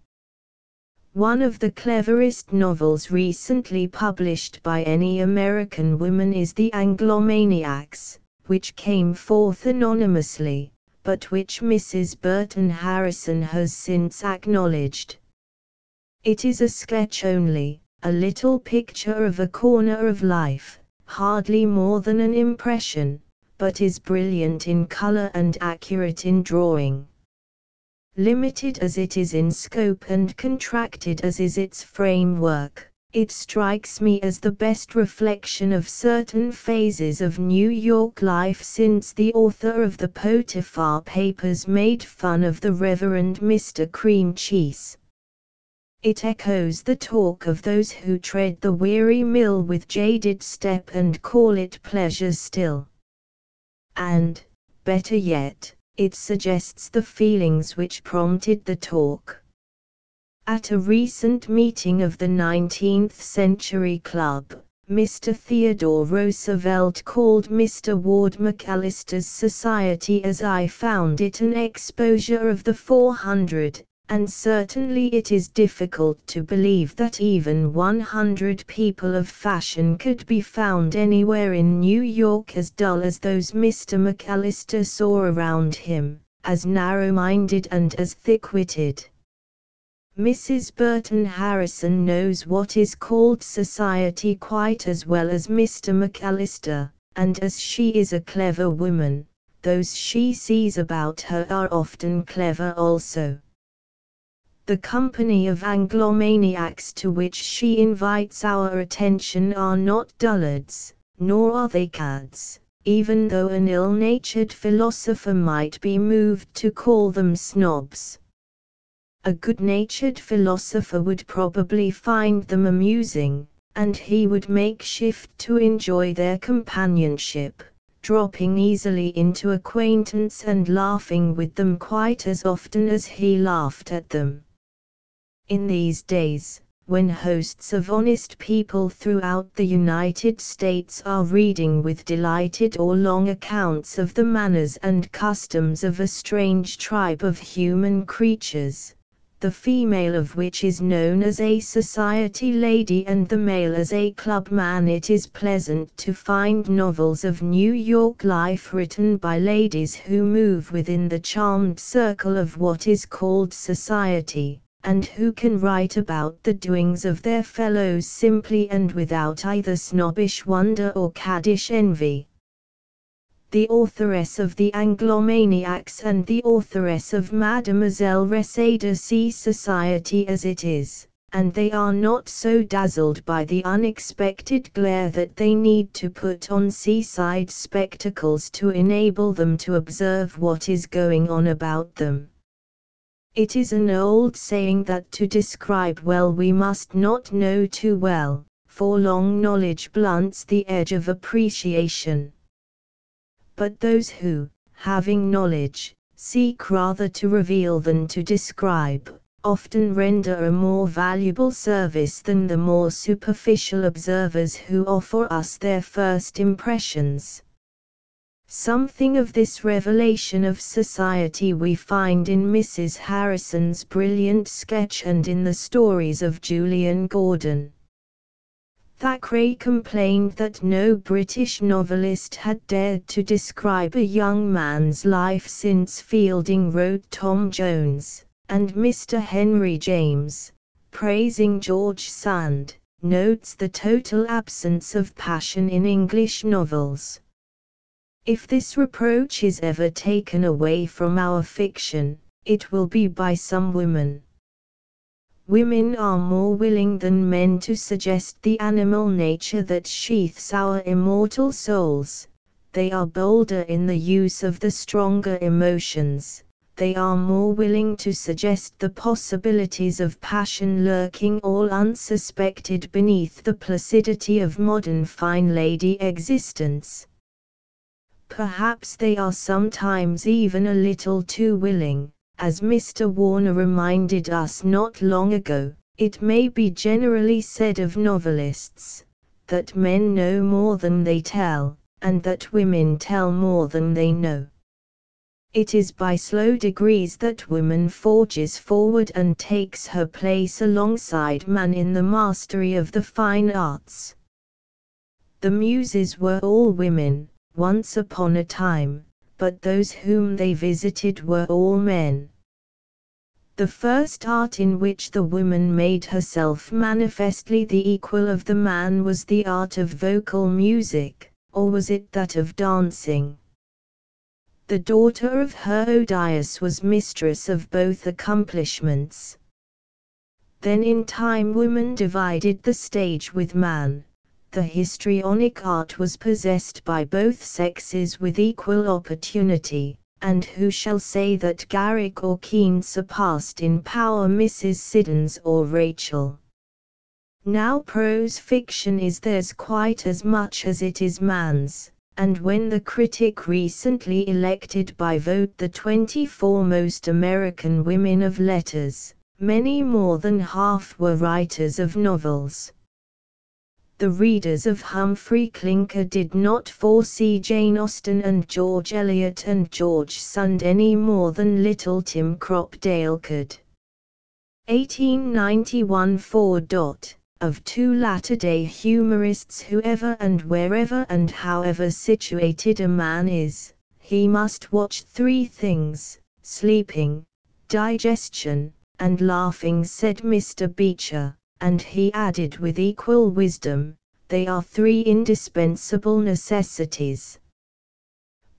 One of the cleverest novels recently published by any American woman is The Anglomaniacs, which came forth anonymously, but which Mrs. Burton Harrison has since acknowledged. It is a sketch only, a little picture of a corner of life, hardly more than an impression, but is brilliant in color and accurate in drawing. Limited as it is in scope and contracted as is its framework, it strikes me as the best reflection of certain phases of New York life since the author of the Potiphar Papers made fun of the Reverend Mr. Cream Cheese. It echoes the talk of those who tread the weary mill with jaded step and call it pleasure still. And, better yet, it suggests the feelings which prompted the talk. At a recent meeting of the 19th Century Club, Mr. Theodore Roosevelt called Mr. Ward McAllister's society as I found it an exposure of the 400, and certainly it is difficult to believe that even 100 people of fashion could be found anywhere in New York as dull as those Mr. McAllister saw around him, as narrow-minded and as thick-witted. Mrs. Burton Harrison knows what is called society quite as well as Mr. McAllister, and as she is a clever woman, those she sees about her are often clever also. The company of Anglomaniacs to which she invites our attention are not dullards, nor are they cads, even though an ill-natured philosopher might be moved to call them snobs. A good-natured philosopher would probably find them amusing, and he would make shift to enjoy their companionship, dropping easily into acquaintance and laughing with them quite as often as he laughed at them. In these days, when hosts of honest people throughout the United States are reading with delighted or long accounts of the manners and customs of a strange tribe of human creatures, the female of which is known as a society lady and the male as a clubman, it is pleasant to find novels of New York life written by ladies who move within the charmed circle of what is called society, and who can write about the doings of their fellows simply and without either snobbish wonder or caddish envy. The authoress of The Anglomaniacs and the authoress of Mademoiselle Reseda see society as it is, and they are not so dazzled by the unexpected glare that they need to put on seaside spectacles to enable them to observe what is going on about them. It is an old saying that to describe well we must not know too well, for long knowledge blunts the edge of appreciation. But those who, having knowledge, seek rather to reveal than to describe, often render a more valuable service than the more superficial observers who offer us their first impressions. Something of this revelation of society we find in Mrs. Harrison's brilliant sketch and in the stories of Julian Gordon. Thackeray complained that no British novelist had dared to describe a young man's life since Fielding wrote Tom Jones, and Mr. Henry James, praising George Sand, notes the total absence of passion in English novels. If this reproach is ever taken away from our fiction, it will be by some women. Women are more willing than men to suggest the animal nature that sheathes our immortal souls. They are bolder in the use of the stronger emotions. They are more willing to suggest the possibilities of passion lurking all unsuspected beneath the placidity of modern fine lady existence. Perhaps they are sometimes even a little too willing, as Mr. Warner reminded us not long ago, it may be generally said of novelists, that men know more than they tell, and that women tell more than they know. It is by slow degrees that woman forges forward and takes her place alongside man in the mastery of the fine arts. The Muses were all women, once upon a time, but those whom they visited were all men. The first art in which the woman made herself manifestly the equal of the man was the art of vocal music, or was it that of dancing? The daughter of Herodias was mistress of both accomplishments. Then in time woman divided the stage with man. The histrionic art was possessed by both sexes with equal opportunity, and who shall say that Garrick or Kean surpassed in power Mrs. Siddons or Rachel? Now prose fiction is theirs quite as much as it is man's, and when the critic recently elected by vote the 24 most American women of letters, many more than half were writers of novels. The readers of Humphrey Clinker did not foresee Jane Austen and George Eliot and George Sand any more than little Tim Cropdale could. 1891 Of two latter-day humorists, whoever and wherever and however situated a man is, he must watch three things: sleeping, digestion, and laughing, said Mr. Beecher. And he added with equal wisdom, they are three indispensable necessities.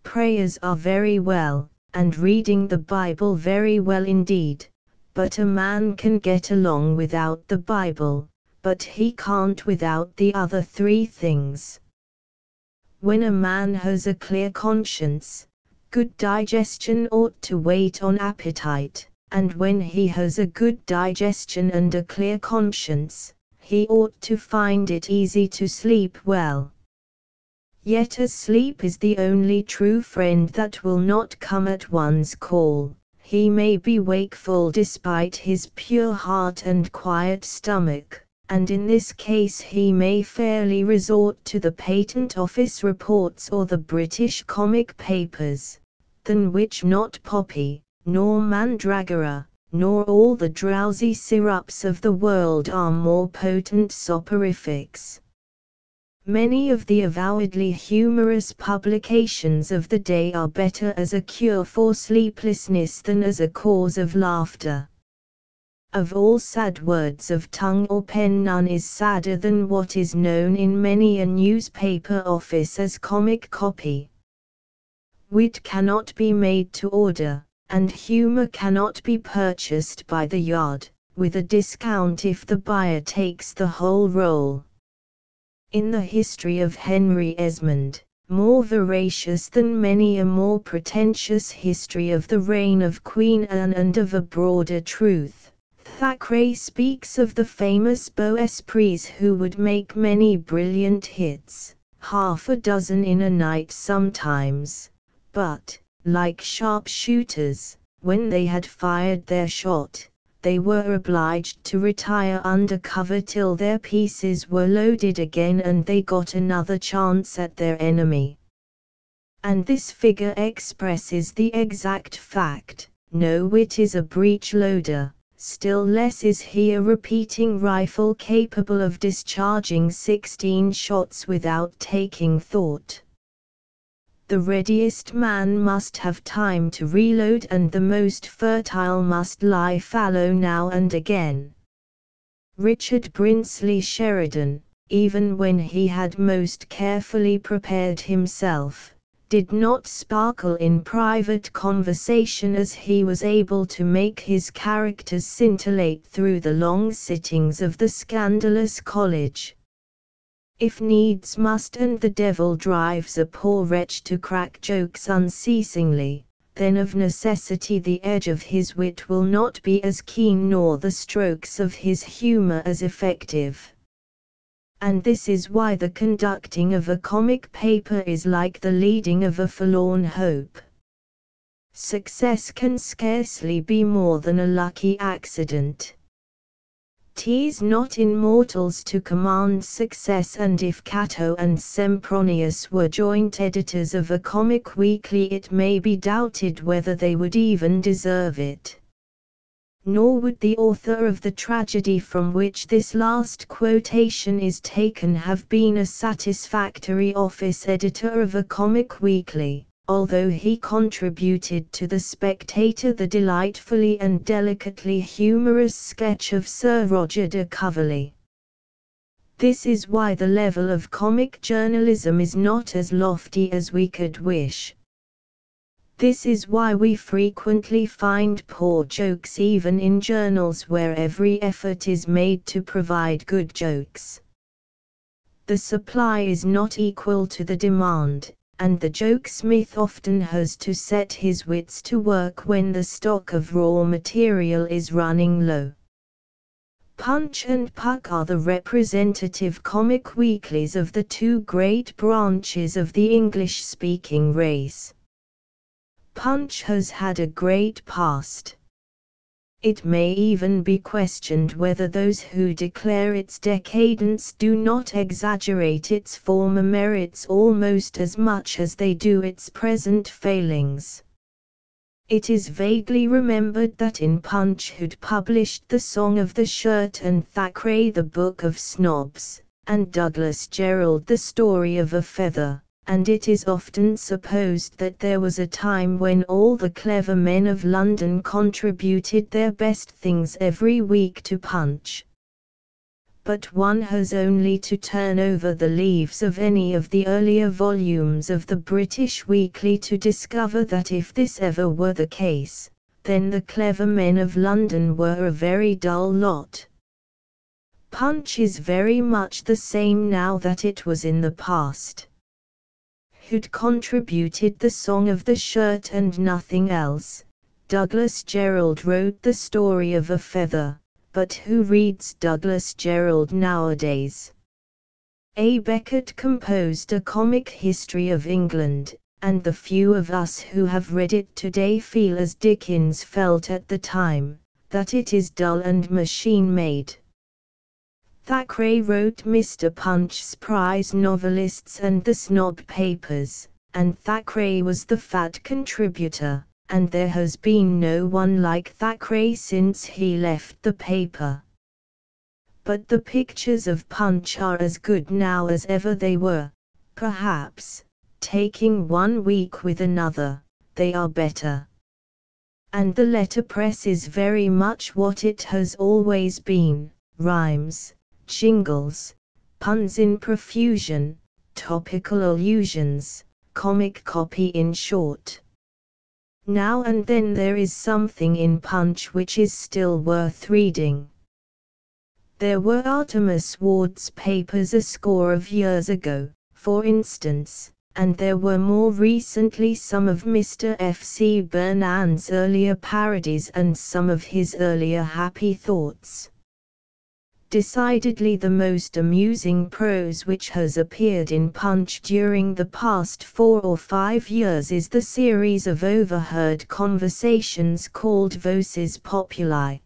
Prayers are very well, and reading the Bible very well indeed, but a man can get along without the Bible, but he can't without the other three things. When a man has a clear conscience, good digestion ought to wait on appetite. And when he has a good digestion and a clear conscience, he ought to find it easy to sleep well. Yet as sleep is the only true friend that will not come at one's call, he may be wakeful despite his pure heart and quiet stomach, and in this case he may fairly resort to the Patent Office reports or the British comic papers, than which not Poppy, nor Mandragora, nor all the drowsy syrups of the world are more potent soporifics. Many of the avowedly humorous publications of the day are better as a cure for sleeplessness than as a cause of laughter. Of all sad words of tongue or pen, none is sadder than what is known in many a newspaper office as comic copy. Wit cannot be made to order, and humor cannot be purchased by the yard, with a discount if the buyer takes the whole roll. In the history of Henry Esmond, more veracious than many a more pretentious history of the reign of Queen Anne and of a broader truth, Thackeray speaks of the famous beaux esprits who would make many brilliant hits, half a dozen in a night sometimes, but, like sharpshooters, when they had fired their shot, they were obliged to retire under cover till their pieces were loaded again and they got another chance at their enemy. And this figure expresses the exact fact: no wit is a breech loader, still less is he a repeating rifle capable of discharging 16 shots without taking thought. The readiest man must have time to reload, and the most fertile must lie fallow now and again. Richard Brinsley Sheridan, even when he had most carefully prepared himself, did not sparkle in private conversation as he was able to make his characters scintillate through the long sittings of the scandalous college. If needs must and the devil drives a poor wretch to crack jokes unceasingly, then of necessity the edge of his wit will not be as keen nor the strokes of his humor as effective. And this is why the conducting of a comic paper is like the leading of a forlorn hope. success can scarcely be more than a lucky accident. 'Tis not in mortals to command success, and if Cato and Sempronius were joint editors of a comic weekly, it may be doubted whether they would even deserve it. Nor would the author of the tragedy from which this last quotation is taken have been a satisfactory office editor of a comic weekly, although he contributed to The Spectator the delightfully and delicately humorous sketch of Sir Roger de Coverley. This is why the level of comic journalism is not as lofty as we could wish. This is why we frequently find poor jokes even in journals where every effort is made to provide good jokes. The supply is not equal to the demand, and the jokesmith often has to set his wits to work when the stock of raw material is running low. Punch and Puck are the representative comic weeklies of the two great branches of the English-speaking race. Punch has had a great past. It may even be questioned whether those who declare its decadence do not exaggerate its former merits almost as much as they do its present failings. It is vaguely remembered that in Punch who'd published The Song of the Shirt and Thackeray The Book of Snobs, and Douglas Jerrold The Story of a Feather, and it is often supposed that there was a time when all the clever men of London contributed their best things every week to Punch. But one has only to turn over the leaves of any of the earlier volumes of the British Weekly to discover that if this ever were the case, then the clever men of London were a very dull lot. Punch is very much the same now that it was in the past. Who'd contributed The Song of the Shirt and nothing else? Douglas Jerrold wrote The Story of a Feather, but who reads Douglas Jerrold nowadays? A. Beckett composed a comic history of England, and the few of us who have read it today feel as Dickens felt at the time, that it is dull and machine-made. Thackeray wrote Mr. Punch's prize novelists and the Snob Papers, and Thackeray was the fat contributor, and there has been no one like Thackeray since he left the paper. But the pictures of Punch are as good now as ever they were, perhaps, taking one week with another, they are better. And the letterpress is very much what it has always been, rhymes, jingles, puns in profusion, topical allusions, comic copy in short. Now and then there is something in Punch which is still worth reading. There were Artemus Ward's papers a score of years ago, for instance, and there were more recently some of Mr. F. C. Burnand's earlier parodies and some of his earlier happy thoughts. Decidedly the most amusing prose which has appeared in Punch during the past 4 or 5 years is the series of overheard conversations called Voces Populi.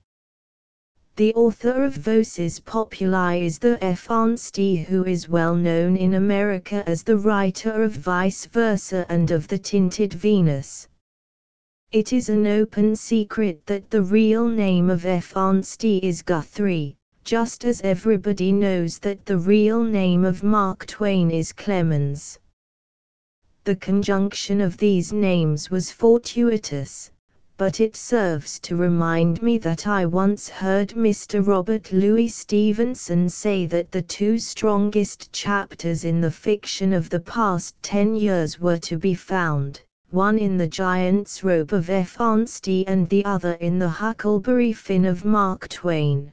The author of Voces Populi is the F. Arnstein, who is well known in America as the writer of Vice Versa and of The Tinted Venus. It is an open secret that the real name of F. Arnstein is Guthrie, just as everybody knows that the real name of Mark Twain is Clemens. The conjunction of these names was fortuitous, but it serves to remind me that I once heard Mr. Robert Louis Stevenson say that the 2 strongest chapters in the fiction of the past 10 years were to be found, one in The Giant's Robe of F. Arnstein and the other in The Huckleberry Finn of Mark Twain.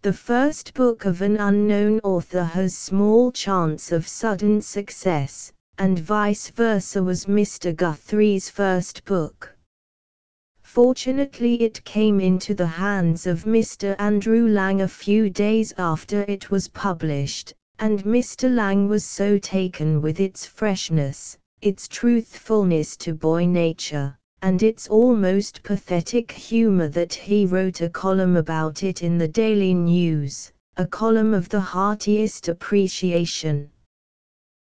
The first book of an unknown author has small chance of sudden success, and vice versa was Mr. Guthrie's first book. Fortunately it came into the hands of Mr. Andrew Lang a few days after it was published, and Mr. Lang was so taken with its freshness, its truthfulness to boy nature, and it's almost pathetic humor that he wrote a column about it in the Daily News, a column of the heartiest appreciation.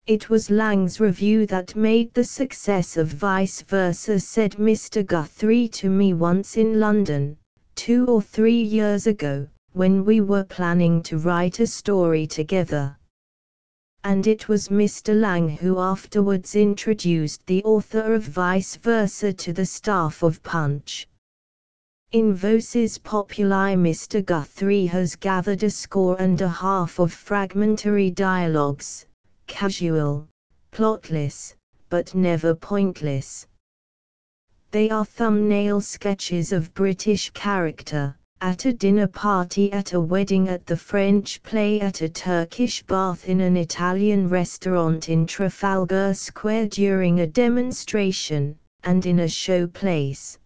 It was Lang's review that made the success of Vice Versa, said Mr. Guthrie to me once in London, 2 or 3 years ago, when we were planning to write a story together. And it was Mr. Lang who afterwards introduced the author of Vice Versa to the staff of Punch. In Voces Populi, Mr. Guthrie has gathered 1.5 of fragmentary dialogues, casual, plotless, but never pointless. They are thumbnail sketches of British character, at a dinner party, at a wedding, at the French play, at a Turkish bath, in an Italian restaurant in Trafalgar Square during a demonstration, and in a show place.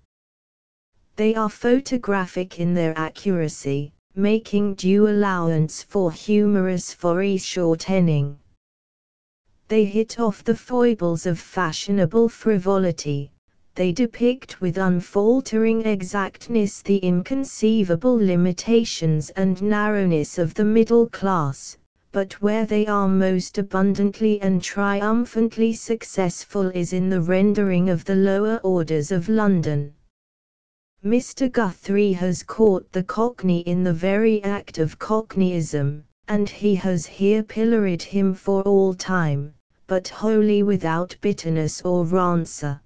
They are photographic in their accuracy, making due allowance for humorous foreshortening. They hit off the foibles of fashionable frivolity. They depict with unfaltering exactness the inconceivable limitations and narrowness of the middle class, but where they are most abundantly and triumphantly successful is in the rendering of the lower orders of London. Mr. Guthrie has caught the Cockney in the very act of Cockneyism, and he has here pilloried him for all time, but wholly without bitterness or rancor.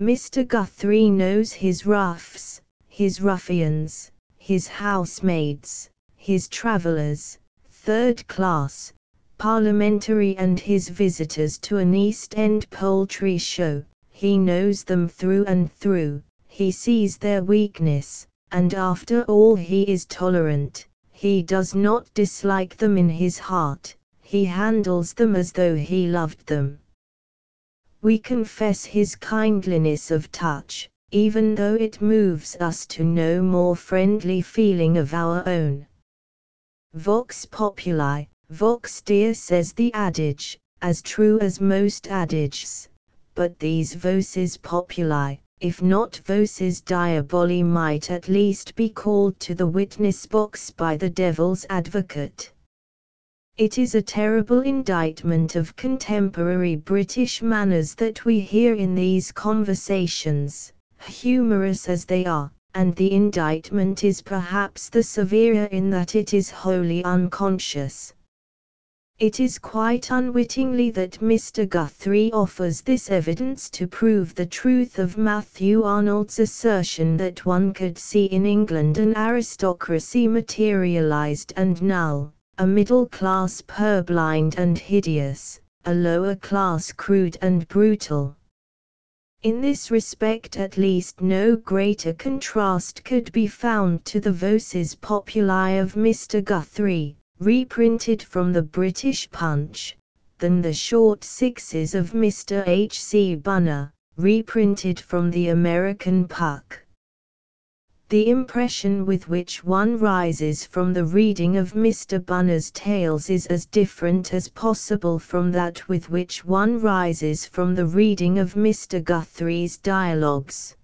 Mr. Guthrie knows his roughs, his ruffians, his housemaids, his travellers, third class, parliamentary, and his visitors to an East End poultry show. He knows them through and through, he sees their weakness, and after all he is tolerant. He does not dislike them in his heart, he handles them as though he loved them. We confess his kindliness of touch, even though it moves us to no more friendly feeling of our own. Vox populi, vox Dei, says the adage, as true as most adages, but these voces populi, if not voces diaboli, might at least be called to the witness box by the devil's advocate. It is a terrible indictment of contemporary British manners that we hear in these conversations, humorous as they are, and the indictment is perhaps the severer in that it is wholly unconscious. It is quite unwittingly that Mr. Guthrie offers this evidence to prove the truth of Matthew Arnold's assertion that one could see in England an aristocracy materialized and null, a middle class purblind and hideous, a lower class crude and brutal. In this respect at least no greater contrast could be found to the Voces Populi of Mr. Guthrie, reprinted from the British Punch, than the short sixes of Mr. H. C. Bunner, reprinted from the American Puck. The impression with which one rises from the reading of Mr. Bunner's tales is as different as possible from that with which one rises from the reading of Mr. Guthrie's dialogues.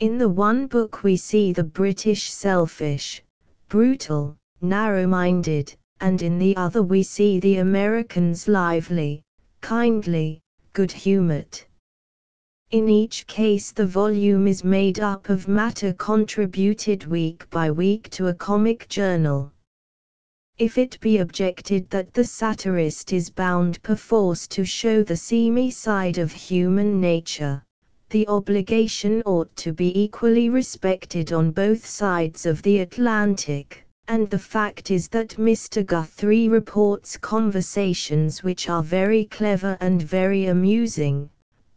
In the one book we see the British selfish, brutal, narrow-minded, and in the other we see the Americans lively, kindly, good-humored. In each case the volume is made up of matter contributed week by week to a comic journal. If it be objected that the satirist is bound perforce to show the seamy side of human nature, the obligation ought to be equally respected on both sides of the Atlantic, and the fact is that Mr. Guthrie reports conversations which are very clever and very amusing,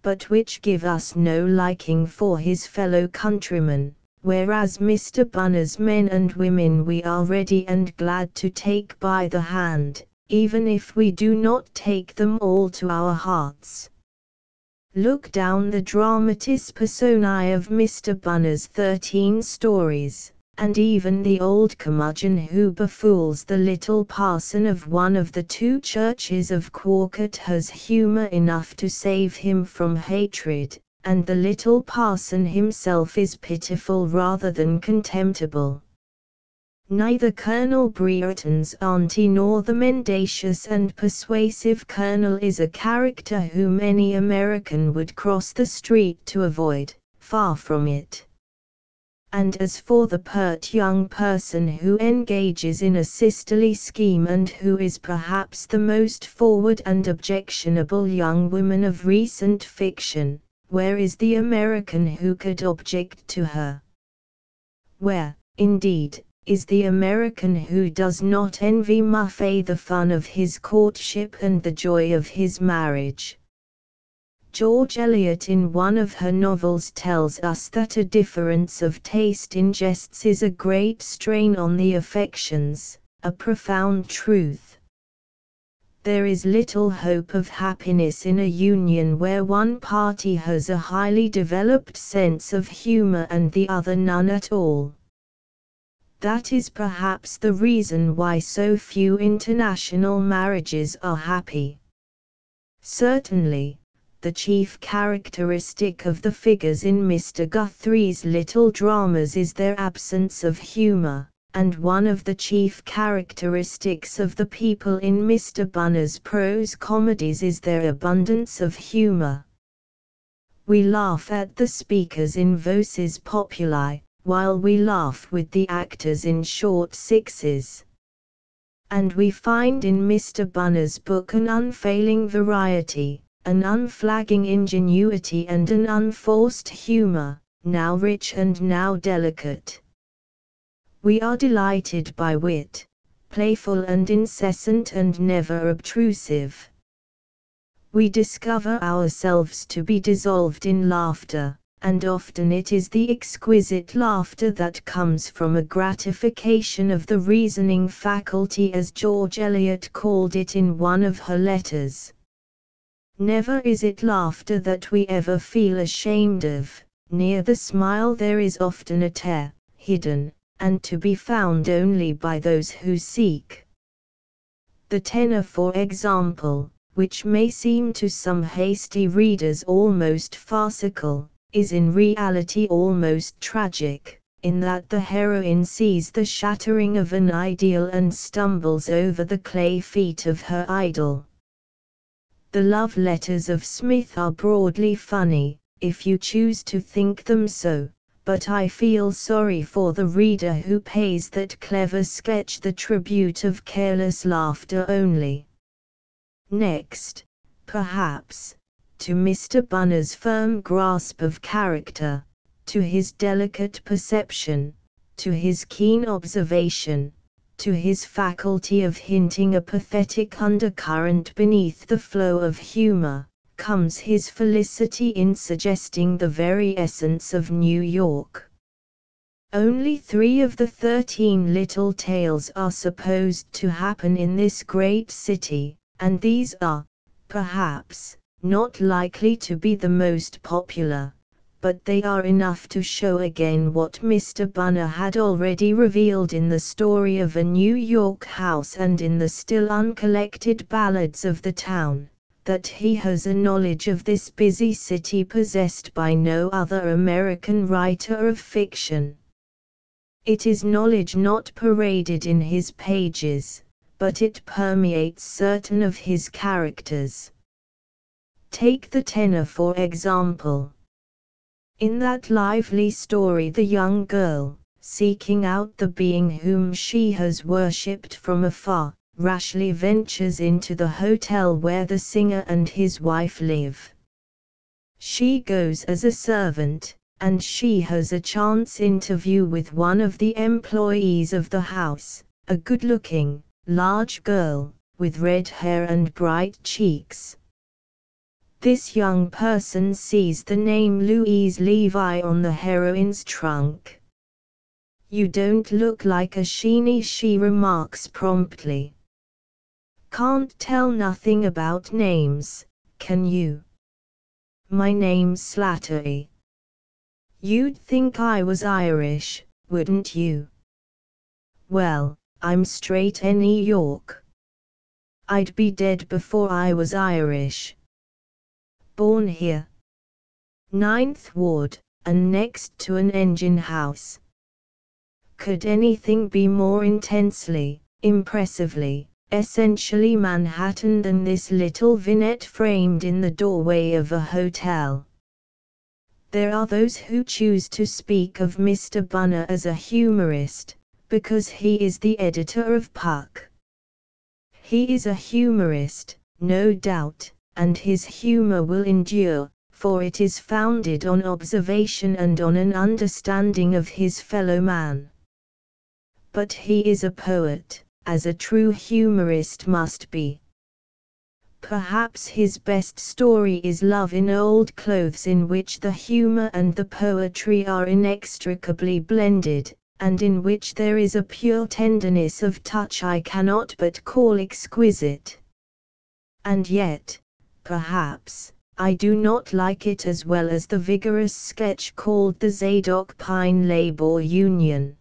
but which give us no liking for his fellow countrymen, whereas Mr. Bunner's men and women we are ready and glad to take by the hand, even if we do not take them all to our hearts. Look down the dramatis personae of Mr. Bunner's 13 stories, and even the old curmudgeon who befools the little parson of one of the 2 churches of Quorcut has humour enough to save him from hatred, and the little parson himself is pitiful rather than contemptible. Neither Colonel Brereton's auntie nor the mendacious and persuasive Colonel is a character whom any American would cross the street to avoid, far from it. And as for the pert young person who engages in a sisterly scheme and who is perhaps the most forward and objectionable young woman of recent fiction, where is the American who could object to her? Where, indeed, is the American who does not envy Muffet the fun of his courtship and the joy of his marriage? George Eliot in one of her novels tells us that a difference of taste in jests is a great strain on the affections, a profound truth. There is little hope of happiness in a union where one party has a highly developed sense of humor and the other none at all. That is perhaps the reason why so few international marriages are happy. Certainly, the chief characteristic of the figures in Mr. Guthrie's little dramas is their absence of humor, and one of the chief characteristics of the people in Mr. Bunner's prose comedies is their abundance of humor. We laugh at the speakers in Voces Populi, while we laugh with the actors in Short Sixes. And we find in Mr. Bunner's book an unfailing variety, an unflagging ingenuity and an unforced humor, now rich and now delicate. We are delighted by wit, playful and incessant and never obtrusive. We discover ourselves to be dissolved in laughter, and often it is the exquisite laughter that comes from a gratification of the reasoning faculty, as George Eliot called it in one of her letters. Never is it laughter that we ever feel ashamed of. Near the smile there is often a tear, hidden, and to be found only by those who seek. The tenor, for example, which may seem to some hasty readers almost farcical, is in reality almost tragic, in that the heroine sees the shattering of an ideal and stumbles over the clay feet of her idol. The love letters of Smith are broadly funny, if you choose to think them so, but I feel sorry for the reader who pays that clever sketch the tribute of careless laughter only. Next, perhaps, to Mr. Bunner's firm grasp of character, to his delicate perception, to his keen observation, to his faculty of hinting a pathetic undercurrent beneath the flow of humor, comes his felicity in suggesting the very essence of New York. Only 3 of the 13 little tales are supposed to happen in this great city, and these are, perhaps, not likely to be the most popular, but they are enough to show again what Mr. Bunner had already revealed in the story of a New York house and in the still uncollected ballads of the town, that he has a knowledge of this busy city possessed by no other American writer of fiction. It is knowledge not paraded in his pages, but it permeates certain of his characters. Take the tenor for example. In that lively story the young girl, seeking out the being whom she has worshipped from afar, rashly ventures into the hotel where the singer and his wife live. She goes as a servant, and she has a chance interview with one of the employees of the house, a good-looking, large girl, with red hair and bright cheeks. This young person sees the name Louise Levi on the heroine's trunk. "You don't look like a Sheeny," she remarks promptly. "Can't tell nothing about names, can you? My name's Slattery." "You'd think I was Irish, wouldn't you?" "Well, I'm straight New York. I'd be dead before I was Irish. Born here. Ninth Ward, and next to an engine house. Could anything be more intensely, impressively, essentially Manhattan than this little vignette framed in the doorway of a hotel? There are those who choose to speak of Mr. Bunner as a humorist, because he is the editor of Puck. He is a humorist, no doubt, and his humor will endure, for it is founded on observation and on an understanding of his fellow man. But he is a poet, as a true humorist must be. Perhaps his best story is Love in Old Clothes, in which the humor and the poetry are inextricably blended, and in which there is a pure tenderness of touch I cannot but call exquisite. And yet, perhaps, I do not like it as well as the vigorous sketch called The Zadok Pine Labor Union.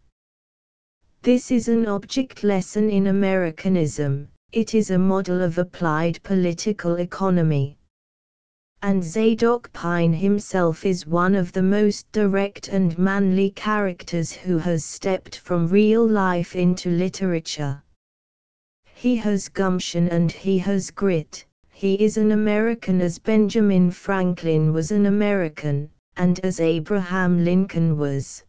This is an object lesson in Americanism, it is a model of applied political economy. And Zadok Pine himself is one of the most direct and manly characters who has stepped from real life into literature. He has gumption and he has grit. He is an American as Benjamin Franklin was an American, and as Abraham Lincoln was.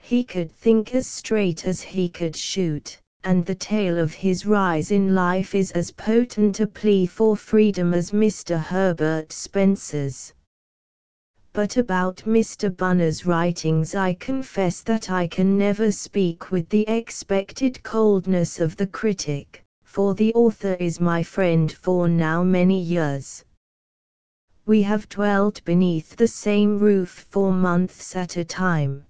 He could think as straight as he could shoot, and the tale of his rise in life is as potent a plea for freedom as Mr. Herbert Spencer's. But about Mr. Bunner's writings I confess that I can never speak with the expected coldness of the critic, for the author is my friend for now many years. We have dwelt beneath the same roof for months at a time.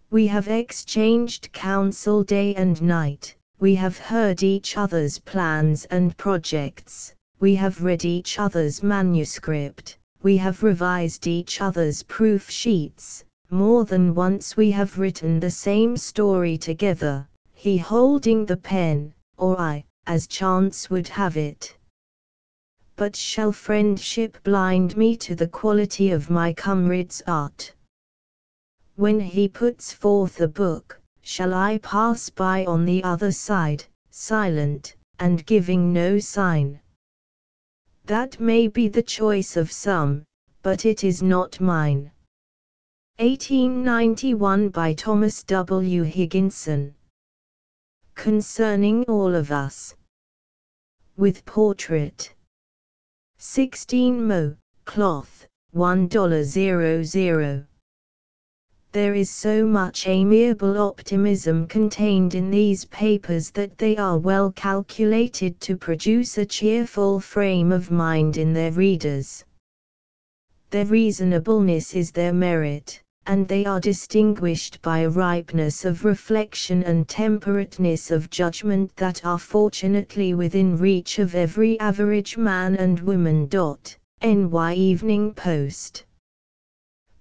We have exchanged counsel day and night, we have heard each other's plans and projects, we have read each other's manuscript, we have revised each other's proof sheets, more than once we have written the same story together, he holding the pen, or I, as chance would have it. But shall friendship blind me to the quality of my comrade's art? When he puts forth a book, shall I pass by on the other side, silent, and giving no sign? That may be the choice of some, but it is not mine. 1891 by Thomas W. Higginson. Concerning All of Us. With portrait. 16 Mo, cloth, $1.00. There is so much amiable optimism contained in these papers that they are well calculated to produce a cheerful frame of mind in their readers. Their reasonableness is their merit, and they are distinguished by a ripeness of reflection and temperateness of judgment that are fortunately within reach of every average man and woman. NY Evening Post.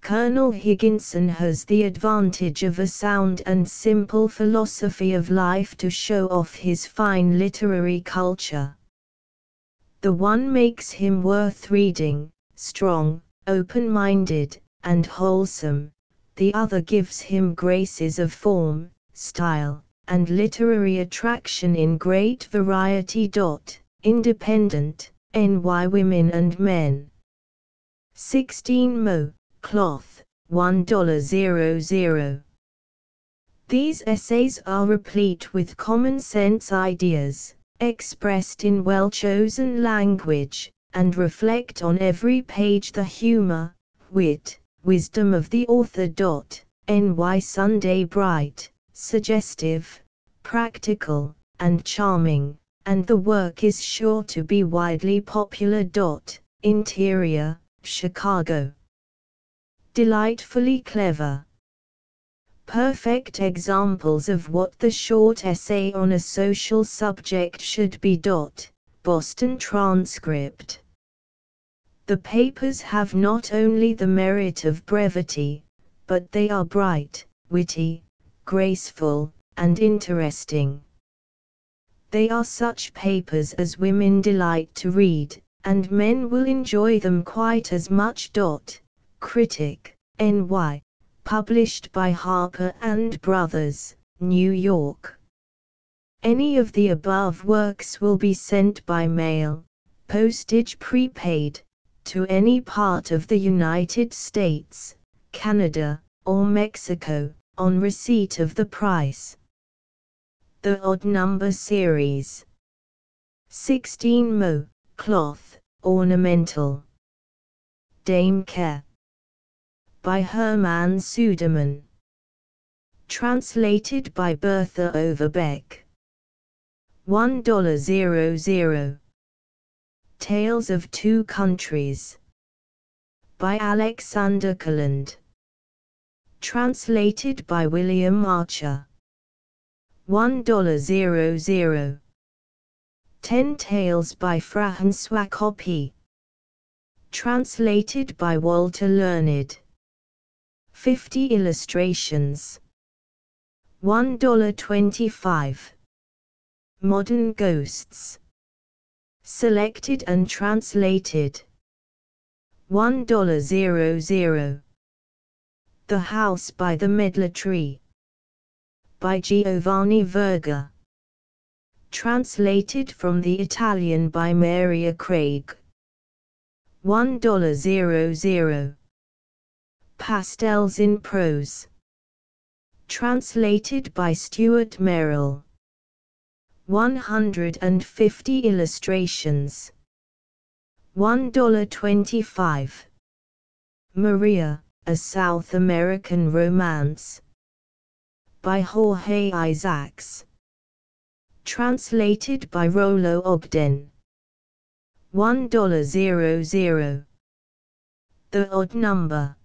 Colonel Higginson has the advantage of a sound and simple philosophy of life to show off his fine literary culture. The one makes him worth reading, strong, open-minded, and wholesome, the other gives him graces of form, style, and literary attraction in great variety. Independent, NY Women and Men. 16 Mo, cloth, $1.00. These essays are replete with common-sense ideas, expressed in well-chosen language, and reflect on every page the humor, wit, wisdom of the author. NY Sunday bright, suggestive, practical, and charming, and the work is sure to be widely popular. Interior, Chicago. Delightfully clever. Perfect examples of what the short essay on a social subject should be. Boston Transcript. The papers have not only the merit of brevity, but they are bright, witty, graceful, and interesting. They are such papers as women delight to read, and men will enjoy them quite as much. Critic, NY. Published by Harper and Brothers, New York. Any of the above works will be sent by mail, postage prepaid, to any part of the United States, Canada, or Mexico, on receipt of the price. The Odd Number Series. 16 Mo. Cloth, ornamental. Dame Care. By Herman Suderman. Translated by Bertha Overbeck. $1.00. Tales of Two Countries. By Alexander Culland. Translated by William Archer. $1.00. 10 Tales by François Copy. Translated by Walter Learned. 50 Illustrations. $1.25. Modern Ghosts. Selected and translated. $1.00. The House by the Medlar Tree. By Giovanni Verga. Translated from the Italian by Maria Craig. $1.00. Pastels in Prose. Translated by Stuart Merrill. 150 Illustrations. $1.25. Maria, a South American Romance. By Jorge Isaacs. Translated by Rollo Ogden. $1.00. The Odd Number.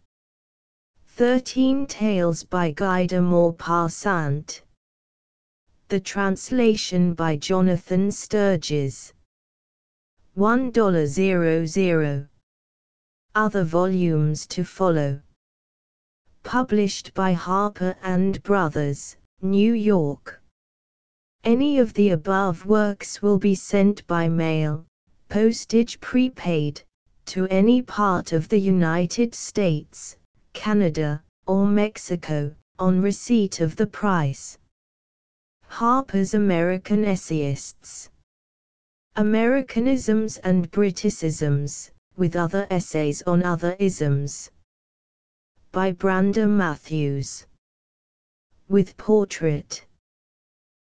13 Tales by Guy de Maupassant. The translation by Jonathan Sturges. $1.00. Other volumes to follow. Published by Harper and Brothers, New York. Any of the above works will be sent by mail, postage prepaid, to any part of the United States, Canada, or Mexico, on receipt of the price. Harper's American Essayists. Americanisms and Briticisms, with other essays on other isms. By Brander Matthews. With portrait.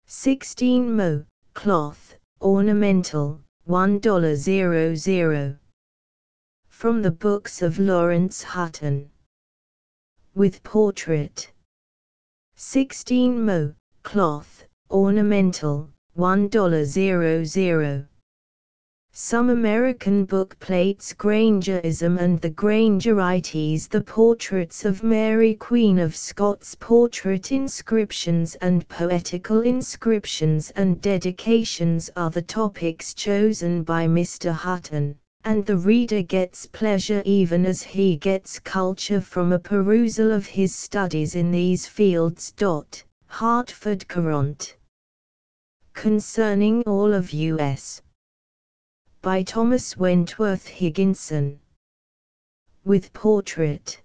16 Mo. Cloth, ornamental, $1.00. From the books of Lawrence Hutton. With portrait. 16 Mo. Cloth, ornamental, $1.00. Some American book plates Grangerism and the Grangerites. The portraits of Mary Queen of Scots. Portrait inscriptions and poetical inscriptions and dedications are the topics chosen by Mr. Hutton, and the reader gets pleasure even as he gets culture from a perusal of his studies in these fields. Hartford Courant. Concerning all of U.S. By Thomas Wentworth Higginson. With portrait.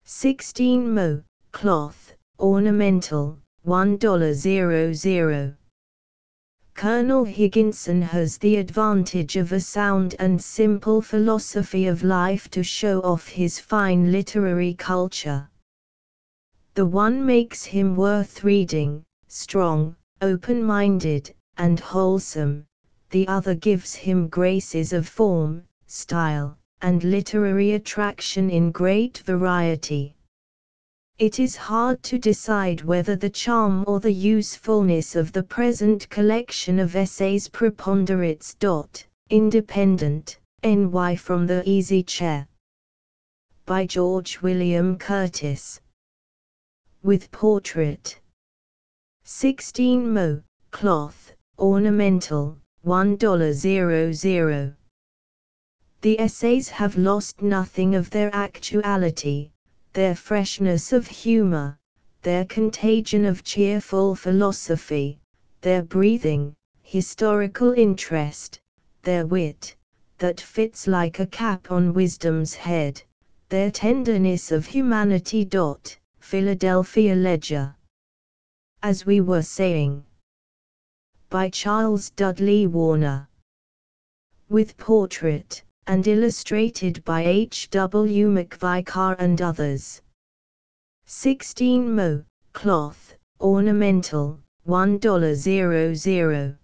16 Mo. Cloth, ornamental, $1.00. Colonel Higginson has the advantage of a sound and simple philosophy of life to show off his fine literary culture. The one makes him worth reading, strong, open-minded, and wholesome. The other gives him graces of form, style, and literary attraction in great variety. It is hard to decide whether the charm or the usefulness of the present collection of essays preponderates. Independent, NY. From the Easy Chair. By George William Curtis. With portrait. 16 Mo. Cloth, ornamental, $1.00. The essays have lost nothing of their actuality, their freshness of humor, their contagion of cheerful philosophy, their breathing, historical interest, their wit, that fits like a cap on wisdom's head, their tenderness of humanity. Philadelphia Ledger. As We Were Saying. By Charles Dudley Warner. With portrait, and illustrated by H. W. McVicar and others. 16 Mo, cloth, ornamental, $1.00.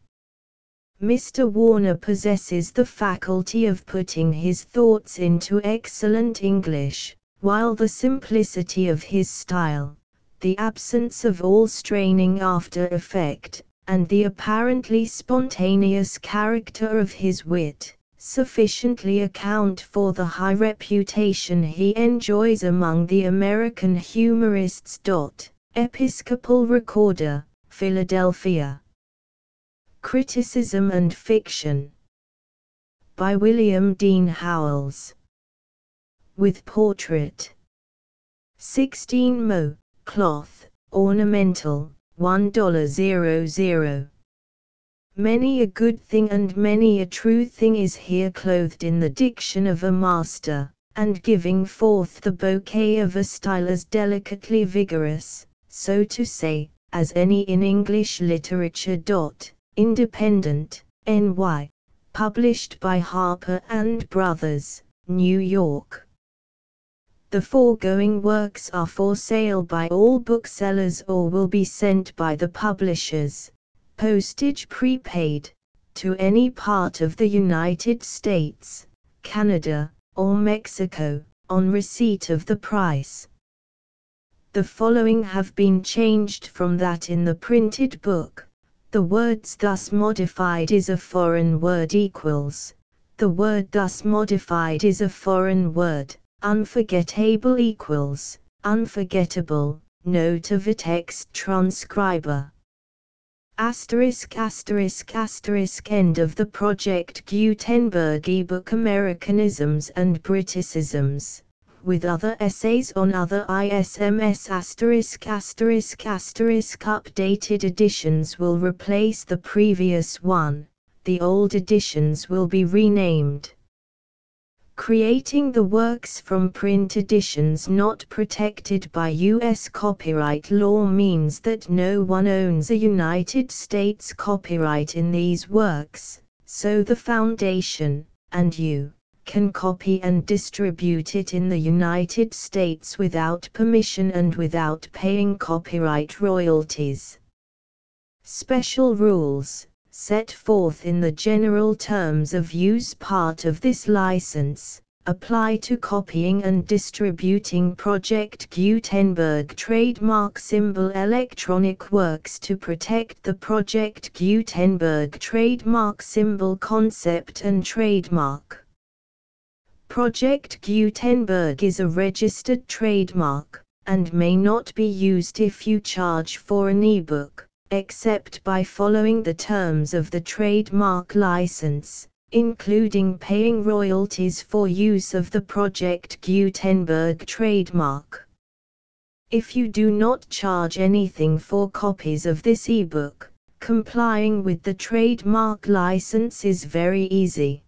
Mr. Warner possesses the faculty of putting his thoughts into excellent English, while the simplicity of his style, the absence of all straining after effect, and the apparently spontaneous character of his wit, sufficiently account for the high reputation he enjoys among the American humorists. Episcopal Recorder, Philadelphia. Criticism and Fiction. By William Dean Howells. With portrait. 16 Mo, cloth, ornamental, $1.00. Many a good thing and many a true thing is here clothed in the diction of a master, and giving forth the bouquet of a style as delicately vigorous, so to say, as any in English literature. Independent, N.Y. Published by Harper and Brothers, New York. The foregoing works are for sale by all booksellers or will be sent by the publishers, postage prepaid, to any part of the United States, Canada, or Mexico, on receipt of the price. The following have been changed from that in the printed book. The words thus modified is a foreign word equals. The word thus modified is a foreign word. Unforgettable equals. Unforgettable. Note of a text transcriber. Asterisk asterisk asterisk. End of the Project Gutenberg ebook Americanisms and Briticisms, with other essays on other ISMS. Asterisk asterisk asterisk. Updated editions will replace the previous one, the old editions will be renamed. Creating the works from print editions not protected by U.S. copyright law means that no one owns a United States copyright in these works, so the Foundation, and you, can copy and distribute it in the United States without permission and without paying copyright royalties. Special rules, set forth in the general terms of use part of this license, apply to copying and distributing Project Gutenberg trademark symbol electronic works to protect the Project Gutenberg trademark symbol concept and trademark. Project Gutenberg is a registered trademark, and may not be used if you charge for an ebook, except by following the terms of the trademark license, including paying royalties for use of the Project Gutenberg trademark. If you do not charge anything for copies of this ebook, complying with the trademark license is very easy.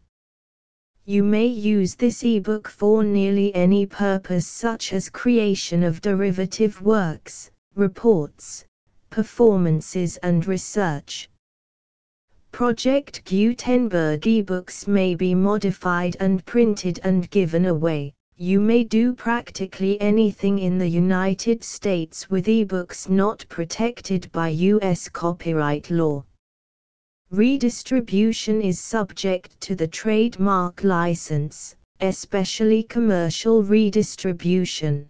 You may use this ebook for nearly any purpose such as creation of derivative works, reports, performances and research. Project Gutenberg ebooks may be modified and printed and given away. You may do practically anything in the United States with ebooks not protected by U.S. copyright law. Redistribution is subject to the trademark license, especially commercial redistribution.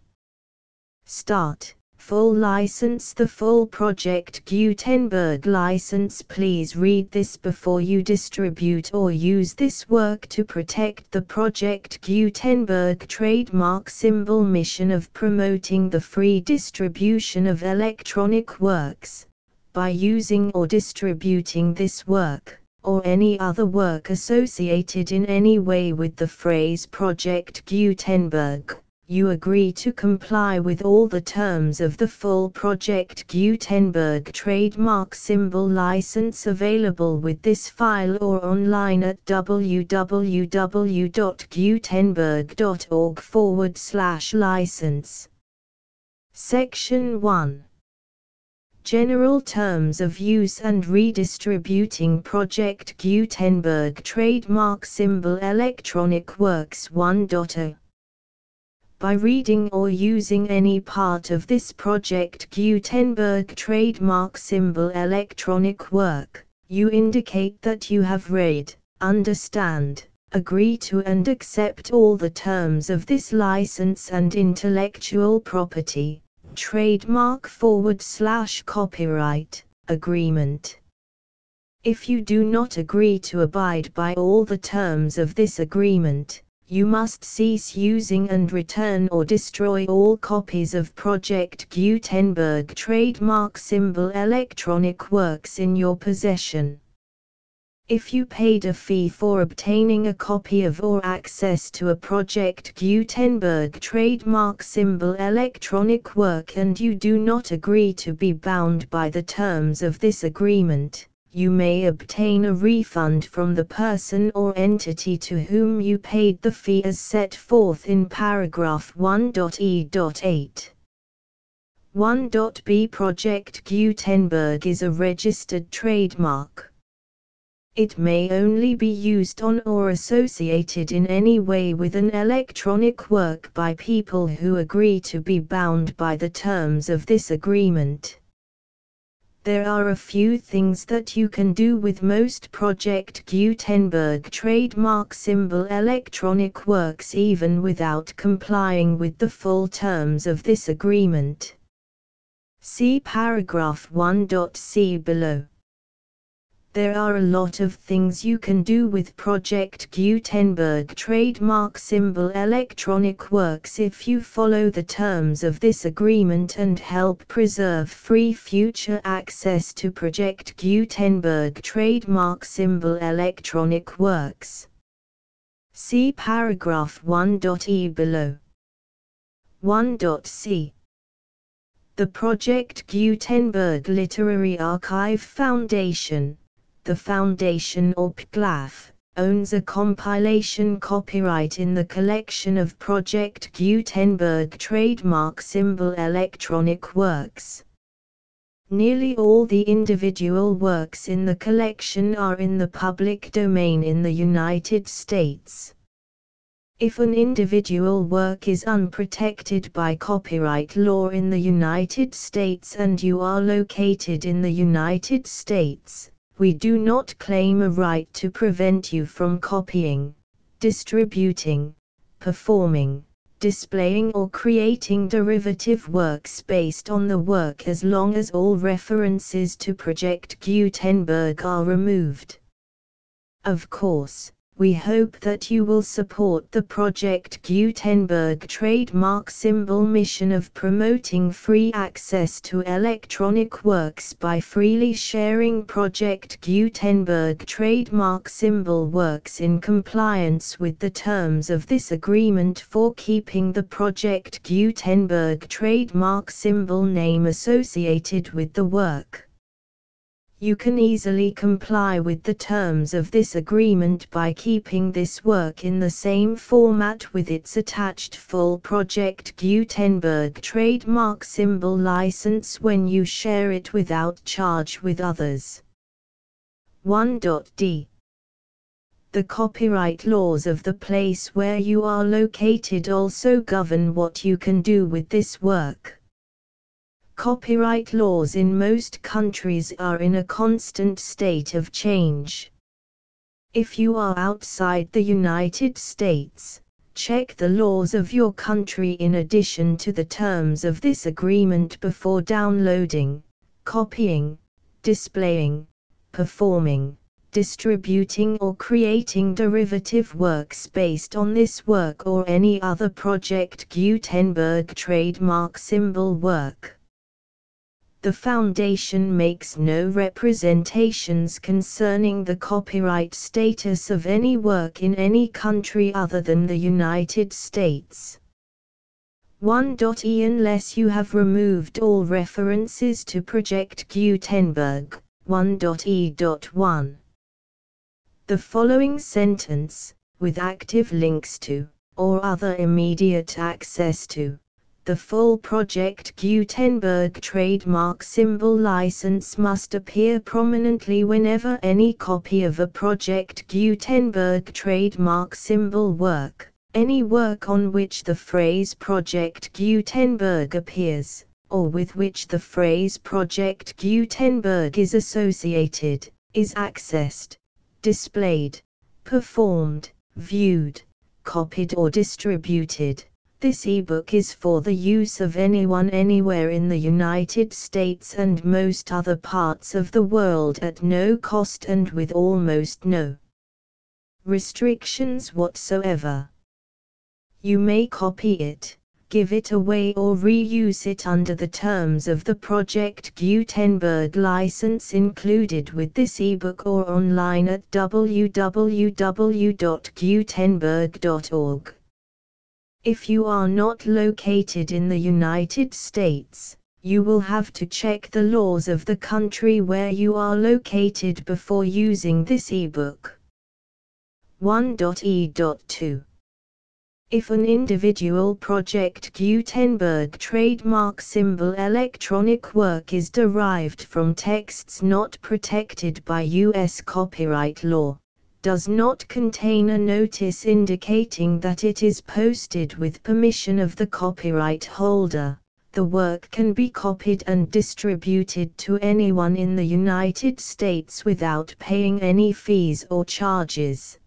Start. Full license. The full Project Gutenberg license. Please read this before you distribute or use this work to protect the Project Gutenberg trademark symbol mission of promoting the free distribution of electronic works. By using or distributing this work, or any other work associated in any way with the phrase Project Gutenberg, you agree to comply with all the terms of the full Project Gutenberg trademark symbol license available with this file or online at www.gutenberg.org/license. Section 1. General Terms of Use and Redistributing Project Gutenberg Trademark Symbol Electronic Works 1.0. By reading or using any part of this Project Gutenberg trademark symbol electronic work, you indicate that you have read, understand, agree to and accept all the terms of this license and intellectual property, trademark/copyright, agreement. If you do not agree to abide by all the terms of this agreement, you must cease using and return or destroy all copies of Project Gutenberg trademark symbol electronic works in your possession. If you paid a fee for obtaining a copy of or access to a Project Gutenberg trademark symbol electronic work and you do not agree to be bound by the terms of this agreement, you may obtain a refund from the person or entity to whom you paid the fee as set forth in paragraph 1.e.8. 1.b Project Gutenberg is a registered trademark. It may only be used on or associated in any way with an electronic work by people who agree to be bound by the terms of this agreement. There are a few things that you can do with most Project Gutenberg trademark symbol electronic works even without complying with the full terms of this agreement. See paragraph 1.c below. There are a lot of things you can do with Project Gutenberg trademark symbol electronic works if you follow the terms of this agreement and help preserve free future access to Project Gutenberg trademark symbol electronic works. See paragraph 1.e below. 1.c. The Project Gutenberg Literary Archive Foundation, the Foundation or PGLAF, owns a compilation copyright in the collection of Project Gutenberg trademark symbol electronic works. Nearly all the individual works in the collection are in the public domain in the United States. If an individual work is unprotected by copyright law in the United States and you are located in the United States, we do not claim a right to prevent you from copying, distributing, performing, displaying or creating derivative works based on the work as long as all references to Project Gutenberg are removed. Of course, we hope that you will support the Project Gutenberg trademark symbol mission of promoting free access to electronic works by freely sharing Project Gutenberg trademark symbol works in compliance with the terms of this agreement for keeping the Project Gutenberg trademark symbol name associated with the work. You can easily comply with the terms of this agreement by keeping this work in the same format with its attached full Project Gutenberg trademark symbol license when you share it without charge with others. 1.d. The copyright laws of the place where you are located also govern what you can do with this work. Copyright laws in most countries are in a constant state of change. If you are outside the United States, check the laws of your country in addition to the terms of this agreement before downloading, copying, displaying, performing, distributing or creating derivative works based on this work or any other Project Gutenberg trademark symbol work. The Foundation makes no representations concerning the copyright status of any work in any country other than the United States. 1.e unless you have removed all references to Project Gutenberg. 1.e.1. The following sentence, with active links to, or other immediate access to, the full Project Gutenberg trademark symbol license must appear prominently whenever any copy of a Project Gutenberg trademark symbol work, any work on which the phrase Project Gutenberg appears, or with which the phrase Project Gutenberg is associated, is accessed, displayed, performed, viewed, copied or distributed. This ebook is for the use of anyone anywhere in the United States and most other parts of the world at no cost and with almost no restrictions whatsoever. You may copy it, give it away or reuse it under the terms of the Project Gutenberg license included with this ebook or online at www.gutenberg.org. If you are not located in the United States, you will have to check the laws of the country where you are located before using this ebook. 1.e.2. If an individual Project Gutenberg trademark symbol electronic work is derived from texts not protected by U.S. copyright law, does not contain a notice indicating that it is posted with permission of the copyright holder, the work can be copied and distributed to anyone in the United States without paying any fees or charges.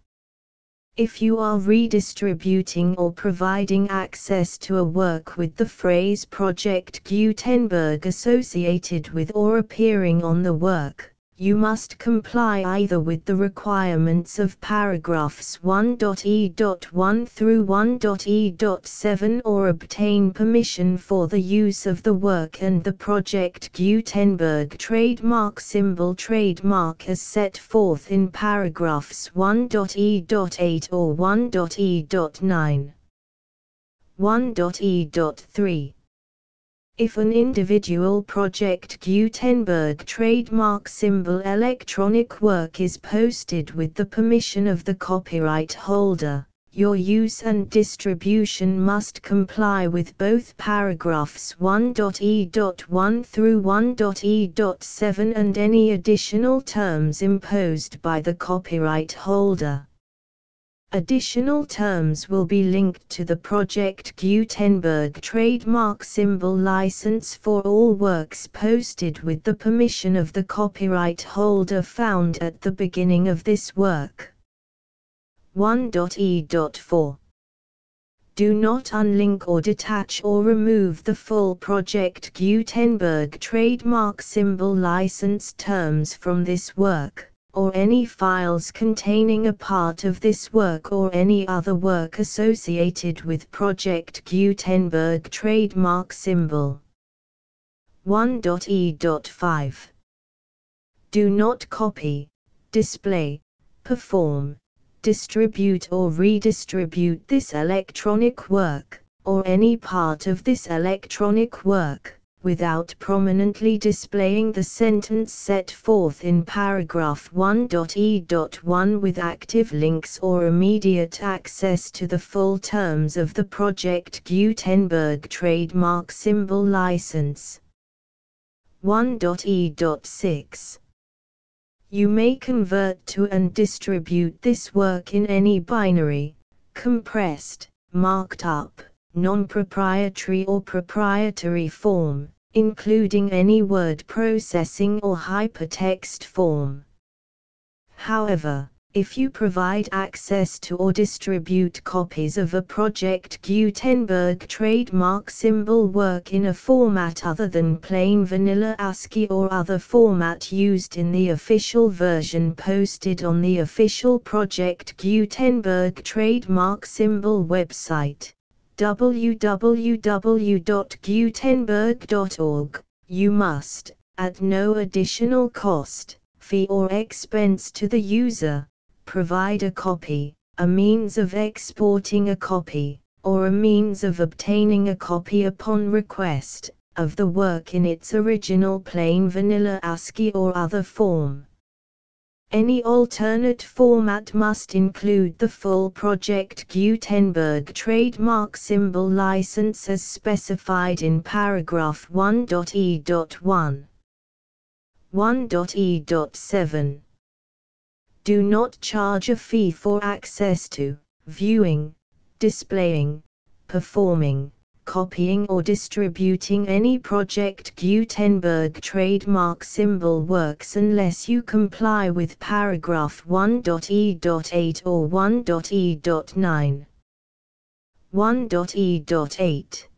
If you are redistributing or providing access to a work with the phrase Project Gutenberg associated with or appearing on the work, you must comply either with the requirements of paragraphs 1.e.1 through 1.e.7 or obtain permission for the use of the work and the Project Gutenberg trademark symbol trademark as set forth in paragraphs 1.e.8 or 1.e.9. 1.e.3. If an individual Project Gutenberg trademark symbol electronic work is posted with the permission of the copyright holder, your use and distribution must comply with both paragraphs 1.e.1 through 1.e.7 and any additional terms imposed by the copyright holder. Additional terms will be linked to the Project Gutenberg trademark symbol license for all works posted with the permission of the copyright holder found at the beginning of this work. 1.e.4. Do not unlink or detach or remove the full Project Gutenberg trademark symbol license terms from this work, or any files containing a part of this work or any other work associated with Project Gutenberg trademark symbol. 1.e.5. Do not copy, display, perform, distribute or redistribute this electronic work, or any part of this electronic work, without prominently displaying the sentence set forth in paragraph 1.e.1 with active links or immediate access to the full terms of the Project Gutenberg trademark symbol license. 1.e.6. You may convert to and distribute this work in any binary, compressed, marked up, non-proprietary or proprietary form, including any word processing or hypertext form. However, if you provide access to or distribute copies of a Project Gutenberg trademark symbol work in a format other than plain vanilla ASCII or other format used in the official version posted on the official Project Gutenberg trademark symbol website, www.gutenberg.org, you must, at no additional cost, fee or expense to the user, provide a copy, a means of exporting a copy, or a means of obtaining a copy upon request, of the work in its original plain vanilla ASCII or other form. Any alternate format must include the full Project Gutenberg trademark symbol license as specified in paragraph 1.e.1. 1.e.7. Do not charge a fee for access to, viewing, displaying, performing, copying or distributing any Project Gutenberg trademark symbol works unless you comply with paragraph 1.e.8 or 1.e.9. 1.e.8.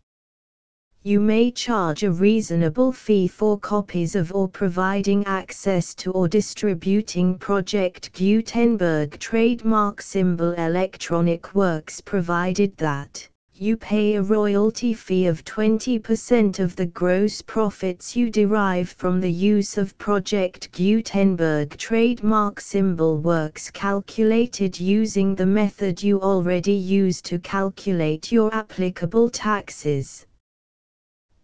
You may charge a reasonable fee for copies of or providing access to or distributing Project Gutenberg trademark symbol electronic works provided that you pay a royalty fee of 20% of the gross profits you derive from the use of Project Gutenberg trademark symbol works calculated using the method you already use to calculate your applicable taxes.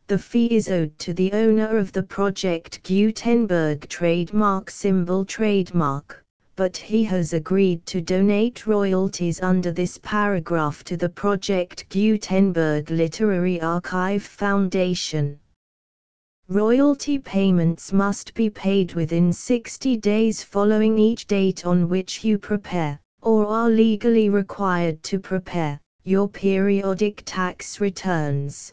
The fee is owed to the owner of the Project Gutenberg trademark symbol trademark, but he has agreed to donate royalties under this paragraph to the Project Gutenberg Literary Archive Foundation. Royalty payments must be paid within 60 days following each date on which you prepare, or are legally required to prepare, your periodic tax returns.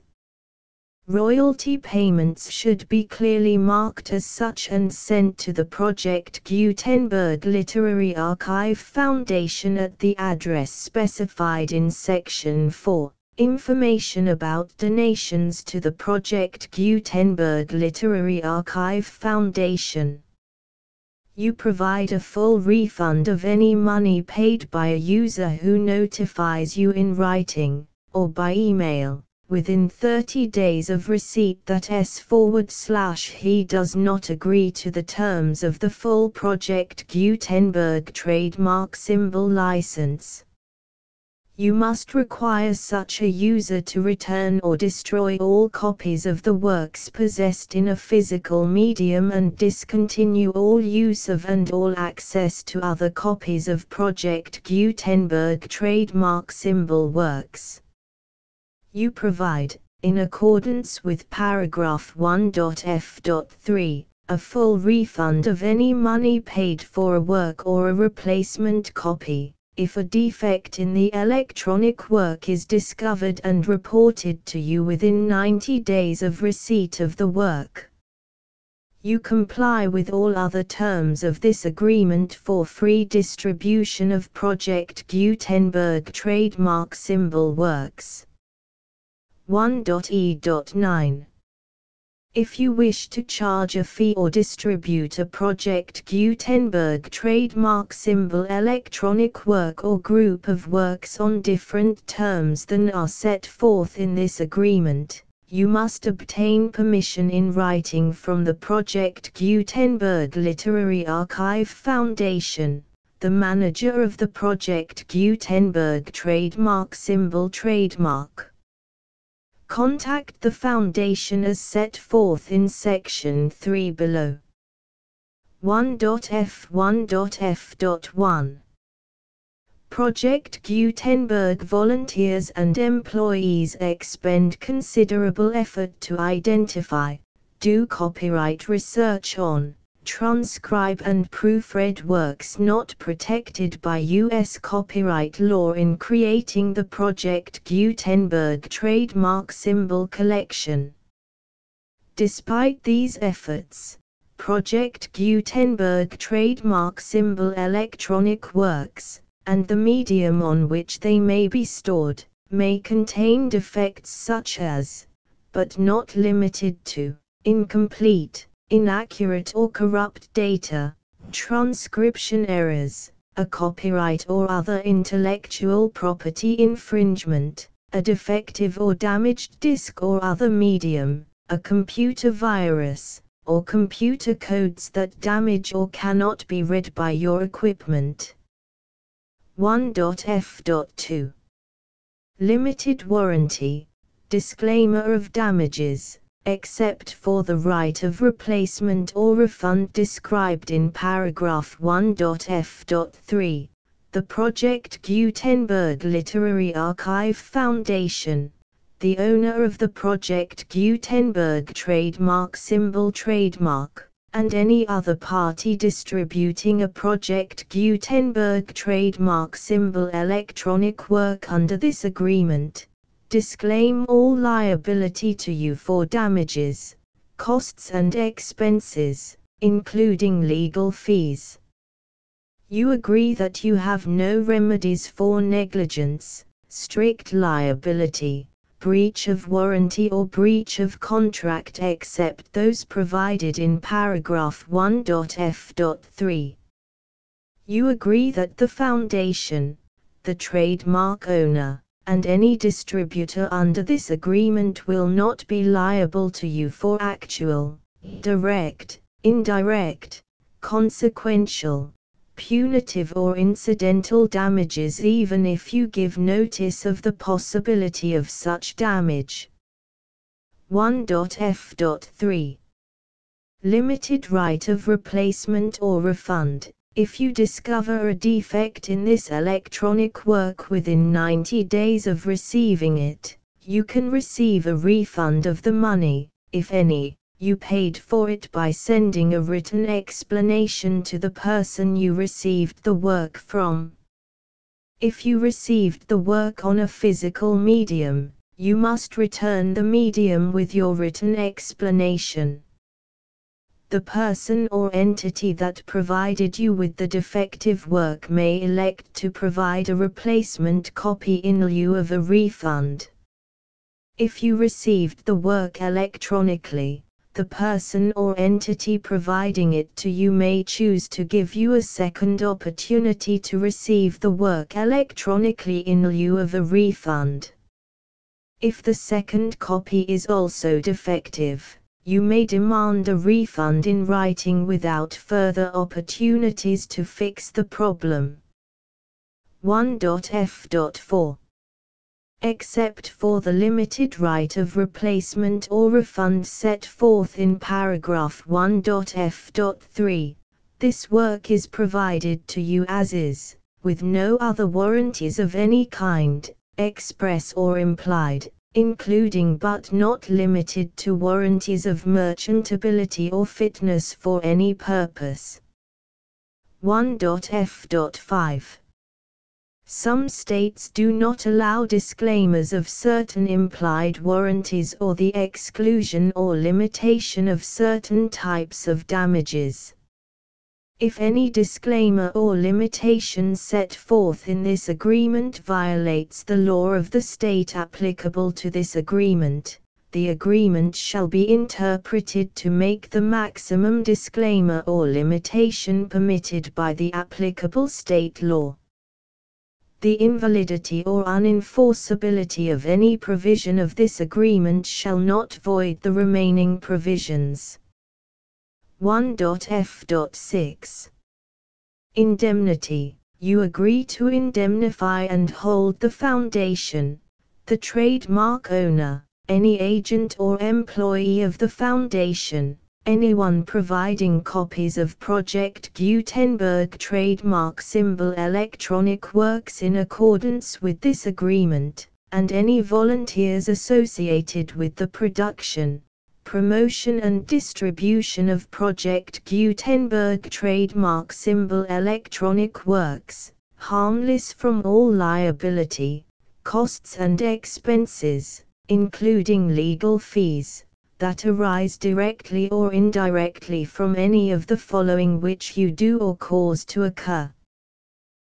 Royalty payments should be clearly marked as such and sent to the Project Gutenberg Literary Archive Foundation at the address specified in Section 4, Information about donations to the Project Gutenberg Literary Archive Foundation. You provide a full refund of any money paid by a user who notifies you in writing, or by email, within 30 days of receipt that he does not agree to the terms of the full Project Gutenberg trademark symbol license. You must require such a user to return or destroy all copies of the works possessed in a physical medium and discontinue all use of and all access to other copies of Project Gutenberg trademark symbol works. You provide, in accordance with paragraph 1.f.3, a full refund of any money paid for a work or a replacement copy, if a defect in the electronic work is discovered and reported to you within 90 days of receipt of the work. You comply with all other terms of this agreement for free distribution of Project Gutenberg trademark symbol works. 1.e.9. If you wish to charge a fee or distribute a Project Gutenberg trademark symbol electronic work or group of works on different terms than are set forth in this agreement, you must obtain permission in writing from the Project Gutenberg Literary Archive Foundation, the manager of the Project Gutenberg trademark symbol trademark. Contact the Foundation as set forth in Section 3 below. 1.f1.f.1. Project Gutenberg volunteers and employees expend considerable effort to identify, do copyright research on, transcribe and proofread works not protected by U.S. copyright law in creating the Project Gutenberg trademark symbol collection. Despite these efforts, Project Gutenberg trademark symbol electronic works, and the medium on which they may be stored, may contain defects such as, but not limited to, incomplete, inaccurate or corrupt data, transcription errors, a copyright or other intellectual property infringement, a defective or damaged disk or other medium, a computer virus, or computer codes that damage or cannot be read by your equipment. 1.f.2. Limited warranty. Disclaimer of damages, except for the right of replacement or refund described in paragraph 1.f.3. The Project Gutenberg Literary Archive Foundation, the owner of the Project Gutenberg trademark symbol trademark, and any other party distributing a Project Gutenberg trademark symbol electronic work under this agreement, disclaim all liability to you for damages, costs and expenses, including legal fees. You agree that you have no remedies for negligence, strict liability, breach of warranty or breach of contract except those provided in paragraph 1.f.3. You agree that the Foundation, the trademark owner, and any distributor under this agreement will not be liable to you for actual, direct, indirect, consequential, punitive or incidental damages even if you give notice of the possibility of such damage. 1.f.3. Limited right of replacement or refund. If you discover a defect in this electronic work within 90 days of receiving it, you can receive a refund of the money, if any, you paid for it by sending a written explanation to the person you received the work from. If you received the work on a physical medium, you must return the medium with your written explanation. The person or entity that provided you with the defective work may elect to provide a replacement copy in lieu of a refund. If you received the work electronically, the person or entity providing it to you may choose to give you a second opportunity to receive the work electronically in lieu of a refund. If the second copy is also defective, you may demand a refund in writing without further opportunities to fix the problem. 1.f.4. Except for the limited right of replacement or refund set forth in paragraph 1.f.3, this work is provided to you as is, with no other warranties of any kind, express or implied, including but not limited to warranties of merchantability or fitness for any purpose. 1.f.5. Some states do not allow disclaimers of certain implied warranties or the exclusion or limitation of certain types of damages. If any disclaimer or limitation set forth in this agreement violates the law of the state applicable to this agreement, the agreement shall be interpreted to make the maximum disclaimer or limitation permitted by the applicable state law. The invalidity or unenforceability of any provision of this agreement shall not void the remaining provisions. 1.f.6. Indemnity. You agree to indemnify and hold the Foundation, the trademark owner, any agent or employee of the Foundation, anyone providing copies of Project Gutenberg trademark symbol electronic works in accordance with this agreement, and any volunteers associated with the production, promotion and distribution of Project Gutenberg trademark symbol electronic works, harmless from all liability, costs and expenses, including legal fees, that arise directly or indirectly from any of the following which you do or cause to occur.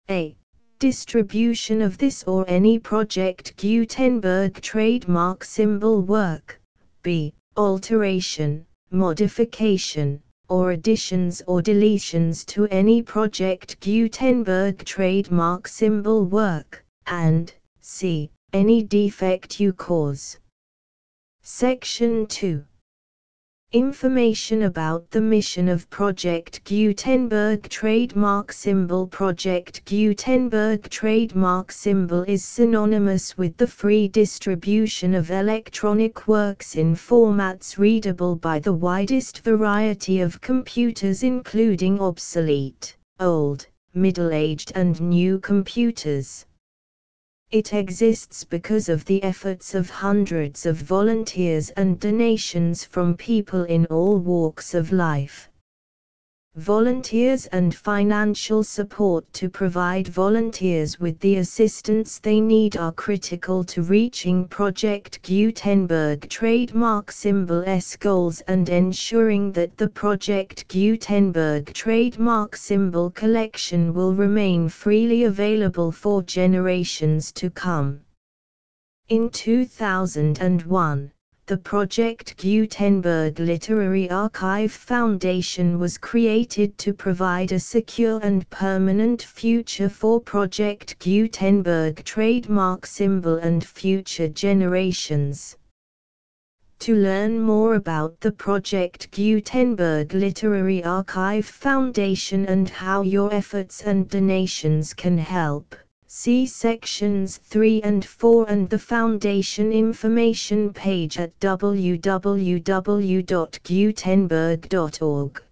A. Distribution of this or any Project Gutenberg trademark symbol work. B. Alteration, modification, or additions or deletions to any Project Gutenberg trademark symbol work, and C. Any defect you cause. Section 2. Information about the mission of Project Gutenberg trademark symbol. Project Gutenberg trademark symbol is synonymous with the free distribution of electronic works in formats readable by the widest variety of computers, including obsolete, old, middle-aged and new computers. It exists because of the efforts of hundreds of volunteers and donations from people in all walks of life. Volunteers and financial support to provide volunteers with the assistance they need are critical to reaching Project Gutenberg trademark symbol's goals and ensuring that the Project Gutenberg trademark symbol collection will remain freely available for generations to come. In 2001, the Project Gutenberg Literary Archive Foundation was created to provide a secure and permanent future for Project Gutenberg trademark symbol and future generations. To learn more about the Project Gutenberg Literary Archive Foundation and how your efforts and donations can help, see sections 3 and 4 and the Foundation information page at www.gutenberg.org.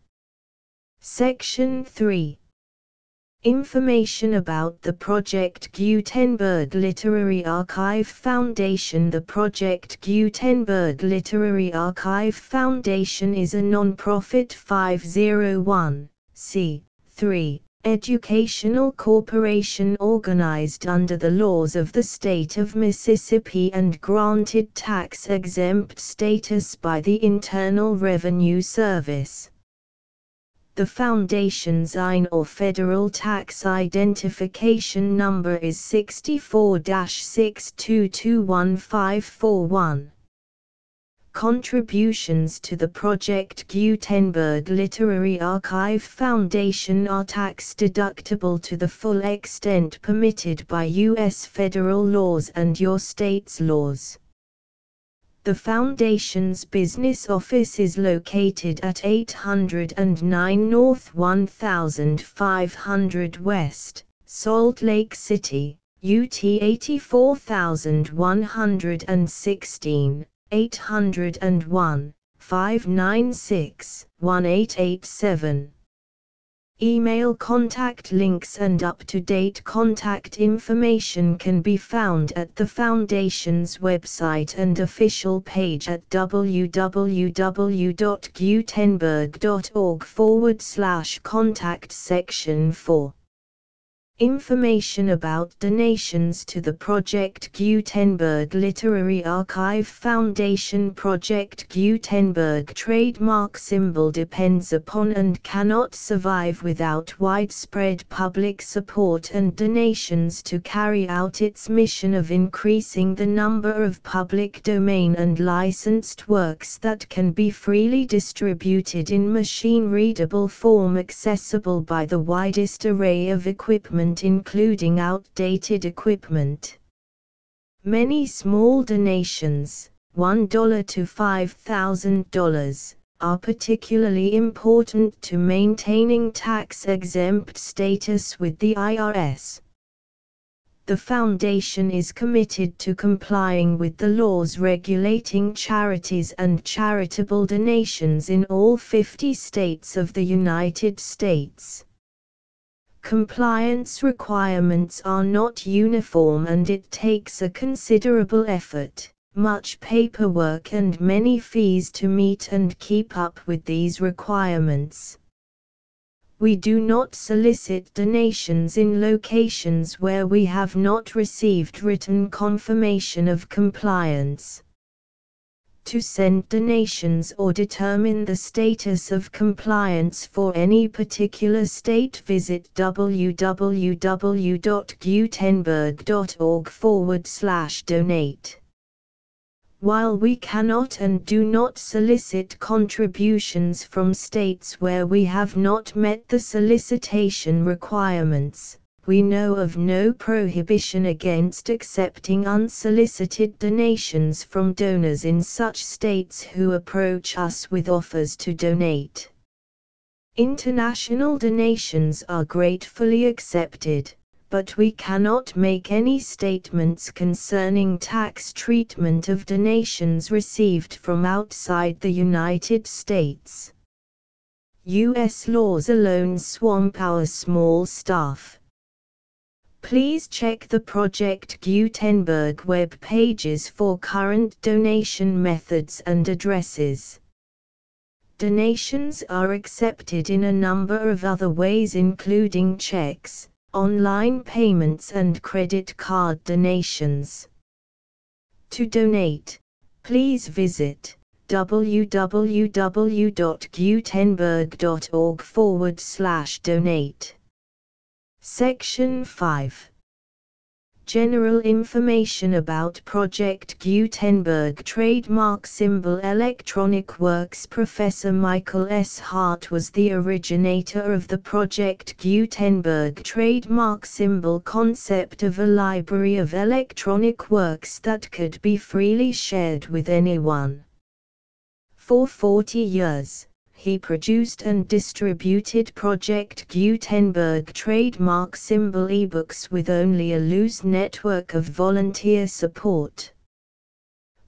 Section 3. Information about the Project Gutenberg Literary Archive Foundation. The Project Gutenberg Literary Archive Foundation is a non-profit 501(c)(3) educational corporation organized under the laws of the state of Mississippi and granted tax-exempt status by the Internal Revenue Service. The Foundation's IN or Federal Tax Identification Number is 64-6221541. Contributions to the Project Gutenberg Literary Archive Foundation are tax-deductible to the full extent permitted by U.S. federal laws and your state's laws. The Foundation's business office is located at 809 North 1500 West, Salt Lake City, UT 84116. 801-596-1887. Email contact links and up-to-date contact information can be found at the Foundation's website and official page at www.gutenberg.org/contact section 4. Information about donations to the Project Gutenberg Literary Archive Foundation. Project Gutenberg trademark symbol depends upon and cannot survive without widespread public support and donations to carry out its mission of increasing the number of public domain and licensed works that can be freely distributed in machine-readable form accessible by the widest array of equipment, including outdated equipment. Many small donations, $1 to $5,000, are particularly important to maintaining tax-exempt status with the IRS. The Foundation is committed to complying with the laws regulating charities and charitable donations in all 50 states of the United States. Compliance requirements are not uniform and it takes a considerable effort, much paperwork and many fees to meet and keep up with these requirements. We do not solicit donations in locations where we have not received written confirmation of compliance. To send donations or determine the status of compliance for any particular state, visit www.gutenberg.org/donate. While we cannot and do not solicit contributions from states where we have not met the solicitation requirements, we know of no prohibition against accepting unsolicited donations from donors in such states who approach us with offers to donate. International donations are gratefully accepted, but we cannot make any statements concerning tax treatment of donations received from outside the United States. U.S. laws alone swamp our small staff. Please check the Project Gutenberg web pages for current donation methods and addresses. Donations are accepted in a number of other ways, including checks, online payments and credit card donations. To donate, please visit www.gutenberg.org/donate. Section 5. General information about Project Gutenberg Trademark Symbol Electronic Works. Professor Michael S. Hart was the originator of the Project Gutenberg trademark symbol concept of a library of electronic works that could be freely shared with anyone. For 40 years, he produced and distributed Project Gutenberg trademark symbol ebooks with only a loose network of volunteer support.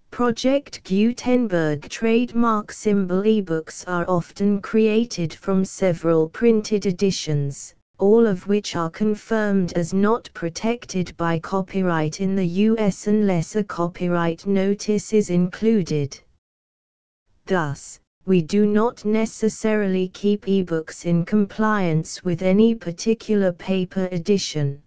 Project Gutenberg trademark symbol ebooks are often created from several printed editions, all of which are confirmed as not protected by copyright in the US unless a copyright notice is included. Thus, we do not necessarily keep ebooks in compliance with any particular paper edition.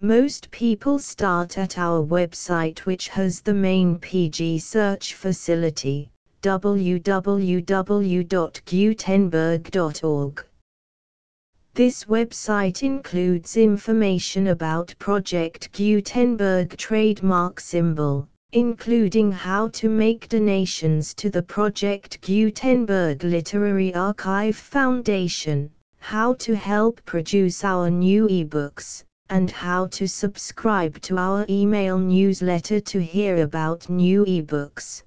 Most people start at our website, which has the main PG search facility, www.gutenberg.org. This website includes information about Project Gutenberg trademark symbol, including how to make donations to the Project Gutenberg Literary Archive Foundation, how to help produce our new ebooks, and how to subscribe to our email newsletter to hear about new ebooks.